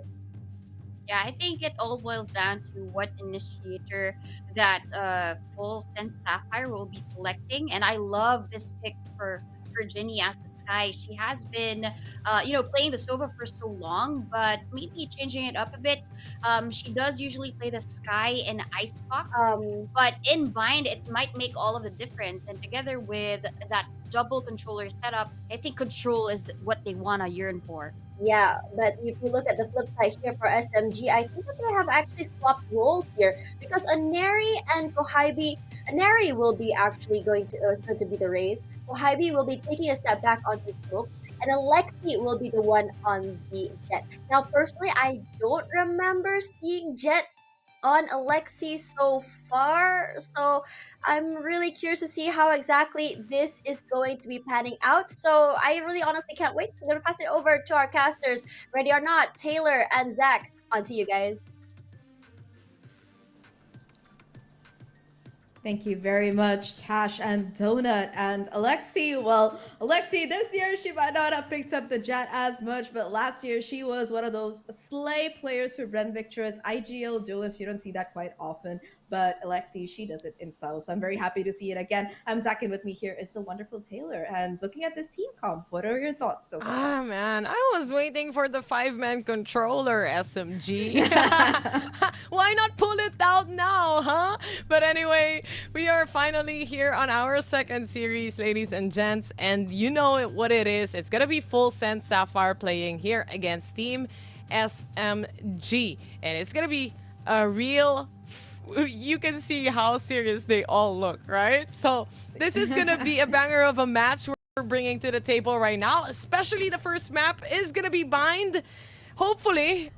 Yeah, I think it all boils down to what initiator that FULLSENSE Sapphire will be selecting. And I love this pick for Ginny as the Sky. She has been, playing the Sova for so long, but maybe changing it up a bit. She does usually play the Sky and Icebox, but in bind, it might make all of the difference. And together with that double controller setup, I think control is what they want to yearn for. Yeah, but if you look at the flip side here for SMG, I think that they have actually swapped roles here, because Aneri and Kohibi, Aneri will be actually going to be the raise. Kohibi will be taking a step back onto Smoke, and Alexi will be the one on the Jet. Now, personally, I don't remember seeing Jet on Alexi so far, so I'm really curious to see how exactly this is going to be panning out. So I really honestly can't wait. So I'm gonna pass it over to our casters. Ready or not, Tayrawr and Zahk, on to you guys. Thank you very much, Tash and Donut. And Alexi, well, Alexi, this year she might not have picked up the Jet as much, but last year she was one of those slay players for Bren Victor's IGL duelist. You don't see that quite often, but Alexi, she does it in style. So I'm very happy to see it again. I'm Zahk, and with me here is the wonderful Tayrawr. And looking at this team comp, what are your thoughts so far? Man, I was waiting for the 5-man controller, SMG. Why not pull it out now, huh? But anyway, we are finally here on our second series, ladies and gents, and you know what it is. It's gonna be FULLSENSE Sapphire playing here against Team SMG, and it's gonna be a real... You can see how serious they all look, right? So this is gonna be a banger of a match we're bringing to the table right now. Especially the first map is gonna be bind. Hopefully,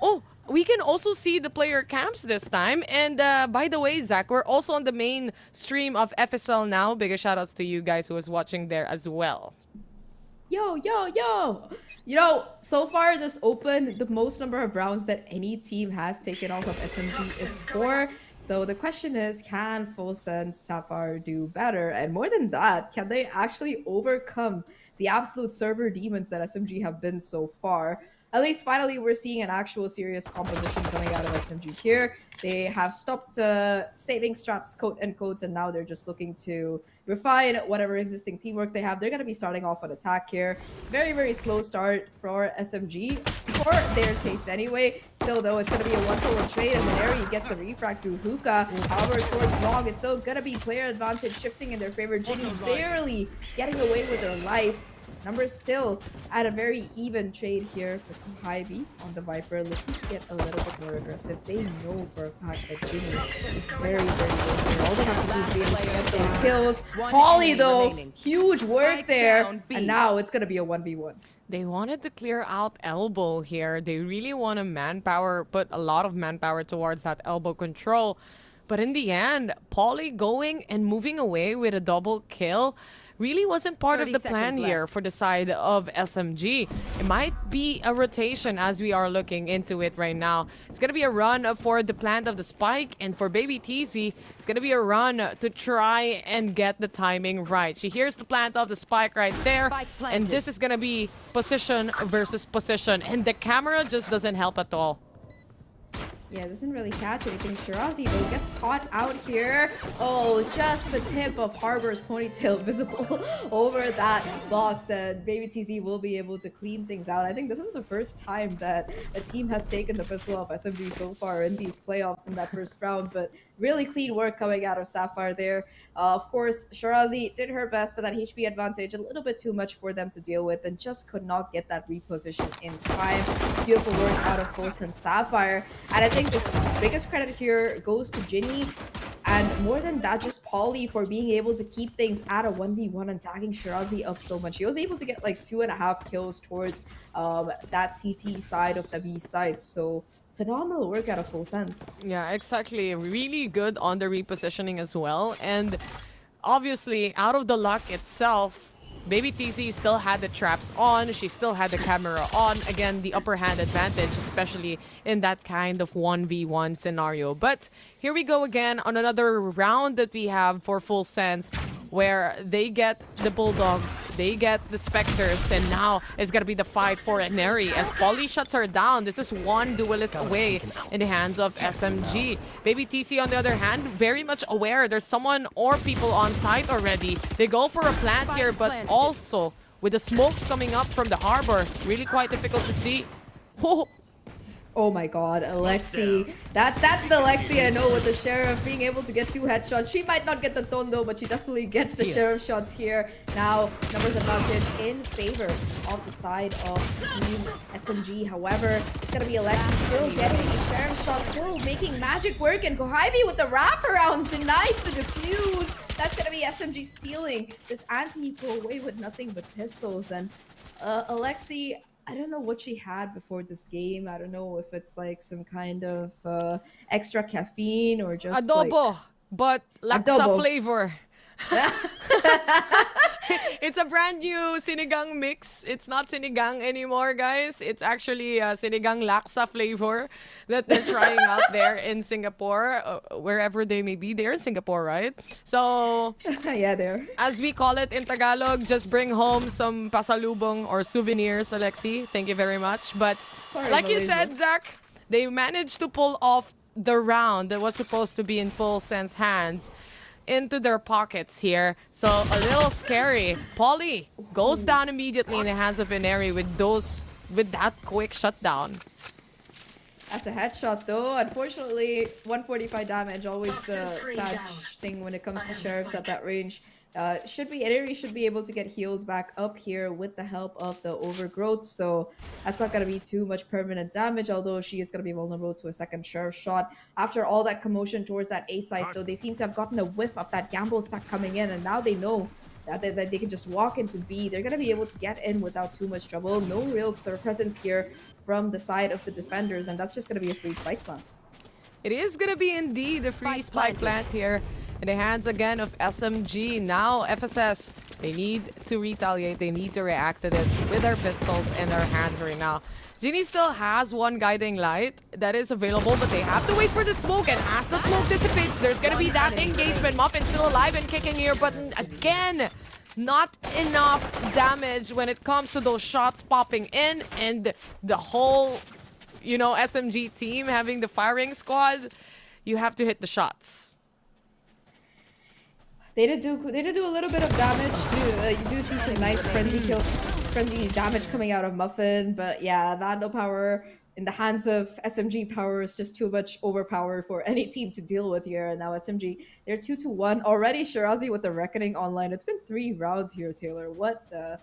we can also see the player camps this time. And by the way, Zahk, we're also on the main stream of FSL now. Bigger shout outs to you guys who was watching there as well. Yo. You know, so far this open, the most number of rounds that any team has taken off of SMG is 4. So the question is, can FULLSENSE Sapphire do better? And more than that, can they actually overcome the absolute server demons that SMG have been so far? At least finally we're seeing an actual serious composition coming out of SMG here. They have stopped saving strats, quote unquote, and now they're just looking to refine whatever existing teamwork they have. They're going to be starting off on attack here. Very, very slow start for SMG, for their taste anyway. Still, though, it's going to be a 1-for-1 trade, and Maneri gets the refrag through Hookah. However, towards long, it's still going to be player advantage shifting in their favor. Ginny barely getting away with their life. Numbers still at a very even trade here with Kohibi on the Viper, looking to get a little bit more aggressive. They know for a fact that Ginny is very, very good here. All they have to do is be able to get those kills. Polly, though, huge work there. And now it's going to be a 1v1. They wanted to clear out elbow here. They really want to put a lot of manpower towards that elbow control. But in the end, Polly going and moving away with a double kill really wasn't part of the plan here for the side of SMG. It might be a rotation as we are looking into it right now. It's going to be a run for the plant of the spike, and for Baby TZ, it's going to be a run to try and get the timing right. She hears the plant of the spike right there, and this is going to be position versus position, and the camera just doesn't help at all. Yeah, doesn't really catch anything. Shirazi, though, gets caught out here. Oh, just the tip of Harbor's ponytail visible over that box, and Baby TZ will be able to clean things out. I think this is the first time that a team has taken the pistol off SMG so far in these playoffs in that first round, but really clean work coming out of Sapphire there. Of course, Shirazi did her best, but that HP advantage a little bit too much for them to deal with, and just could not get that reposition in time. Beautiful work out of FULLSENSE Sapphire, and I think the biggest credit here goes to Ginny, and more than that, just Polly for being able to keep things at a 1v1 and tagging Shirazi up so much. She was able to get like 2.5 kills towards that CT side of the B side, so phenomenal work out of FULLSENSE. Yeah, exactly. Really good on the repositioning as well. And obviously, out of the luck itself, Baby TZ still had the traps on. She still had the camera on. Again, the upper hand advantage, especially in that kind of 1v1 scenario. But here we go again on another round that we have for FULLSENSE, where they get the Bulldogs, they get the Spectres, and now it's gonna be the fight for Neri as Polly shuts her down. This is one duelist away in the hands of SMG. Baby TC, on the other hand, very much aware there's someone or people on site already. They go for a plant here, but also with the smokes coming up from the harbor, really quite difficult to see. Whoa. Oh my god, Alexi. That's the Alexi I know, with the Sheriff being able to get 2 headshots. She might not get the Tondo, but she definitely gets the Sheriff shots here. Now, numbers advantage in favor of the side of Team SMG. However, it's gonna be Alexi still getting a Sheriff shot, still making magic work, and Kohaibi with the wraparound denies the defuse. That's gonna be SMG stealing this anti-eco away with nothing but pistols. And Alexi, I don't know what she had before this game. I don't know if it's like some kind of extra caffeine or just adobo, like... but laksa flavor. It's a brand new sinigang mix. It's not sinigang anymore, guys. It's actually sinigang laksa flavor that they're trying out there in Singapore, wherever they may be. They're in Singapore, right? So, yeah, there. As we call it in Tagalog, just bring home some pasalubong or souvenirs, Alexi. Thank you very much. But Sorry, like you Malaysia. said, Zach, they managed to pull off the round that was supposed to be in FULLSENSE hands into their pockets here. So a little scary. Polly goes down immediately in the hands of Neri with that quick shutdown. That's a headshot though. Unfortunately, 145 damage, always the sad thing when it comes to Sheriffs at that range. Neri should be able to get healed back up here with the help of the overgrowth, so that's not going to be too much permanent damage, although she is going to be vulnerable to a second Sheriff shot. After all that commotion towards that A site though, they seem to have gotten a whiff of that gamble stack coming in, and now they know that they can just walk into B. They're going to be able to get in without too much trouble. No real clear presence here from the side of the defenders, and that's just going to be a free spike plant. It is going to be indeed a free spike plant here in the hands again of SMG. Now FSS, they need to retaliate. They need to react to this with their pistols in their hands right now. Genie still has one guiding light that is available, but they have to wait for the smoke, and as the smoke dissipates, there's gonna be that engagement. Muffin still alive and kicking here, but again, not enough damage when it comes to those shots popping in, and the whole, SMG team having the firing squad, you have to hit the shots. They did do a little bit of damage. You do see some nice friendly damage coming out of Muffin, but yeah, Vandal power in the hands of SMG power is just too much overpower for any team to deal with here. And now SMG, they're 2-1 already. Shirazi with the Reckoning online. It's been 3 rounds here, Taylor. What the?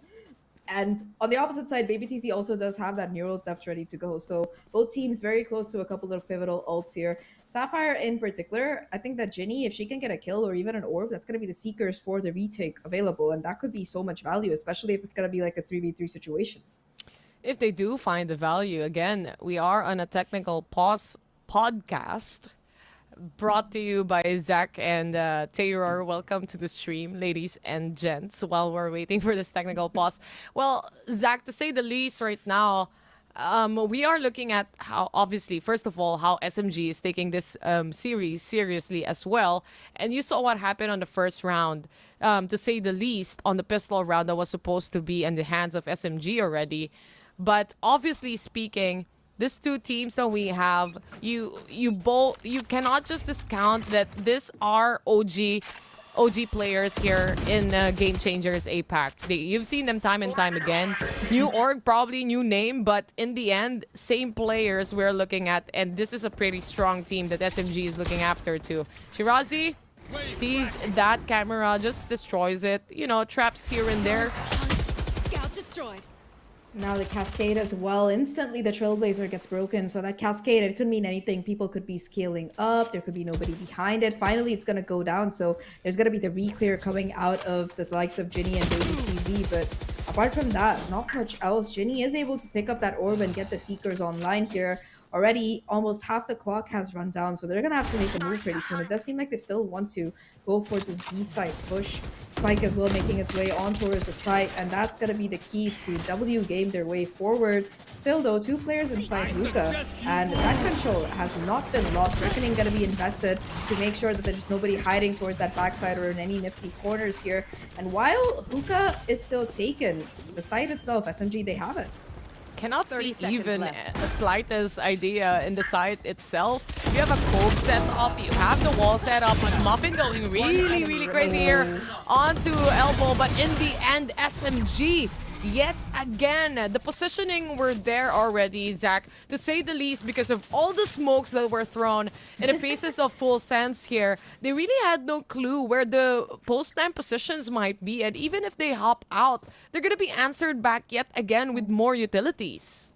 And on the opposite side, Baby TC also does have that Neural Theft ready to go. So both teams very close to a couple of pivotal ults here. Sapphire in particular, I think that Ginny, if she can get a kill or even an orb, that's going to be the Seekers for the retake available. And that could be so much value, especially if it's going to be like a 3v3 situation. If they do find the value, again, we are on a technical pause podcast brought to you by Zahk and Tayrawr. Welcome to the stream, ladies and gents, while we're waiting for this technical pause. Well, Zahk, to say the least right now, we are looking at how, obviously, first of all, how SMG is taking this series seriously as well. And you saw what happened on the first round, to say the least, on the pistol round that was supposed to be in the hands of SMG already. But obviously speaking, these two teams that we have, you cannot just discount that these are OG players here in Game Changers APAC. You've seen them time and time again. New org, probably new name, but in the end, same players we're looking at, and this is a pretty strong team that SMG is looking after too. Shirazi sees that camera, just destroys it. You know, traps here and there. Scout destroyed. Now the cascade as well. Instantly the Trailblazer gets broken. So that cascade, it could mean anything. People could be scaling up. There could be nobody behind it. Finally, it's going to go down. So there's going to be the re-clear coming out of the likes of Ginny and Baby TZ. But apart from that, not much else. Ginny is able to pick up that orb and get the Seekers online here. Already, almost half the clock has run down, so they're going to have to make a move pretty soon. It does seem like they still want to go for this B-side push. Spike as well making its way on towards the site, and that's going to be the key to W game their way forward. Still, though, 2 players inside Hookah, and that control has not been lost. Reckoning going to be invested to make sure that there's nobody hiding towards that backside or in any nifty corners here. And while Hookah is still taken, the site itself, SMG, they have it. Cannot see even the slightest idea in the site itself. You have a cove set up, you have the wall set up, but Muffin going really crazy here onto elbow, but in the end, SMG yet again. The positioning were there already, Zach, to say the least, because of all the smokes that were thrown in the faces of FULLSENSE here. They really had no clue where the post-plan positions might be, and even if they hop out, they're gonna be answered back yet again with more utilities.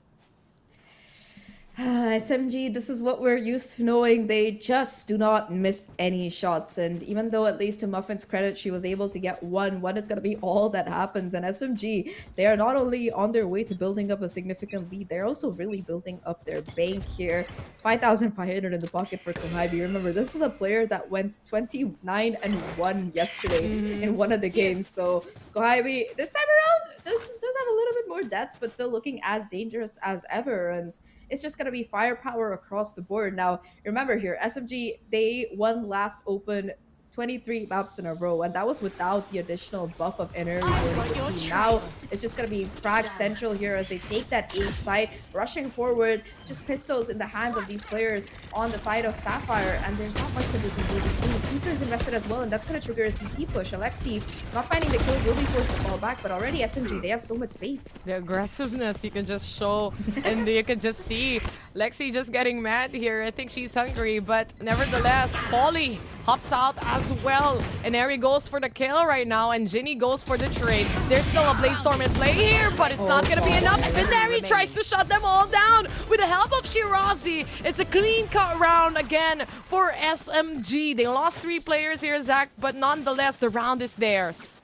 SMG, this is what we're used to knowing. They just do not miss any shots. And even though, at least to Muffin's credit, she was able to get one is going to be all that happens. And SMG, they are not only on their way to building up a significant lead, they're also really building up their bank here. 5,500 in the pocket for Kohibi. Remember, this is a player that went 29-1 yesterday in one of the games. So Kohibi, this time around, does have a little bit more deaths, but still looking as dangerous as ever. And it's just going to be firepower across the board. Now, remember here, SMG, they won last open 23 maps in a row, and that was without the additional buff of Inner joining the team. Now, it's just going to be Frag Central here as they take that A site, rushing forward, just pistols in the hands of these players on the side of Sapphire, and there's not much that they can do. Seekers invested as well, and that's going to trigger a CT push. Alexi not finding the kill, will be forced to fall back, but already SMG, they have so much space. The aggressiveness you can just show, and you can just see Lexi just getting mad here. I think she's hungry, but nevertheless, Polly hops out as well. And Eri goes for the kill right now, and Ginny goes for the trade. There's still a Blade Storm in play here, but it's not going to be enough. And Eri tries to shut them all down with the help of Shirazi. It's a clean-cut round again for SMG. They lost 3 players here, Zach, but nonetheless, the round is theirs.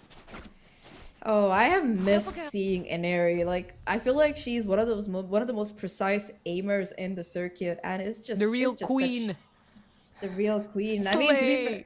Oh, I have missed seeing Ineri. Like, I feel like she's one of the most precise aimers in the circuit, and it's just the real it's just queen. The real queen. Slay. I mean, to be fair,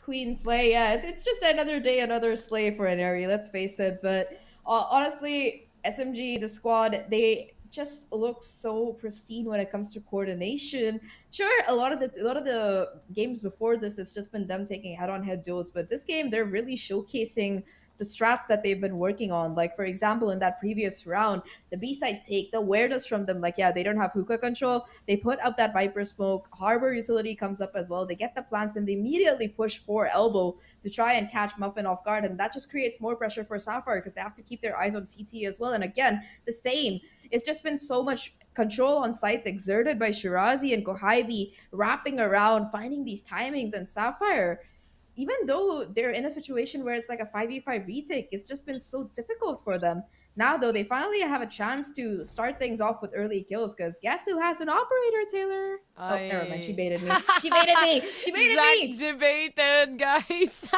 Queen Slay, yeah, it's just another day, another slay for Ineri, let's face it. But honestly, SMG, the squad, they just look so pristine when it comes to coordination. Sure, a lot of the games before this has just been them taking head-on-head duels, but this game, they're really showcasing the strats that they've been working on. Like, for example, in that previous round, the B-side take, the awareness from them, like, yeah, they don't have hookah control. They put up that Viper smoke. Harbor utility comes up as well. They get the plant, and they immediately push for elbow to try and catch Muffin off guard. And that just creates more pressure for Sapphire because they have to keep their eyes on CT as well. And again, the same. It's just been so much control on sites exerted by Shirazi and Kohibi, wrapping around, finding these timings, and Sapphire, even though they're in a situation where it's like a 5v5 retake, it's just been so difficult for them. Now, though, they finally have a chance to start things off with early kills, because guess who has an operator, Taylor? Oh, never mind. She baited me. She baited me. She baited me. Zach debated, guys.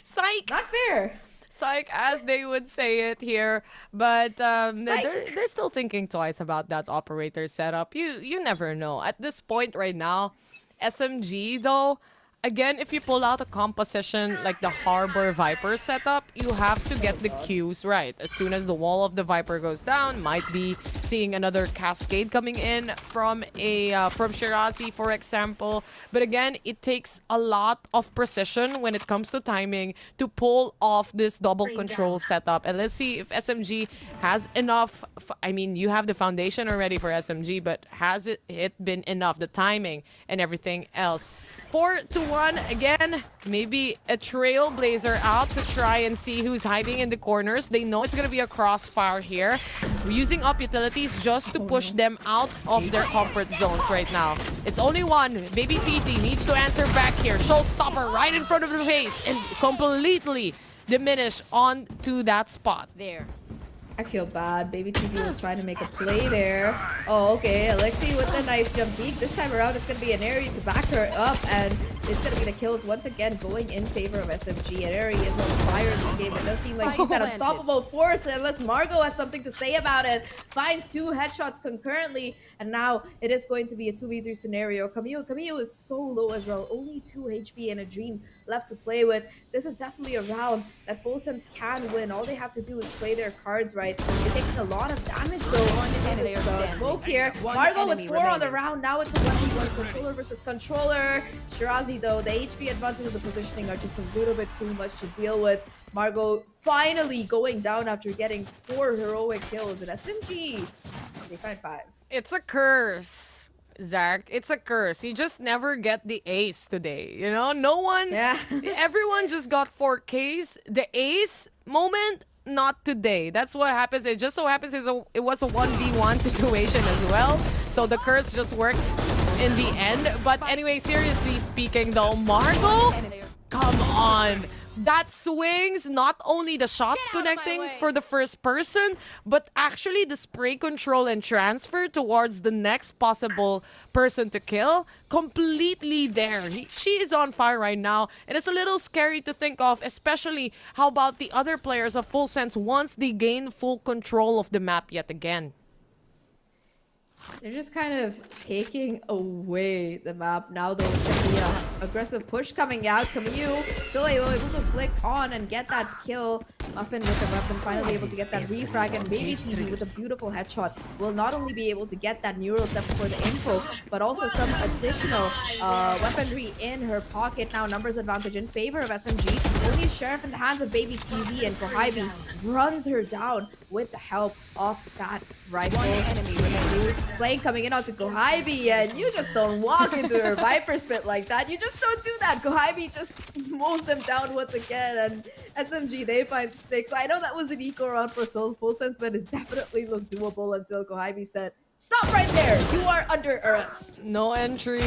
Psych. Not fair. Psych, as they would say it here. But they're still thinking twice about that operator setup. You never know. At this point right now, SMG, though, again, if you pull out a composition like the Harbor Viper setup, you have to get the cues right. As soon as the wall of the Viper goes down, might be seeing another cascade coming in from Shirazi, for example. But again, it takes a lot of precision when it comes to timing to pull off this double control setup. And let's see if SMG has enough. I mean, you have the foundation already for SMG, but has it been enough? The timing and everything else. 4-1 again. Maybe a trailblazer out to try and see who's hiding in the corners. They know it's gonna be a crossfire here. We're using up utilities just to push them out of their comfort zones right now. It's only one. Baby TZ needs to answer back here. Showstopper right in front of the face and completely diminish onto that spot. There. I feel bad. Baby TZ was trying to make a play there. Oh, okay. Alexi with the knife jump peek. This time around, it's going to be an Airy to back her up. And it's going to be the kills once again going in favor of SMG. And Airy is on fire in this game. It does seem like she's that unstoppable force. Unless Margot has something to say about it. Finds 2 headshots concurrently. And now it is going to be a 2v3 scenario. Camille is so low as well. Only 2 HP and a dream left to play with. This is definitely a round that FULLSENSE can win. All they have to do is play their cards right. They're taking a lot of damage though. Smoke here. Margot with 4 on the round. Now it's a 1v1 controller versus controller. Shirazi though, the HP advantage of the positioning are just a little bit too much to deal with. Margot finally going down after getting 4 heroic kills. And SMG, they find 5. It's a curse, Zach. It's a curse. You just never get the ace today. You know, no one, everyone just got 4 Ks. The ace moment, not today. That's what happens. It just so happens it was a 1v1 situation as well. So the curse just worked in the end. But anyway, seriously speaking though, Margot, come on. That swings, not only the shots connecting for the first person, but actually the spray control and transfer towards the next possible person to kill. Completely there. She is on fire right now. And it's a little scary to think of, especially how about the other players of FULLSENSE once they gain full control of the map yet again. They're just kind of taking away the map now, though. It's going to be an aggressive push coming out. Camille still able to flick on and get that kill. Muffin with the weapon, finally able to get that refrag. And Baby TZ with a beautiful headshot will not only be able to get that neural theft for the info, but also some additional weaponry in her pocket. Now numbers advantage in favor of SMG. Only Sheriff in the hands of Baby TZ, and Kohibi runs her down with the help of that rifle. Flame coming in onto Kohibi, and you just don't walk into her Viper spit like that. You just don't do that. Kohibi just mows them down once again, and SMG, they find sticks. I know that was an eco round for FULLSENSE, but it definitely looked doable until Kohibi said, "Stop right there! You are under arrest." No entry,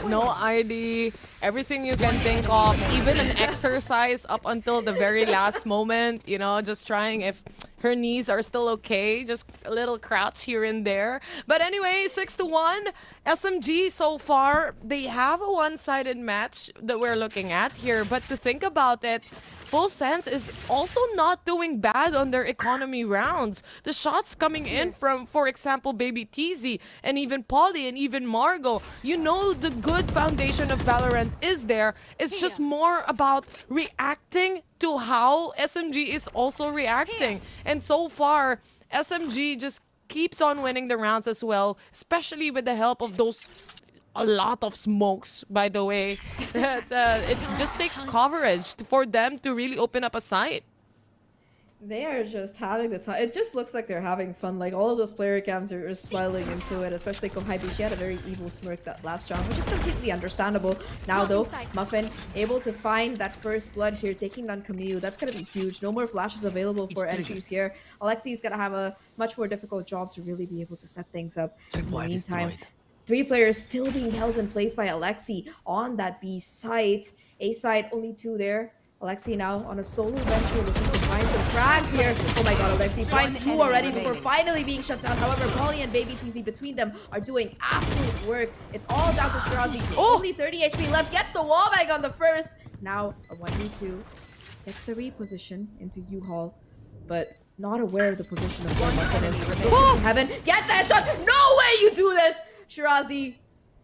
no ID, everything you can think of, even an exercise up until the very last moment, you know, just trying if her knees are still okay, just a little crouch here and there. But anyway, 6-1, SMG so far, they have a one-sided match that we're looking at here, but to think about it, FULLSENSE is also not doing bad on their economy rounds. The shots coming in from, for example, Baby TZ and even Polly and even Margot. You know the good foundation of VALORANT is there. It's just more about reacting to how SMG is also reacting. And so far, SMG just keeps on winning the rounds as well, especially with the help of those a lot of smokes, by the way. It just takes coverage for them to really open up a site. They are just having the time. It just looks like they're having fun. Like all of those player cams are smiling into it, especially Kohibi. She had a very evil smirk that last round, which is completely understandable. Now though, Muffin able to find that first blood here, taking down Camille. That's gonna be huge. No more flashes available for entries here. Alexi's gonna have a much more difficult job to really be able to set things up. In the meantime, 3 players still being held in place by Alexi on that B site. A side, only 2 there. Alexi now on a solo venture looking to find some frags here. Oh my god, Alexi finds 2 already before finally being shut down. However, Polly and Baby TZ between them are doing absolute work. It's all down to Shirazi. Only 30 HP left. Gets the wall bag on the first. Now a 1v2. Gets the reposition into U-Haul, but not aware of the position of where Muffin is. Goes to heaven. Gets that shot. No way you do this! Shirazi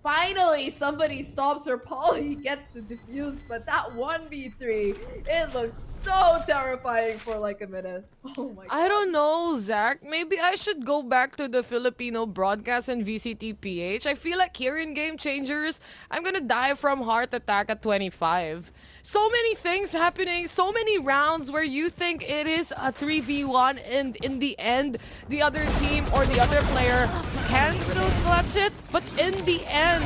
Finally, somebody stops her. Polly gets the defuse, but that 1v3, it looks so terrifying for like a minute. Oh my god. I don't know, Zach. Maybe I should go back to the Filipino broadcast and VCT PH. I feel like here in Game Changers, I'm gonna die from heart attack at 25. So many things happening, so many rounds where you think it is a 3v1 and in the end, the other team or the other player can still clutch it. But in the end,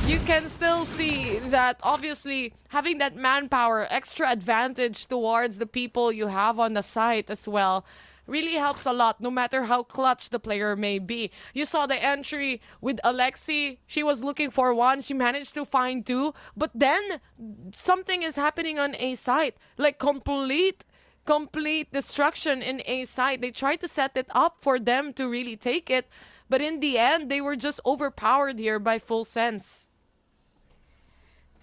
you can still see that obviously having that manpower, extra advantage towards the people you have on the site as well really helps a lot, no matter how clutch the player may be. You saw the entry with Alexi. She was looking for one. She managed to find two. But then something is happening on A site. Like complete destruction in A site. They tried to set it up for them to really take it. But in the end, they were just overpowered here by FULLSENSE.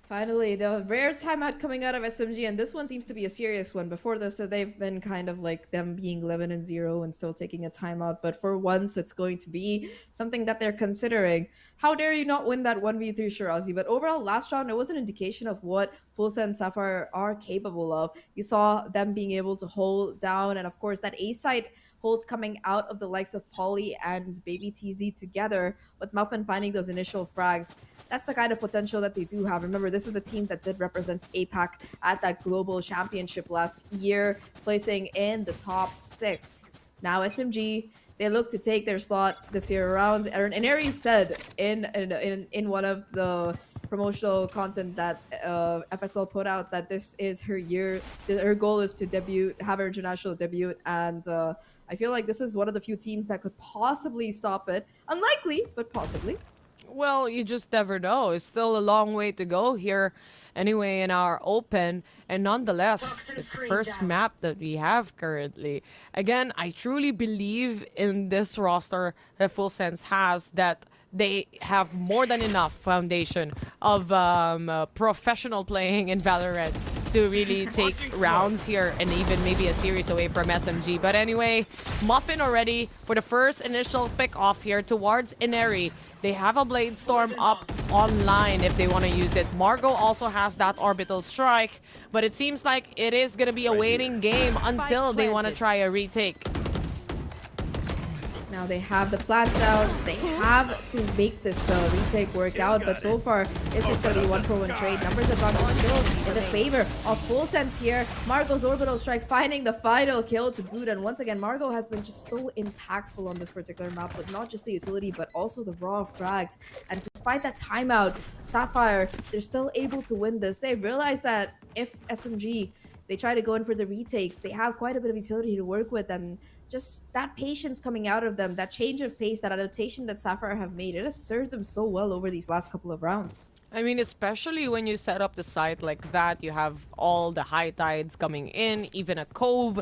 Finally, the rare timeout coming out of SMG, and this one seems to be a serious one. Before this, they've been kind of like them being 11-0 and still taking a timeout. But for once, it's going to be something that they're considering. How dare you not win that 1v3, Shirazi? But overall, last round, it was an indication of what FULLSENSE and Sapphire are capable of. You saw them being able to hold down, and of course, that A side hold coming out of the likes of Polly and Baby TZ together, with Muffin finding those initial frags. That's the kind of potential that they do have. Remember, this is the team that did represent APAC at that global championship last year, placing in the top 6. Now SMG, they look to take their slot this year around. And Aries said in one of the promotional content that FSL put out that this is her year. Her goal is to debut, have her international debut, and I feel like this is one of the few teams that could possibly stop it. Unlikely, but possibly. Well, you just never know. It's still a long way to go here anyway in our open. And nonetheless, it's the first map that we have currently. Again, I truly believe in this roster that FULLSENSE has, that they have more than enough foundation of professional playing in VALORANT to really take rounds here and even maybe a series away from SMG. But anyway, Muffin already for the first initial pick off here towards Ineri. They have a Blade Storm up online if they want to use it. Margot also has that Orbital Strike, but it seems like it is going to be a waiting game until they want to try a retake. Now they have the plant down. They have to make this retake work out, but so far it's just going to be 1-for-1 trade. Numbers have gone still in the favor of FULLSENSE here. Margot's Orbital Strike finding the final kill to boot, and once again Margot has been just so impactful on this particular map with not just the utility but also the raw frags. And despite that timeout, Sapphire, they're still able to win this. They realized that if SMG, they try to go in for the retake, they have quite a bit of utility to work with, and just that patience coming out of them, that change of pace, that adaptation that Sapphire have made, it has served them so well over these last couple of rounds. I mean, especially when you set up the site like that, you have all the high tides coming in, even a cove.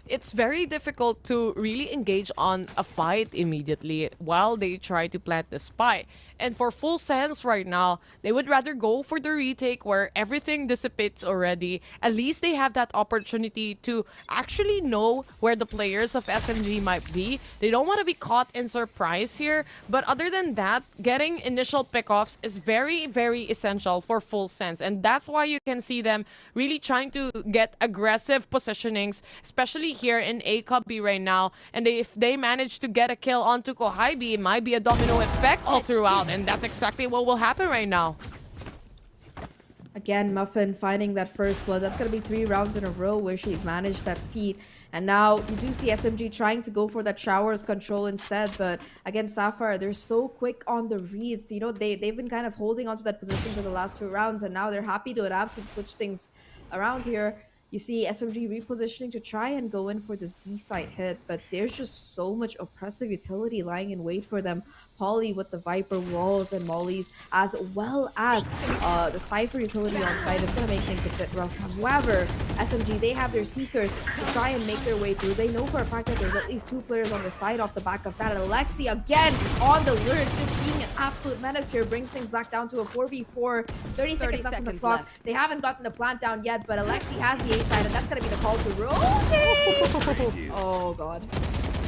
It's very difficult to really engage on a fight immediately while they try to plant the spy. And for FULLSENSE right now, they would rather go for the retake where everything dissipates already. At least they have that opportunity to actually know where the players of SMG might be. They don't want to be caught in surprise here. But other than that, getting initial pickoffs is very, very essential for FULLSENSE. And that's why you can see them really trying to get aggressive positionings, especially here in A Cubby right now. And if they manage to get a kill onto Kohaibi, it might be a domino effect all throughout. And that's exactly what will happen right now. Again, Muffin finding that first blood. That's going to be 3 rounds in a row where she's managed that feat. And now you do see SMG trying to go for that showers control instead. But again, Sapphire, they're so quick on the reads. You know, they've been kind of holding onto that position for the last 2 rounds. And now they're happy to adapt and switch things around here. You see SMG repositioning to try and go in for this B-side hit, but there's just so much oppressive utility lying in wait for them. Polly with the Viper walls and mollies, as well as the Cypher utility on site is going to make things a bit rough. However, SMG, they have their Seekers to try and make their way through. They know for a fact that there's at least 2 players on the side off the back of that. And Alexi again on the lurk, just being an absolute menace here, brings things back down to a 4v4. 30 seconds left on the clock. They haven't gotten the plant down yet, but Alexi has the A side, and that's going to be the call to rotate. Oh, God.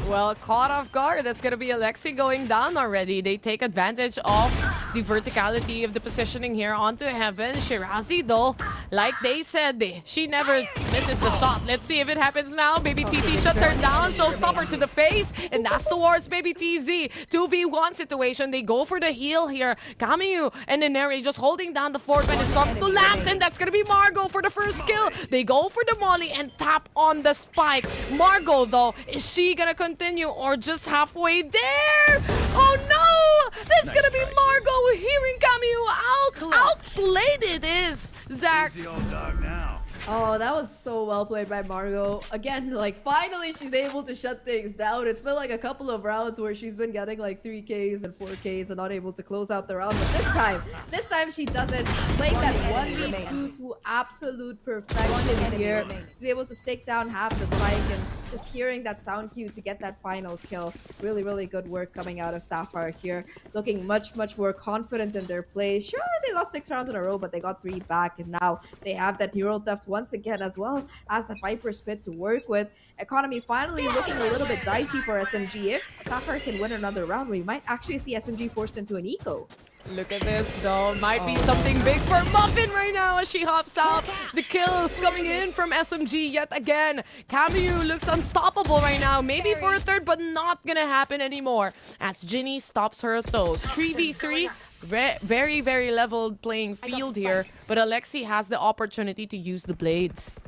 Well, caught off guard. That's going to be Alexi going down already. They take advantage of the verticality of the positioning here onto Heaven. Shirazi, though, like they said, she never misses the shot. Let's see if it happens now. Baby TT shuts her down. Showstopper to the face. And that's towards Baby TZ. 2v1 situation. They go for the heal here. Kamiyu and Neneri just holding down the fort when it comes to Lamps. And that's going to be Margot for the first kill. They go for the molly and tap on the spike. Margot, though, is she going to continue or just halfway there? Oh, no! That's going to be Margot hearing Kamiyu out. Outplayed it is Zahk. Easy old dog now. Oh, that was so well played by Margot. Again, like, finally she's able to shut things down. It's been like a couple of rounds where she's been getting like 3Ks and 4Ks and not able to close out the round. But this time she doesn't. Playing that 1v2 to absolute perfection here. To be able to stake down half the spike and just hearing that sound cue to get that final kill. Really, really good work coming out of Sapphire here. Looking much, much more confident in their play. Sure, they lost 6 rounds in a row, but they got 3 back. And now they have that neural theft once again, as well as the Viper Spit to work with. Economy finally looking a little bit dicey for SMG. If Sapphire can win another round, we might actually see SMG forced into an eco. Look at this, though. Might be something big for Muffin right now as she hops out. The kills coming in from SMG yet again. Kamiyu looks unstoppable right now. Maybe for a third, but not gonna happen anymore. As Ginny stops her toes. 3v3. Very, very leveled playing field here. But Alexi has the opportunity to use the blades.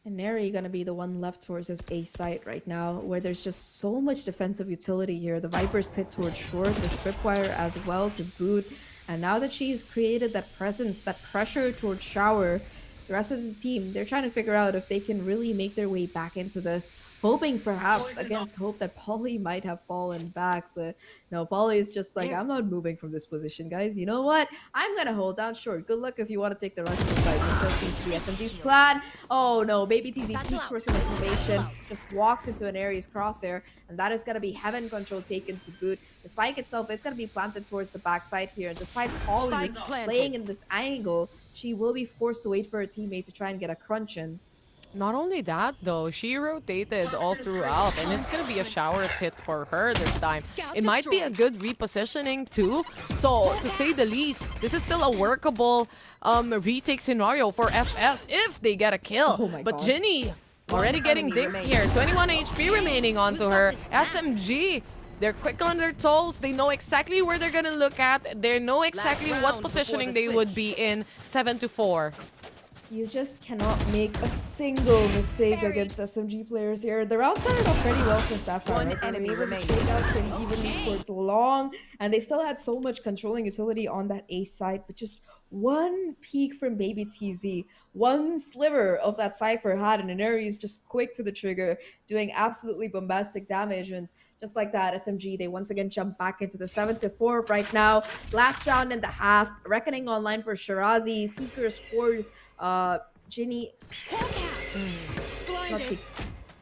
And Neri gonna be the one left towards this A site right now, where there's just so much defensive utility here. The Viper's pit towards short, the Stripwire as well to boot. And now that she's created that presence, that pressure towards shower, the rest of the team, they're trying to figure out if they can really make their way back into this. Hoping perhaps against hope that Polly might have fallen back, but no, Polly is just like, I'm not moving from this position, guys. You know what? I'm gonna hold down short. Good luck if you want to take the rest of the side, which still seems to be SMG's plan. Oh no, Baby TZ peeks for some information, just walks into an Ares crosshair, and that is gonna be Heaven control taken to boot. The spike itself is gonna be planted towards the backside here, and despite Polly playing in this angle, she will be forced to wait for her teammate to try and get a crunch in. Not only that, though, she rotated all throughout, and it's going to be a showers hit for her this time. It might be a good repositioning, too. So, to say the least, this is still a workable retake scenario for FS if they get a kill. Oh my but God. Ginny already getting dinked here. 21 HP remaining onto her. SMG, they're quick on their toes. They know exactly where they're going to look at. They know exactly what positioning they would be in. 7-4. You just cannot make a single mistake against SMG players here. The round started off pretty well for Sapphire. One Right? They enemy were able to remaining. trade out pretty evenly towards long, and they still had so much controlling utility on that A side, but just one peek from Baby TZ, one sliver of that Cypher had, and Ineri is just quick to the trigger, doing absolutely bombastic damage. And just like that, SMG, they once again jump back into the 7-4 right now. Last round and a half, Reckoning online for Shirazi, Seekers for Ginny. Let's see.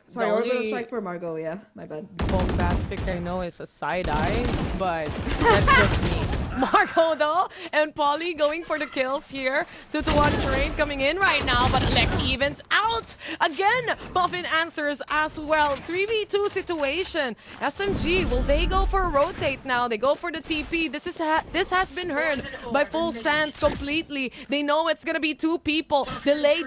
Sorry, The Orbital only- Strike for Margot, yeah, my bad. Bombastic I know is a side-eye, but that's just me. Marco, though, and Polly going for the kills here. 2-1 trade coming in right now, but Alexi evens out. Again, Muffin answers as well. 3v2 situation. SMG, will they go for a rotate now? They go for the TP. This has been heard by FULLSENSE completely. They know it's gonna be 2 people. Delay.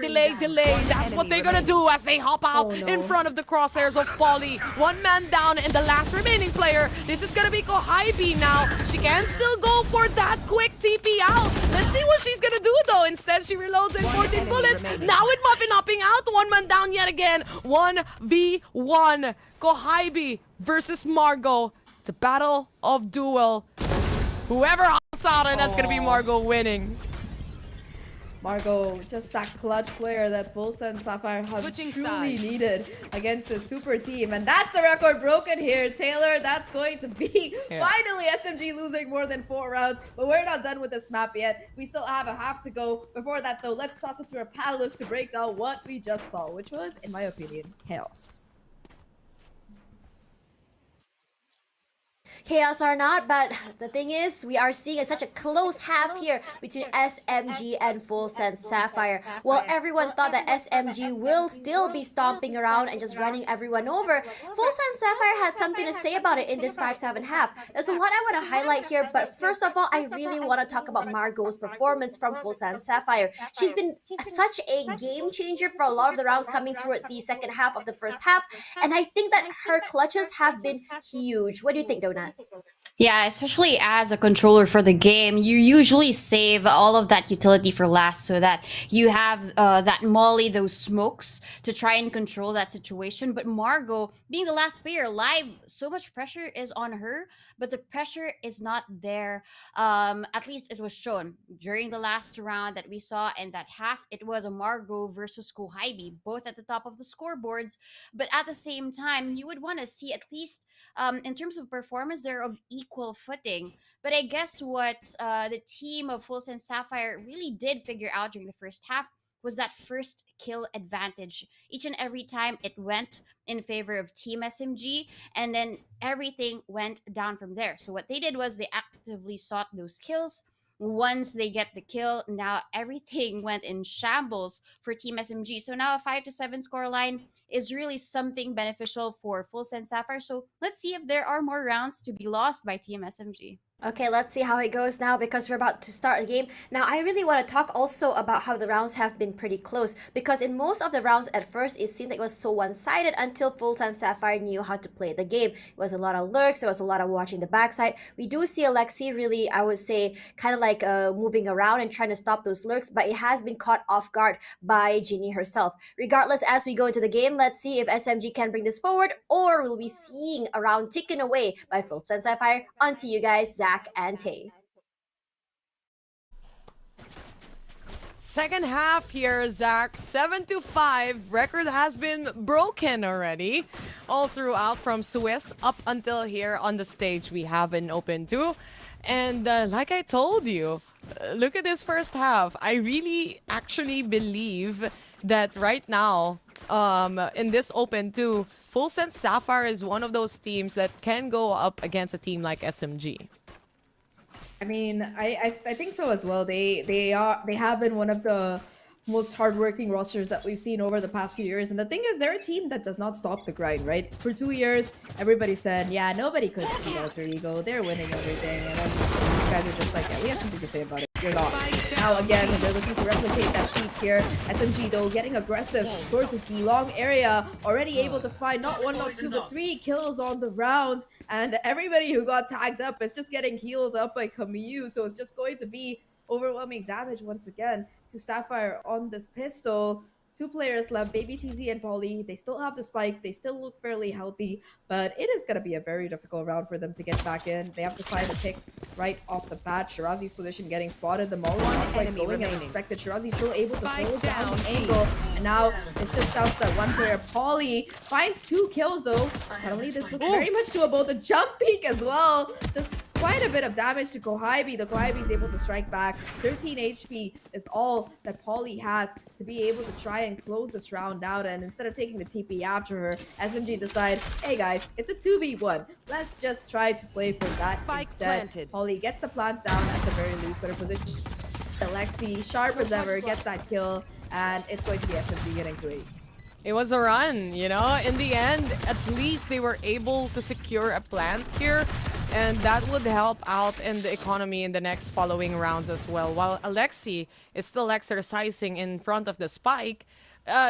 That's what they're gonna do as they hop out in front of the crosshairs of Polly. 1 man down, and the last remaining player. This is gonna be Kohaibi now. She can still go for that quick TP out. Let's see what she's gonna do, though. Instead, she reloads in 14 bullets. Now with Muffin hopping out. 1 man down yet again. 1v1. Kohaibi versus Margot. It's a battle of duel. Whoever hops out, and that's gonna be Margot winning. Margot, just that clutch player that FULLSENSE Sapphire has Switching truly sides. needed against the super team. And that's the record broken here, Taylor. That's going to be finally SMG losing more than 4 rounds. But we're not done with this map yet. We still have a half to go. Before that, though, let's toss it to our panelists to break down what we just saw, which was, in my opinion, chaos. Chaos are not, but the thing is, we are seeing such a close half here between SMG and FULLSENSE Sapphire. Well, everyone thought that SMG will still be stomping around and just running everyone over. FULLSENSE Sapphire had something to say about it in this 5-7 half. There's a lot I want to highlight here, but first of all, I really want to talk about Margot's performance from FULLSENSE Sapphire. She's been such a game changer for a lot of the rounds coming toward the second half of the first half, and I think that her clutches have been huge. What do you think, Donut? Yeah, especially as a controller for the game, you usually save all of that utility for last so that you have that molly, those smokes to try and control that situation. But Margot, being the last player alive, so much pressure is on her, but the pressure is not there. At least it was shown during the last round that we saw in that half. It was a Margot versus Kohibi, both at the top of the scoreboards. But at the same time, you would want to see at least in terms of performance, they're of equal footing. But I guess what the team of FULLSENSE Sapphire really did figure out during the first half was that first kill advantage. Each and every time it went in favor of Team SMG, and then everything went down from there. So what they did was they actively sought those kills. Once they get the kill, now everything went in shambles for Team SMG. So now a 5-7 scoreline is really something beneficial for FULLSENSE Sapphire. So let's see if there are more rounds to be lost by Team SMG. Okay, let's see how it goes now because we're about to start a game. Now, I really want to talk also about how the rounds have been pretty close because in most of the rounds at first, it seemed like it was so one-sided until FULLSENSE Sapphire knew how to play the game. It was a lot of lurks, there was a lot of watching the backside. We do see Alexi really, I would say, kind of like moving around and trying to stop those lurks, but it has been caught off guard by Ginny herself. Regardless, as we go into the game, let's see if SMG can bring this forward or we'll be seeing a round taken away by FULLSENSE Sapphire. On to you guys, Zach and Tay. Second half here, Zach. 7-5. Record has been broken already. All throughout from Swiss up until here on the stage we have an Open 2. And like I told you, look at this first half. I really actually believe that right now, in this Open 2, FULLSENSE Sapphire is one of those teams that can go up against a team like SMG. I mean, I think so as well. They have been one of the most hardworking rosters that we've seen over the past few years. And the thing is, they're a team that does not stop the grind, right? For 2 years, everybody said, yeah, nobody could beat Alter Ego. They're winning everything. And then these guys are just like, yeah, we have something to say about it. You're not. Now again, they're looking to replicate that feat here. SMG though getting aggressive towards this B long area, already able to find not 1, not 2, but 3 kills on the round. And everybody who got tagged up is just getting healed up by Camus. So it's just going to be overwhelming damage once again to Sapphire on this pistol. 2 players left, Baby TZ and Polly. They still have the spike. They still look fairly healthy, but it is going to be a very difficult round for them to get back in. They have to find a pick right off the bat. Shirazi's position getting spotted. The Maul one quite going as expected. Shirazi's still able to hold down the angle, and now it's just down to that 1 player. Polly finds 2 kills though. Suddenly this looks very much doable. The jump peek as well. Just quite a bit of damage to Kohibi. The Kohibi is able to strike back. 13 HP is all that Polly has to be able to try and close this round out. And instead of taking the TP after her, SMG decide, hey guys, it's a 2v1. Let's just try to play for that instead. Polly gets the plant down at the very least, better position. Alexi, sharp as ever, gets that kill, and it's going to be SMG getting to 8. It was a run, you know? In the end, at least they were able to secure a plant here, and that would help out in the economy in the next following rounds as well. While Alexi is still exercising in front of the spike,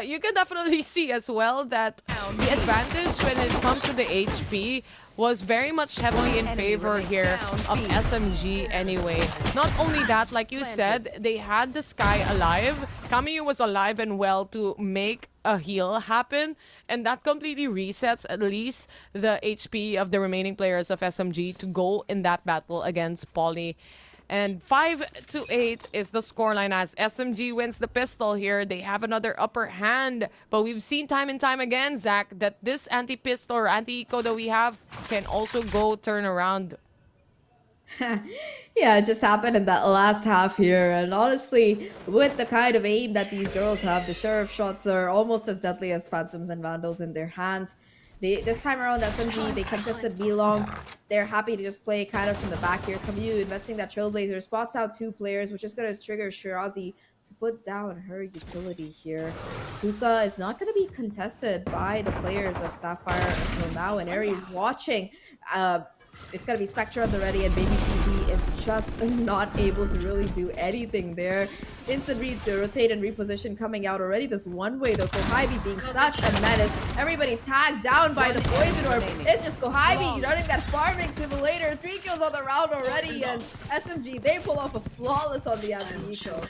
you can definitely see as well that the advantage when it comes to the HP was very much heavily in favor here of SMG anyway. Not only that, like you said, they had the Sky alive. Kamiyu was alive and well to make a heal happen, and that completely resets at least the HP of the remaining players of SMG to go in that battle against Polly. And 5-8 is the scoreline as SMG wins the pistol here. They have another upper hand, but we've seen time and time again, Zach, that this anti-pistol or anti-eco that we have can also go turn around. Yeah, it just happened in that last half here. And honestly, with the kind of aim that these girls have, the sheriff shots are almost as deadly as phantoms and vandals in their hand. This time around, SMG, they contested B long. They're happy to just play kind of from the back here. Camus investing that Trailblazer, spots out 2 players, which is going to trigger Shirazi to put down her utility here. Hookah is not going to be contested by the players of Sapphire until now, and Eri watching. It's going to be Spectre on the ready, and Baby PZ is just not able to really do anything there. Instant read to rotate and reposition coming out already. This one way though, Kohibi being such a menace. Everybody tagged down by the poison orb. It's just Kohibi running that farming simulator. 3 kills on the round already, and SMG, they pull off a flawless on the Eco.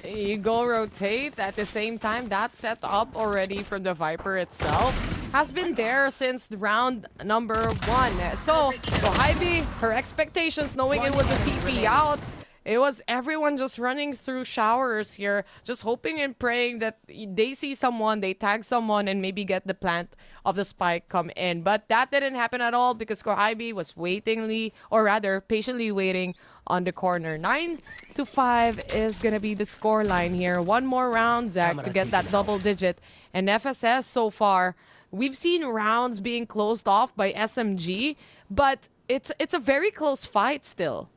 You go rotate at the same time. That set up already from the Viper itself has been there since round number 1. So Kohibi, her expectations knowing it was a TP out, it was everyone just running through showers here, just hoping and praying that they see someone, they tag someone, and maybe get the plant of the spike come in. But that didn't happen at all because Kohibi was patiently waiting on the corner. 9-5 is gonna be the score line here. One more round, Zach, to get that double digit. And FSS so far, we've seen rounds being closed off by SMG, but it's a very close fight still.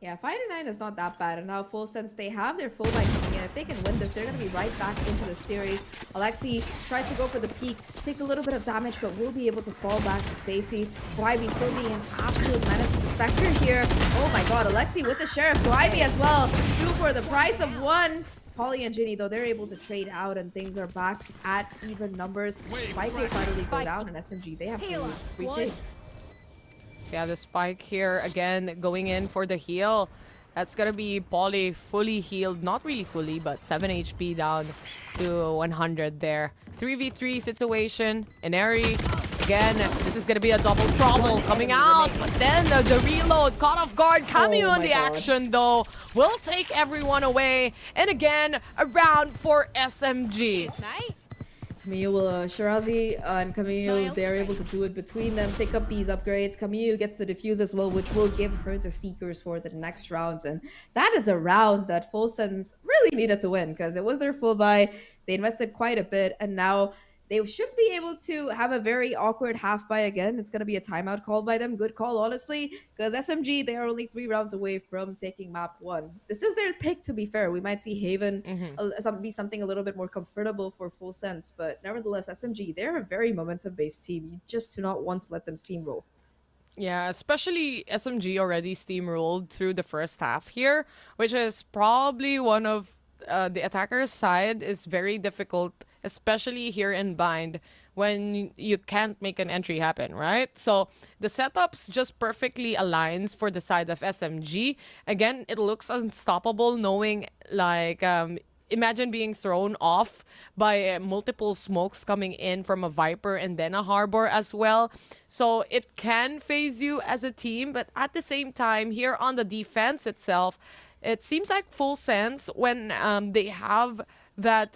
Yeah, 5-9 is not that bad, and now FULLSENSE, they have their full buy coming in. If they can win this, they're going to be right back into the series. Alexi tries to go for the peak, takes a little bit of damage, but will be able to fall back to safety. Kohibi still being an absolute menace with the Spectre here. Oh my god, Alexi with the Sheriff. Kohibi as well. 2 for the price of 1. Polly and Ginny, though, they're able to trade out, and things are back at even numbers. Spike will finally go down, and SMG, they have to retake. Yeah, the spike here again going in for the heal. That's gonna be Polly fully healed, not really fully, but 7 HP down to 100 there. 3v3 situation. And Eri, again, this is gonna be a double trouble coming out. But then the reload caught off guard. Camus on the action though will take everyone away. And again, a round for SMG. Camille will, Shirazi and Camille, they're able to do it between them, pick up these upgrades. Camille gets the defuse as well, which will give her the Seekers for the next rounds. And that is a round that FULLSENSE really needed to win because it was their full buy. They invested quite a bit, and now they should be able to have a very awkward half buy again. It's going to be a timeout call by them. Good call, honestly, because SMG, they are only 3 rounds away from taking map 1. This is their pick, to be fair. We might see Haven be something a little bit more comfortable for FULLSENSE, but nevertheless, SMG, they're a very momentum-based team. You just do not want to let them steamroll. Yeah, especially SMG already steamrolled through the first half here, which is probably one of the attacker's side is very difficult, especially here in Bind when you can't make an entry happen, right? So the setups just perfectly aligns for the side of SMG. Again, it looks unstoppable knowing like imagine being thrown off by multiple smokes coming in from a Viper and then a Harbor as well. So it can phase you as a team, but at the same time here on the defense itself, it seems like FULLSENSE when they have that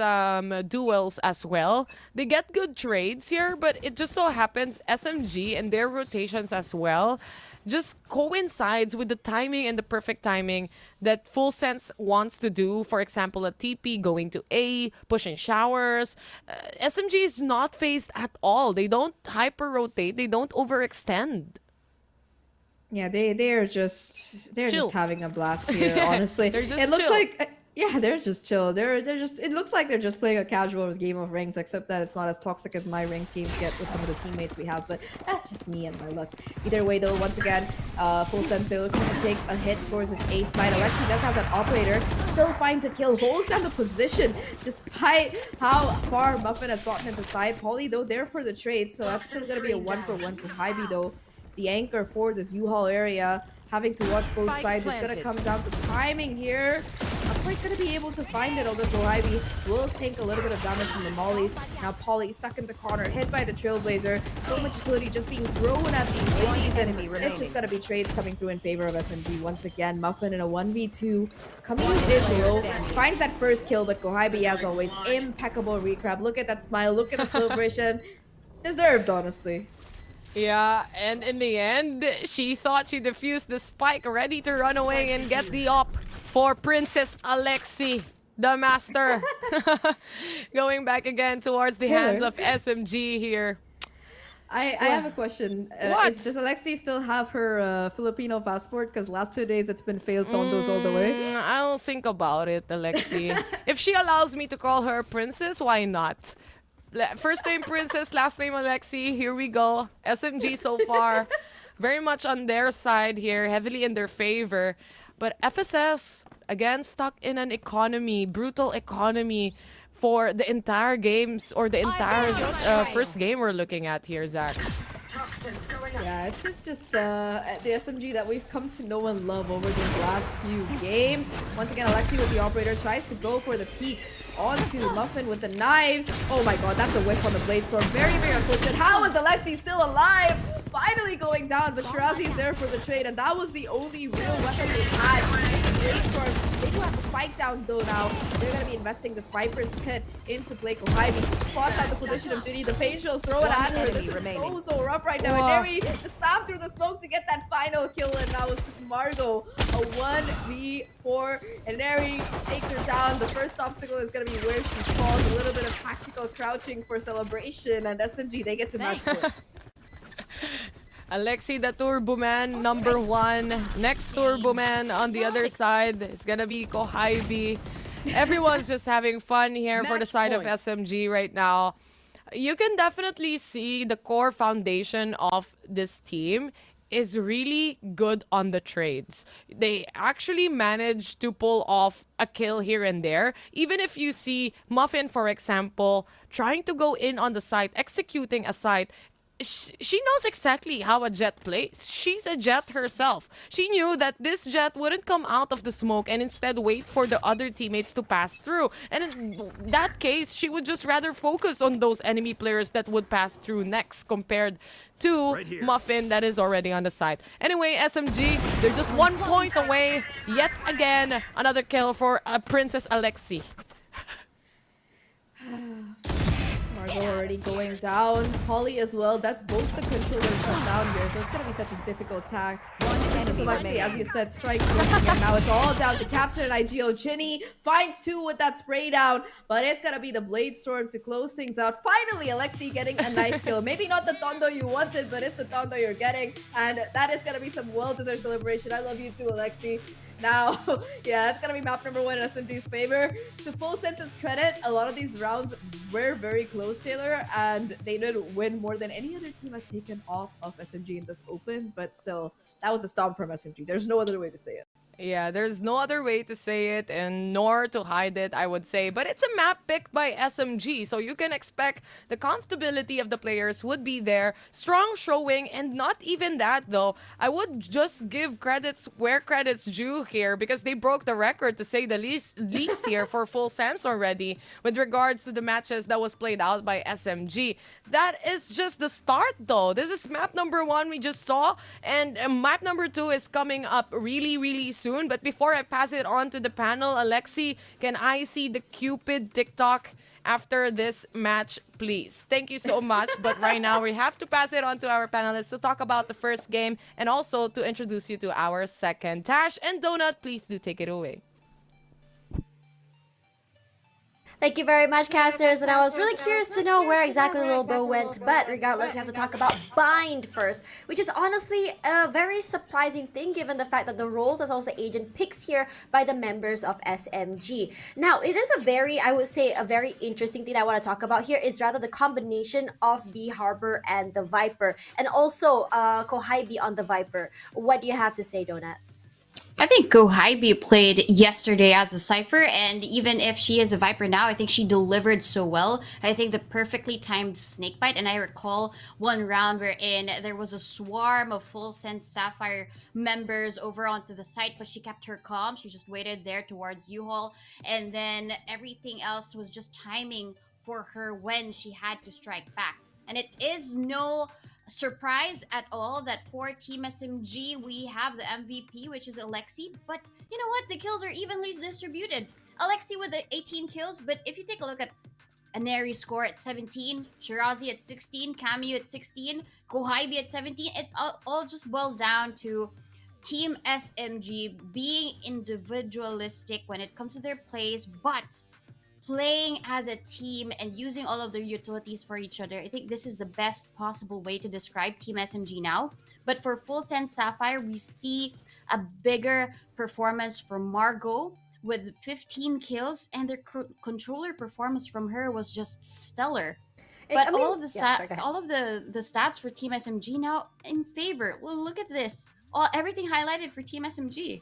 duels as well, they get good trades here, but it just so happens SMG and their rotations as well just coincides with the timing and the perfect timing that FULLSENSE wants to do. For example, a TP going to A, pushing showers. SMG is not phased at all. They don't hyper rotate. They don't overextend. Yeah, they're just having a blast here. Honestly, They're just it looks chill. like they're just chill. They're just. It looks like they're just playing a casual game of ranked, except that it's not as toxic as my ranked games get with some of the teammates we have. But that's just me and my luck. Either way, though, once again, FULLSENSE they're looking to take a hit towards his A side. Alexi does have that operator, still finds a kill, holds down the position despite how far Muffin has gotten into side. Polly though there for the trade, so that's still gonna be a 1-for-1 for Hybe though. The anchor for this U-Haul area, having to watch both sides. It's going to come down to timing here. Not quite going to be able to find it, although Kohibi will take a little bit of damage from the mollies. Now Polly stuck in the corner, hit by the Trailblazer. So much utility just being thrown at these ladies, and it's just going to be trades coming through in favor of SMG. Once again, Muffin in a 1v2. Coming is low, finds that first kill, but Kohibi, as always, impeccable recrab. Look at that smile, look at the celebration. Deserved, honestly. Yeah, and in the end, she thought she defused the spike, ready to run away and get the op for Princess Alexi, the master. Going back again towards the hands of SMG here. I have a question. What? Does Alexi still have her Filipino passport? Because last 2 days it's been failed tondos all the way. I'll think about it, Alexi. If she allows me to call her princess, why not? First name Princess, last name Alexi. Here we go. SMG so far, very much on their side here, heavily in their favor. But FSS, again, stuck in an economy, brutal economy for the entire games, or the entire first game we're looking at here, Zach. Yeah, it's just the SMG that we've come to know and love over these last few games. Once again, Alexi with the operator tries to go for the peek onto Muffin with the knives. Oh my god, that's a whiff on the Blade Storm. Very, very unfortunate. How is Alexi still alive? Finally going down, but Shirazi is there for the trade, and that was the only real weapon they had. Blade Storm, they do have the spike down though now. They're going to be investing the Sniper's Pit into Blake O'Hivey. Spots out the position of Judy. The facials throw it at her. This is so rough right now. And Neri, the spam through the smoke to get that final kill, and that was just Margot. A 1v4, and Neri takes her down. The first obstacle is going to be where she falls. A little bit of tactical crouching for celebration, and SMG, they get to match point. Alexi the Turbo Man, number 1. Next Turbo Man on the other side is gonna be Kohaibi. Everyone's just having fun here for the side of SMG right now. You can definitely see the core foundation of this team is really good on the trades. They actually managed to pull off a kill here and there. Even if you see Muffin, for example, trying to go in on the site, executing a site, she knows exactly how a jet plays. She's a jet herself. She knew that this jet wouldn't come out of the smoke and instead wait for the other teammates to pass through. And in that case, she would just rather focus on those enemy players that would pass through next compared to Muffin that is already on the side. Anyway, SMG, they're just 1 point away. Yet again, another kill for Princess Alexi. Margot already going down. Holly as well. That's both the controllers shut down here, so it's going to be such a difficult task. Alexi, as you said, strikes working, and now it's all down to Captain and IGO. Ginny finds 2 with that spray down, but it's going to be the Blade Storm to close things out. Finally, Alexi getting a knife kill. Maybe not the Tondo you wanted, but it's the Tondo you're getting, and that is going to be some well-deserved celebration. I love you too, Alexi. Now, yeah, that's going to be map number 1 in SMG's favor. To FULLSENSE's credit, a lot of these rounds were very close, Taylor, and they did win more than any other team has taken off of SMG in this open, but still, that was a stomp from SMG. There's no other way to say it. Yeah, there's no other way to say it and nor to hide it, I would say. But it's a map picked by SMG, so you can expect the comfortability of the players would be there. Strong showing, and not even that though. I would just give credits where credits due here because they broke the record, to say the least here for FULLSENSE already with regards to the matches that was played out by SMG. That is just the start though. This is map number 1 we just saw, and map number 2 is coming up really soon. But before I pass it on to the panel, Alexi, can I see the Cupid TikTok after this match, please? Thank you so much. But right now, we have to pass it on to our panelists to talk about the first game and also to introduce you to our second. Tash and Donut, please do take it away. Thank you very much, casters, and I was really curious to know where exactly Lil Bro went, but regardless, we have to talk about Bind first, which is honestly a very surprising thing given the fact that the roles as also agent picks here by the members of SMG. Now, it is a very, I would say, a very interesting thing I want to talk about here is rather the combination of the Harbor and the Viper, and also Kohaibi on the Viper. What do you have to say, Donut? I think Kohaibi played yesterday as a Cypher, and even if she is a Viper now, I think she delivered so well. I think the perfectly timed snakebite, and I recall one round wherein there was a swarm of FULLSENSE Sapphire members over onto the site, but she kept her calm. She just waited there towards U-Haul, and then everything else was just timing for her when she had to strike back. And it is no surprise at all that for Team SMG, we have the MVP, which is Alexi. But you know what? The kills are evenly distributed. Alexi with the 18 kills, but if you take a look at Aneri's score at 17, Shirazi at 16, Cameo at 16, Kohaibi at 17, it all just boils down to Team SMG being individualistic when it comes to their plays, but playing as a team and using all of their utilities for each other. I think this is the best possible way to describe Team SMG now. But for FULLSENSE Sapphire, we see a bigger performance from Margot with 15 kills, and their controller performance from her was just stellar. But all of the all of the stats for Team SMG now in favor. Well, look at this. Everything highlighted for Team SMG.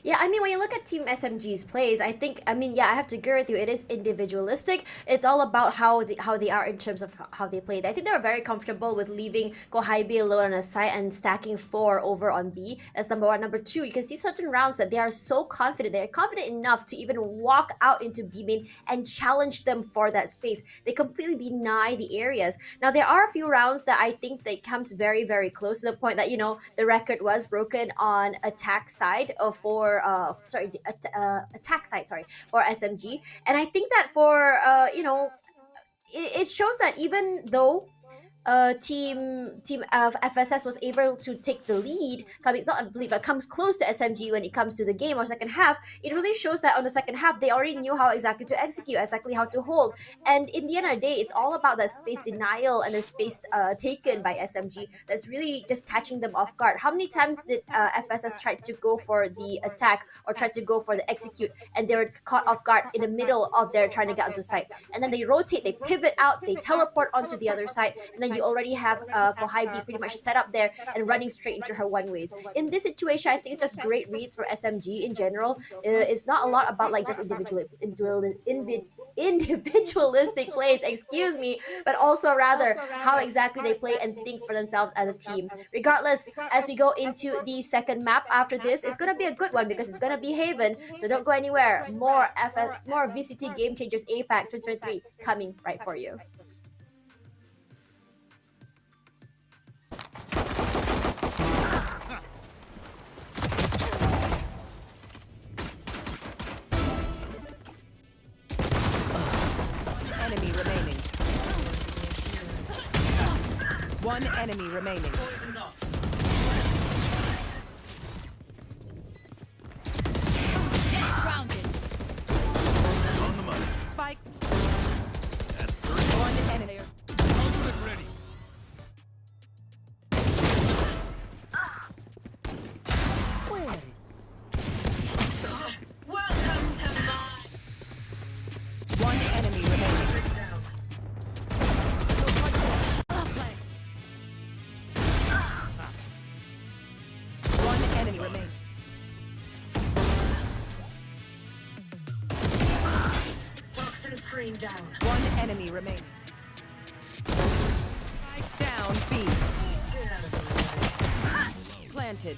Yeah, I mean, when you look at Team SMG's plays, I think, I mean, yeah, I have to agree with you. It is individualistic. It's all about how they are in terms of how they played. I think they were very comfortable with leaving Kohaibee alone on a side and stacking 4 over on B. That's number one. Number two, you can see certain rounds that they are so confident. They're confident enough to even walk out into B main and challenge them for that space. They completely deny the areas. Now, there are a few rounds that I think that comes very, very close to the point that, you know, the record was broken on attack side for attack side, for SMG. And I think that for you know, it shows that even though team of FSS was able to take the lead, it's not a lead, but comes close to SMG when it comes to the game or second half. It really shows that on the second half they already knew how exactly to execute, exactly how to hold. And in the end of the day, it's all about that space denial and the space taken by SMG that's really just catching them off guard. How many times did FSS try to go for the attack or try to go for the execute, and they were caught off guard in the middle of their trying to get onto site, and then they rotate, they pivot out, they teleport onto the other side, and then you already have Kohaibee pretty much set up there and running straight into her one ways. In this situation, I think it's just great reads for SMG in general. It's not a lot about like just individualistic plays, excuse me, but also rather how exactly they play and think for themselves as a team. Regardless, as we go into the second map after this, it's gonna be a good one because it's gonna be Haven. So don't go anywhere. More VCT Game Changers APAC 2023 coming right for you. Enemy remaining. One enemy remaining. Grounded. On the money. Spike. That's 3. One enemy. Ultimate ready. One enemy remaining. One enemy remaining. One enemy remaining. Spike down B. Planted.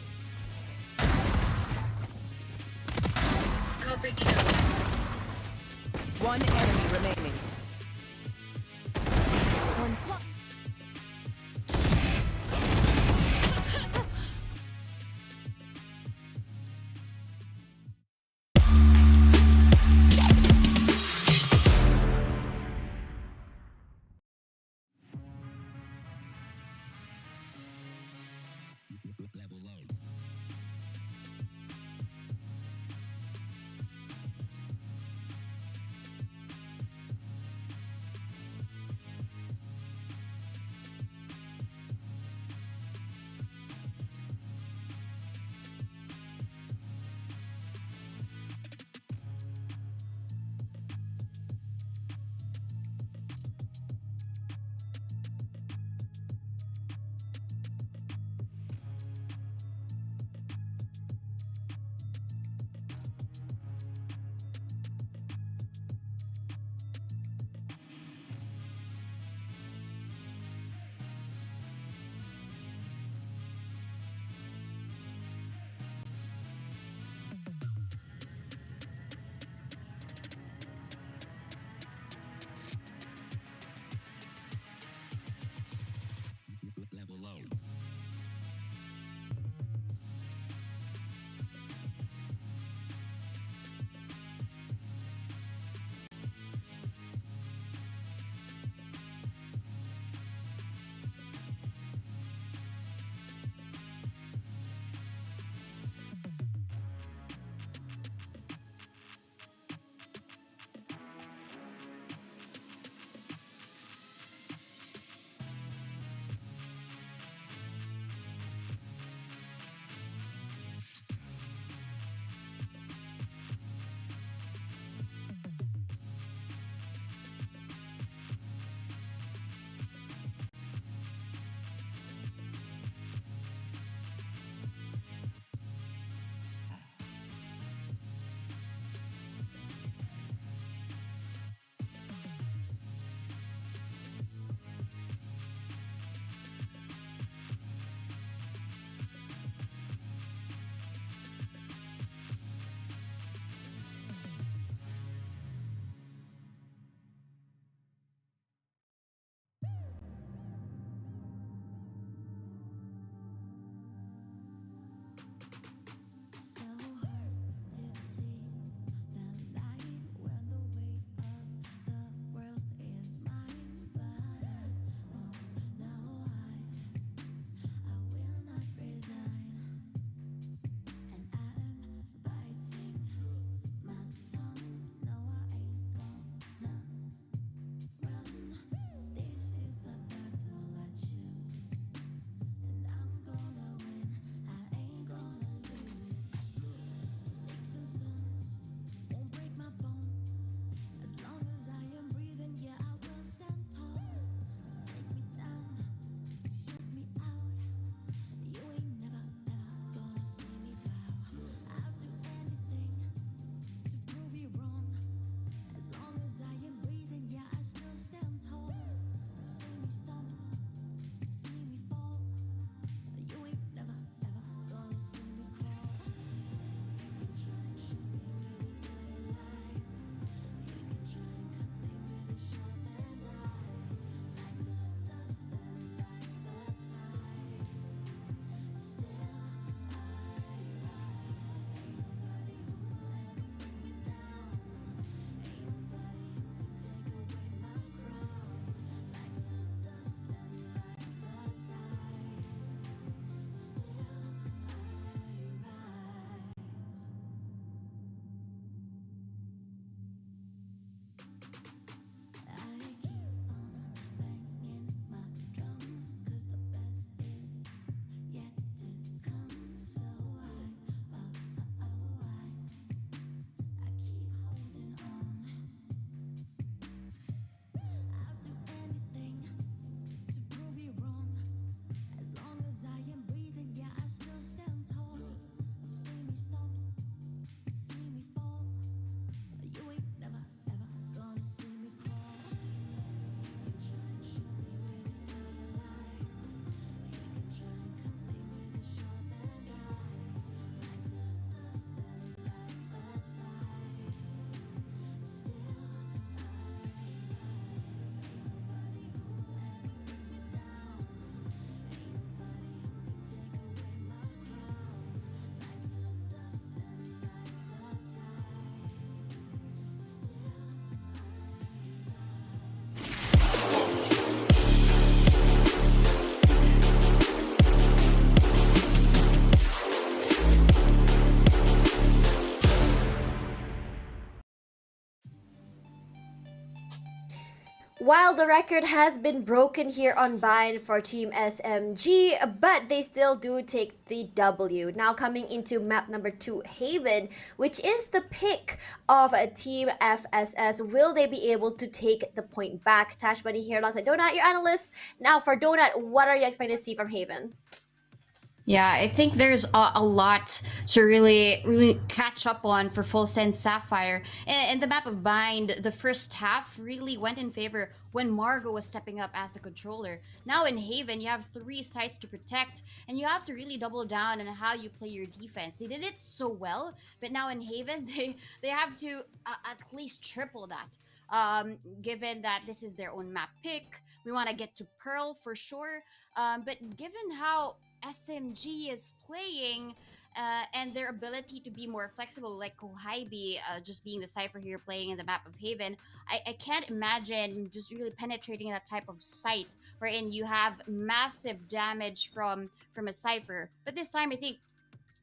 One enemy remaining. While the record has been broken here on Bind for Team SMG, but they still do take the W. Now coming into map number 2, Haven, which is the pick of Team FSS. Will they be able to take the point back? Tashbunny here alongside Donut, your analyst. Now for Donut, what are you expecting to see from Haven? Yeah, I think there's a lot to really catch up on for FULLSENSE Sapphire. And the map of Bind, the first half really went in favor when Margot was stepping up as the controller. Now in Haven, you have 3 sites to protect, and you have to really double down on how you play your defense. They did it so well, but now in Haven, they have to at least triple that. Given that this is their own map pick, we want to get to Pearl for sure. But given how SMG is playing and their ability to be more flexible, like Kohaibi just being the Cypher here playing in the map of Haven, I can't imagine just really penetrating that type of site wherein you have massive damage from a Cypher. But this time, I think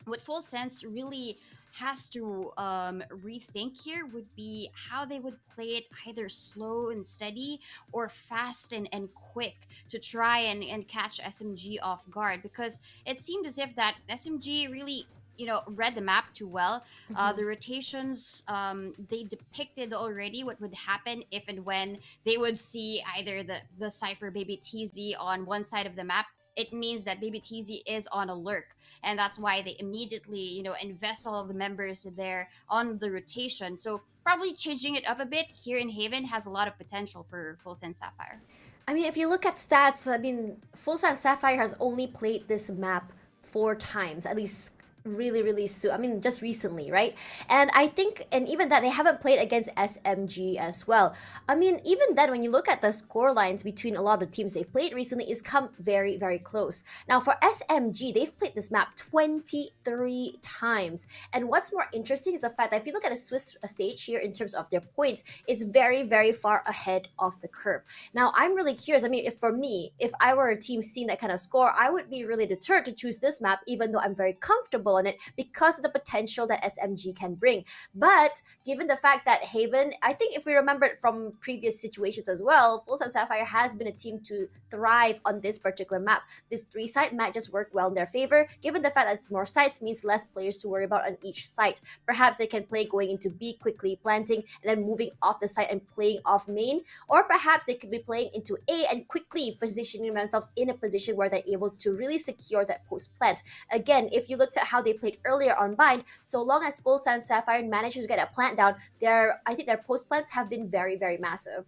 what FULLSENSE really has to rethink here would be how they would play it, either slow and steady or fast and quick, to try and catch SMG off guard, because it seemed as if that SMG really read the map too well. The rotations, they depicted already what would happen if and when they would see either the Cypher Baby TZ on one side of the map. It means that Baby TZ is on a lurk, and that's why they immediately invest all of the members there on the rotation. So probably changing it up a bit here in Haven has a lot of potential for FULLSENSE Sapphire. I mean, if you look at stats, I mean, FULLSENSE Sapphire has only played this map 4 times, at least really soon. I mean, just recently, right? And I think, and even that, they haven't played against SMG as well. I mean, even then, when you look at the score lines between a lot of the teams they've played recently, it's come very close. Now for SMG, they've played this map 23 times. And what's more interesting is the fact that if you look at a Swiss stage here in terms of their points, it's very far ahead of the curve. Now I'm really curious. I mean, if I were a team seeing that kind of score, I would be really deterred to choose this map, even though I'm very comfortable on it because of the potential that SMG can bring. But given the fact that Haven, I think if we remember it from previous situations as well, FULLSENSE Sapphire has been a team to thrive on this particular map. This 3-site might just work well in their favor, given the fact that it's more sites means less players to worry about on each site. Perhaps they can play going into B quickly, planting, and then moving off the site and playing off main. Or perhaps they could be playing into A and quickly positioning themselves in a position where they're able to really secure that post plant. Again, if you looked at how they played earlier on Bind, so long as FULLSENSE Sapphire manages to get a plant down, I think their post plants have been very massive.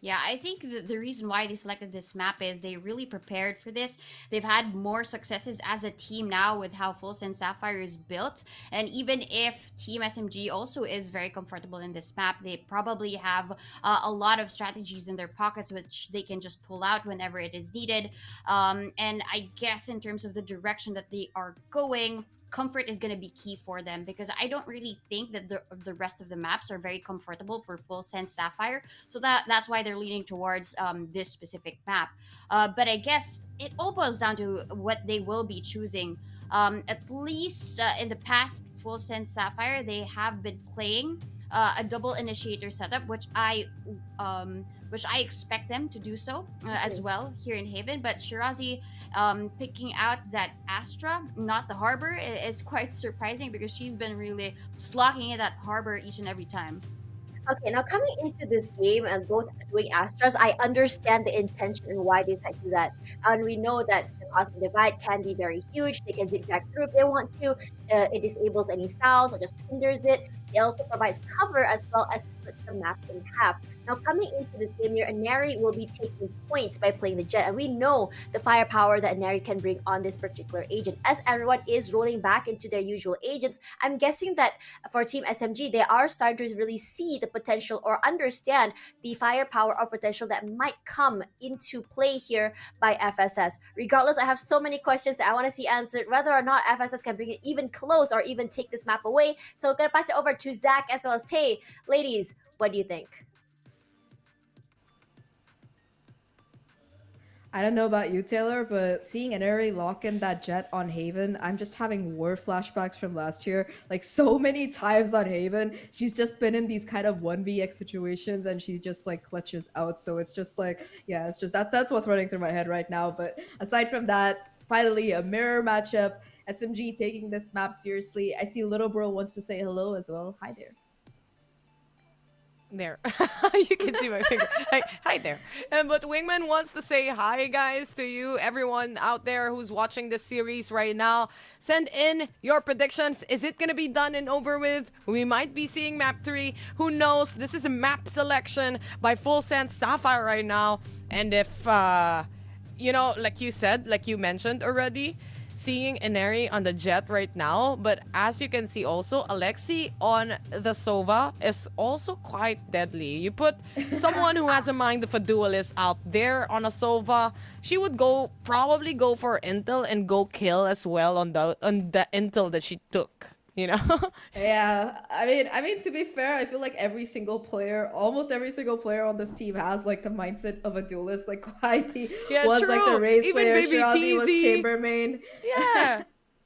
Yeah, I think the reason why they selected this map is they really prepared for this. They've had more successes as a team now with how FULLSENSE Sapphire is built. And even if Team SMG also is very comfortable in this map, they probably have a lot of strategies in their pockets which they can just pull out whenever it is needed. And I guess in terms of the direction that they are going, comfort is going to be key for them, because I don't really think that the rest of the maps are very comfortable for FULLSENSE Sapphire. So that's why they're leaning towards this specific map. But I guess it all boils down to what they will be choosing. At least in the past, FULLSENSE Sapphire, they have been playing a double initiator setup, which I expect them to do so as well here in Haven. But Shirazi picking out that Astra, not the Harbor, is quite surprising, because she's been really slocking at that Harbor each and every time. Okay, now coming into this game and both doing Astras, I understand the intention and why they decide to do that. And we know that the Cosmic Divide can be very huge. They can zigzag through if they want to. It disables any styles or just hinders it. It also provides cover as well as splits the map in half. Now coming into this game here, Inari will be taking points by playing the Jet, and we know the firepower that Inari can bring on this particular agent. As everyone is rolling back into their usual agents, I'm guessing that for Team SMG, they are starting to really see the potential or understand the firepower or potential that might come into play here by FSS. Regardless, I have so many questions that I want to see answered, whether or not FSS can bring it even close or even take this map away. So I'm going to pass it over to Zahk as well as Tay. Ladies, what do you think? I don't know about you, Taylor, but seeing Inari lock in that jet on Haven, I'm just having war flashbacks from last year. Like so many times on Haven, she's just been in these kind of 1vx situations and she just like clutches out. So it's just like, yeah, it's just that's what's running through my head right now. But aside from that, finally a mirror matchup. SMG taking this map seriously. I see Little Bro wants to say hello as well. Hi there. There. You can see my finger. Hi there. But Wingman wants to say hi, guys, to you, everyone out there who's watching this series right now. Send in your predictions. Is it going to be done and over with? We might be seeing map 3. Who knows? This is a map selection by FULLSENSE Sapphire right now. And if, you know, like you said, like you mentioned already, seeing Inari on the jet right now, but as you can see also, Alexi on the Sova is also quite deadly. You put someone who has a mind of a duelist out there on a Sova, she would probably go for intel and go kill as well on the intel that she took. You know? Yeah, I mean, to be fair, I feel like almost every single player on this team has like the mindset of a duelist. Like Kwai was true. like the race Even player, Baby Shirazi was TZ. chamber main. Yeah.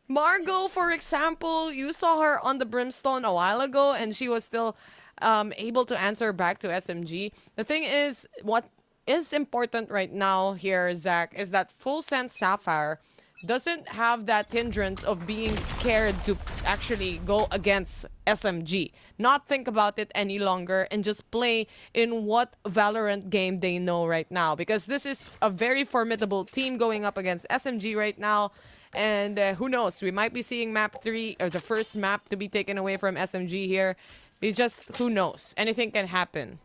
Margot, for example, you saw her on the Brimstone a while ago and she was still able to answer back to SMG. The thing is, what is important right now here, Zach, is that FULLSENSE Sapphire doesn't have that hindrance of being scared to actually go against SMG. Not think about it any longer and just play in what Valorant game they know right now. Because this is a very formidable team going up against SMG right now. And who knows, we might be seeing map 3 or the first map to be taken away from SMG here. It's just, who knows, anything can happen.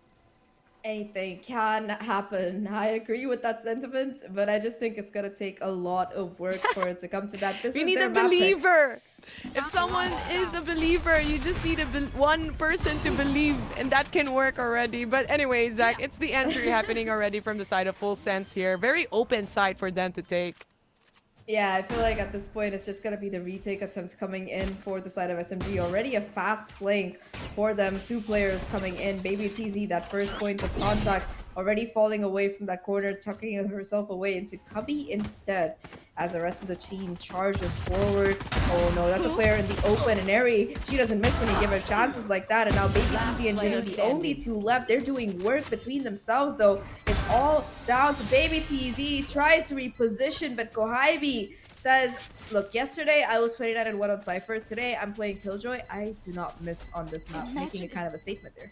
Anything can happen. I agree with that sentiment, but I just think it's gonna take a lot of work for it to come to that. We need a believer. If someone is a believer, you just need one person to believe, and that can work already. But anyway, Zach, it's the entry happening already from the side of FULLSENSE here. Very open side for them to take. Yeah, I feel like at this point it's just gonna be the retake attempts coming in for the side of SMG. Already a fast flank for them. 2 players coming in. Baby TZ, that first point of contact, already falling away from that corner, tucking herself away into Cubby instead. As the rest of the team charges forward. Oh no, that's a player in the open. And Inari, she doesn't miss when you give her chances like that. And now Baby TZ and Jinny, the only 2 left. They're doing work between themselves though. It's all down to Baby TZ. Tries to reposition, but Kohaibi says, look, yesterday I was 29 and 1 on Cypher. Today I'm playing Killjoy. I do not miss on this map, making a kind of a statement there.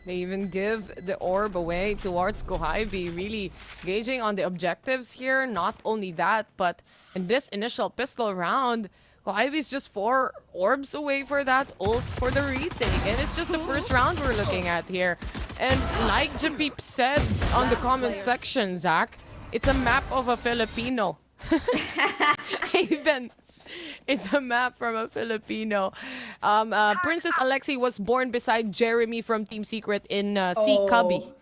They even give the orb away towards Kohaibi, really gauging on the objectives here. Not only that, but in this initial pistol round, Kohaibi's just 4 orbs away for that ult for the retake. And it's just the first round we're looking at here. And like Japeep said on the comment section, Zach, it's a map of a Filipino. Even it's a map from a Filipino. Princess Alexi was born beside Jeremy from Team Secret in C Cubby,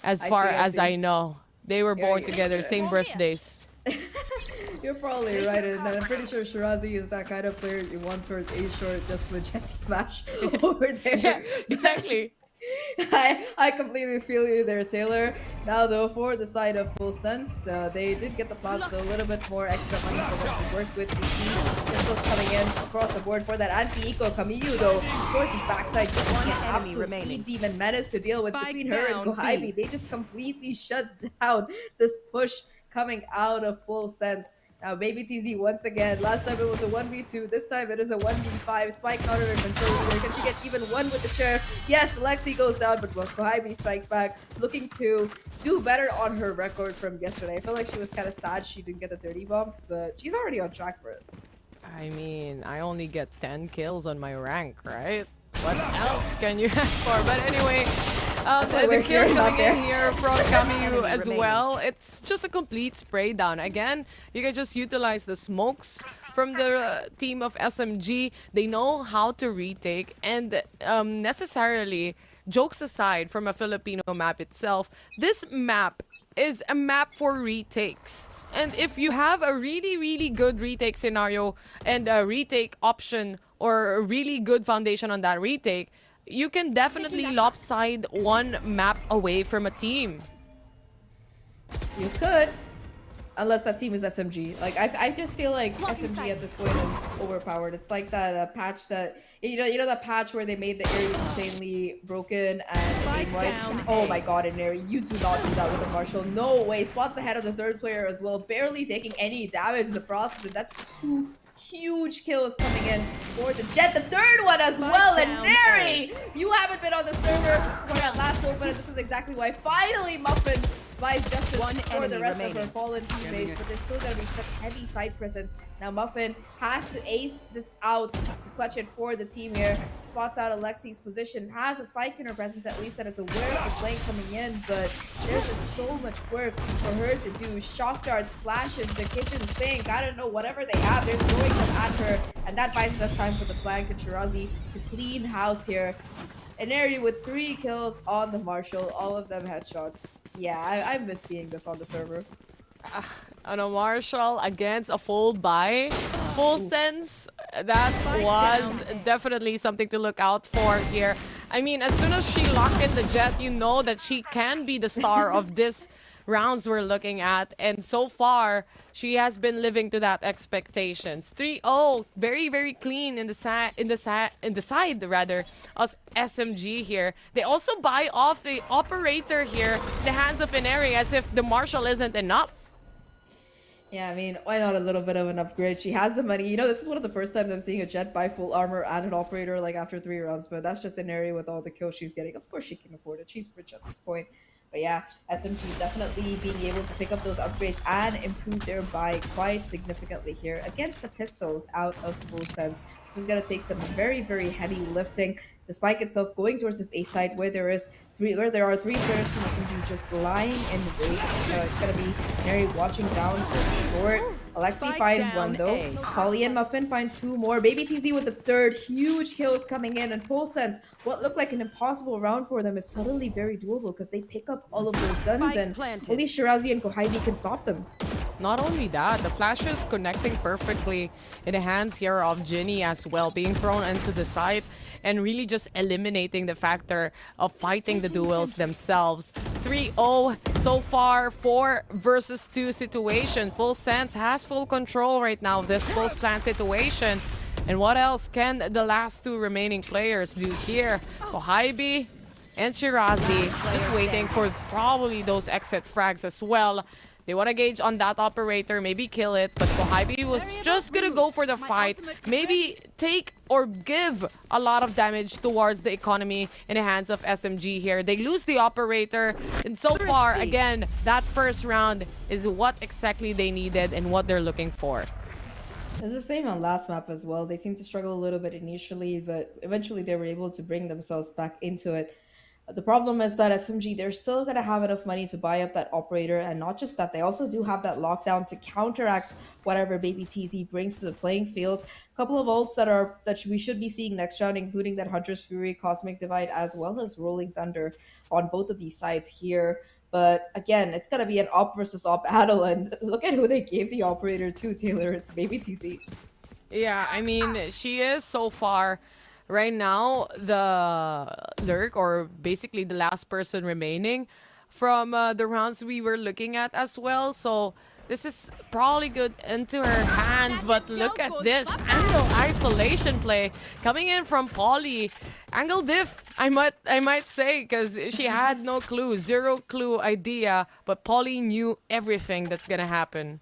as far as I know. They were born together, same birthdays. You're probably right, and I'm pretty sure Shirazi is that kind of player you want towards A short just with Jesse Bash over there. Yeah, exactly. I completely feel you there, Taylor. Now though, for the side of FULLSENSE, they did get the plots, so a little bit more extra money for them to work with. We see pistols coming in across the board for that anti-eco. Kamiyu though, of course his backside just an absolute speed demon menace to deal with between her and Kohaibi. They just completely shut down this push coming out of FULLSENSE. Now, Baby TZ once again. Last time it was a 1v2. This time it is a 1v5. Spike not under control either. Can she get even one with the sheriff? Yes, Lexi goes down, but Kohaibi strikes back, looking to do better on her record from yesterday. I feel like she was kind of sad she didn't get the 30 bomb, but she's already on track for it. I mean, I only get 10 kills on my rank, right? What else can you ask for? But anyway, the kills coming in here from Kamiyu as well. It's just a complete spray down. Again, you can just utilize the smokes from the team of SMG. They know how to retake, and necessarily, jokes aside from a Filipino map itself, this map is a map for retakes. And if you have a really, really good retake scenario and a retake option or a really good foundation on that retake, you can definitely lopside one map away from a team. You could. unless that team is SMG. Like I just feel like SMG at this point is overpowered. It's like that patch that you know that patch where they made the area insanely broken and aim-wise. Oh my god, Inari, you do not do that with a Marshall. No way. Spots the head of the third player as well, barely taking any damage in the process, and that's 2 huge kills coming in for the Jet. The third one as well, and Neri, you haven't been on the server for that last open, and this is exactly why finally Muffin buys justice for the rest of her fallen teammates, but there's still gonna be such heavy side presence. Now Muffin has to ace this out to clutch it for the team here. Spots out Alexi's position, has a spike in her presence at least that it's aware of the flank coming in, but there's just so much work for her to do. Shock darts, flashes, the kitchen sink, I don't know, whatever they have, they're throwing them at her, and that buys enough time for the flank and Shirazi to clean house here. Inari with 3 kills on the Marshall, all of them headshots. Yeah, I miss seeing this on the server. On a Marshall against a full buy, FULLSENSE, that was definitely something to look out for here. I mean, as soon as she locked in the Jet, you know that she can be the star of this rounds we're looking at, and so far she has been living to that expectations. 3-0, very clean in the side rather as SMG here. They also buy off the operator here in the hands of Inari as if the Marshall isn't enough. Yeah, I mean, why not a little bit of an upgrade? She has the money. You know, this is one of the first times I'm seeing a Jet buy full armor and an operator like after 3 rounds, but that's just an area with all the kills she's getting. Of course she can afford it. She's rich at this point. But yeah, SMG definitely being able to pick up those upgrades and improve their buy quite significantly here against the pistols out of FULLSENSE. This is going to take some very heavy lifting. The spike itself going towards this A side where there are 3 players from SMG just lying in wait. It's going to be Mary watching down for short. Alexi finds 1 though. Polly and Muffin find 2 more. Baby TZ with the 3rd. Huge kills coming in, and FULLSENSE, what looked like an impossible round for them is suddenly very doable because they pick up all of those guns and only Shirazi and Kohaibi can stop them. Not only that, the flash is connecting perfectly in the hands here of Ginny as well, being thrown into the site and really just eliminating the factor of fighting the duels themselves. 3-0 so far, 4 versus 2 situation. FULLSENSE has full control right now of this post-plant situation. And what else can the last 2 remaining players do here? Kohaibi and Shirazi just waiting for probably those exit frags as well. They want to gauge on that operator, maybe kill it, but Kohaibi was just gonna go for the fight. Maybe take or give a lot of damage towards the economy in the hands of SMG here. They lose the operator, and so far, again, that first round is what exactly they needed and what they're looking for. It's the same on last map as well. They seemed to struggle a little bit initially, but eventually they were able to bring themselves back into it. The problem is that SMG, they're still going to have enough money to buy up that operator, and not just that, they also do have that lockdown to counteract whatever Baby TZ brings to the playing field. A couple of ults that we should be seeing next round, including that Hunter's Fury, Cosmic Divide, as well as Rolling Thunder on both of these sides here. But again, it's going to be an op versus op battle, and look at who they gave the operator to, Taylor. It's Baby TZ. Yeah, I mean, she is so far right now the lurk, or basically the last person remaining from the rounds we were looking at as well. So this is probably good into her hands, but look at this angle isolation play coming in from Polly. Angle diff, I might say, because she had no clue, 0 clue idea, but Polly knew everything that's gonna happen.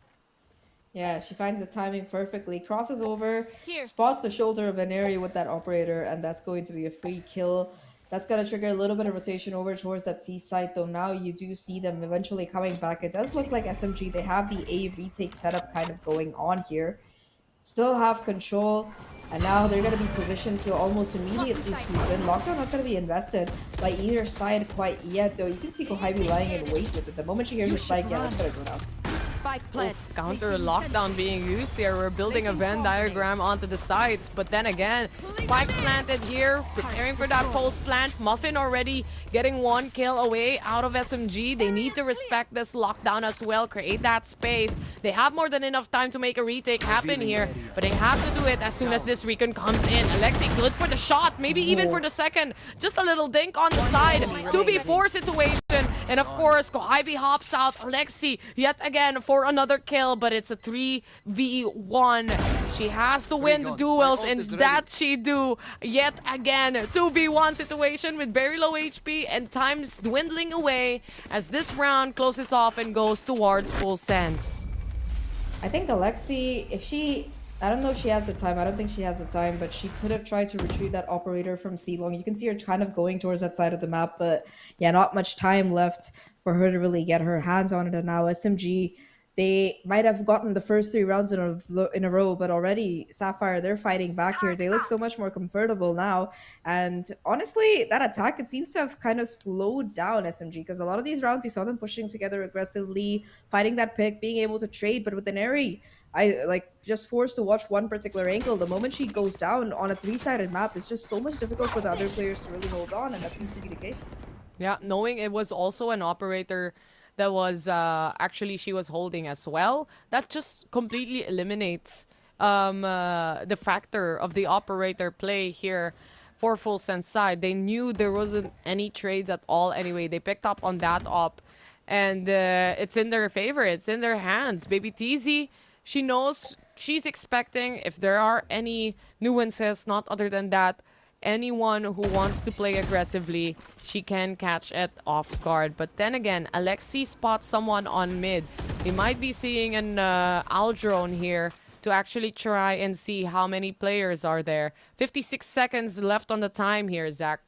Yeah, she finds the timing perfectly, crosses over, spots the shoulder of Inari with that operator, and that's going to be a free kill. That's going to trigger a little bit of rotation over towards that C site, though now you do see them eventually coming back. It does look like SMG, they have the A retake setup kind of going on here. Still have control, and now they're going to be positioned to almost immediately swoop in. Lockdown not going to be invested by either side quite yet, though. You can see Kohaibi lying in wait with it. The moment she hears the spike, yeah, that's going to go down. Counter lockdown being used here. We're building a Venn diagram onto the sides, but then again, spikes planted here, preparing for that post plant. Muffin already getting 1 kill away out of SMG. They need to respect this lockdown as well, create that space. They have more than enough time to make a retake happen here, but they have to do it as soon as this recon comes in. Alexi good for the shot, maybe even for the second. Just a little dink on the side. 2v4 situation. And of course, Koibi hops out. Alexi yet again for another kill, but it's a 3v1. She has to win the duels, and that she do. Yet again, 2v1 situation with very low HP and time's dwindling away as this round closes off and goes towards FULLSENSE. I think Alexi, I don't know if she has the time. I don't think she has the time, but she could have tried to retrieve that operator from C-Long. You can see her kind of going towards that side of the map, but yeah, not much time left for her to really get her hands on it. And now SMG, they might have gotten the first 3 rounds in a row, but already Sapphire, they're fighting back here. They look so much more comfortable now. And honestly, that attack, it seems to have kind of slowed down SMG, because a lot of these rounds, you saw them pushing together aggressively, fighting that pick, being able to trade. But with Inari, I just forced to watch one particular angle. The moment she goes down on a 3-sided map, it's just so much difficult for the other players to really hold on, and that seems to be the case. Yeah, knowing it was also an operator that was actually she was holding as well, that just completely eliminates the factor of the operator play here for FULLSENSE side. They knew there wasn't any trades at all anyway. They picked up on that op, and it's in their favor. It's in their hands. Baby TZ, she knows, she's expecting if there are any nuances, not other than that, anyone who wants to play aggressively, she can catch it off guard. But then again, Alexi spots someone on mid. They might be seeing an owl drone here to actually try and see how many players are there. 56 seconds left on the time here, Zahk.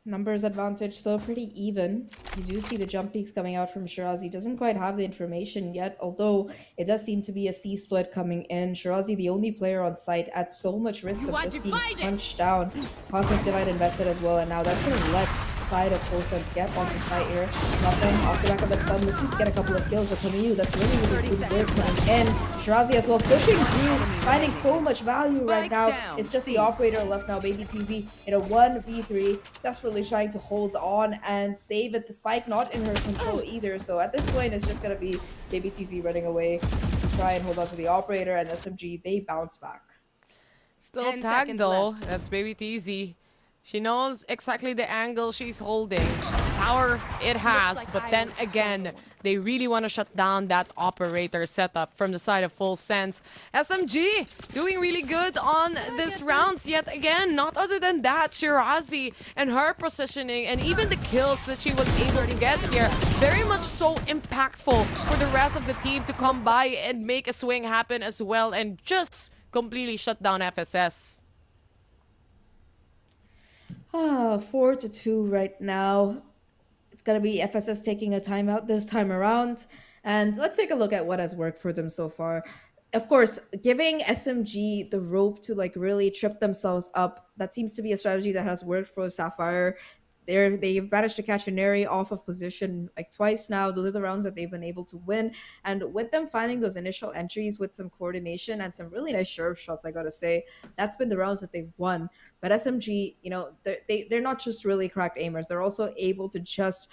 Numbers advantage still pretty even. You do see the jump peaks coming out from Shirazi. Doesn't quite have the information yet, although it does seem to be a C split coming in. Shirazi, the only player on site, at so much risk of just being punched down. Cosmic Divide invested as well, and now that's going to let side of FULLSENSE get onto site here. Nothing off the back of that stun, looking to get a couple of kills. But Camille, that's really good work coming in. Shirazi as well, pushing through, finding so much value right now. It's just the operator left now, Baby TZ, in a 1v3, desperately trying to hold on and save it. The spike not in her control either, so at this point it's just gonna be Baby TZ running away to try and hold on to the operator, and SMG, they bounce back. Still tagged though. That's Baby TZ. She knows exactly the angle she's holding. Power it has, but then again, they really want to shut down that operator setup from the side of FULLSENSE. SMG doing really good on this rounds yet again. Not other than that, Shirazi and her positioning and even the kills that she was able to get here, very much so impactful for the rest of the team to come by and make a swing happen as well and just completely shut down FSS. 4-2 right now. It's gonna be FSS taking a timeout this time around, and let's take a look at what has worked for them so far. Of course, giving SMG the rope to really trip themselves up, that seems to be a strategy that has worked for Sapphire. They managed to catch Inari off of position twice now. Those are the rounds that they've been able to win. And with them finding those initial entries with some coordination and some really nice sharp shots, I gotta say, that's been the rounds that they've won. But SMG, they're not just really cracked aimers. They're also able to just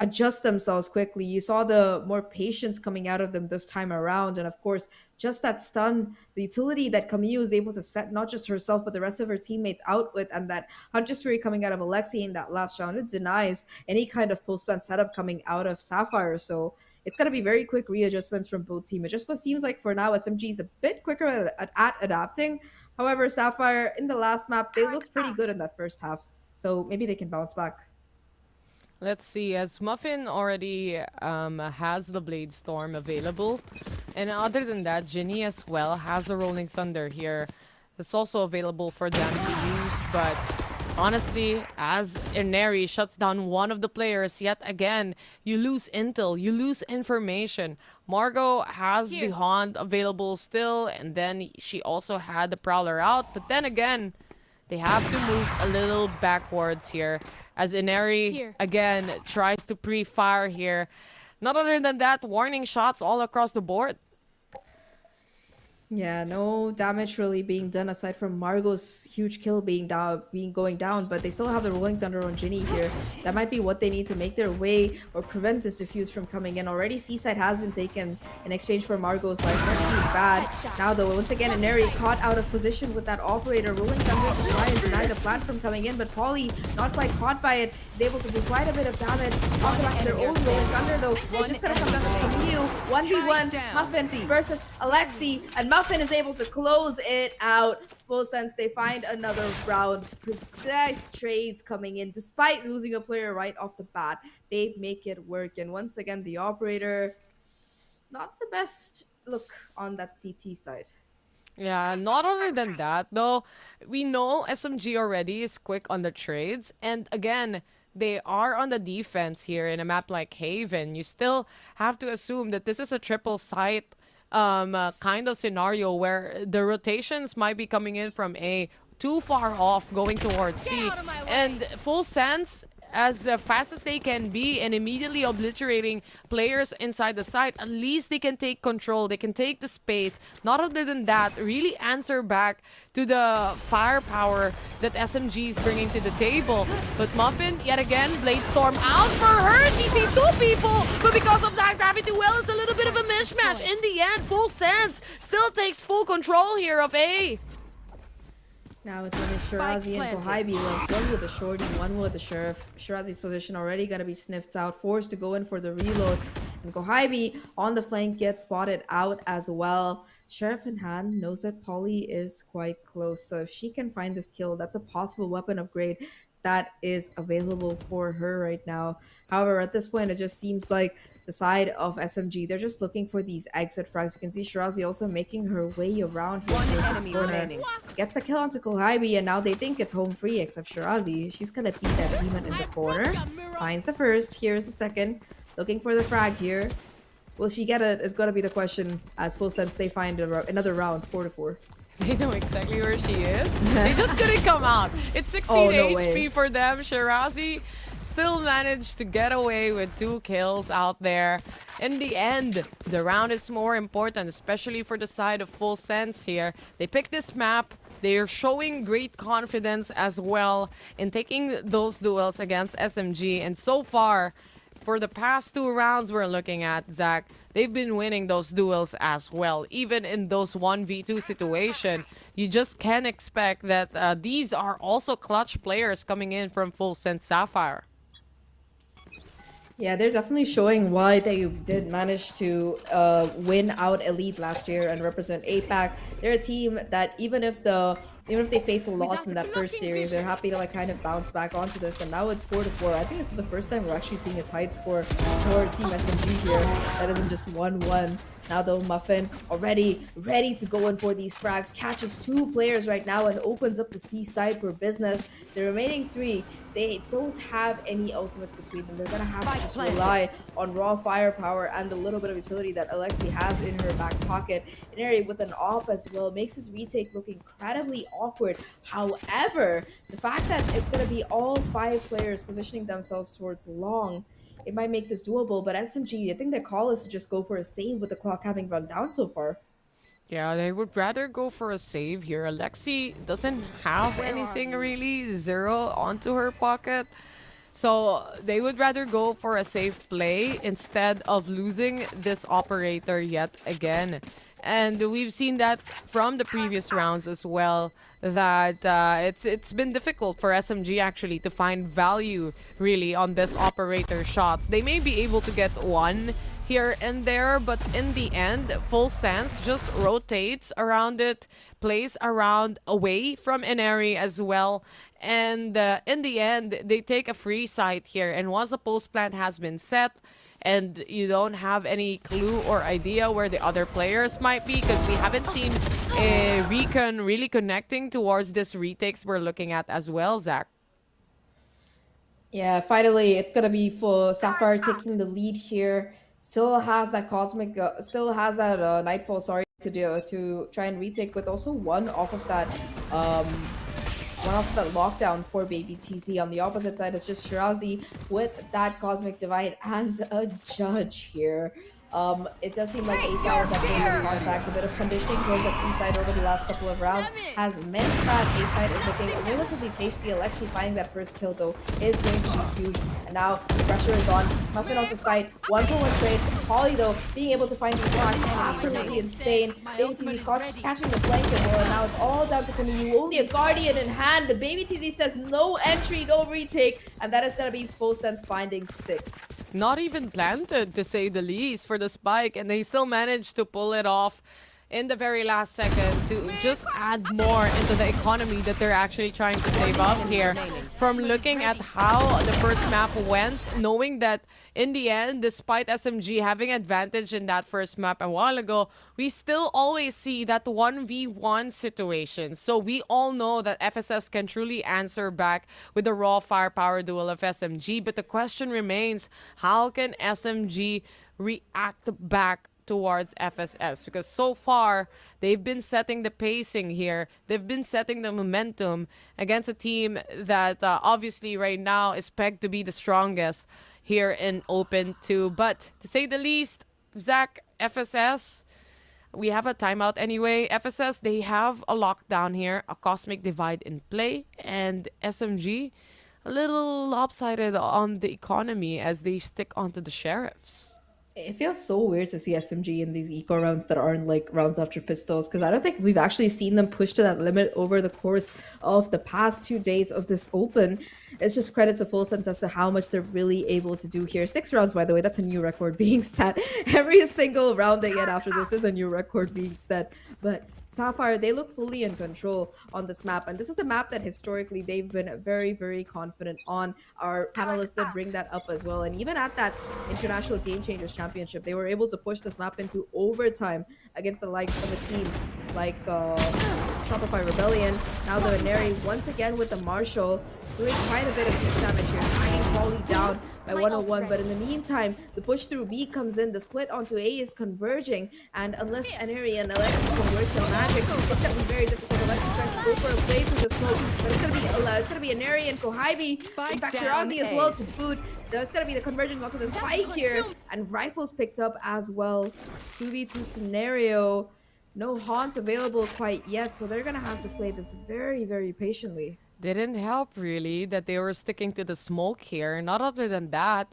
adjust themselves quickly. You saw the more patience coming out of them this time around, and of course just that stun, the utility that Camille is able to set not just herself but the rest of her teammates out with, and that Hunter's Fury coming out of Alexi in that last round, it denies any kind of post-ban setup coming out of Sapphire. So it's going to be very quick readjustments from both teams. It just seems like for now SMG is a bit quicker at adapting. However, Sapphire in the last map, they looked pretty good in that first half, so maybe they can bounce back. Let's see, as Muffin already has the Blade Storm available. And other than that, Ginny as well has a Rolling Thunder here. That's also available for them to use. But honestly, as Inari shuts down one of the players, yet again, you lose intel, you lose information. Margot has the Haunt available still, and then she also had the Prowler out. But then again, they have to move a little backwards here as Inari again tries to pre-fire here. Not other than that, warning shots all across the board. Yeah, no damage really being done aside from Margot's huge kill being going down, but they still have the Rolling Thunder on Ginny here. That might be what they need to make their way or prevent this diffuse from coming in. Already Seaside has been taken in exchange for Margot's life. Not too bad. Now though, once again, Inari caught out of position with that operator. Rolling Thunder to try and deny the plant from coming in, but Polly, not quite caught by it, is able to do quite a bit of damage off the back of their own Rolling Thunder though. It's just gonna come down to Camille. 1v1 Muffin versus Alexi, and Muffin is able to close it out. FULLSENSE, they find another round. Precise trades coming in. Despite losing a player right off the bat, they make it work. And once again, the operator, not the best look on that CT side. Yeah, not other than that, though, we know SMG already is quick on the trades. And again, they are on the defense here in a map like Haven. You still have to assume that this is a triple site kind of scenario where the rotations might be coming in from A, too far off going towards C. And FULLSENSE, as fast as they can be and immediately obliterating players inside the site, at least they can take control, they can take the space. Not other than that, really answer back to the firepower that SMG is bringing to the table. But Muffin, yet again, Blade Storm out for her. She sees two people, but because of that, Gravity Well is a little bit of a mishmash. In the end, FULLSENSE still takes full control here of A. Now it's only Shirazi and Kohibi left. One with the shorty, one with the Sheriff. Shirazi's position already gonna be sniffed out, forced to go in for the reload. And Kohibi on the flank gets spotted out as well. Sheriff in hand knows that Polly is quite close. So if she can find this kill, that's a possible weapon upgrade that is available for her right now. However, at this point, it just seems like the side of SMG, they're just looking for these exit frags. You can see Shirazi also making her way around here. One enemy remaining. Gets the kill onto Kohibi, and now they think it's home free, except Shirazi. She's gonna beat that demon in the corner. Finds the first. Here's the second. Looking for the frag here. Will she get it? Is gonna be the question. As FULLSENSE, they find another round, 4-4. They know exactly where she is. They just couldn't come out. It's 16 Oh, no HP way. for them. Shirazi still managed to get away with 2 kills out there. In the end, the round is more important, especially for the side of FULLSENSE here. They picked this map. They are showing great confidence as well in taking those duels against SMG. And so far, for the past 2 rounds we're looking at, Zach, they've been winning those duels as well. Even in those 1v2 situation, you just can't expect that these are also clutch players coming in from FULLSENSE Sapphire. Yeah, they're definitely showing why they did manage to win out Elite last year and represent APAC. They're a team that even if they face a loss in that first series, they're happy to kind of bounce back onto this. And now it's 4-4. I think this is the first time we're actually seeing a tight score for Team SMG here. That isn't just 1-1. Now though, Muffin already ready to go in for these frags, catches 2 players right now and opens up the C side for business. The remaining 3, they don't have any ultimates between them. They're gonna have to just rely on raw firepower and the little bit of utility that Alexi has in her back pocket. Inari with an op as well makes his retake look incredibly awkward. However, the fact that it's gonna be all 5 players positioning themselves towards long, it might make this doable, but SMG, I think their call is to just go for a save with the clock having run down so far. Yeah, they would rather go for a save here. Alexi doesn't have anything really, 0 onto her pocket. So they would rather go for a safe play instead of losing this operator yet again. And we've seen that from the previous rounds as well, that it's been difficult for SMG actually to find value really on this operator shots. They may be able to get one here and there, but in the end, FULLSENSE just rotates around it, plays around away from Inari as well. And in the end, they take a free site here. And once the post plant has been set, and you don't have any clue or idea where the other players might be, because we haven't seen a Recon really connecting towards this retakes we're looking at as well, Zach. Yeah, finally, it's gonna be for Sapphire taking the lead here. Still has that cosmic, nightfall. Sorry to try and retake, with also one off of that lockdown for Baby TZ. On the opposite side, it's just Shirazi with that Cosmic Divide and a Judge here. It does seem like A side is actually in contact. A bit of conditioning towards that C side over the last couple of rounds has meant that A side is looking relatively tasty. Alexi finding that first kill though is going to be huge. And now the pressure is on. Muffin onto site. 1-for-1 trade. Polly though being able to find these blocks is absolutely insane. Baby TV catching the flank as well. And now it's all down to Camille. Only a Guardian in hand. The Baby TV says no entry, no retake. And that is going to be FULLSENSE finding 6. Not even planted, to say the least, for the spike, and they still managed to pull it off in the very last second to just add more into the economy that they're actually trying to save up here. From looking at how the first map went, knowing that in the end, despite SMG having advantage in that first map a while ago, we still always see that 1v1 situation. So we all know that FSS can truly answer back with the raw firepower duel of SMG. But the question remains, how can SMG react back towards FSS? Because so far, they've been setting the pacing here. They've been setting the momentum against a team that obviously right now is pegged to be the strongest here in Open 2. But to say the least, Zach, FSS, we have a timeout anyway. FSS, they have a lockdown here, a cosmic divide in play, and SMG, a little lopsided on the economy as they stick onto the sheriffs. It feels so weird to see SMG in these eco rounds that aren't like rounds after pistols, because I don't think we've actually seen them push to that limit over the course of the past 2 days of this Open. It's just credit to FULLSENSE as to how much they're really able to do here. 6 rounds, by the way, that's a new record being set. Every single round they get after this is a new record being set. But Sapphire, they look fully in control on this map. And this is a map that historically they've been very, very confident on. Our panelists did bring that up as well. And even at that International Game Changers Championship, they were able to push this map into overtime against the likes of a team like Shopify Rebellion. Now the Veneri once again with the Marshall doing quite a bit of chip damage here, tying Polly down by 101. But in the meantime, the push through B comes in, the split onto A is converging, and unless Aneri and Alexi convert some magic, it's gonna be very difficult. Alexi tries to go for a play through the smoke, but it's gonna be Aneri and Kohibi, in fact Shirazi as well to boot. So it's gonna be the convergence onto the spike here, and rifles picked up as well. 2v2 scenario, no haunt available quite yet, so they're gonna have to play this very, very patiently. Didn't help really that they were sticking to the smoke here. Not other than that,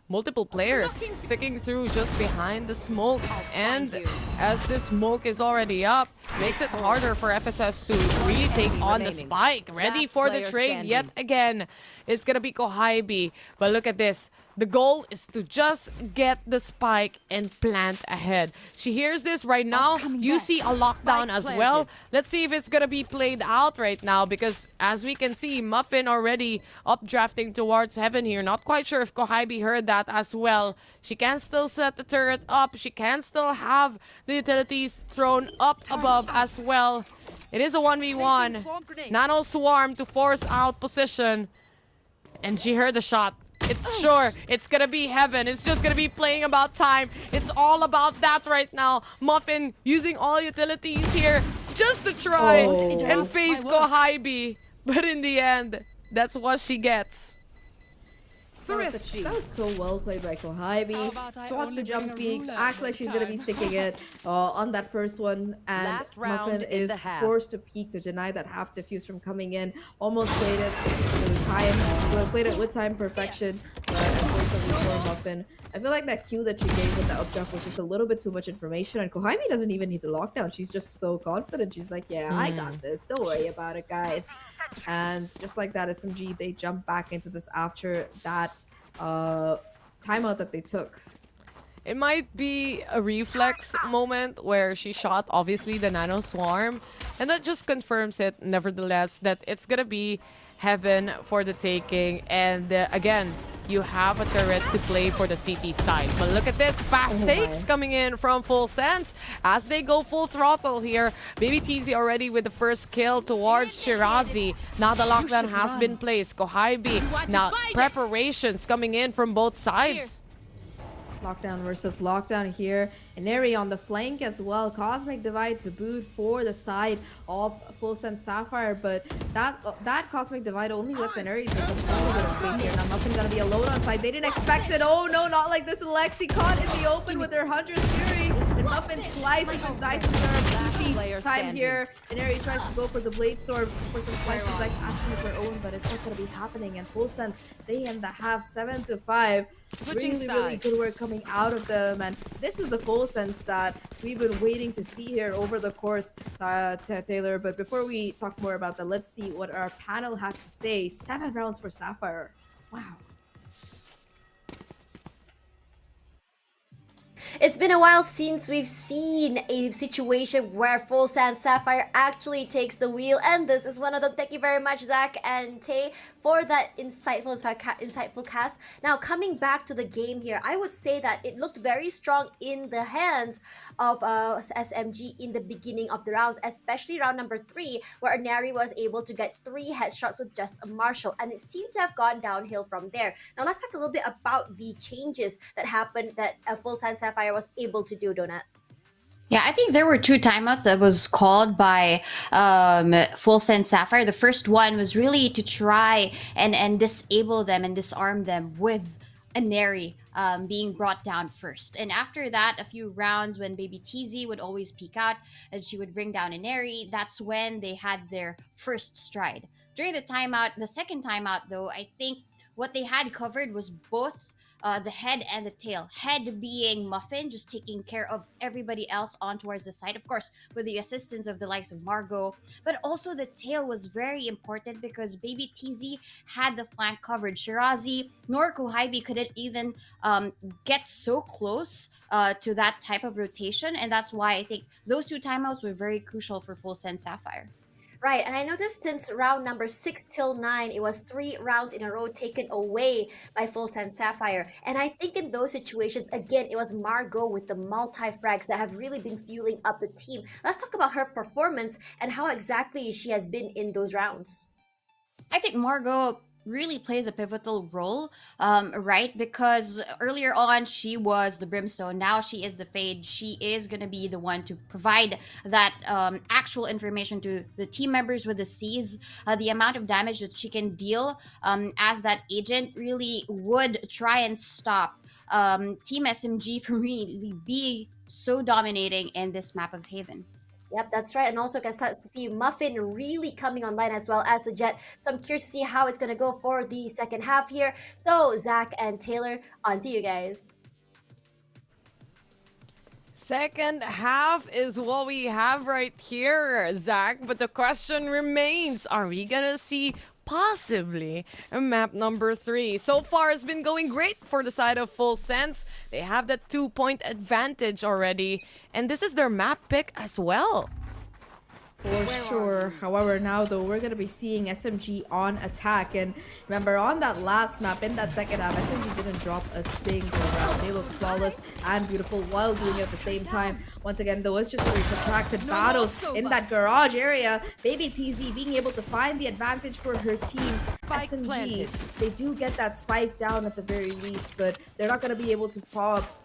multiple players sticking through just behind the smoke. And as this smoke is already up, makes it harder for FSS to really take on the spike. Ready for the trade yet again. It's gonna be Kohibi. But look at this. The goal is to just get the spike and plant ahead. She hears this right now. You see a lockdown as well. Let's see if it's gonna be played out right now, because as we can see, Muffin already updrafting towards heaven here. Not quite sure if Kohibi heard that as well. She can still set the turret up. She can still have the utilities thrown up above as well. It is a 1v1. Nano Swarm to force out position. And she heard the shot. It's sure. It's gonna be heaven. It's just gonna be playing about time. It's all about that right now. Muffin using all utilities here just to try and face Kohibi. But in the end, that's what she gets. That was so well played by Kohibi. Spots the jump peaks, acts like she's gonna be sticking it on that first one, and Muffin is forced to peek to deny that half defuse from coming in. Almost played it with time, played it with time perfection, but unfortunately for Muffin, I feel like that cue that she gave with the updraft was just a little bit too much information, and Kohibi doesn't even need the lockdown. She's just so confident. She's like, yeah, I got this. Don't worry about it, guys. And just like that, SMG, they jump back into this after that timeout that they took. It might be a reflex moment where she shot, obviously, the Nano Swarm. And that just confirms it, nevertheless, that it's gonna be heaven for the taking. And again, you have a turret to play for the CT side. But look at this, fast takes coming in from FULLSENSE as they go full throttle here. Baby TZ already with the first kill towards Shirazi. Now the lockdown has been placed. Kohibi, now preparations coming in from both sides. Lockdown versus lockdown here. Inari on the flank as well. Cosmic Divide to boot for the side of FULLSENSE Sapphire, but that Cosmic Divide only lets Inari take a little bit of space here. Now Muffin gonna be alone on side. They didn't expect it. Oh no, not like this. Lexi caught in the open with her Hunter's Fury. And Muffin slices and dices her sushi time here. Inari tries to go for the Blade Storm for some slice and dice action of their own, but it's not gonna be happening. And FULLSENSE, they end the half 7-5. Really good work coming out of them, and this is the FULLSENSE that we've been waiting to see here over the course, Tayrawr. But before we talk more about that, let's see what our panel had to say. 7 rounds for Sapphire. Wow. It's been a while since we've seen a situation where FULLSENSE Sapphire actually takes the wheel, and this is one of them. Thank you very much, Zach and Tay, for that insightful cast. Now, coming back to the game here, I would say that it looked very strong in the hands of SMG in the beginning of the rounds, especially round number 3, where Inari was able to get 3 headshots with just a Marshall, and it seemed to have gone downhill from there. Now, let's talk a little bit about the changes that happened that FULLSENSE Sapphire was able to do, Donut. Yeah, I think there were 2 timeouts that was called by FULLSENSE Sapphire. The first one was really to try and disable them and disarm them with Inari being brought down first. And after that, a few rounds when Baby TZ would always peek out and she would bring down Inari, that's when they had their first stride. During the timeout, the second timeout though, I think what they had covered was both the head and the tail. Head being Muffin, just taking care of everybody else on towards the side, of course, with the assistance of the likes of Margot. But also the tail was very important because Baby TZ had the flank coverage. Shirazi nor Kohaibi couldn't even get so close to that type of rotation, and that's why I think those 2 timeouts were very crucial for FULLSENSE Sapphire. Right, and I noticed since round number 6 till 9, it was 3 rounds in a row taken away by FULLSENSE Sapphire. And I think in those situations, again, it was Margot with the multi-frags that have really been fueling up the team. Let's talk about her performance and how exactly she has been in those rounds. I think Margot really plays a pivotal role, right? Because earlier on, she was the Brimstone. Now she is the Fade. She is going to be the one to provide that actual information to the team members with the Cs. The amount of damage that she can deal as that agent really would try and stop Team SMG from really being so dominating in this map of Haven. Yep, that's right. And also can start to see Muffin really coming online as well as the Jet. So I'm curious to see how it's going to go for the second half here. So Zach and Tayrawr, on to you guys. Second half is what we have right here, Zach. But the question remains, are we going to see possibly a map number 3? So far, it's been going great for the side of FULLSENSE. They have that 2-point advantage already. And this is their map pick as well. For sure. However, now though, we're going to be seeing SMG on attack. And remember, on that last map, in that second half, SMG didn't drop a single round. They look flawless and beautiful while doing it at the same time. Once again, though, it's just very protracted battles in that garage area. Baby TZ being able to find the advantage for her team. SMG, they do get that spike down at the very least, but they're not going to be able to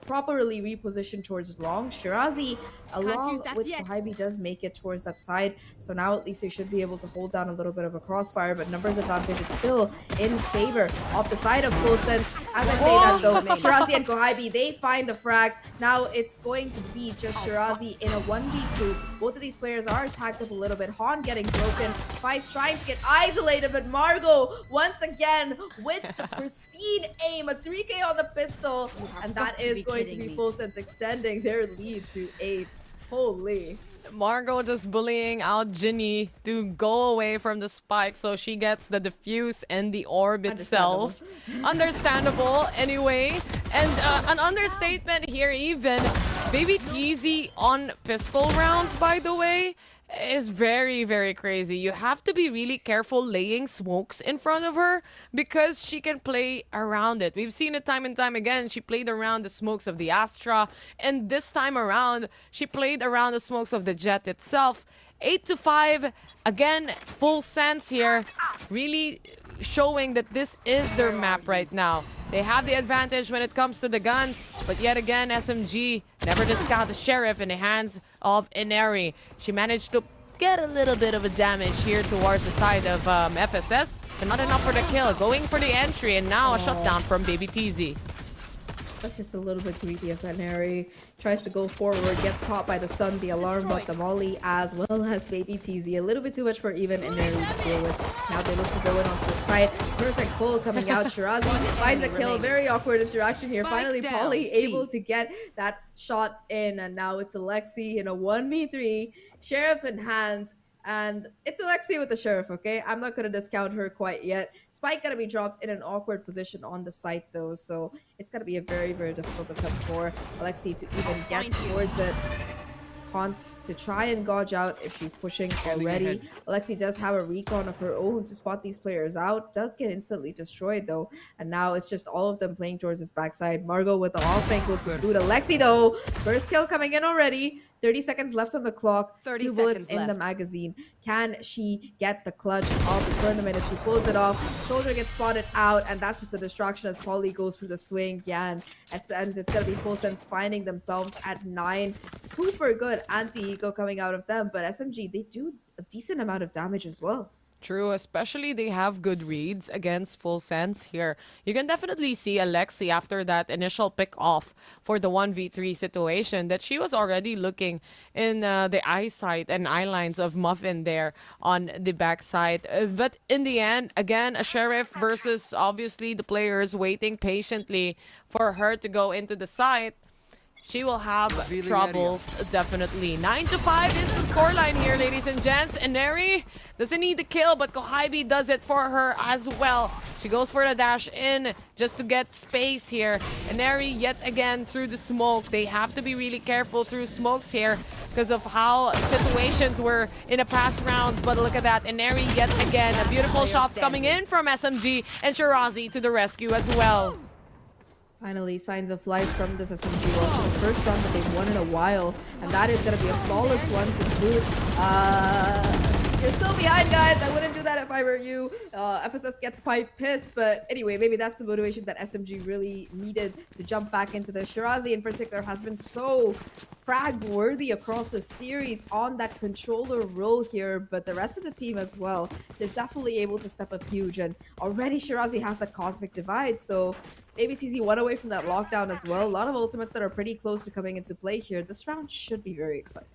properly reposition towards long. Shirazi, along with Kohaibi, does make it towards that side. So now at least they should be able to hold down a little bit of a crossfire, but numbers advantage, it's still in favor of the side of FULLSENSE. As I say that though, Shirazi and Kohaibi, they find the frags. Now it's going to be just Shirazi in a 1v2. Both of these players are attacked up a little bit. Han getting broken. Vice trying to get isolated, but Margot once again with the pristine aim, a 3K on the pistol, and that is going to be FULLSENSE extending their lead to 8. Holy. Margot just bullying out Ginny to go away from the spike so she gets the defuse and the orb itself. Understandable anyway. And an understatement here even, Baby TZ on pistol rounds, by the way, is very, very crazy. You have to be really careful laying smokes in front of her because she can play around it. We've seen it time and time again. She played around the smokes of the Astra, and this time around, she played around the smokes of the Jet itself. 8-5, again, FULLSENSE here, really showing that this is their map right now. They have the advantage when it comes to the guns, but yet again, SMG never discount the Sheriff in the hands of Ineri. She managed to get a little bit of a damage here towards the side of FSS, but not enough for the kill. Going for the entry, and now a shutdown from Baby TZ. That's just a little bit greedy of Veneri. Tries to go forward, gets caught by the stun, the alarm bot, the molly, as well as Baby TZ. A little bit too much for even Veneri to deal with. Now they look to go in onto the site. Perfect pull coming out. Shirazi finds a kill. Very awkward interaction here. Finally, Polly able to get that shot in, and now it's Alexi in a 1v3. Sheriff in hand. And it's Alexi with the Sheriff, okay? I'm not going to discount her quite yet. Spike going to be dropped in an awkward position on the site, though. So it's going to be a very, very difficult attempt for Alexi to even get towards it. Haunt to try and gauge out if she's pushing already. Alexi does have a recon of her own to spot these players out. Does get instantly destroyed, though. And now it's just all of them playing towards his backside. Margot with the off angle to boot Alexi, though. First kill coming in already. 30 seconds left on the clock. 2 bullets in the magazine. Can she get the clutch of the tournament if she pulls it off? Soldier gets spotted out, and that's just a distraction as Polly goes for the swing. Yeah, and it's going to be FULLSENSE finding themselves at 9. Super good anti-eco coming out of them, but SMG, they do a decent amount of damage as well. True, especially they have good reads against FULLSENSE here. You can definitely see Alexi after that initial pick off for the 1v3 situation that she was already looking in the eyesight and eye lines of Muffin there on the backside. But in the end, again, a Sheriff versus obviously the players waiting patiently for her to go into the site. She will have troubles, definitely. 9-5 is the scoreline here, ladies and gents. Ineri doesn't need the kill, but Kohibi does it for her as well. She goes for the dash in just to get space here. Ineri yet again through the smoke. They have to be really careful through smokes here because of how situations were in the past rounds. But look at that, Ineri yet again. A beautiful shots coming in from SMG, and Shirazi to the rescue as well. Finally, signs of life from this SMG also the first run that they've won in a while, and that is going to be a flawless one to boot. You're still behind, guys. I wouldn't do that if I were you. FSS gets quite pissed, but anyway, maybe that's the motivation that SMG really needed to jump back into this. Shirazi in particular has been so frag-worthy across the series on that controller role here, but the rest of the team as well, they're definitely able to step up huge, and already Shirazi has the Cosmic Divide, so ABCZ one away from that lockdown as well. A lot of ultimates that are pretty close to coming into play here. This round should be very exciting.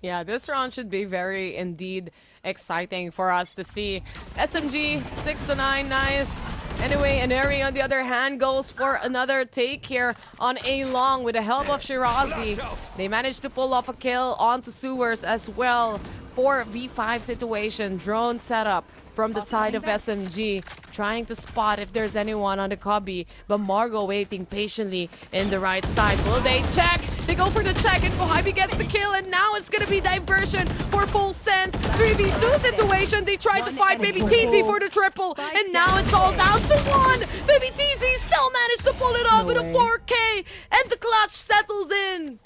Yeah, this round should be very indeed exciting for us to see. SMG 6-9, nice. Anyway, Ineri on the other hand goes for another take here on A Long with the help of Shirazi. They managed to pull off a kill onto Sewers as well. 4v5 situation, drone setup from the side of SMG, trying to spot if there's anyone on the cubby, but Margot waiting patiently in the right side. Will they check? They go for the check, and Kohibi gets the kill, and now it's gonna be diversion for FULLSENSE. 3v2 situation. They tried to fight Baby TZ for the triple, and now it's all down to 1. Baby TZ still managed to pull it off with a 4K, and the clutch settles in.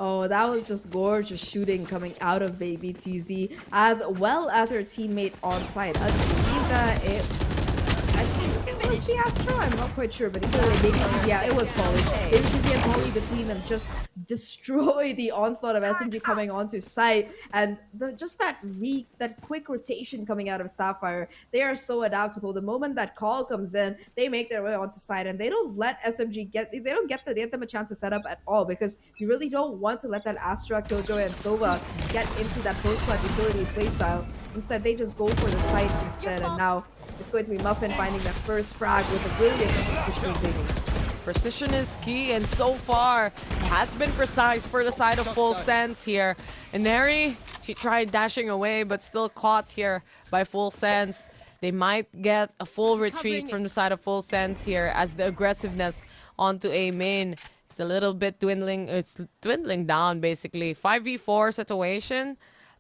Oh, that was just gorgeous shooting coming out of Baby TZ, as well as her teammate on site. I believe that I think it was the Astro, I'm not quite sure, but either way, Baby TZ, yeah, it was Polly. Baby TZ and Polly between them just destroy the onslaught of SMG coming onto site, and just that quick rotation coming out of Sapphire. They are so adaptable. The moment that call comes in, they make their way onto site, and they don't let SMG get them a chance to set up at all, because you really don't want to let that Astra, Killjoy, and Sova get into that post-plant utility playstyle. Instead, they just go for the site instead, and now it's going to be Muffin finding that first frag with a really aggressive push rotating. Precision is key, and so far has been precise for the side of FULLSENSE here. Ineri, she tried dashing away, but still caught here by FULLSENSE. They might get a full retreat from the side of FULLSENSE here, as the aggressiveness onto A main is a little bit dwindling. It's dwindling down, basically. 5v4 situation.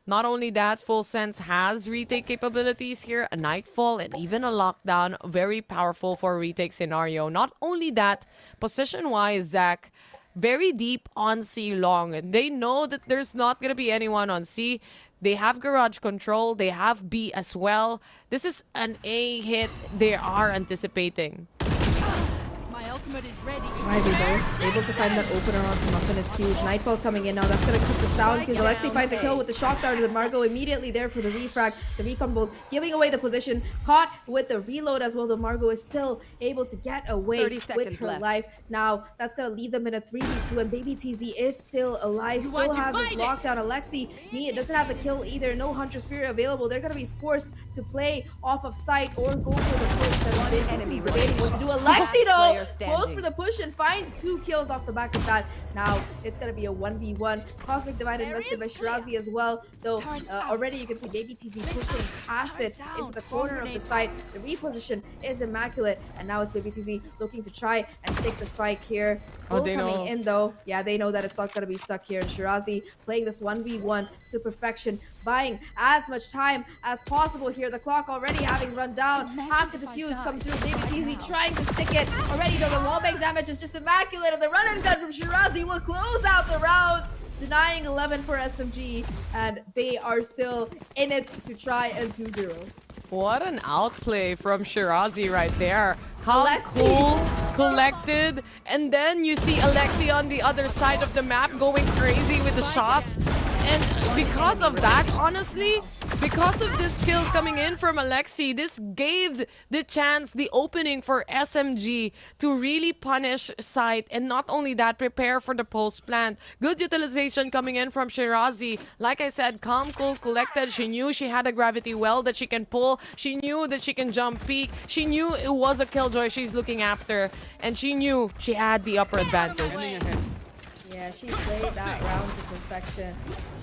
Not only that, FULLSENSE has retake capabilities here, a Nightfall, and even a Lockdown. Very powerful for a retake scenario. Not only that, position-wise, Zahk, very deep on C long. And they know that there's not going to be anyone on C. They have garage control. They have B as well. This is an A hit they are anticipating. ultimate is ready. Ivy though, able to find that opener onto Muffin is huge. Nightfall coming in now, that's gonna cut the sound because Alexi finds a kill with the shock dart and Margot immediately there for the refrag. The recon bolt giving away the position, caught with the reload as well, though Margot is still able to get away 30 with seconds her left. life. Now, that's gonna leave them in a 3v2 and Baby TZ is still alive, still has his lockdown. Alexi, Mia doesn't have the kill either, no Hunter Sphere available. They're gonna be forced to play off of sight or go for the push. That this team debating what to do. Alexi though Player standing. goes for the push and finds 2 kills off the back of that. Now it's gonna be a 1v1. Cosmic Divide invested by Shirazi as well, though already you can see Baby TZ pushing past it into the corner of the site. The reposition is immaculate, and now it's Baby TZ looking to try and stick the spike here. Oh, they coming know. in though. Yeah, they know that it's not gonna be stuck here. And Shirazi playing this 1v1 to perfection, buying as much time as possible here. The clock already having run down. Half the defuse come through. Baby TZ trying to stick it. Already though, the wallbang damage is just immaculate, and the run and gun from Shirazi will close out the round, denying 11 for SMG, and they are still in it to try and 2-0. What an outplay from Shirazi right there. How Alexi. cool, collected, and then you see Alexi on the other side of the map going crazy with the shots. And because of that, honestly, because of these kills coming in from Alexi, this gave the chance, the opening for SMG to really punish Sight, and not only that, prepare for the post plant. Good utilization coming in from Shirazi. Like I said, calm, cool, collected. She knew she had a gravity well that she can pull. She knew that she can jump peak. She knew it was a killjoy she's looking after, and she knew she had the upper advantage. Yeah, she played that round to perfection.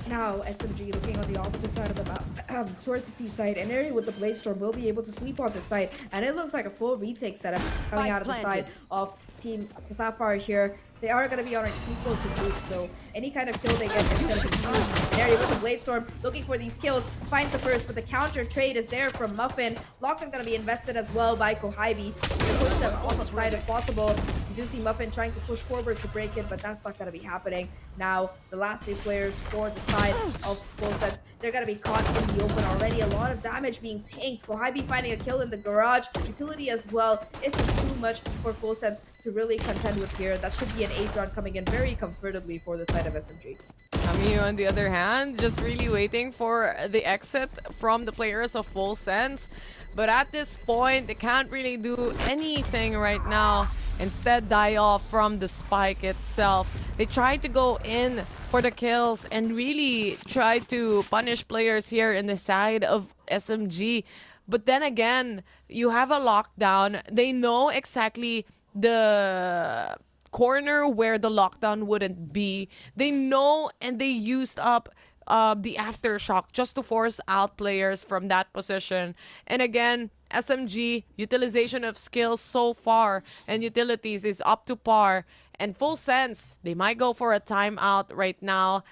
Now, SMG looking on the opposite side of the map, towards the C side, and Area with the Blaze Storm will be able to sweep onto site, and it looks like a full retake setup coming out of the side of Team Sapphire here. They are going to be on an equal to group, so any kind of kill they get is going to be huge. Area with the Blade Storm looking for these kills, finds the first, but the counter trade is there from Muffin. Lockdown going to be invested as well by Kohibi to push them off of side if possible. You do see Muffin trying to push forward to break it, but that's not going to be happening. Now, the last 2 players for the side of FULLSENSE, they're going to be caught in the open already. A lot of damage being tanked. Kohibi finding a kill in the garage. Utility as well. It's just too much for FULLSENSE to really contend with here. That should be an 8th round coming in very comfortably for the side of SMG. Amiyu, on the other hand, just really waiting for the exit from the players of FULLSENSE. But at this point, they can't really do anything right now. Instead, die off from the spike itself. They try to go in for the kills and really try to punish players here in the side of SMG. But then again, you have a lockdown. They know exactly the corner where the lockdown wouldn't be. They know, and they used up the aftershock just to force out players from that position. And again, SMG utilization of skills so far and utilities is up to par. And FULLSENSE, they might go for a timeout right now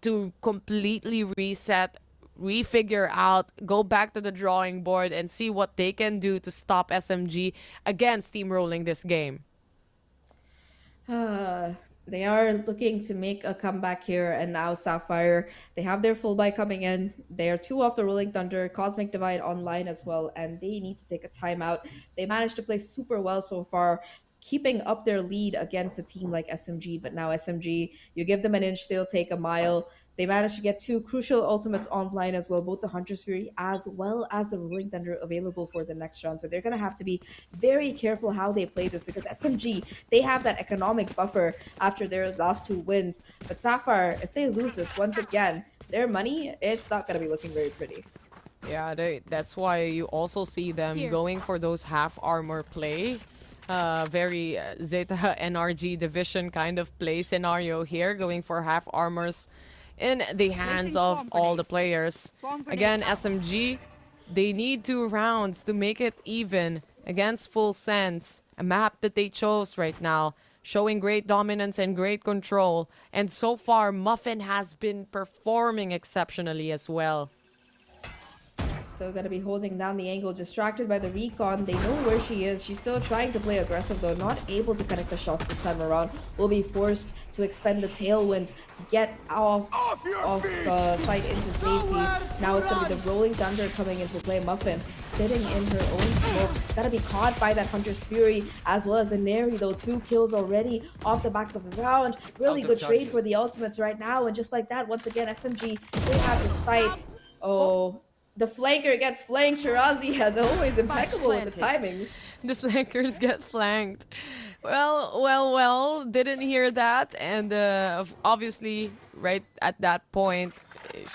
to completely reset, refigure out, go back to the drawing board and see what they can do to stop SMG again steamrolling this game. They are looking to make a comeback here, and now Sapphire, they have their full buy coming in. They are 2 off the Rolling Thunder, Cosmic Divide online as well, and they need to take a timeout. They managed to play super well so far, keeping up their lead against a team like SMG, but now SMG, you give them an inch, they'll take a mile. They managed to get 2 crucial ultimates online as well, both the Hunter's Fury as well as the Rolling Thunder available for the next round. So they're going to have to be very careful how they play this, because SMG, they have that economic buffer after their last 2 wins. But Sapphire, if they lose this once again, their money, it's not going to be looking very pretty. Yeah, that's why you also see them going for those half armor play. Very Zeta NRG division kind of play scenario here, going for half armors in the hands of all the players. Again, SMG, they need 2 rounds to make it even against FULLSENSE, a map that they chose right now, showing great dominance and great control. And so far, Muffin has been performing exceptionally as well. Still going to be holding down the angle, distracted by the recon. They know where she is. She's still trying to play aggressive though, not able to connect the shots this time around. Will be forced to expend the tailwind to get off the site into safety. Now it's going to be the Rolling Thunder coming into play. Muffin sitting in her own smoke. Gotta be caught by that Hunter's Fury as well as the Neri though. 2 kills already off the back of the round. Really good trade for the ultimates right now. And just like that, once again, SMG, they have the sight. Oh, the flanker gets flanked. Shirazi, as always, impeccable with the timings. The flankers get flanked. Well, didn't hear that. And obviously, right at that point,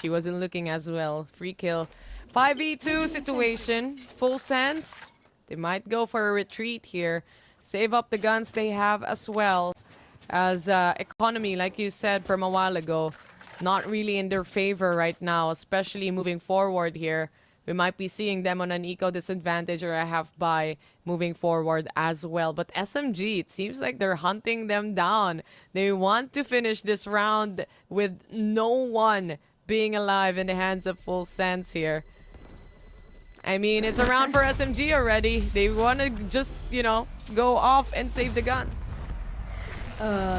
she wasn't looking as well. Free kill. 5v2 situation. Full sense. They might go for a retreat here. Save up the guns they have as well. As economy, like you said from a while ago, not really in their favor right now, especially moving forward here. We might be seeing them on an eco disadvantage or a half buy moving forward as well. But SMG, it seems like they're hunting them down. They want to finish this round with no one being alive in the hands of Full Sense here. I mean, it's a round for SMG already. They want to just, you know, go off and save the gun.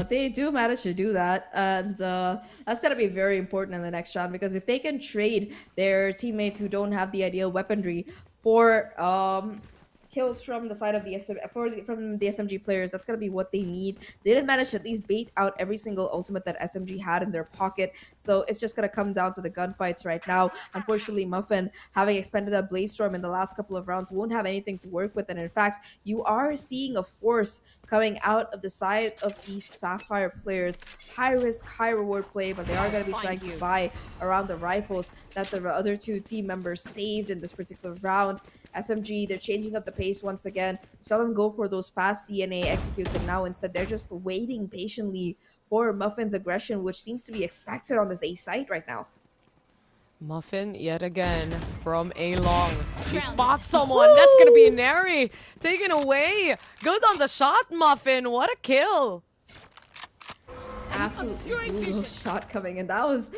They do manage to do that, and that's gonna be very important in the next round, because if they can trade their teammates who don't have the ideal weaponry for kills from the side of the from the SMG players, that's gonna be what they need. They didn't manage to at least bait out every single ultimate that SMG had in their pocket, so it's just gonna come down to the gunfights right now. Unfortunately, Muffin, having expended a Blade Storm in the last couple of rounds, won't have anything to work with, and in fact, you are seeing a force coming out of the side of the Sapphire players. High risk, high reward play, but they are going to be trying to buy around the rifles that the other 2 team members saved in this particular round. SMG, they're changing up the pace once again. We saw them go for those fast CNA executes, and now instead they're just waiting patiently for Muffin's aggression, which seems to be expected on this A site right now. Muffin, yet again, from A long. She spots someone. Woo! That's going to be Neri. Taken away. Good on the shot, Muffin. What a kill. Absolutely brutal shot coming in. That was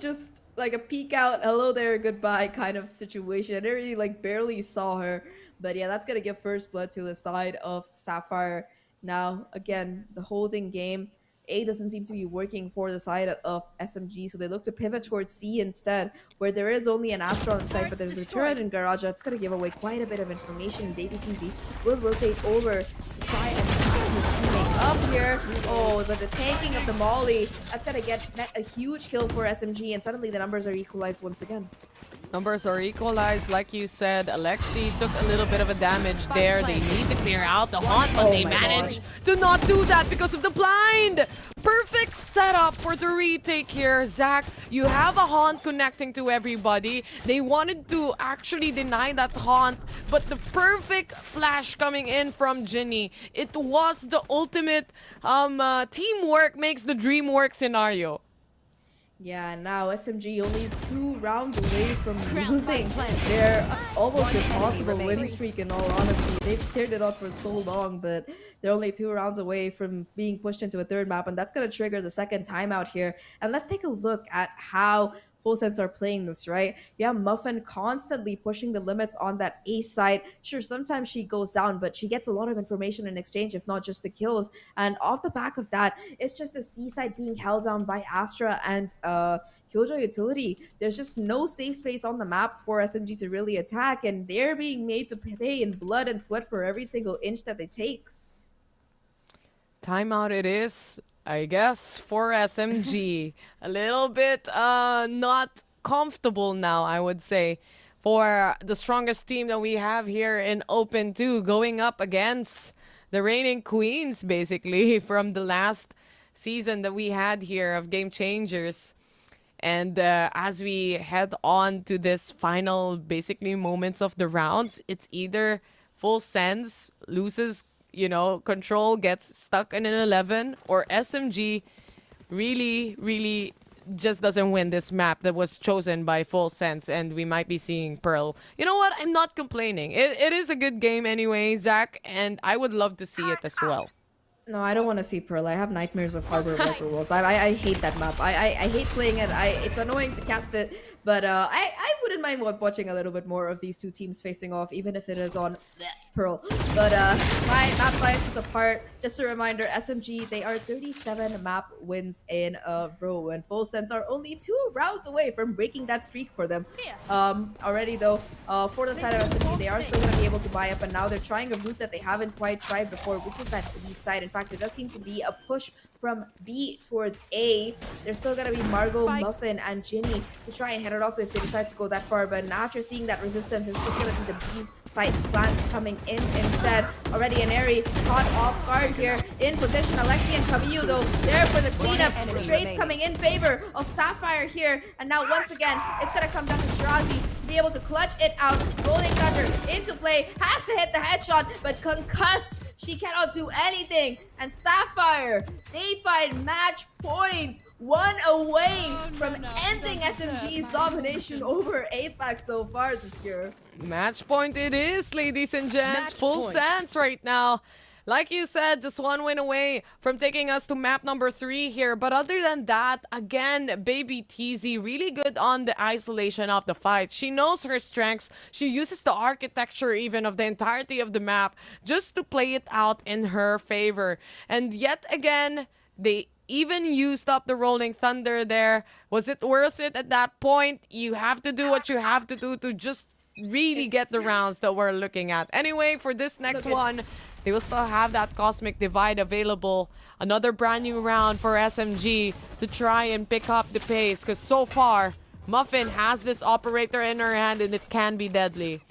just like a peek out, hello there, goodbye kind of situation. I didn't really like barely saw her. But yeah, that's going to give first blood to the side of Sapphire. Now, again, the holding game. A doesn't seem to be working for the side of SMG, so they look to pivot towards C instead, where there is only an Astra on site, but there's a turret in Garage that's going to give away quite a bit of information. Baby TZ will rotate over to try and teaming up here. Oh, but the tanking of the Molly, that's going to get a huge kill for SMG, and suddenly the numbers are equalized once again. Numbers are equalized, like you said. Alexi took a little bit of a damage there. They need to clear out the haunt, but they managed to not do that because of the blind. Perfect setup for the retake here. Zahk, you have a haunt connecting to everybody. They wanted to actually deny that haunt, but the perfect flash coming in from Ginny. It was the ultimate teamwork makes the dream work scenario. Yeah, now SMG only 2 rounds away from losing their almost impossible win streak, in all honesty. They've cleared it out for so long, but they're only 2 rounds away from being pushed into a 3rd map, and that's going to trigger the 2nd timeout here. And let's take a look at how FULLSENSE are playing this, right? You have Muffin constantly pushing the limits on that A side. Sure, sometimes she goes down, but she gets a lot of information in exchange, if not just the kills. And off the back of that, it's just the C side being held down by Astra and Killjoy Utility. There's just no safe space on the map for SMG to really attack, and they're being made to pay in blood and sweat for every single inch that they take. Timeout it is, I guess, for SMG. A little bit not comfortable now, I would say, for the strongest team that we have here in Open 2, going up against the reigning queens, basically, from the last season that we had here of Game Changers. And as we head on to this final, basically, moments of the rounds, it's either FULLSENSE loses, you know, control, gets stuck in an 11, or SMG really just doesn't win this map that was chosen by FULLSENSE, and we might be seeing Pearl. You know what? I'm not complaining. It is a good game anyway, Zach, and I would love to see it as well. No, I don't want to see Pearl. I have nightmares of Harbor Viper Walls. I hate that map. I hate playing it. It's annoying to cast it, but I would wouldn't mind watching a little bit more of these two teams facing off, even if it is on Pearl. But my map bias apart, just a reminder, SMG, they are 37 map wins in a row, and FULLSENSE are only 2 rounds away from breaking that streak for them. Already though, for the side of SMG, they are still going to be able to buy up, and now they're trying a route that they haven't quite tried before, which is that B side. In fact, it does seem to be a push from B towards A. There's still going to be Margot, Muffin, and Ginny to try and head it off if they decide to go that far, but now after seeing that resistance, it's just going to be the B side plants coming in instead. Already an Airy caught off guard here in position. Alexi and Camille though there for the cleanup. The trades coming in favor of Sapphire here, and now once again it's gonna come down to Shirazi to be able to clutch it out. Rolling Thunder into play, has to hit the headshot, but concussed. She cannot do anything, and Sapphire, they find match point, 1 away from ending SMG's domination over APAC so far this year. Match point it is, ladies and gents. FULLSENSE right now. Like you said, just 1 win away from taking us to map number 3 here. But other than that, again, Baby TZ really good on the isolation of the fight. She knows her strengths. She uses the architecture even of the entirety of the map just to play it out in her favor. And yet again, they even used up the Rolling Thunder there. Was it worth it at that point? You have to do what you have to do to just really get the rounds that we're looking at. Anyway, for this next one, they will still have that Cosmic Divide available. Another brand new round for SMG to try and pick up the pace, because so far, Muffin has this operator in her hand and it can be deadly.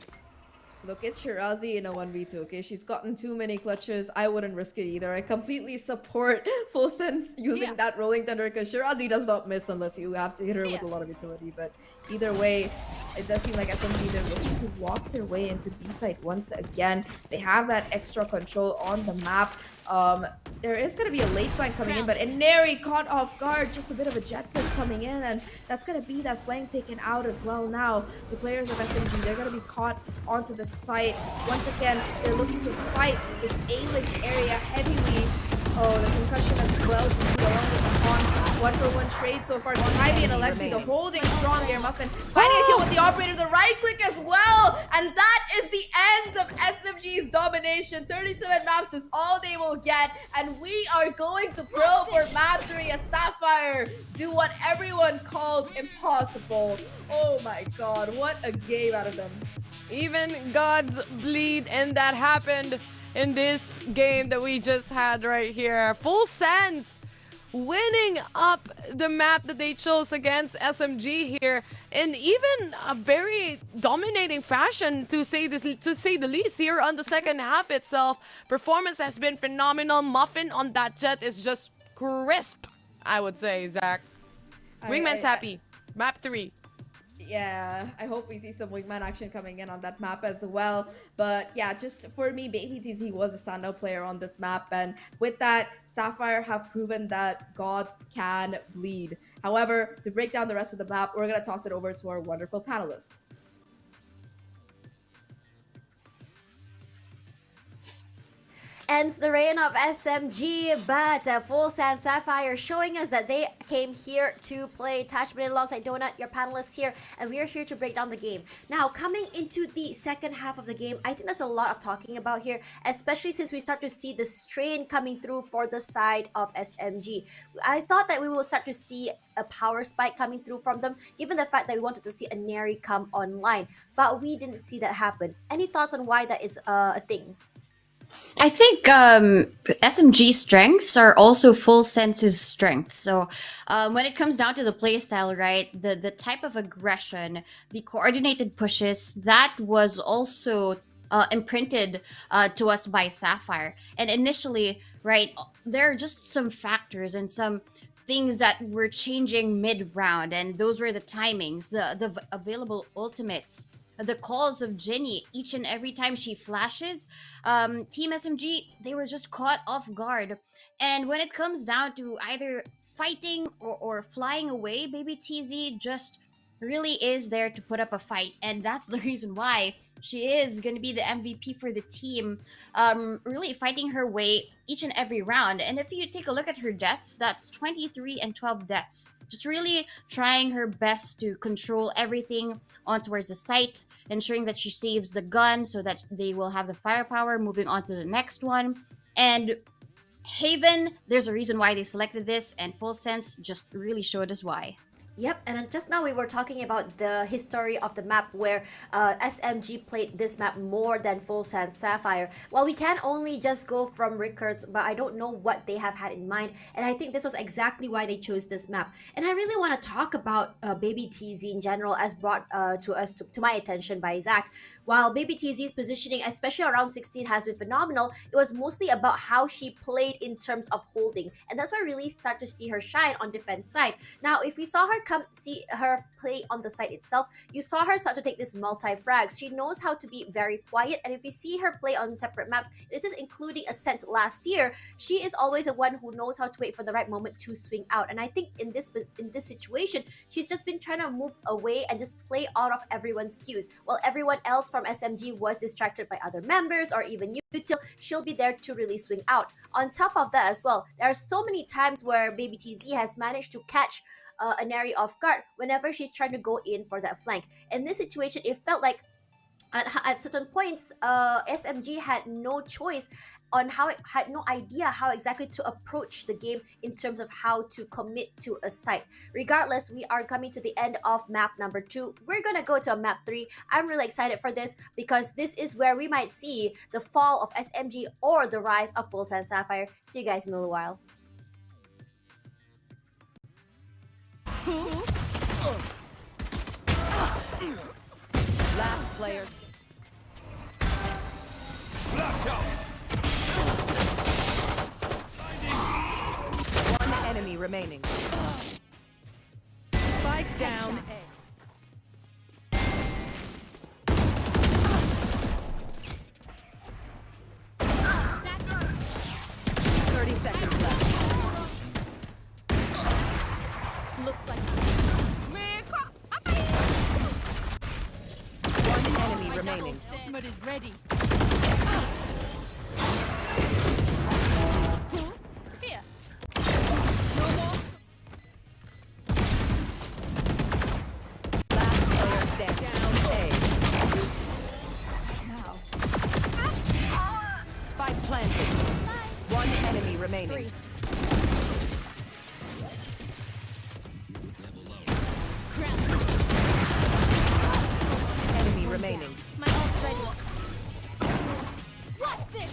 Look, it's Shirazi in a 1v2, okay? She's gotten too many clutches. I wouldn't risk it either. I completely support FULLSENSE using that Rolling Thunder, because Shirazi does not miss unless you have to hit her with a lot of utility. But either way, it does seem like SMG, they're looking to walk their way into B-side once again. They have that extra control on the map. There is going to be a late flank coming in, but Inari caught off guard. Just a bit of a jet tip coming in, and that's going to be that flank taken out as well now. The players of SMG, they're going to be caught onto the site. Once again, they're looking to fight this A-link area heavily. Oh, the concussion as well to see along with the haunt. 1-for-1 trade so far. Ivy and Alexi, the holding strong here. Muffin finding a kill with the operator, the right click as well. And that is the end of SMG's domination. 37 maps is all they will get. And we are going to Pearl for map 3 as Sapphire do what everyone called impossible. Oh my god, what a game out of them. Even gods bleed, and that happened in this game that we just had right here. FULLSENSE winning up the map that they chose against SMG here in even a very dominating fashion, to say the least here on the second half itself. Performance has been phenomenal. Muffin on that jet is just crisp, I would say, Zach. Wingman's happy. Map 3. Yeah, I hope we see some wingman action coming in on that map as well. But yeah, just for me, Baby TZ was a standout player on this map. And with that, Sapphire have proven that gods can bleed. However, to break down the rest of the map, we're going to toss it over to our wonderful panelists. Ends the reign of SMG, but FULLSENSE Sapphire showing us that they came here to play. Tashbunny alongside Donut, your panelists here, and we are here to break down the game. Now, coming into the second half of the game, I think there's a lot of talking about here, especially since we start to see the strain coming through for the side of SMG. I thought that we will start to see a power spike coming through from them, given the fact that we wanted to see a Neri come online, but we didn't see that happen. Any thoughts on why that is a thing? I think SMG strengths are also FULLSENSE's strengths. So when it comes down to the playstyle, right, the type of aggression, the coordinated pushes, that was also imprinted to us by Sapphire. And initially, right, there are just some factors and some things that were changing mid-round, and those were the timings, the available ultimates, the calls of Ginny each and every time she flashes. Team SMG, they were just caught off guard. And when it comes down to either fighting or flying away, Baby TZ just really is there to put up a fight, and that's the reason why she is going to be the MVP for the team, really fighting her way each and every round. And if you take a look at her deaths, that's 23 and 12 deaths. Just really trying her best to control everything on towards the site, ensuring that she saves the gun so that they will have the firepower moving on to the next one. And Haven, there's a reason why they selected this, and FULLSENSE just really showed us why. Yep, and just now we were talking about the history of the map where SMG played this map more than FULLSENSE Sapphire. Well, we can only just go from records, but I don't know what they have had in mind, and I think this was exactly why they chose this map. And I really want to talk about Baby TZ in general, as brought to my attention by Zahk. While Baby TZ's positioning, especially around 16, has been phenomenal, it was mostly about how she played in terms of holding, and that's why I really start to see her shine on defense side. Now, if we saw her see her play on the site itself, you saw her start to take this multi-frags. She knows how to be very quiet, and if you see her play on separate maps, this is including Ascent last year, she is always the one who knows how to wait for the right moment to swing out. And I think in this situation, she's just been trying to move away and just play out of everyone's cues, while everyone else from SMG was distracted by other members or even util. She'll be there to really swing out. On top of that as well, there are so many times where Baby TZ has managed to catch an area off guard whenever she's trying to go in for that flank. In this situation, it felt like at certain points, SMG had no choice on had no idea how exactly to approach the game in terms of how to commit to a site. Regardless, we are coming to the end of map number 2. We're gonna go to map 3. I'm really excited for this because this is where we might see the fall of SMG or the rise of FULLSENSE Sapphire. See you guys in a little while. Last player. Flash out. One enemy remaining. Spike down A. 30 seconds left. Looks like One enemy remaining. ultimate is ready. Here. Last player standing. Down A. Now. Spike planted. One enemy remaining. Enemy remaining. My ult's ready. What's this?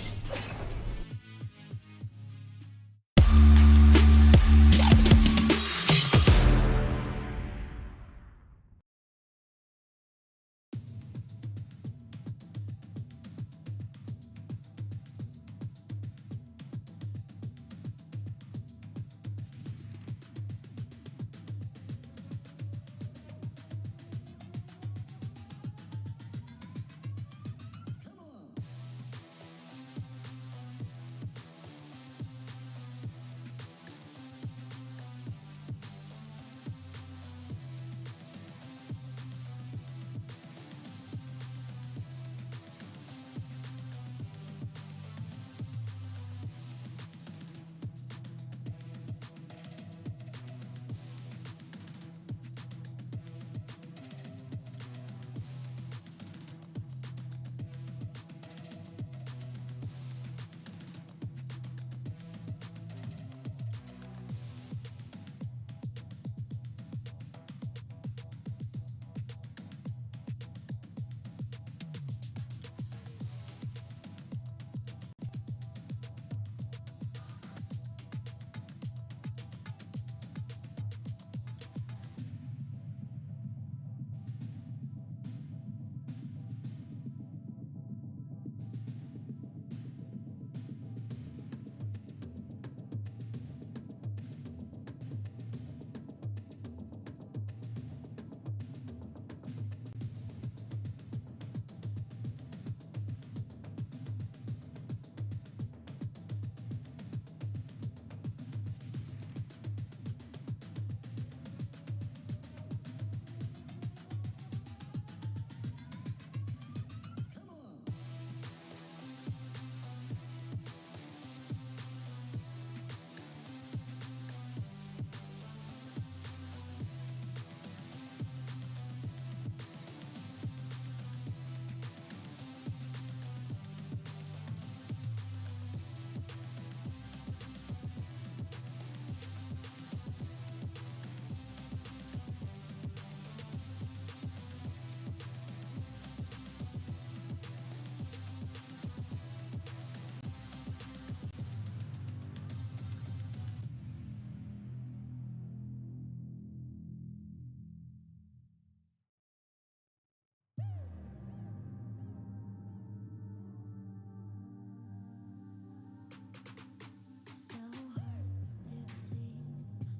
So hard to see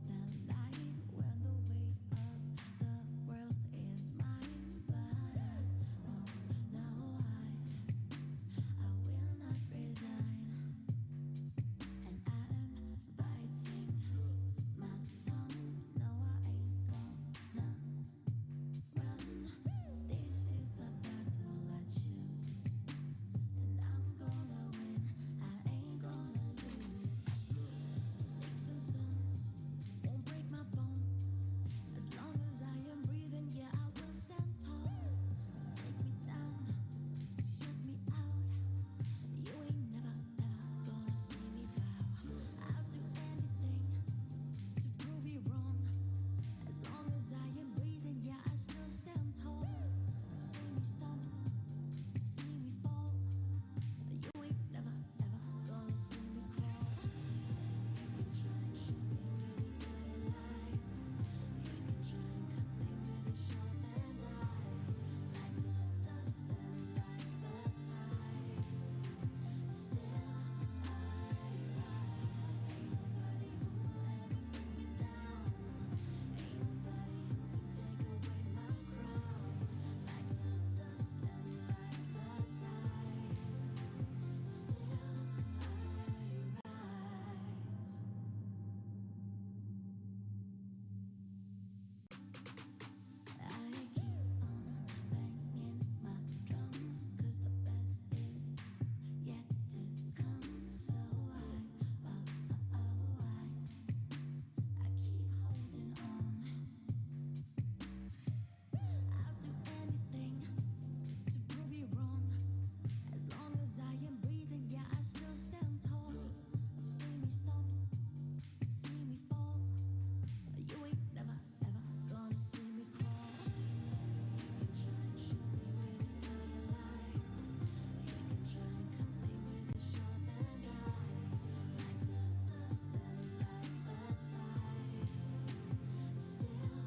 the light when the weight of the world is mine. But no, I will not resign. And I'm biting my tongue. No, I ain't gonna run. This is the battle I choose, and I'm gonna win. I ain't gonna lose. Sticks and stones won't break my bones. As long as I am breathing, yeah, I will stand tall. Take me down, shut me out. You ain't never ever gonna see me bow. I'll do anything to prove you wrong. As long as I am breathing, yeah, I still stand tall. See me stumble, see me fall. You ain't never ever gonna see me crawl. You can try and shoot me with your dirty lies. You can try and cut me with your sharpened eyes. Like the dust and like the tide, still I rise. Ain't nobody who will ever bring me down. Ain't nobody who can take away my crown. Like the dust and like the tide, still I rise. I keep on banging my drum, 'cause the best is yet to come. So I keep holding on. I'll do anything to prove you wrong. As long as I am breathing, yeah, I still stand tall. See me stumble, see me fall. You ain't never ever gonna see me crawl. You can try and shoot me with your dirty lies. You can try and cut me with your sharpened eyes. Like the dust and like the tide, still I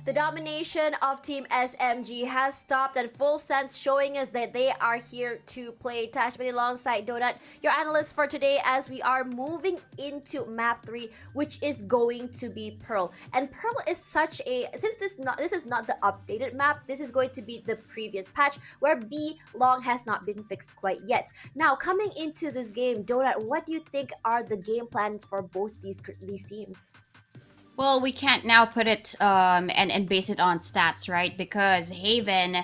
The domination of Team SMG has stopped, and FULLSENSE showing us that they are here to play. Tashbunny alongside Donut, your analyst for today, as we are moving into map 3, which is going to be Pearl. And Pearl is such a, since this is not the updated map, this is going to be the previous patch where B long has not been fixed quite yet. Now, coming into this game, Donut, what do you think are the game plans for both these teams? Well, we can't now put it and base it on stats, right? Because Haven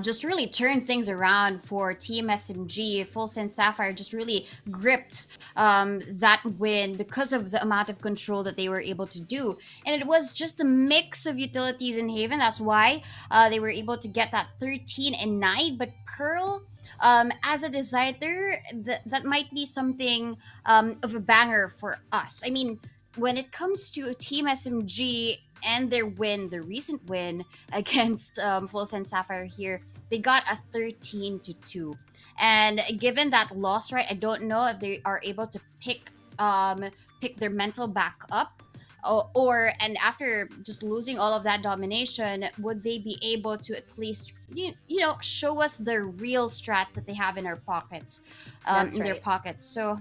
just really turned things around for Team SMG. FULLSENSE Sapphire just really gripped that win because of the amount of control that they were able to do. And it was just a mix of utilities in Haven. That's why they were able to get that 13-9. But Pearl, as a designer, that might be something of a banger for us. I mean, when it comes to Team SMG and their win, the recent win against FULLSENSE Sapphire here, they got a 13-2. And given that loss, right, I don't know if they are able to pick their mental back up, and after just losing all of that domination, would they be able to at least show us the real strats that they have in our pockets, their pockets. So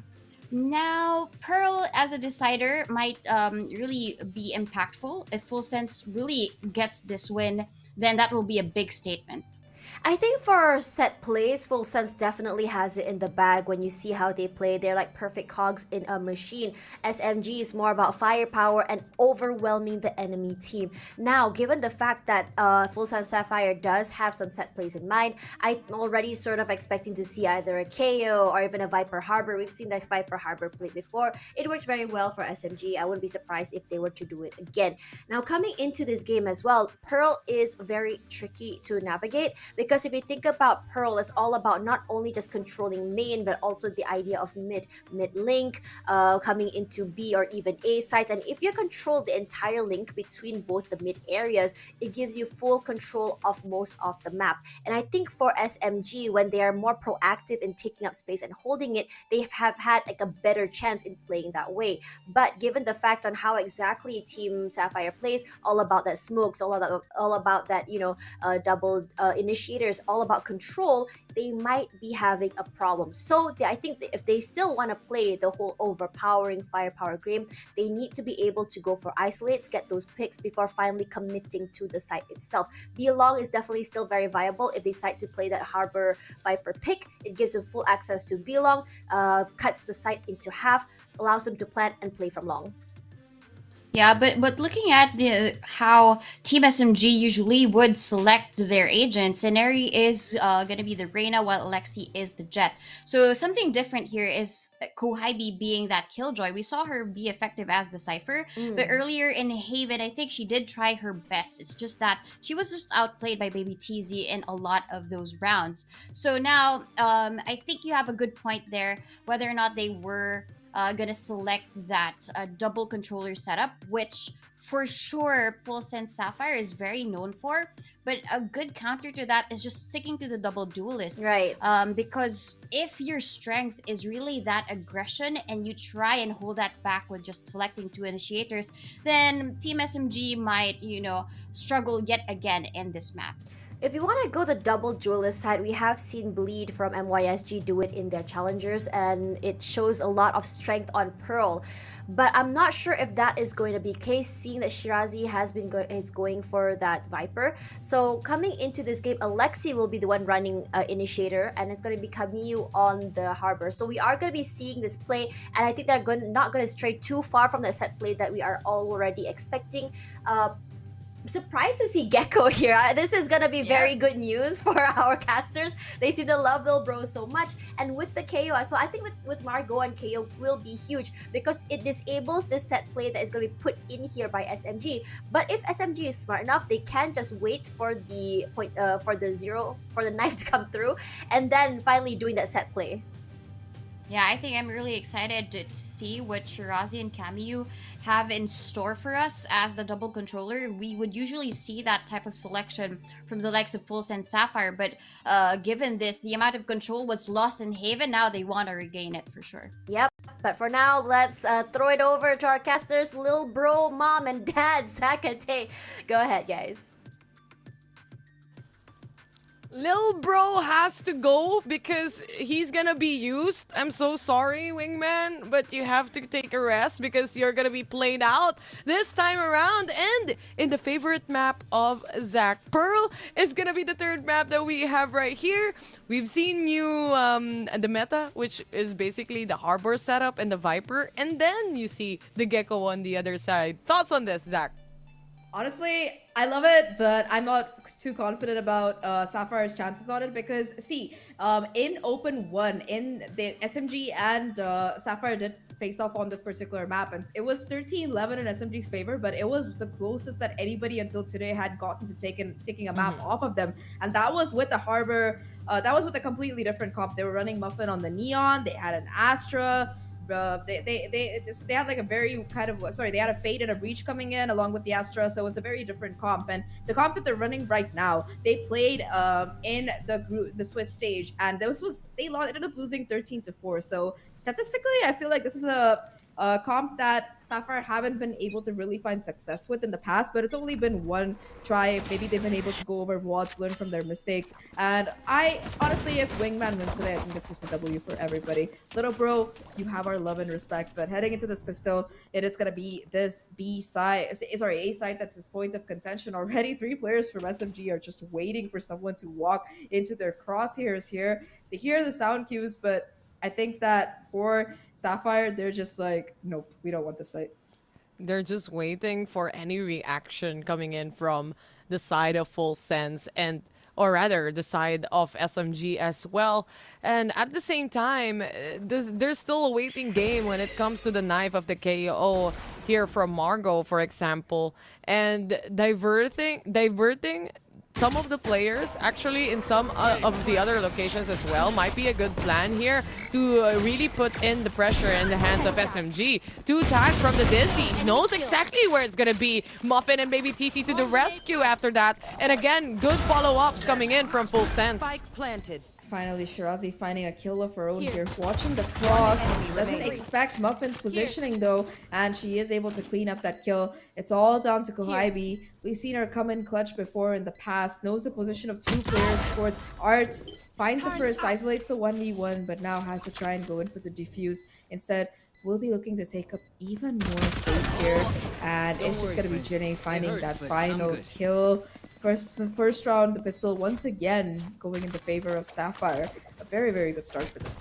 now, Pearl as a decider might really be impactful. If FULLSENSE really gets this win, then that will be a big statement. I think for set plays, FULLSENSE definitely has it in the bag. When you see how they play, they're like perfect cogs in a machine. SMG is more about firepower and overwhelming the enemy team. Now, given the fact that FULLSENSE Sapphire does have some set plays in mind, I'm already sort of expecting to see either a KO or even a Viper Harbor. We've seen that Viper Harbor play before. It worked very well for SMG. I wouldn't be surprised if they were to do it again. Now, coming into this game as well, Pearl is very tricky to navigate Because if you think about Pearl, it's all about not only just controlling main, but also the idea of mid link, coming into B or even A sites. And if you control the entire link between both the mid areas, it gives you full control of most of the map. And I think for SMG, when they are more proactive in taking up space and holding it, they have had like a better chance in playing that way. But given the fact on how exactly Team Sapphire plays, all about that smokes, all about that, double initiators, all about control, they might be having a problem. So I think that if they still want to play the whole overpowering firepower game, they need to be able to go for isolates, get those picks before finally committing to the site itself. B long is definitely still very viable if they decide to play that Harbor Viper pick. It gives them full access to B long, cuts the site into half, allows them to plant and play from long. Yeah, but looking at how Team SMG usually would select their agents, Inari is gonna be the Reyna while Alexi is the Jet. So something different here is Kohaibi being that Killjoy. We saw her be effective as the Cypher, but earlier in Haven, I think she did try her best. It's just that she was just outplayed by Baby TZ in a lot of those rounds. So now, I think you have a good point there, whether or not they were gonna select that double controller setup, which for sure FULLSENSE Sapphire is very known for. But a good counter to that is just sticking to the double duelist, right? Because if your strength is really that aggression and you try and hold that back with just selecting 2 initiators, then Team SMG might, struggle yet again in this map. If you want to go the double duelist side, we have seen Bleed from MYSG do it in their challengers, and it shows a lot of strength on Pearl. But I'm not sure if that is going to be the case, seeing that Shirazi is going for that Viper. So coming into this game, Alexi will be the one running initiator, and it's going to be Camus on the Harbor. So we are going to be seeing this play, and I think they're not going to stray too far from the set play that we are already expecting. Surprised to see Gecko here. This is gonna be very good news for our casters. They seem to love Lil Bro so much, and with the KO, so I think with Margot and KO will be huge because it disables this set play that is going to be put in here by SMG. But if SMG is smart enough, they can just wait for the for the knife to come through, and then finally doing that set play. Yeah, I think I'm really excited to see what Shirazi and Camus have in store for us as the double controller. We would usually see that type of selection from the likes of FULLSENSE Sapphire, but given this, the amount of control was lost in Haven, now they want to regain it for sure. Yep, but for now, let's throw it over to our casters, Lil Bro, Mom, and Dad, Zahk and Tay. Go ahead, guys. Lil Bro has to go because he's gonna be used. I'm so sorry, Wingman, but you have to take a rest because you're gonna be played out this time around. And in the favorite map of Zahk, Pearl is gonna be the third map that we have right here. We've seen new the meta, which is basically the Harbor setup and the Viper, and then you see the Gecko on the other side. Thoughts on this, Zahk? Honestly, I love it, but I'm not too confident about Sapphire's chances on it because, see, in Open 1, in the SMG and Sapphire did face off on this particular map, and it was 13-11 in SMG's favor, but it was the closest that anybody until today had gotten to taking a map off of them, and that was with the Harbor, that was with a completely different comp. They were running Muffin on the Neon, they had an Astra, they had like a very kind of they had a Fade and a Breach coming in along with the Astra, so it was a very different comp. And the comp that they're running right now, they played in the Swiss stage, and they ended up losing 13-4. So statistically, I feel like this is a comp that Sapphire haven't been able to really find success with in the past, but it's only been one try. Maybe they've been able to go over WODs, learn from their mistakes. And I honestly, if Wingman wins today, I think it's just a W for everybody. Little Bro, you have our love and respect, but heading into this pistol, it is going to be this A side that's this point of contention. Already 3 players from SMG are just waiting for someone to walk into their crosshairs here. They hear the sound cues, but I think that for Sapphire, they're just like, nope, we don't want this site. They're just waiting for any reaction coming in from the side of FULLSENSE or rather the side of SMG as well. And at the same time, there's still a waiting game when it comes to the knife of the KO here from Margot, for example. And diverting some of the players, actually in some of the other locations as well, might be a good plan here to really put in the pressure in the hands of SMG. 2 tags from the Dizzy, knows exactly where it's gonna be. Muffin and Baby TC to the rescue after that. And again, good follow-ups coming in from FULLSENSE. Spike planted. Finally, Shirazi finding a kill of her own here. Watching the cross. Doesn't expect Muffin's positioning though. And she is able to clean up that kill. It's all down to Kohaibi. We've seen her come in clutch before in the past. Knows the position of 2 players towards Art. Finds the first, isolates the 1v1, but now has to try and go in for the defuse. Instead, we'll be looking to take up even more space here. And it's just going to be Jinny finding that final kill. First round, the pistol once again going in the favor of Sapphire. A very, very good start for them.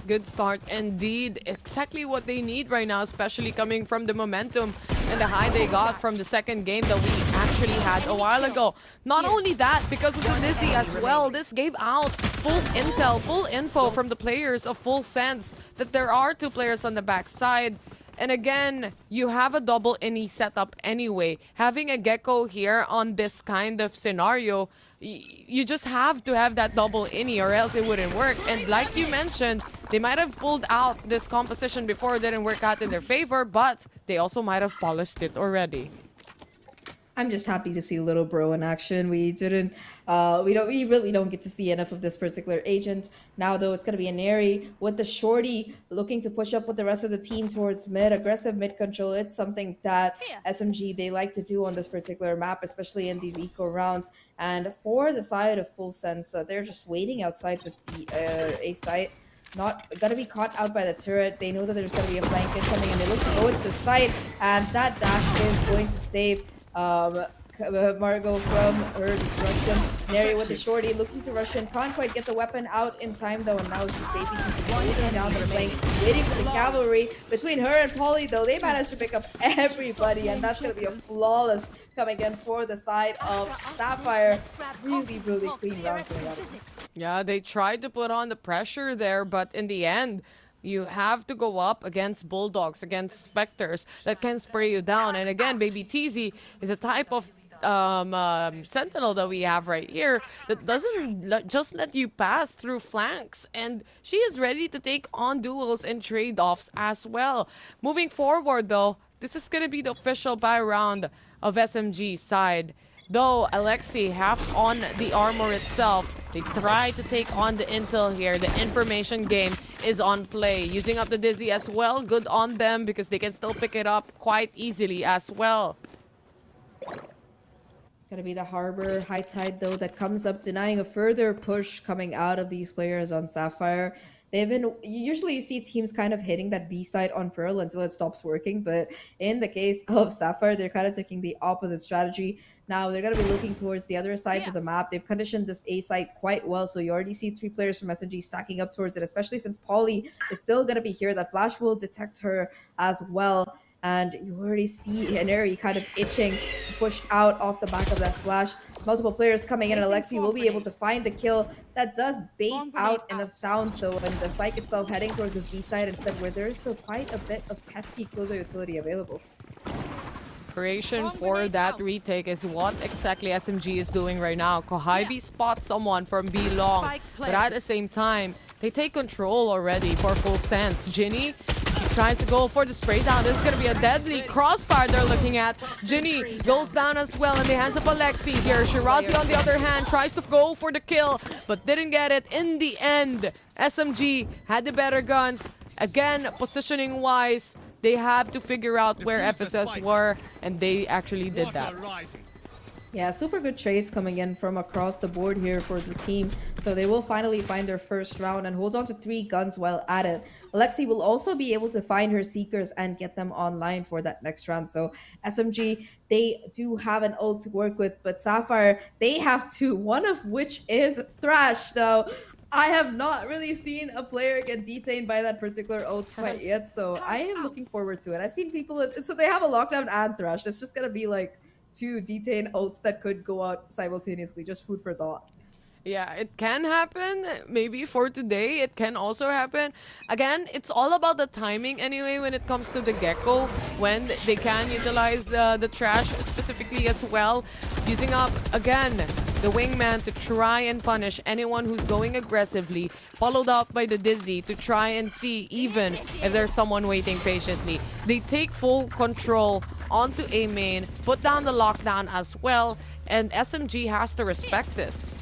Good start indeed. Exactly what they need right now, especially coming from the momentum and the high they got from the second game that we actually had a while ago. Not only that, because of the Dizzy as well, this gave out full intel, full info from the players of FULLSENSE that there are 2 players on the backside. And again, you have a double innie setup anyway. Having a Gecko here on this kind of scenario, you just have to have that double innie or else it wouldn't work. And like you mentioned, they might have pulled out this composition before it didn't work out in their favor, but they also might have polished it already. I'm just happy to see Little Bro in action. We really don't get to see enough of this particular agent. Now though, it's gonna be a Neri with the shorty looking to push up with the rest of the team towards mid. Aggressive mid control. It's something that SMG they like to do on this particular map, especially in these eco rounds. And for the side of FULLSENSE, they're just waiting outside this A site. Not gonna be caught out by the turret. They know that there's gonna be a flank coming, and they look to go into the site, and that dash is going to save Margot from her destruction. Neri with the shorty looking to rush in. Can't quite get the weapon out in time though, and now it's just Baby TC holding down the flank, waiting for the cavalry. Between her and Polly though, they managed to pick up everybody, and that's gonna be a flawless coming in for the side of Sapphire. Really, really clean round coming out. Yeah, they tried to put on the pressure there, but in the end, you have to go up against Bulldogs, against Spectres that can spray you down. And again, Baby TZ is a type of Sentinel that we have right here that doesn't just let you pass through flanks. And she is ready to take on duels and trade-offs as well. Moving forward though, this is going to be the official buy round of SMG's side. Though Alexi have on the armor itself, they try to take on the intel here. The information game is on play. Using up the Dizzy as well. Good on them because they can still pick it up quite easily as well. Gonna be the Harbor High Tide though that comes up, denying a further push coming out of these players on Sapphire. Usually you see teams kind of hitting that B side on Pearl until it stops working, but in the case of Sapphire, they're kind of taking the opposite strategy. Now they're going to be looking towards the other sides of the map. They've conditioned this A side quite well, so you already see 3 players from SMG stacking up towards it, especially since Polly is still going to be here. That flash will detect her as well. And you already see Neri kind of itching to push out off the back of that flash. Multiple players coming in, and Alexi will be able to find the kill. That does bait out enough sounds though, and the spike itself heading towards this B side instead, where there is still quite a bit of pesky killjoy utility available. Preparation for that retake is what exactly SMG is doing right now. Kohaibi spots someone from B long, but at the same time, they take control already for FULLSENSE. Jinny, she tries to go for the spray down. This is going to be a deadly crossfire they're looking at. Jinny goes down as well in the hands of Alexi here. Shirazi on the other hand tries to go for the kill, but didn't get it in the end. SMG had the better guns. Again, positioning wise, they have to figure out where FSS were, and they actually did that. Yeah, super good trades coming in from across the board here for the team. So they will finally find their first round and hold on to 3 guns while at it. Alexi will also be able to find her Seekers and get them online for that next round. So SMG, they do have an ult to work with, but Sapphire, they have 2, one of which is Thrash. Though I have not really seen a player get detained by that particular ult quite yet, so I am looking forward to it. I've seen people, so they have a lockdown and Thrash. It's just gonna be like 2 detained ults that could go out simultaneously. Just food for thought. Yeah, it can happen. Maybe for today, it can also happen. Again, it's all about the timing anyway when it comes to the Gecko, when they can utilize the trash specifically as well. Using up, again, the wingman to try and punish anyone who's going aggressively, followed up by the Dizzy to try and see even if there's someone waiting patiently. They take full control onto A main, put down the lockdown as well, and SMG has to respect this.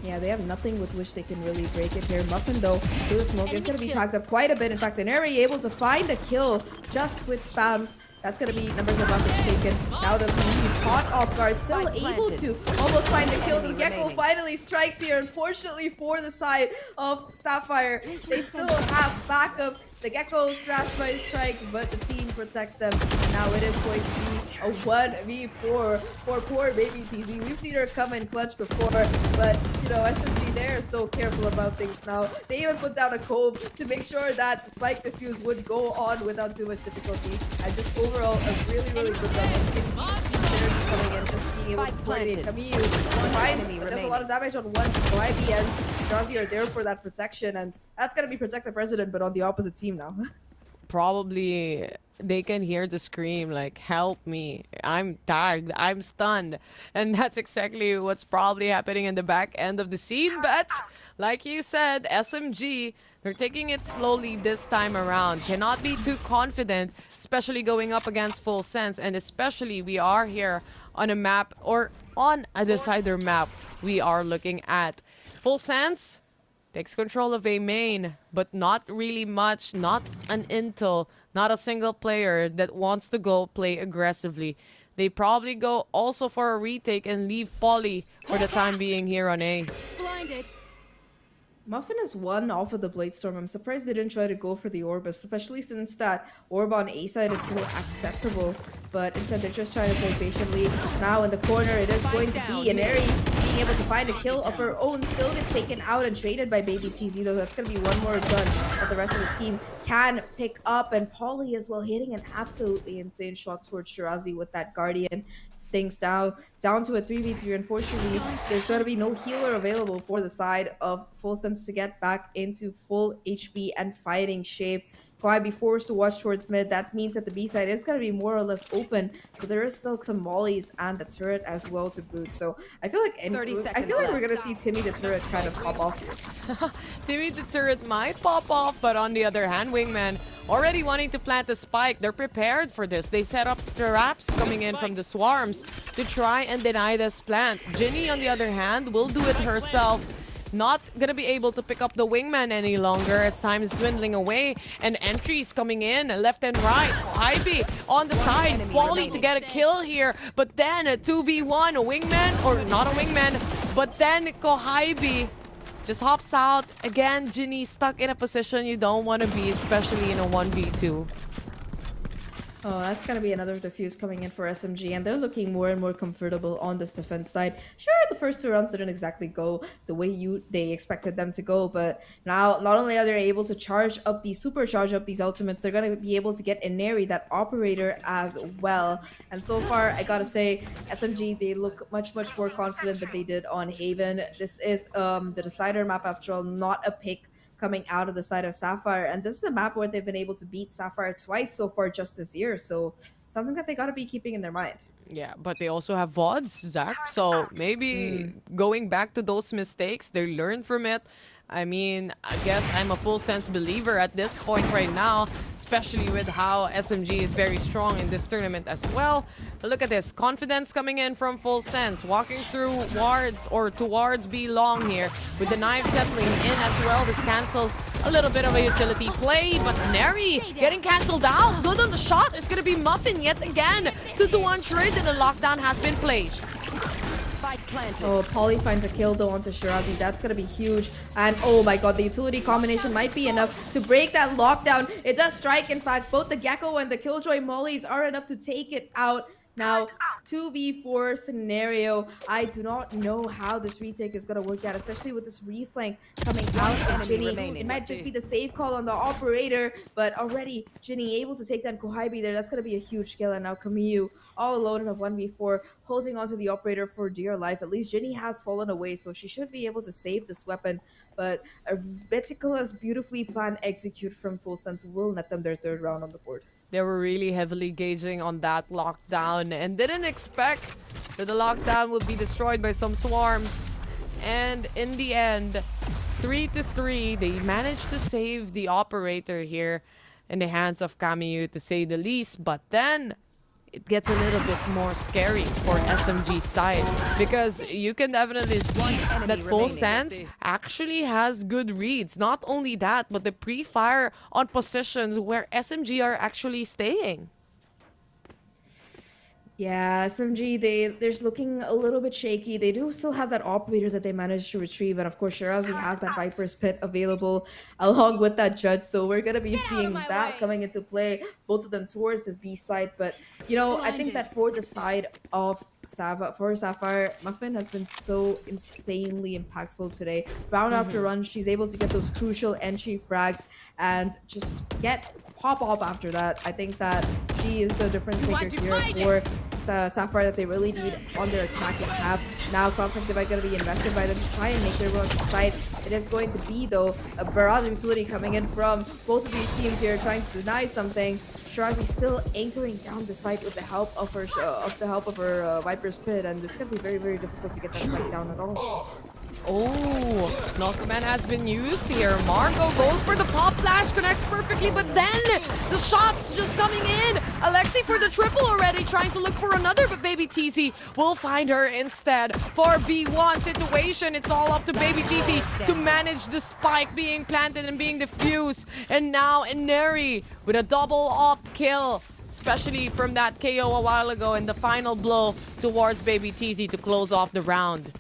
Yeah, they have nothing with which they can really break it here. Muffin, though, through the smoke, is going to be tagged up quite a bit. In fact, Inari able to find a kill just with spams. That's going to be numbers advantage taken. Now the community caught off guard, still able to almost find the kill. The Gecko finally strikes here. Unfortunately for the side of Sapphire, they still have backup. The Geckos trash by strike, but the team protects them. Now it is going to be a 1v4 for poor baby TZ. We've seen her come in clutch before, but you know, SMG, they're so careful about things now. They even put down a cove to make sure that spike defuse would go on without too much difficulty. And just overall, a really, really good run. Once again, you see the team synergy coming in, just being able to coordinate. Camille finds, but does a lot of damage on one. YB and Drazi are there for that protection, and that's going to be protect the president, but on the opposite team now. Probably they can hear the scream like, help me, I'm tagged, I'm stunned. And that's exactly what's probably happening in the back end of the scene. But like you said, SMG, they're taking it slowly this time around. Cannot be too confident, especially going up against FULLSENSE. And especially we are here on a map, or on a decider map we are looking at. FULLSENSE takes control of A main, but not really much, not an intel, not a single player that wants to go play aggressively. They probably go also for a retake and leave Polly for the time being here on A. Blinded. Muffin is one off of the Bladestorm. I'm surprised they didn't try to go for the Orb, especially since that Orb on A side is so accessible. But instead, they're just trying to play patiently. Now in the corner, it is going to be Inari being able to find a kill of her own. Still gets taken out and traded by Baby TZ, though. That's going to be one more gun that the rest of the team can pick up. And Polly as well hitting an absolutely insane shot towards Shirazi with that Guardian. Things down to a 3v3. Unfortunately, there's going to be no healer available for the side of FULLSENSE to get back into full HP and fighting shape. Kawhi be forced to watch towards mid. That means that the B side is going to be more or less open, but there is still some mollies and the turret as well to boot. So I feel like we're going to see Timmy the turret kind of pop off here. Timmy the turret might pop off, but on the other hand, Wingman already wanting to plant the spike. They're prepared for this. They set up traps coming in from the swarms to try and deny this plant. Ginny, on the other hand, will do it herself. Not gonna be able to pick up the wingman any longer as time is dwindling away, and entries coming in left and right. Ivy on the side, Polly to get a kill here, but then a 2v1, a wingman, or not a wingman, but then Kohaibi just hops out. Again, Ginny stuck in a position you don't want to be, especially in a 1v2. Oh, that's going to be another defuse coming in for SMG, and they're looking more and more comfortable on this defense side. Sure, the first two rounds didn't exactly go the way they expected them to go, but now not only are they able to supercharge up these ultimates, they're going to be able to get Inari, that operator, as well. And so far, I gotta say, SMG, they look much more confident than they did on Haven. This is the decider map, after all, not a pick coming out of the side of Sapphire, and this is a map where they've been able to beat Sapphire twice so far just this year, so something that they got to be keeping in their mind. Yeah, but they also have VODs, Zach, so maybe going back to those mistakes, they learn from it. I mean, I guess I'm a FULLSENSE believer at this point right now, especially with how SMG is very strong in this tournament as well. But look at this, confidence coming in from FULLSENSE, walking through wards or towards B long here, with the knife settling in as well. This cancels a little bit of a utility play, but Neri getting cancelled out. Good on the shot is going to be Muffin yet again. 2-1 trade, and the lockdown has been placed. Oh, Polly finds a kill though onto Shirazi. That's gonna be huge. And oh my god, the utility combination might be enough to break that lockdown. It does strike, in fact. Both the Gecko and the Killjoy mollies are enough to take it out. Now, 2v4 scenario. I do not know how this retake is going to work out, especially with this reflank coming out of Ginny. It might just be the safe call on the operator, but already Ginny able to take down Kohaibi there. That's going to be a huge kill. And now Camille all alone in a 1v4, holding onto the operator for dear life. At least Ginny has fallen away, so she should be able to save this weapon. But a meticulous, beautifully planned execute from FULLSENSE will net them their third round on the board. They were really heavily gauging on that lockdown and didn't expect but the lockdown will be destroyed by some swarms. And in the end, 3-3, they managed to save the operator here in the hands of Kamiyu, to say the least. But then it gets a little bit more scary for SMG's side, because you can definitely see that FULLSENSE actually has good reads. Not only that, but the pre-fire on positions where SMG are actually staying. Yeah, SMG, they're looking a little bit shaky. They do still have that operator that they managed to retrieve, and of course Shirazi has that Viper's Pit available along with that Judge, so we're gonna be seeing that coming into play, both of them towards this B side. But you know, I think that for the side of Sapphire, Muffin has been so insanely impactful today. Round after run, she's able to get those crucial entry frags and just pop off after that. I think that she is the difference maker here for Sapphire that they really need on their attacking half. Now Cosmic Divide going to be invested by them to try and make their way to site. It is going to be, though, a barrage utility coming in from both of these teams here, trying to deny something. Shirazi still anchoring down the site with the help of her Viper's Pit, and it's going to be very, very difficult to get that site down at all. Oh, Null Command has been used here. Marco goes for the pop flash, connects perfectly, but then the shots just coming in. Alexi for the triple already, trying to look for another, but Baby TC will find her instead. For B1 situation, it's all up to Baby TC to manage the spike being planted and being diffused. And now Ineri with a double off kill, especially from that KO a while ago, and the final blow towards Baby TC to close off the round.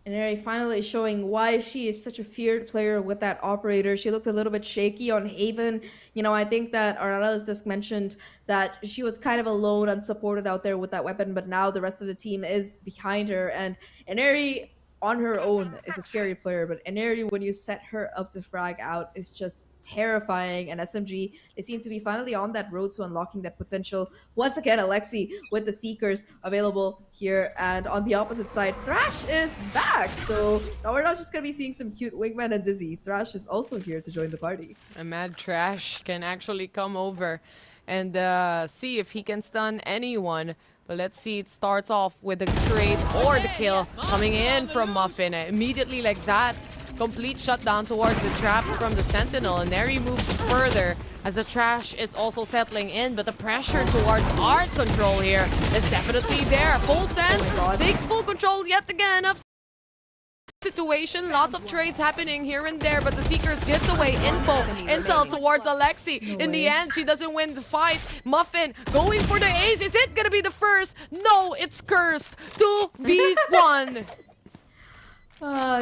And Ineri finally showing why she is such a feared player with that operator. She looked a little bit shaky on Haven. You know, I think that our analyst just mentioned that she was kind of alone, unsupported out there with that weapon, but now the rest of the team is behind her. And Ineri on her own is a scary player, but Ineri, when you set her up to frag out, is just terrifying. And SMG, they seem to be finally on that road to unlocking that potential. Once again, Alexi with the Seekers available here, and on the opposite side, Thrash is back. So now we're not just gonna be seeing some cute wingman and Dizzy. Thrash is also here to join the party. A Mad Trash can actually come over and see if he can stun anyone. But let's see, it starts off with the trade or the kill coming in from Muffin. Immediately like that, complete shutdown towards the traps from the Sentinel. And Neri moves further as the trash is also settling in. But the pressure towards art control here is definitely there. FULLSENSE takes full control yet again of situation. Lots of trades happening here and there, but the Seekers gives away intel towards Alexi. In the end, she doesn't win the fight. Muffin going for the ace. Is it gonna be the first? No, it's cursed. 2v1.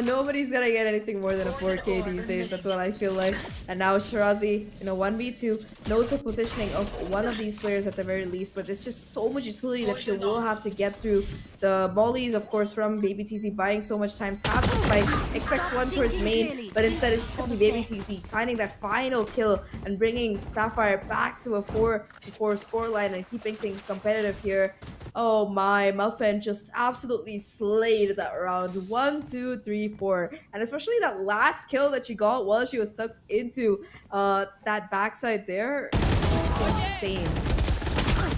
Nobody's gonna get anything more than a 4K these days. That's what I feel like. And now Shirazi, in a 1v2, knows the positioning of one of these players at the very least, but there's just so much utility that she will have to get through. The mollies, of course, from Baby TC buying so much time. Taps the spike, expects one towards main, but instead it's just gonna be Baby TC finding that final kill and bringing Sapphire back to a 4-4 scoreline and keeping things competitive here. Oh my, Muffin just absolutely slayed that round. 1, 2, 3, 4. And especially that last kill that she got while she was tucked into that backside there. Just insane.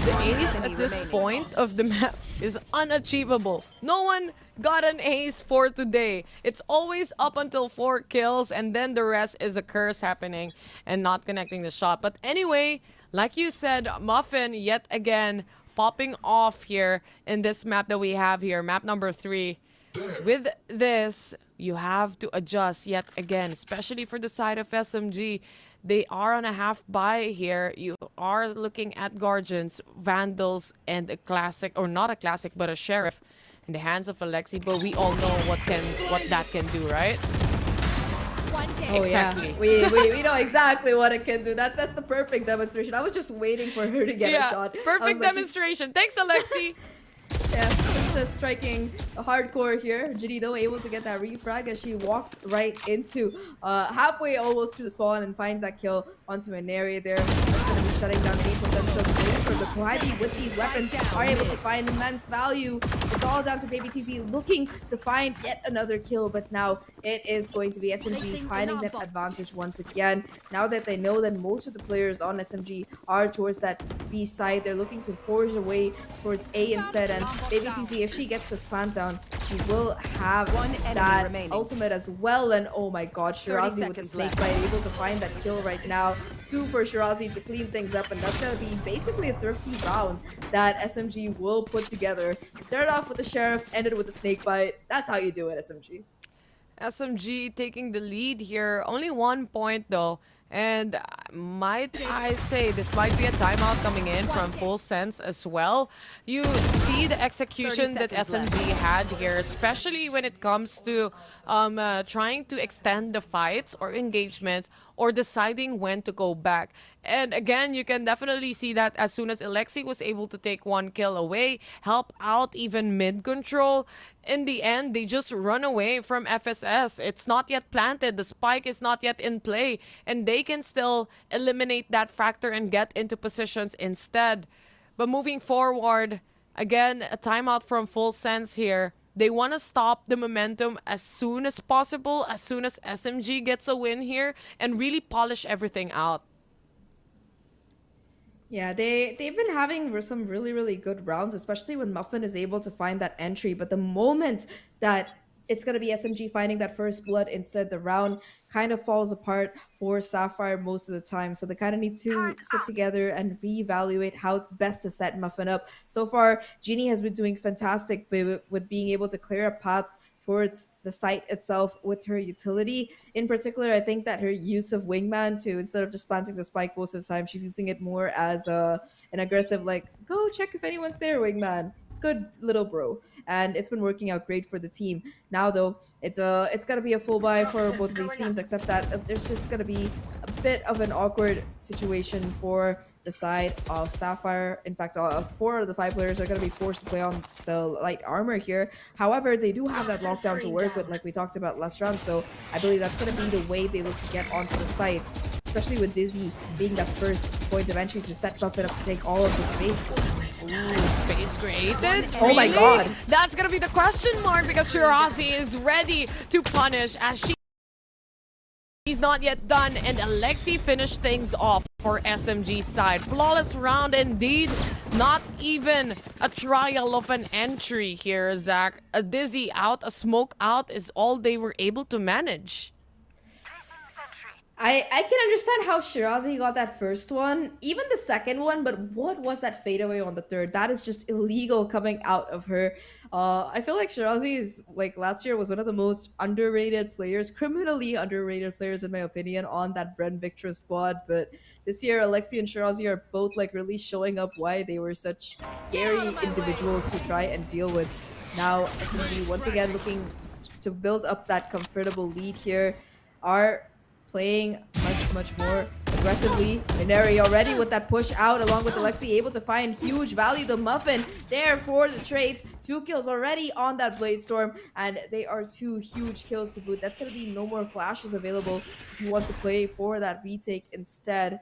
The ace at this point of the map is unachievable. No one got an ace for today. It's always up until 4 kills, and then the rest is a curse happening and not connecting the shot. But anyway, like you said, Muffin yet again popping off here in this map that we have here, map number 3. With this, you have to adjust yet again, especially for the side of SMG. They are on a half buy here. You are looking at Guardians, Vandals, and a classic, or not a classic, but a Sheriff in the hands of Alexi. But we all know what that can do, right? Oh exactly. Yeah, we know exactly what it can do. That's the perfect demonstration. I was just waiting for her to get a shot. Perfect demonstration. Thanks, Alexi. Yeah, Princess striking hardcore here. Ginny, though, able to get that refrag as she walks right into halfway almost to the spawn and finds that kill onto an area there. That's going to be shutting down any potential plays for the Kwaibi with these weapons are able to find immense value. It's all down to Baby TZ looking to find yet another kill, but now it is going to be SMG finding that advantage once again. Now that they know that most of the players on SMG are towards that B side, they're looking to forge a way towards A instead, and Baby TZ, if she gets this plant down, she will have that ultimate as well. And oh my god, Shirazi with the snake bite able to find that kill right now. 2 for Shirazi to clean things up, and that's gonna be basically a thrifty round that SMG will put together. Started off with the Sheriff, ended with the snake bite. That's how you do it, SMG. SMG taking the lead here. Only 1 point though. And might I say this might be a timeout coming in from FULLSENSE as well. You see the execution that SMG had here, especially when it comes to trying to extend the fights or engagement or deciding when to go back. And again, you can definitely see that as soon as Alexi was able to take 1 kill away, help out even mid control, in the end, they just run away from FSS. It's not yet planted. The spike is not yet in play. And they can still eliminate that factor and get into positions instead. But moving forward, again, a timeout from FULLSENSE here. They want to stop the momentum as soon as possible, as soon as SMG gets a win here, and really polish everything out. Yeah, they've been having some really good rounds, especially when Muffin is able to find that entry. But the moment that it's going to be SMG finding that first blood instead, the round kind of falls apart for Sapphire most of the time. So they kind of need to sit together and reevaluate how best to set Muffin up. So far, Genie has been doing fantastic with being able to clear a path towards the site itself with her utility. In particular, I think that her use of Wingman to, instead of just planting the spike most of the time, she's using it more as an aggressive, like, go check if anyone's there, Wingman. Good little bro. And it's been working out great for the team. Now though, it's gonna be a full buy for both of these teams, except that there's just gonna be a bit of an awkward situation for the side of Sapphire. In fact, 4 of the 5 players are going to be forced to play on the light armor here. However, they do have that lockdown to work with, like we talked about last round, so I believe that's going to be the way they look to get onto the site, especially with Dizzy being that first point of entry to set Buffett up to take all of the space. Ooh, space created? Oh my god! That's going to be the question mark, because Shirazi is ready to punish as he's not yet done, and Alexi finished things off for SMG side. Flawless round indeed. Not even a trial of an entry here, Zahk. A Dizzy out, a smoke out is all they were able to manage. I can understand how Shirazi got that first one, even the second one, but what was that fadeaway on the third? That is just illegal coming out of her. I feel like Shirazi is, like, last year was one of the most underrated players, criminally underrated players in my opinion, on that Bren Victra squad. But this year, Alexi and Shirazi are both, like, really showing up why they were such scary individuals to try and deal with. Now, SMG once again looking to build up that comfortable lead here. Are playing much more aggressively. Mineri already with that push out along with Alexi, able to find huge value. The Muffin there for the trades. 2 kills already on that Blade Storm, and they are 2 huge kills to boot. That's going to be no more flashes available if you want to play for that retake instead.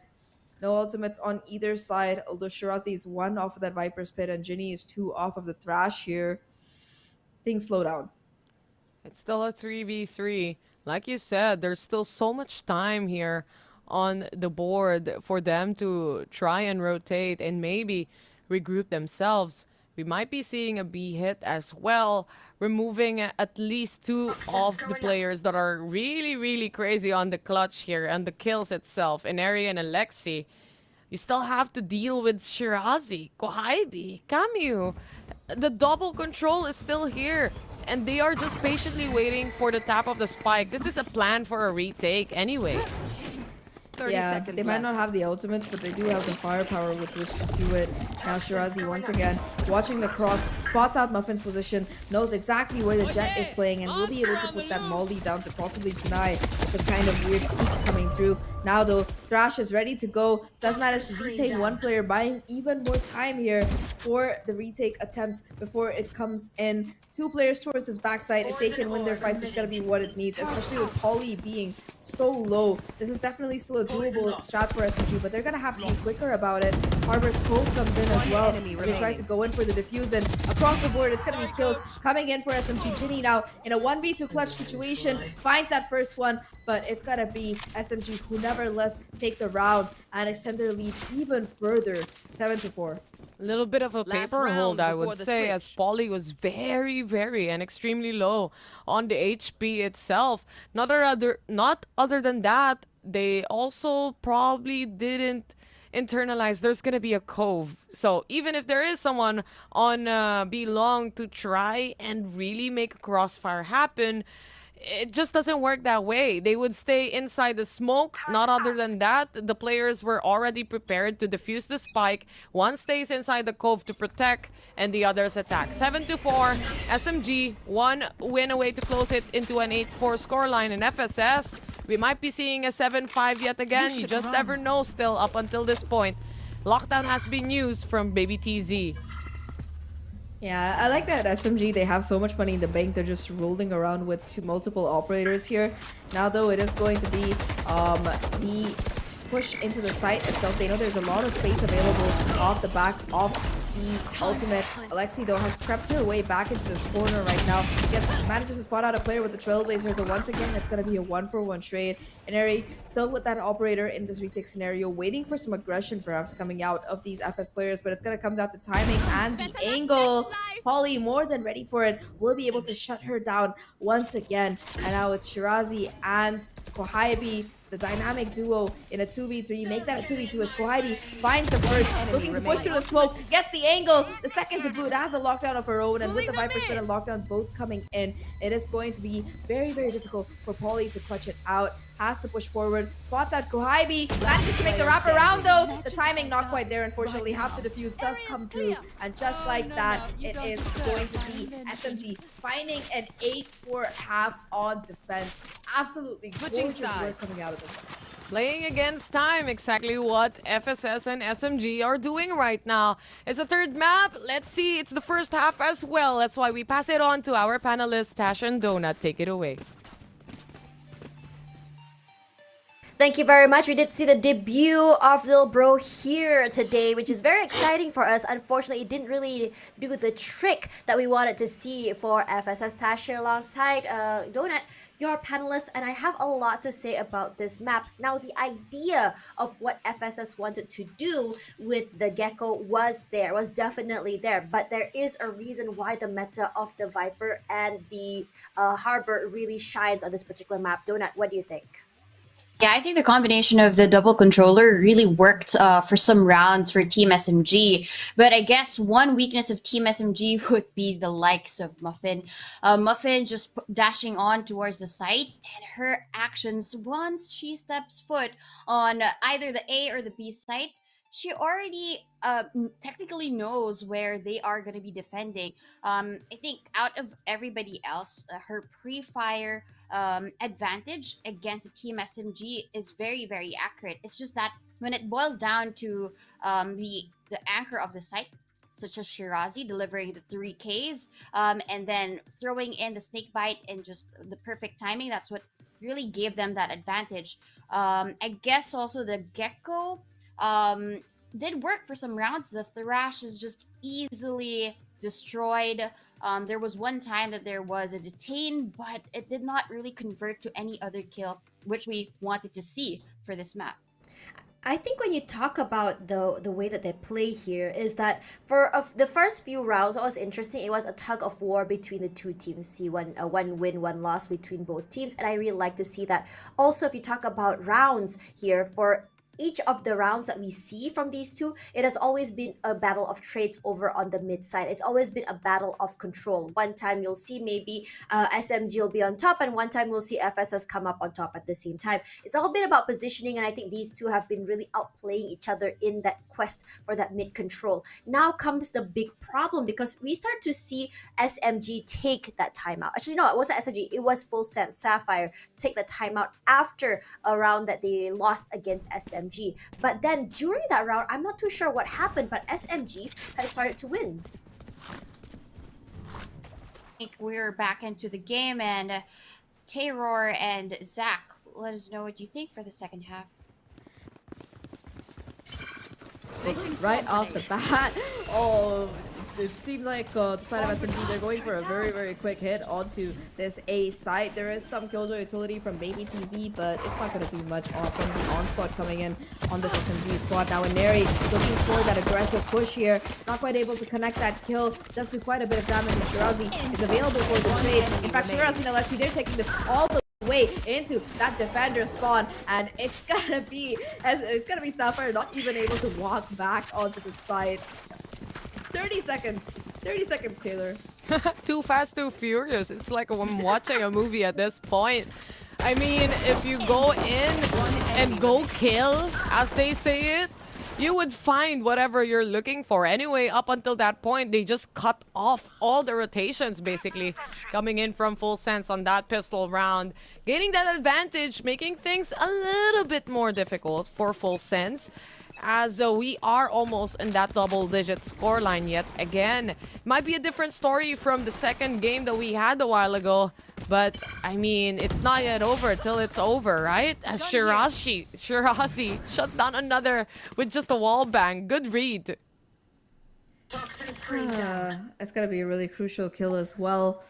No ultimates on either side, although Shirazi is 1 off of that Viper's Pit and Ginny is 2 off of the Thrash here. Things slow down. It's still a 3v3. Like you said, there's still so much time here on the board for them to try and rotate and maybe regroup themselves. We might be seeing a B hit as well, removing at least 2 of the players that are really crazy on the clutch here and the kills itself. Ineri and Alexi. You still have to deal with Shirazi, Kwaibi, Camu. The double control is still here. And they are just patiently waiting for the tap of the spike. This is a plan for a retake anyway. Yeah, they might not have the ultimates, but they do have the firepower with which to do it. Now Shirazi once again watching the cross, spots out Muffin's position, knows exactly where the Jet is playing, and will be able to put that Molly down to possibly deny the kind of weird peek coming through. Now though, Thrash is ready to go, does manage to detain 1 player, buying even more time here for the retake attempt before it comes in. 2 players towards his backside. If they can win their fights, it's gonna be what it needs, especially with Polly being so low. This is definitely still a a doable strat for SMG, but they're gonna have to be quicker about it. Harbor's Cove comes in as well. They try to go in for the defuse, and across the board, it's gonna be kills coming in for SMG. Ginny now in a 1v2 clutch situation finds that first one, but it's gonna be SMG who nevertheless take the round and extend their lead even further, 7-4. A little bit of a Last paper hold, round I before would the say, as switch. Polly was very and extremely low on the HP itself. Not other than that, they also probably didn't internalize there's gonna be a cove. So even if there is someone on B long to try and really make a crossfire happen, it just doesn't work that way. They would stay inside the smoke. Not other than that, the players were already prepared to defuse the spike. One stays inside the cove to protect, and the others attack. 7-4, SMG, one win away to close it into an 8-4 scoreline in FSS. We might be seeing a 7-5 yet again. You just never know still up until this point. Lockdown has been used from Baby TZ. Yeah, I like that SMG, they have so much money in the bank, they're just rolling around with multiple operators here. Now though, it is going to be the push into the site itself. They know there's a lot of space available off the back of the ultimate. Alexi though has crept her way back into this corner right now. Manages to spot out a player with the Trailblazer, but once again it's going to be a 1-for-1 trade. Inari still with that operator in this retake scenario, waiting for some aggression perhaps coming out of these FS players, but it's going to come down to timing and the angle. Polly more than ready for it, will be able to shut her down once again. And now it's Shirazi and Kohaibi, the dynamic duo in a 2v3. Make that a 2v2 as Kohaibi finds the first, looking to push through the smoke, gets the angle, the second to boot, has a lockdown of her own, and with the Viper spin and lockdown both coming in, it is going to be very difficult for Polly to clutch it out. Has to push forward, spots out Kohaibi, manages to make the wrap around though. The timing not quite there, unfortunately. Half the defuse does come through, and just like that, it is going to be SMG finding an 8-4 half on defense. Absolutely gorgeous work coming out of them. Playing against time, exactly what FSS and SMG are doing right now. It's a third map. Let's see, it's the first half as well. That's why we pass it on to our panelists, Tash and Donut. Take it away. Thank you very much. We did see the debut of Lil Bro here today, which is very exciting for us. Unfortunately, it didn't really do the trick that we wanted to see for FSS. Tash here alongside Donut, your panelist, and I have a lot to say about this map. Now, the idea of what FSS wanted to do with the Gecko was definitely there, but there is a reason why the meta of the Viper and the Harbor really shines on this particular map. Donut, what do you think? Yeah, I think the combination of the double controller really worked for some rounds for Team SMG. But I guess one weakness of Team SMG would be the likes of Muffin. Muffin just dashing on towards the site, and her actions once she steps foot on either the A or the B site, she already technically knows where they are going to be defending. I think out of everybody else, her pre-fire advantage against the Team SMG is very accurate. It's just that when it boils down to the anchor of the site, such as Shirazi delivering the 3Ks, and then throwing in the snake bite and just the perfect timing, that's what really gave them that advantage. I guess also the Gecko did work for some rounds. The Thrash is just easily destroyed. There was one time that there was a detain, but it did not really convert to any other kill, which we wanted to see for this map. I think when you talk about the way that they play here is that for the first few rounds, what was interesting, it was a tug of war between the two teams. See one win, one loss between both teams, and I really like to see that. Also, if you talk about rounds here, for each of the rounds that we see from these two, it has always been a battle of trades over on the mid side. It's always been a battle of control. One time you'll see maybe SMG will be on top, and one time we'll see FSS come up on top at the same time. It's all been about positioning, and I think these two have been really outplaying each other in that quest for that mid control. Now comes the big problem, because we start to see SMG take that timeout. Actually, no, it wasn't SMG. It was FULLSENSE, Sapphire, take the timeout after a round that they lost against SMG. But then during that round, I'm not too sure what happened, but SMG has started to win. I think we're back into the game, and Tayrawr and Zahk, let us know what you think for the second half. right off the bat. Oh, it seems like the side of SMG, they're going for a very, very quick hit onto this A site. There is some killjoy utility from Baby TZ, but it's not going to do much from the onslaught coming in on this SMG squad. Now, Ineri looking for that aggressive push here. Not quite able to connect that kill. Does do quite a bit of damage, and Shirazi is available for the trade. In fact, Shirazi and Alessi, they're taking this all the way into that defender spawn, and it's gonna be Sapphire not even able to walk back onto the side. 30 seconds, Taylor. Too fast, too furious. It's like I'm watching a movie at this point. I mean, if you go in and go kill, as they say it, you would find whatever you're looking for. Anyway, up until that point, they just cut off all the rotations, basically, coming in from FULLSENSE on that pistol round. Gaining that advantage, making things a little bit more difficult for FULLSENSE, as we are almost in that double-digit scoreline yet again. Might be a different story from the second game that we had a while ago, but I mean, it's not yet over till it's over, right? As Shirazi shuts down another with just a wall bang. Good read. It's gonna be a really crucial kill as well.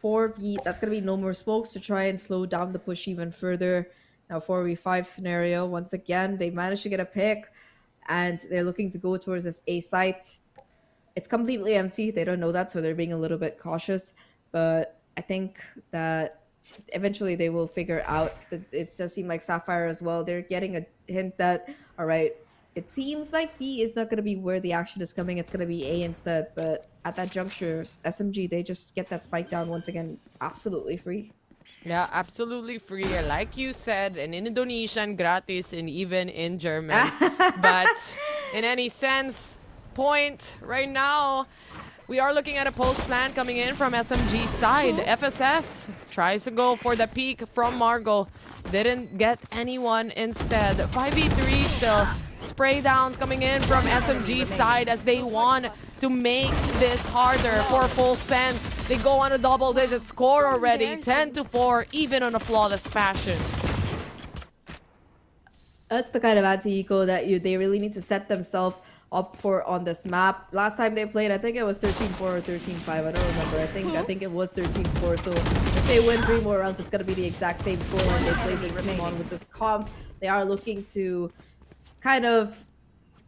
4v, that's gonna be no more smokes to try and slow down the push even further. Now 4v5 scenario, once again, they managed to get a pick, and they're looking to go towards this A site. It's completely empty. They don't know that, so they're being a little bit cautious. But I think that eventually they will figure out that it does seem like Sapphire as well. They're getting a hint that, all right, it seems like B is not going to be where the action is coming. It's going to be A instead. But at that juncture, SMG, they just get that spike down once again, absolutely free. Yeah, absolutely free. Like you said, in Indonesian, gratis, and even in German. But in any sense, point right now, we are looking at a post plan coming in from SMG side. FSS tries to go for the peak from Margot. Didn't get anyone instead. 5v3 still. Spray downs coming in from SMG side as they want to make this harder for FULLSENSE. They go on a double-digit score already, 10-4, even on a flawless fashion. That's the kind of anti-eco that they really need to set themselves up for on this map. Last time they played, I think it was 13-4 or 13-5. I don't remember. I think it was 13-4. So if they win 3 more rounds, it's gonna be the exact same scoreline they played this team on with this comp. They are looking to kind of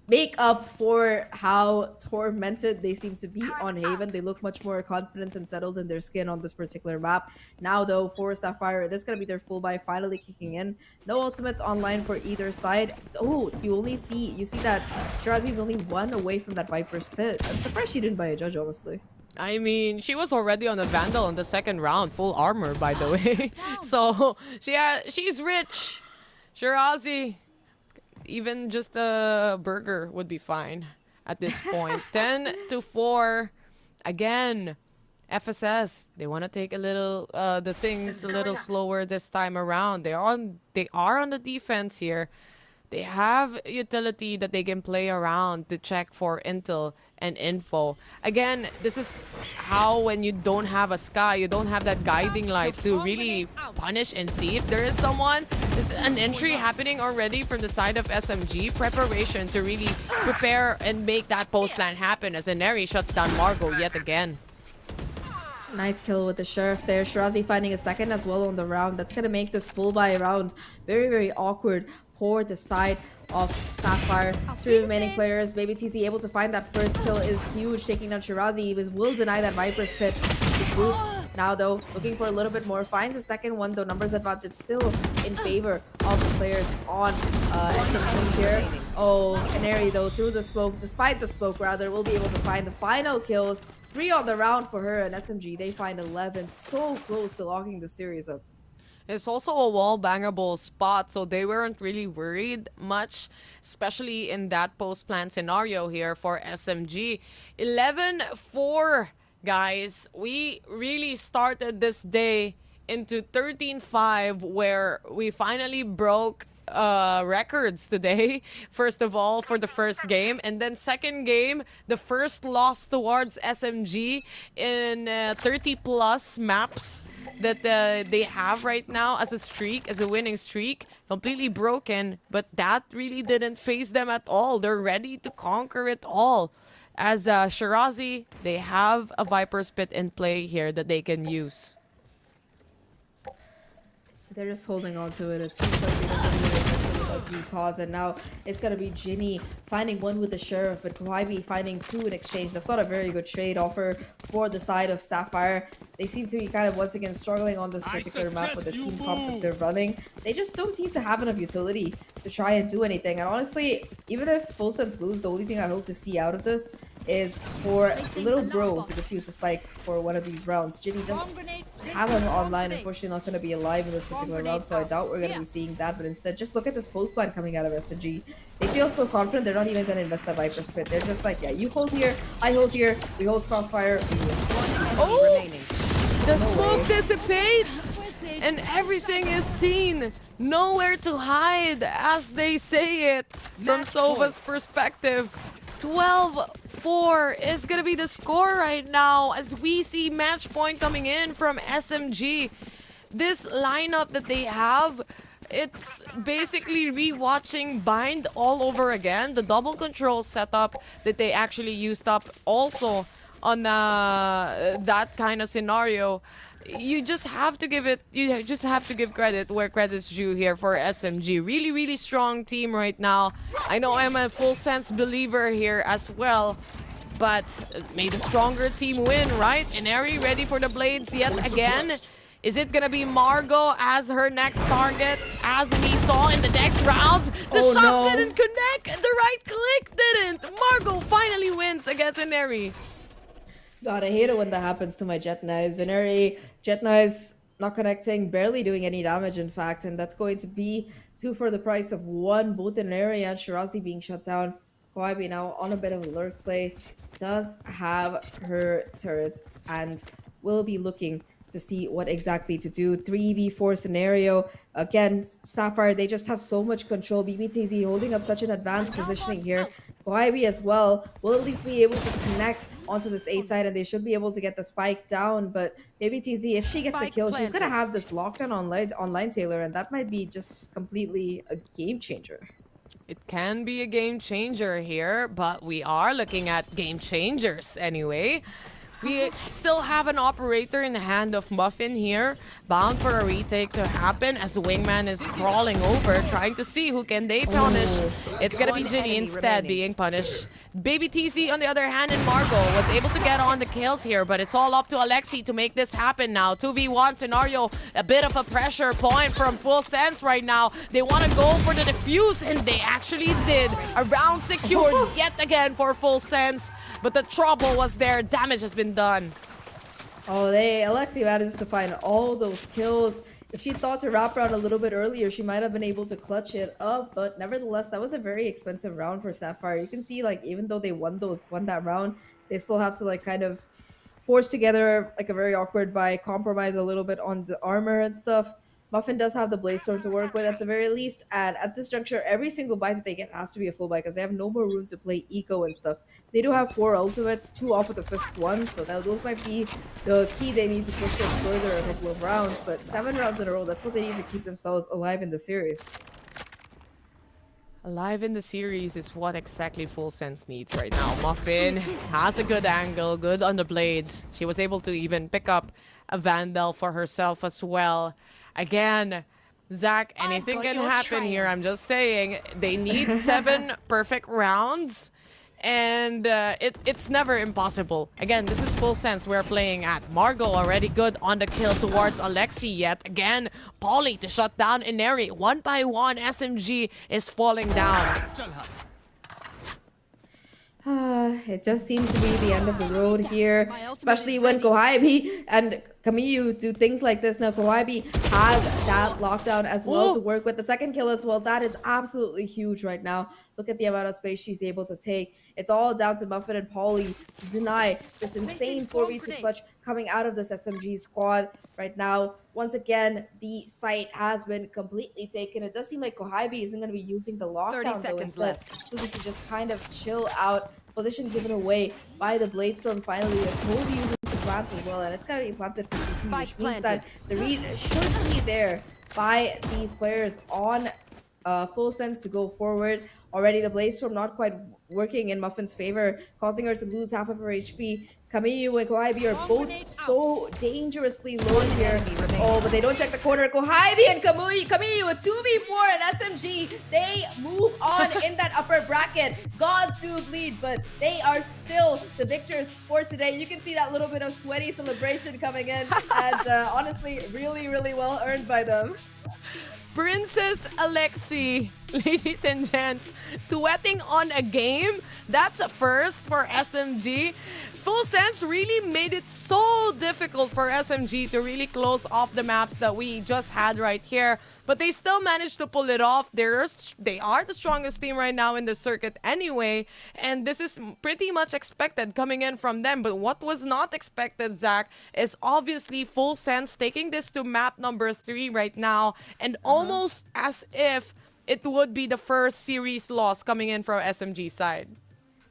make up for how tormented they seem to be on Haven. They look much more confident and settled in their skin on this particular map. Now, though, for Sapphire, it is going to be their full buy finally kicking in. No ultimates online for either side. Oh, you see that Shirazi's only 1 away from that Viper's pit. I'm surprised she didn't buy a judge, honestly. I mean, she was already on a Vandal in the second round, full armor, by the way. So she's rich. Shirazi, even just a burger would be fine at this point. 10-4. Again, FSS, they want to take a little the things a little slower this time around. They are on the defense here. They have utility that they can play around to check for intel and info. Again, this is how when you don't have a sky, you don't have that guiding light to really punish and see if there is someone. This is an entry happening already from the side of SMG. Preparation to really prepare and make that post plan happen as Ineri shuts down Margot yet again. Nice kill with the Sheriff there. Shirazi finding a second as well on the round. That's going to make this full buy round very, very awkward for the side of Sapphire. 3 remaining players. Baby TZ able to find that first kill is huge, taking down Shirazi. He will deny that Viper's pit. Now, though, looking for a little bit more. Finds a second one, though. Numbers advantage still in favor of the players on SMG here. Oh, Canary, though, through the smoke, despite the smoke, rather, will be able to find the final kills. 3 on the round for her, and SMG, they find 11. So close to locking the series up. It's also a wall bangable spot, so they weren't really worried much, especially in that post-plan scenario here for SMG. 11-4, guys. We really started this day into 13-5, where we finally broke records today. First of all, for the first game, and then second game, the first loss towards SMG in 30 plus maps that they have right now as a streak, as a winning streak. Completely broken, but that really didn't phase them at all. They're ready to conquer it all. As Shirazi, they have a Viper's Pit in play here that they can use. They're just holding on to it. It seems like they don't really know about the cause, and now it's gonna be Ginny finding one with the Sheriff, but Kwaibi finding two in exchange. That's not a very good trade offer for the side of Sapphire. They seem to be kind of once again struggling on this particular map with the team comp that they're running. They just don't seem to have enough utility to try and do anything. And honestly, even if FULLSENSE lose, the only thing I hope to see out of this is for Little Bro to defuse the spike for one of these rounds. Ginny just have him online, unfortunately not going to be alive in this particular round, so I doubt we're going to be seeing that. But instead, just look at this post plan coming out of SMG. They feel so confident, they're not even going to invest that Viper's Pit. They're just like, yeah, you hold here, I hold here, we hold Crossfire. Oh! The smoke dissipates! And everything is seen. Nowhere to hide, as they say it, from Sova's perspective. 12-4 is gonna be the score right now as we see match point coming in from SMG. This lineup that they have, it's basically rewatching Bind all over again. The double control setup that they actually used up also on that kind of scenario. You just have to give credit where credit's due here for SMG. Really, really strong team right now. I know I'm a FULLSENSE believer here as well, but may the stronger team win, right? Ineri ready for the blades yet again. Is it gonna be Margot as her next target, as we saw in the next rounds? The shot didn't connect, the right click didn't. Margot finally wins against Ineri. God, I hate it when that happens to my jet knives. Ineri, jet knives not connecting, barely doing any damage, in fact, and that's going to be 2 for the price of 1. Both Ineri and Shirazi being shut down. Kwaibi now on a bit of a lurk play, does have her turret and will be looking to see what exactly to do. 3v4 scenario. Again, Sapphire, they just have so much control. BBTZ holding up such an advanced positioning here. Kwaibi as well will at least be able to connect onto this A side, and they should be able to get the spike down. But BBTZ, if she gets a kill, she's gonna have this lockdown online Taylor, and that might be just completely a game changer. It can be a game changer here, but we are looking at game changers anyway. We still have an operator in the hand of Muffin here, bound for a retake to happen as the wingman is crawling over, trying to see who can they punish. It's gonna be Ginny instead being punished. Baby TZ, on the other hand, and Margot was able to get on the kills here, but it's all up to Alexi to make this happen now. 2v1 scenario, a bit of a pressure point from FULLSENSE right now. They want to go for the defuse, and they actually did. A round secured yet again for FULLSENSE, but the trouble was there. Damage has been done. Oh, Alexi managed to find all those kills. If she thought to wrap around a little bit earlier, she might have been able to clutch it up. But nevertheless, that was a very expensive round for Sapphire. You can see, like, even though they won that round, they still have to, like, kind of force together, like, a very awkward buy, compromise a little bit on the armor and stuff. Muffin does have the Blaze Storm to work with at the very least, and at this juncture, every single buy that they get has to be a full buy because they have no more room to play eco and stuff. They do have 4 ultimates, 2 off with the 5th one, so those might be the key they need to push this further a couple of rounds, but 7 rounds in a row, that's what they need to keep themselves alive in the series. Alive in the series is what exactly FULLSENSE needs right now. Muffin has a good angle, good on the blades. She was able to even pick up a Vandal for herself as well. Again, Zach, anything can happen here. I'm just saying they need 7 perfect rounds, and it's never impossible. Again, this is FULLSENSE we're playing at. Margot already good on the kill towards Alexi yet again. Polly to shut down Ineri. 1 by 1, SMG is falling down. It just seems to be the end of the road here, especially when Kwaibi and Kamiyu do things like this. Now, Kwaibi has that lockdown as well to work with. The second kill as well, that is absolutely huge right now. Look at the amount of space she's able to take. It's all down to Muffin and Polly to deny this insane 4v2 clutch coming out of this SMG squad right now. Once again, the site has been completely taken. It does seem like Kohibi isn't going to be using the 30 lockdown though. seconds Instead, left. Suzy to just kind of chill out. Position given away by the Bladestorm finally, with Kobe using some plants as well, and it's going to be planted for CT, Spike which means planted. that the read should be there by these players on FULLSENSE to go forward. Already the Bladestorm not quite working in Muffin's favor, causing her to lose half of her HP. Kamiyu and Kohibi are both so dangerously low here. Oh, but they don't check the corner. Kohibi and Kamiyu with 2v4 and SMG. They move on in that upper bracket. Gods do bleed, but they are still the victors for today. You can see that little bit of sweaty celebration coming in, and honestly, really, really well earned by them. Princess Alexi, ladies and gents, sweating on a game. That's a first for SMG. FULLSENSE really made it so difficult for SMG to really close off the maps that we just had right here. But they still managed to pull it off. They are the strongest team right now in the circuit anyway. And this is pretty much expected coming in from them. But what was not expected, Zach, is obviously FULLSENSE taking this to map number 3 right now. And almost as if it would be the first series loss coming in from SMG side.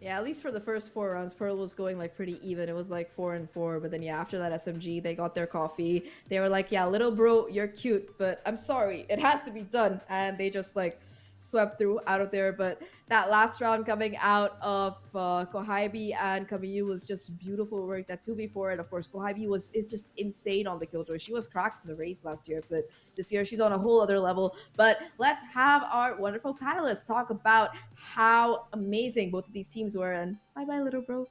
Yeah, at least for the first 4 rounds, Pearl was going like pretty even. It was like 4-4, but then yeah, after that SMG, they got their coffee. They were like, yeah, little bro, you're cute, but I'm sorry, it has to be done. And they just like swept through out of there. But that last round coming out of Kohibi and Kamiyu was just beautiful work. That 2v4, and of course Kohibi is just insane on the killjoy. She was cracked in the race last year, but this year she's on a whole other level. But let's have our wonderful panelists talk about how amazing both of these teams were. And bye bye, little bro.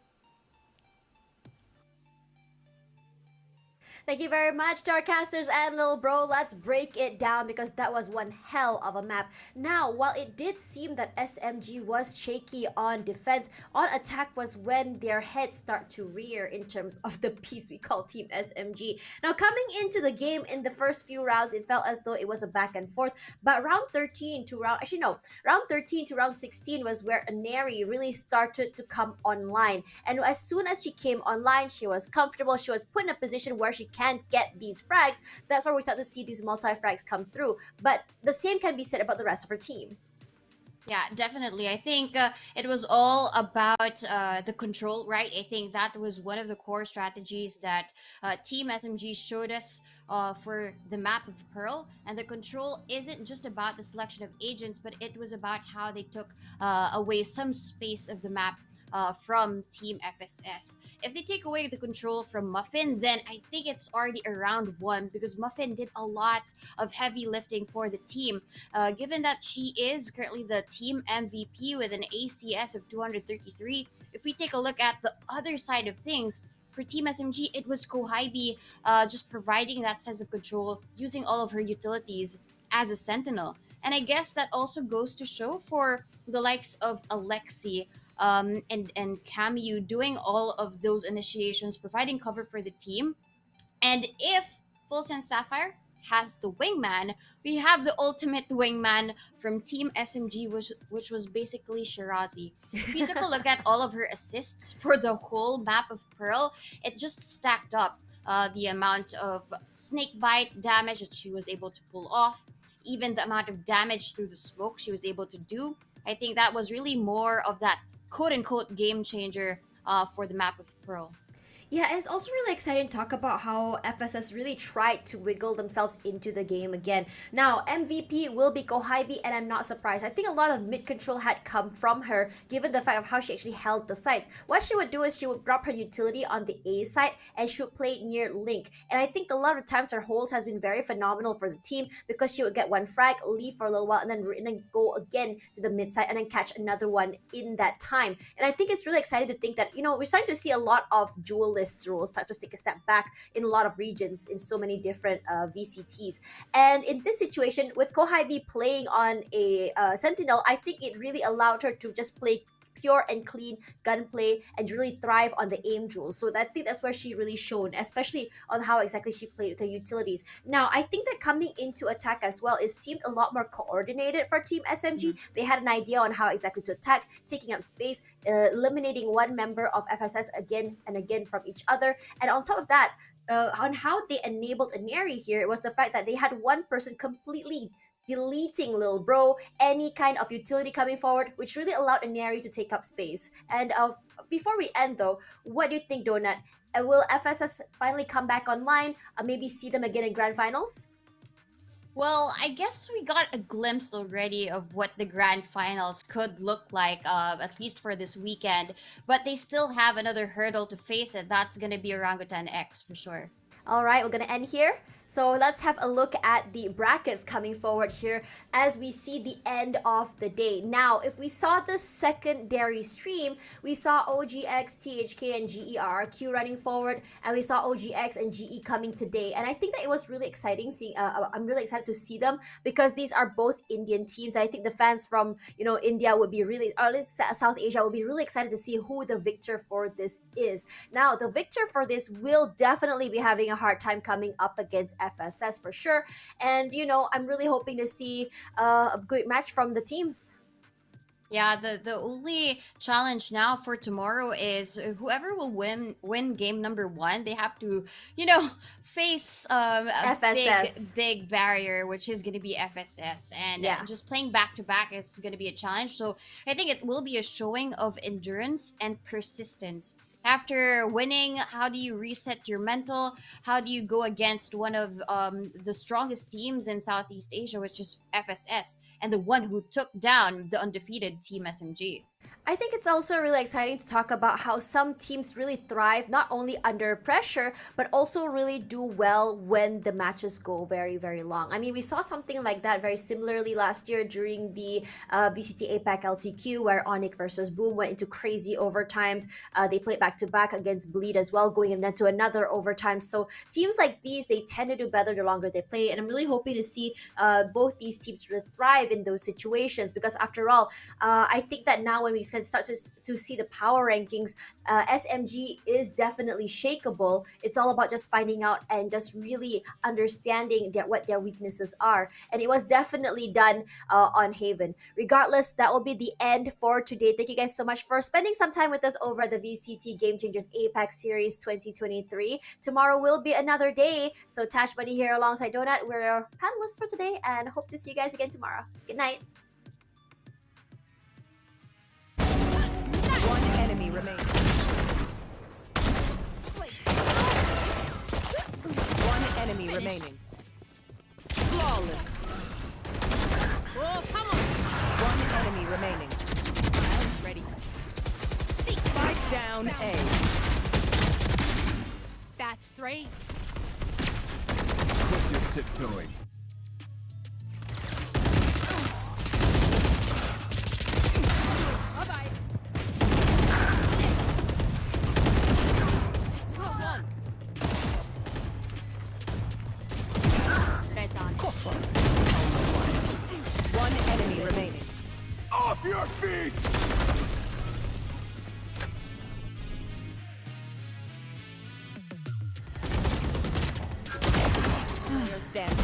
Thank you very much, Starcasters and Little Bro. Let's break it down because that was one hell of a map. Now, while it did seem that SMG was shaky on defense, on attack was when their heads start to rear in terms of the piece we call Team SMG. Now, coming into the game in the first few rounds, it felt as though it was a back and forth. But round 13 to round 16 was where Neri really started to come online. And as soon as she came online, she was comfortable. She was put in a position where she can't get these frags. That's where we start to see these multi-frags come through. But the same can be said about the rest of her team. Yeah, definitely. I think it was all about the control, right? I think that was one of the core strategies that Team SMG showed us for the map of Pearl. And the control isn't just about the selection of agents, but it was about how they took away some space of the map from Team FSS. If they take away the control from Muffin, then I think it's already around 1 because Muffin did a lot of heavy lifting for the team. Given that she is currently the team MVP with an ACS of 233, if we take a look at the other side of things, for Team SMG, it was Kohibi just providing that sense of control, using all of her utilities as a sentinel. And I guess that also goes to show for the likes of Alexi, and Kamiyu doing all of those initiations, providing cover for the team. And if FULLSENSE Sapphire has the wingman, we have the ultimate wingman from Team SMG, which was basically Shirazi. If you took a look at all of her assists for the whole map of Pearl, it just stacked up the amount of snake bite damage that she was able to pull off, even the amount of damage through the smoke she was able to do. I think that was really more of that quote-unquote game changer for the map of Pearl. Yeah, and it's also really exciting to talk about how FSS really tried to wiggle themselves into the game again. Now, MVP will be Kohibi, and I'm not surprised. I think a lot of mid-control had come from her, given the fact of how she actually held the sites. What she would do is she would drop her utility on the A site, and she would play near Link. And I think a lot of times her hold has been very phenomenal for the team because she would get one frag, leave for a little while, and then go again to the mid site and then catch another one in that time. And I think it's really exciting to think that, you know, we're starting to see a lot of duelist roles start to take a step back in a lot of regions in so many different VCTs. And in this situation, with Kohibi playing on a Sentinel, I think it really allowed her to just play pure and clean gunplay and really thrive on the aim duels. So I think that's where she really shone, especially on how exactly she played with her utilities. Now, I think that coming into attack as well, it seemed a lot more coordinated for Team SMG. They had an idea on how exactly to attack, taking up space, eliminating one member of FSS again and again from each other. And on top of that, on how they enabled Inari here, it was the fact that they had one person completely deleting Lil Bro, any kind of utility coming forward, which really allowed Inari to take up space. And before we end though, what do you think, Donut? Will FSS finally come back online? Maybe see them again in Grand Finals? Well, I guess we got a glimpse already of what the grand finals could look like, at least for this weekend. But they still have another hurdle to face, and that's going to be Orangutan X for sure. All right, we're going to end here. So let's have a look at the brackets coming forward here as we see the end of the day. Now, if we saw the secondary stream, we saw OGX, THK, and GERQ running forward, and we saw OGX and GE coming today. And I think that it was really exciting. I'm really excited to see them because these are both Indian teams. I think the fans from India would be really, or at least South Asia would be really excited to see who the victor for this is. Now, the victor for this will definitely be having a hard time coming up against FSS for sure. And I'm really hoping to see a great match from the teams. Yeah, the only challenge now for tomorrow is whoever will win game number 1, they have to, face a FSS. big barrier, which is going to be FSS. And just playing back-to-back is going to be a challenge. So I think it will be a showing of endurance and persistence. After winning, how do you reset your mental? How do you go against one of the strongest teams in Southeast Asia, which is FSS, and the one who took down the undefeated Team SMG? I think it's also really exciting to talk about how some teams really thrive not only under pressure, but also really do well when the matches go very, very long. I mean, we saw something like that very similarly last year during the VCT APAC LCQ, where Onyx versus Boom went into crazy overtimes. They played back-to-back against Bleed as well, going into another overtime. So teams like these, they tend to do better the longer they play. And I'm really hoping to see both these teams really thrive in those situations, because after all, I think that now when we can start to see the power rankings, SMG is definitely shakeable. It's all about just finding out and just really understanding what their weaknesses are. And it was definitely done on Haven. Regardless, that will be the end for today. Thank you guys so much for spending some time with us over at the VCT Game Changers APAC Series 2023. Tomorrow will be another day. So Tashbunny here alongside Donut. We're your panelists for today and hope to see you guys again tomorrow. Good night. One enemy remaining. One enemy remaining. Flawless. Oh, come on. One enemy remaining. I'm ready. Spike down A. That's 3. Quit your tiptoeing. Bye-bye. Got one. That's on. One enemy remaining. Off your feet! Stand.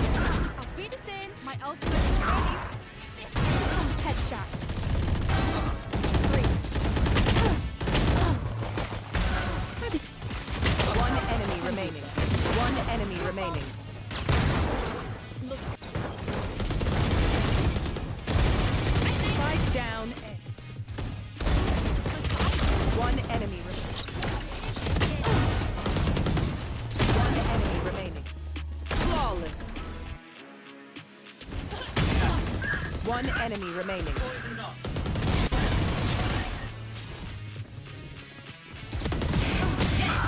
Auf Wiedersehen. My ultimate is ready. Headshot. 3. One enemy remaining. One enemy remaining. Spike down A. One enemy remaining. One enemy remaining. Flawless. One enemy remaining.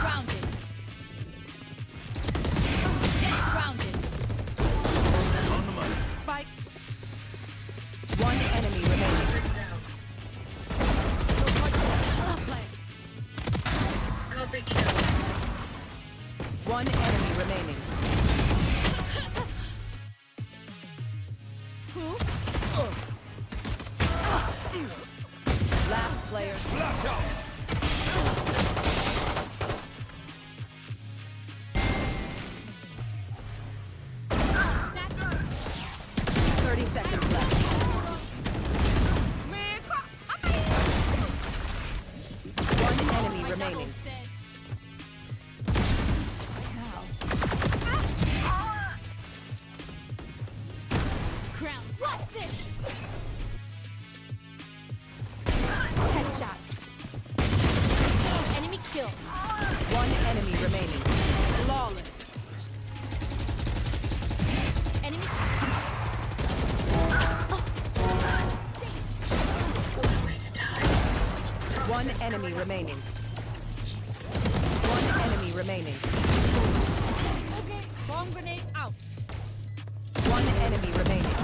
Grounded. Grounded. On the money. Spike. One enemy remaining. One enemy remaining. Who? Last player remaining. Crown. What's this? Headshot. Enemy kill. One enemy remaining. Flawless. Enemy. One enemy remaining. One enemy remaining. Okay. Bomb grenade out. One enemy remaining.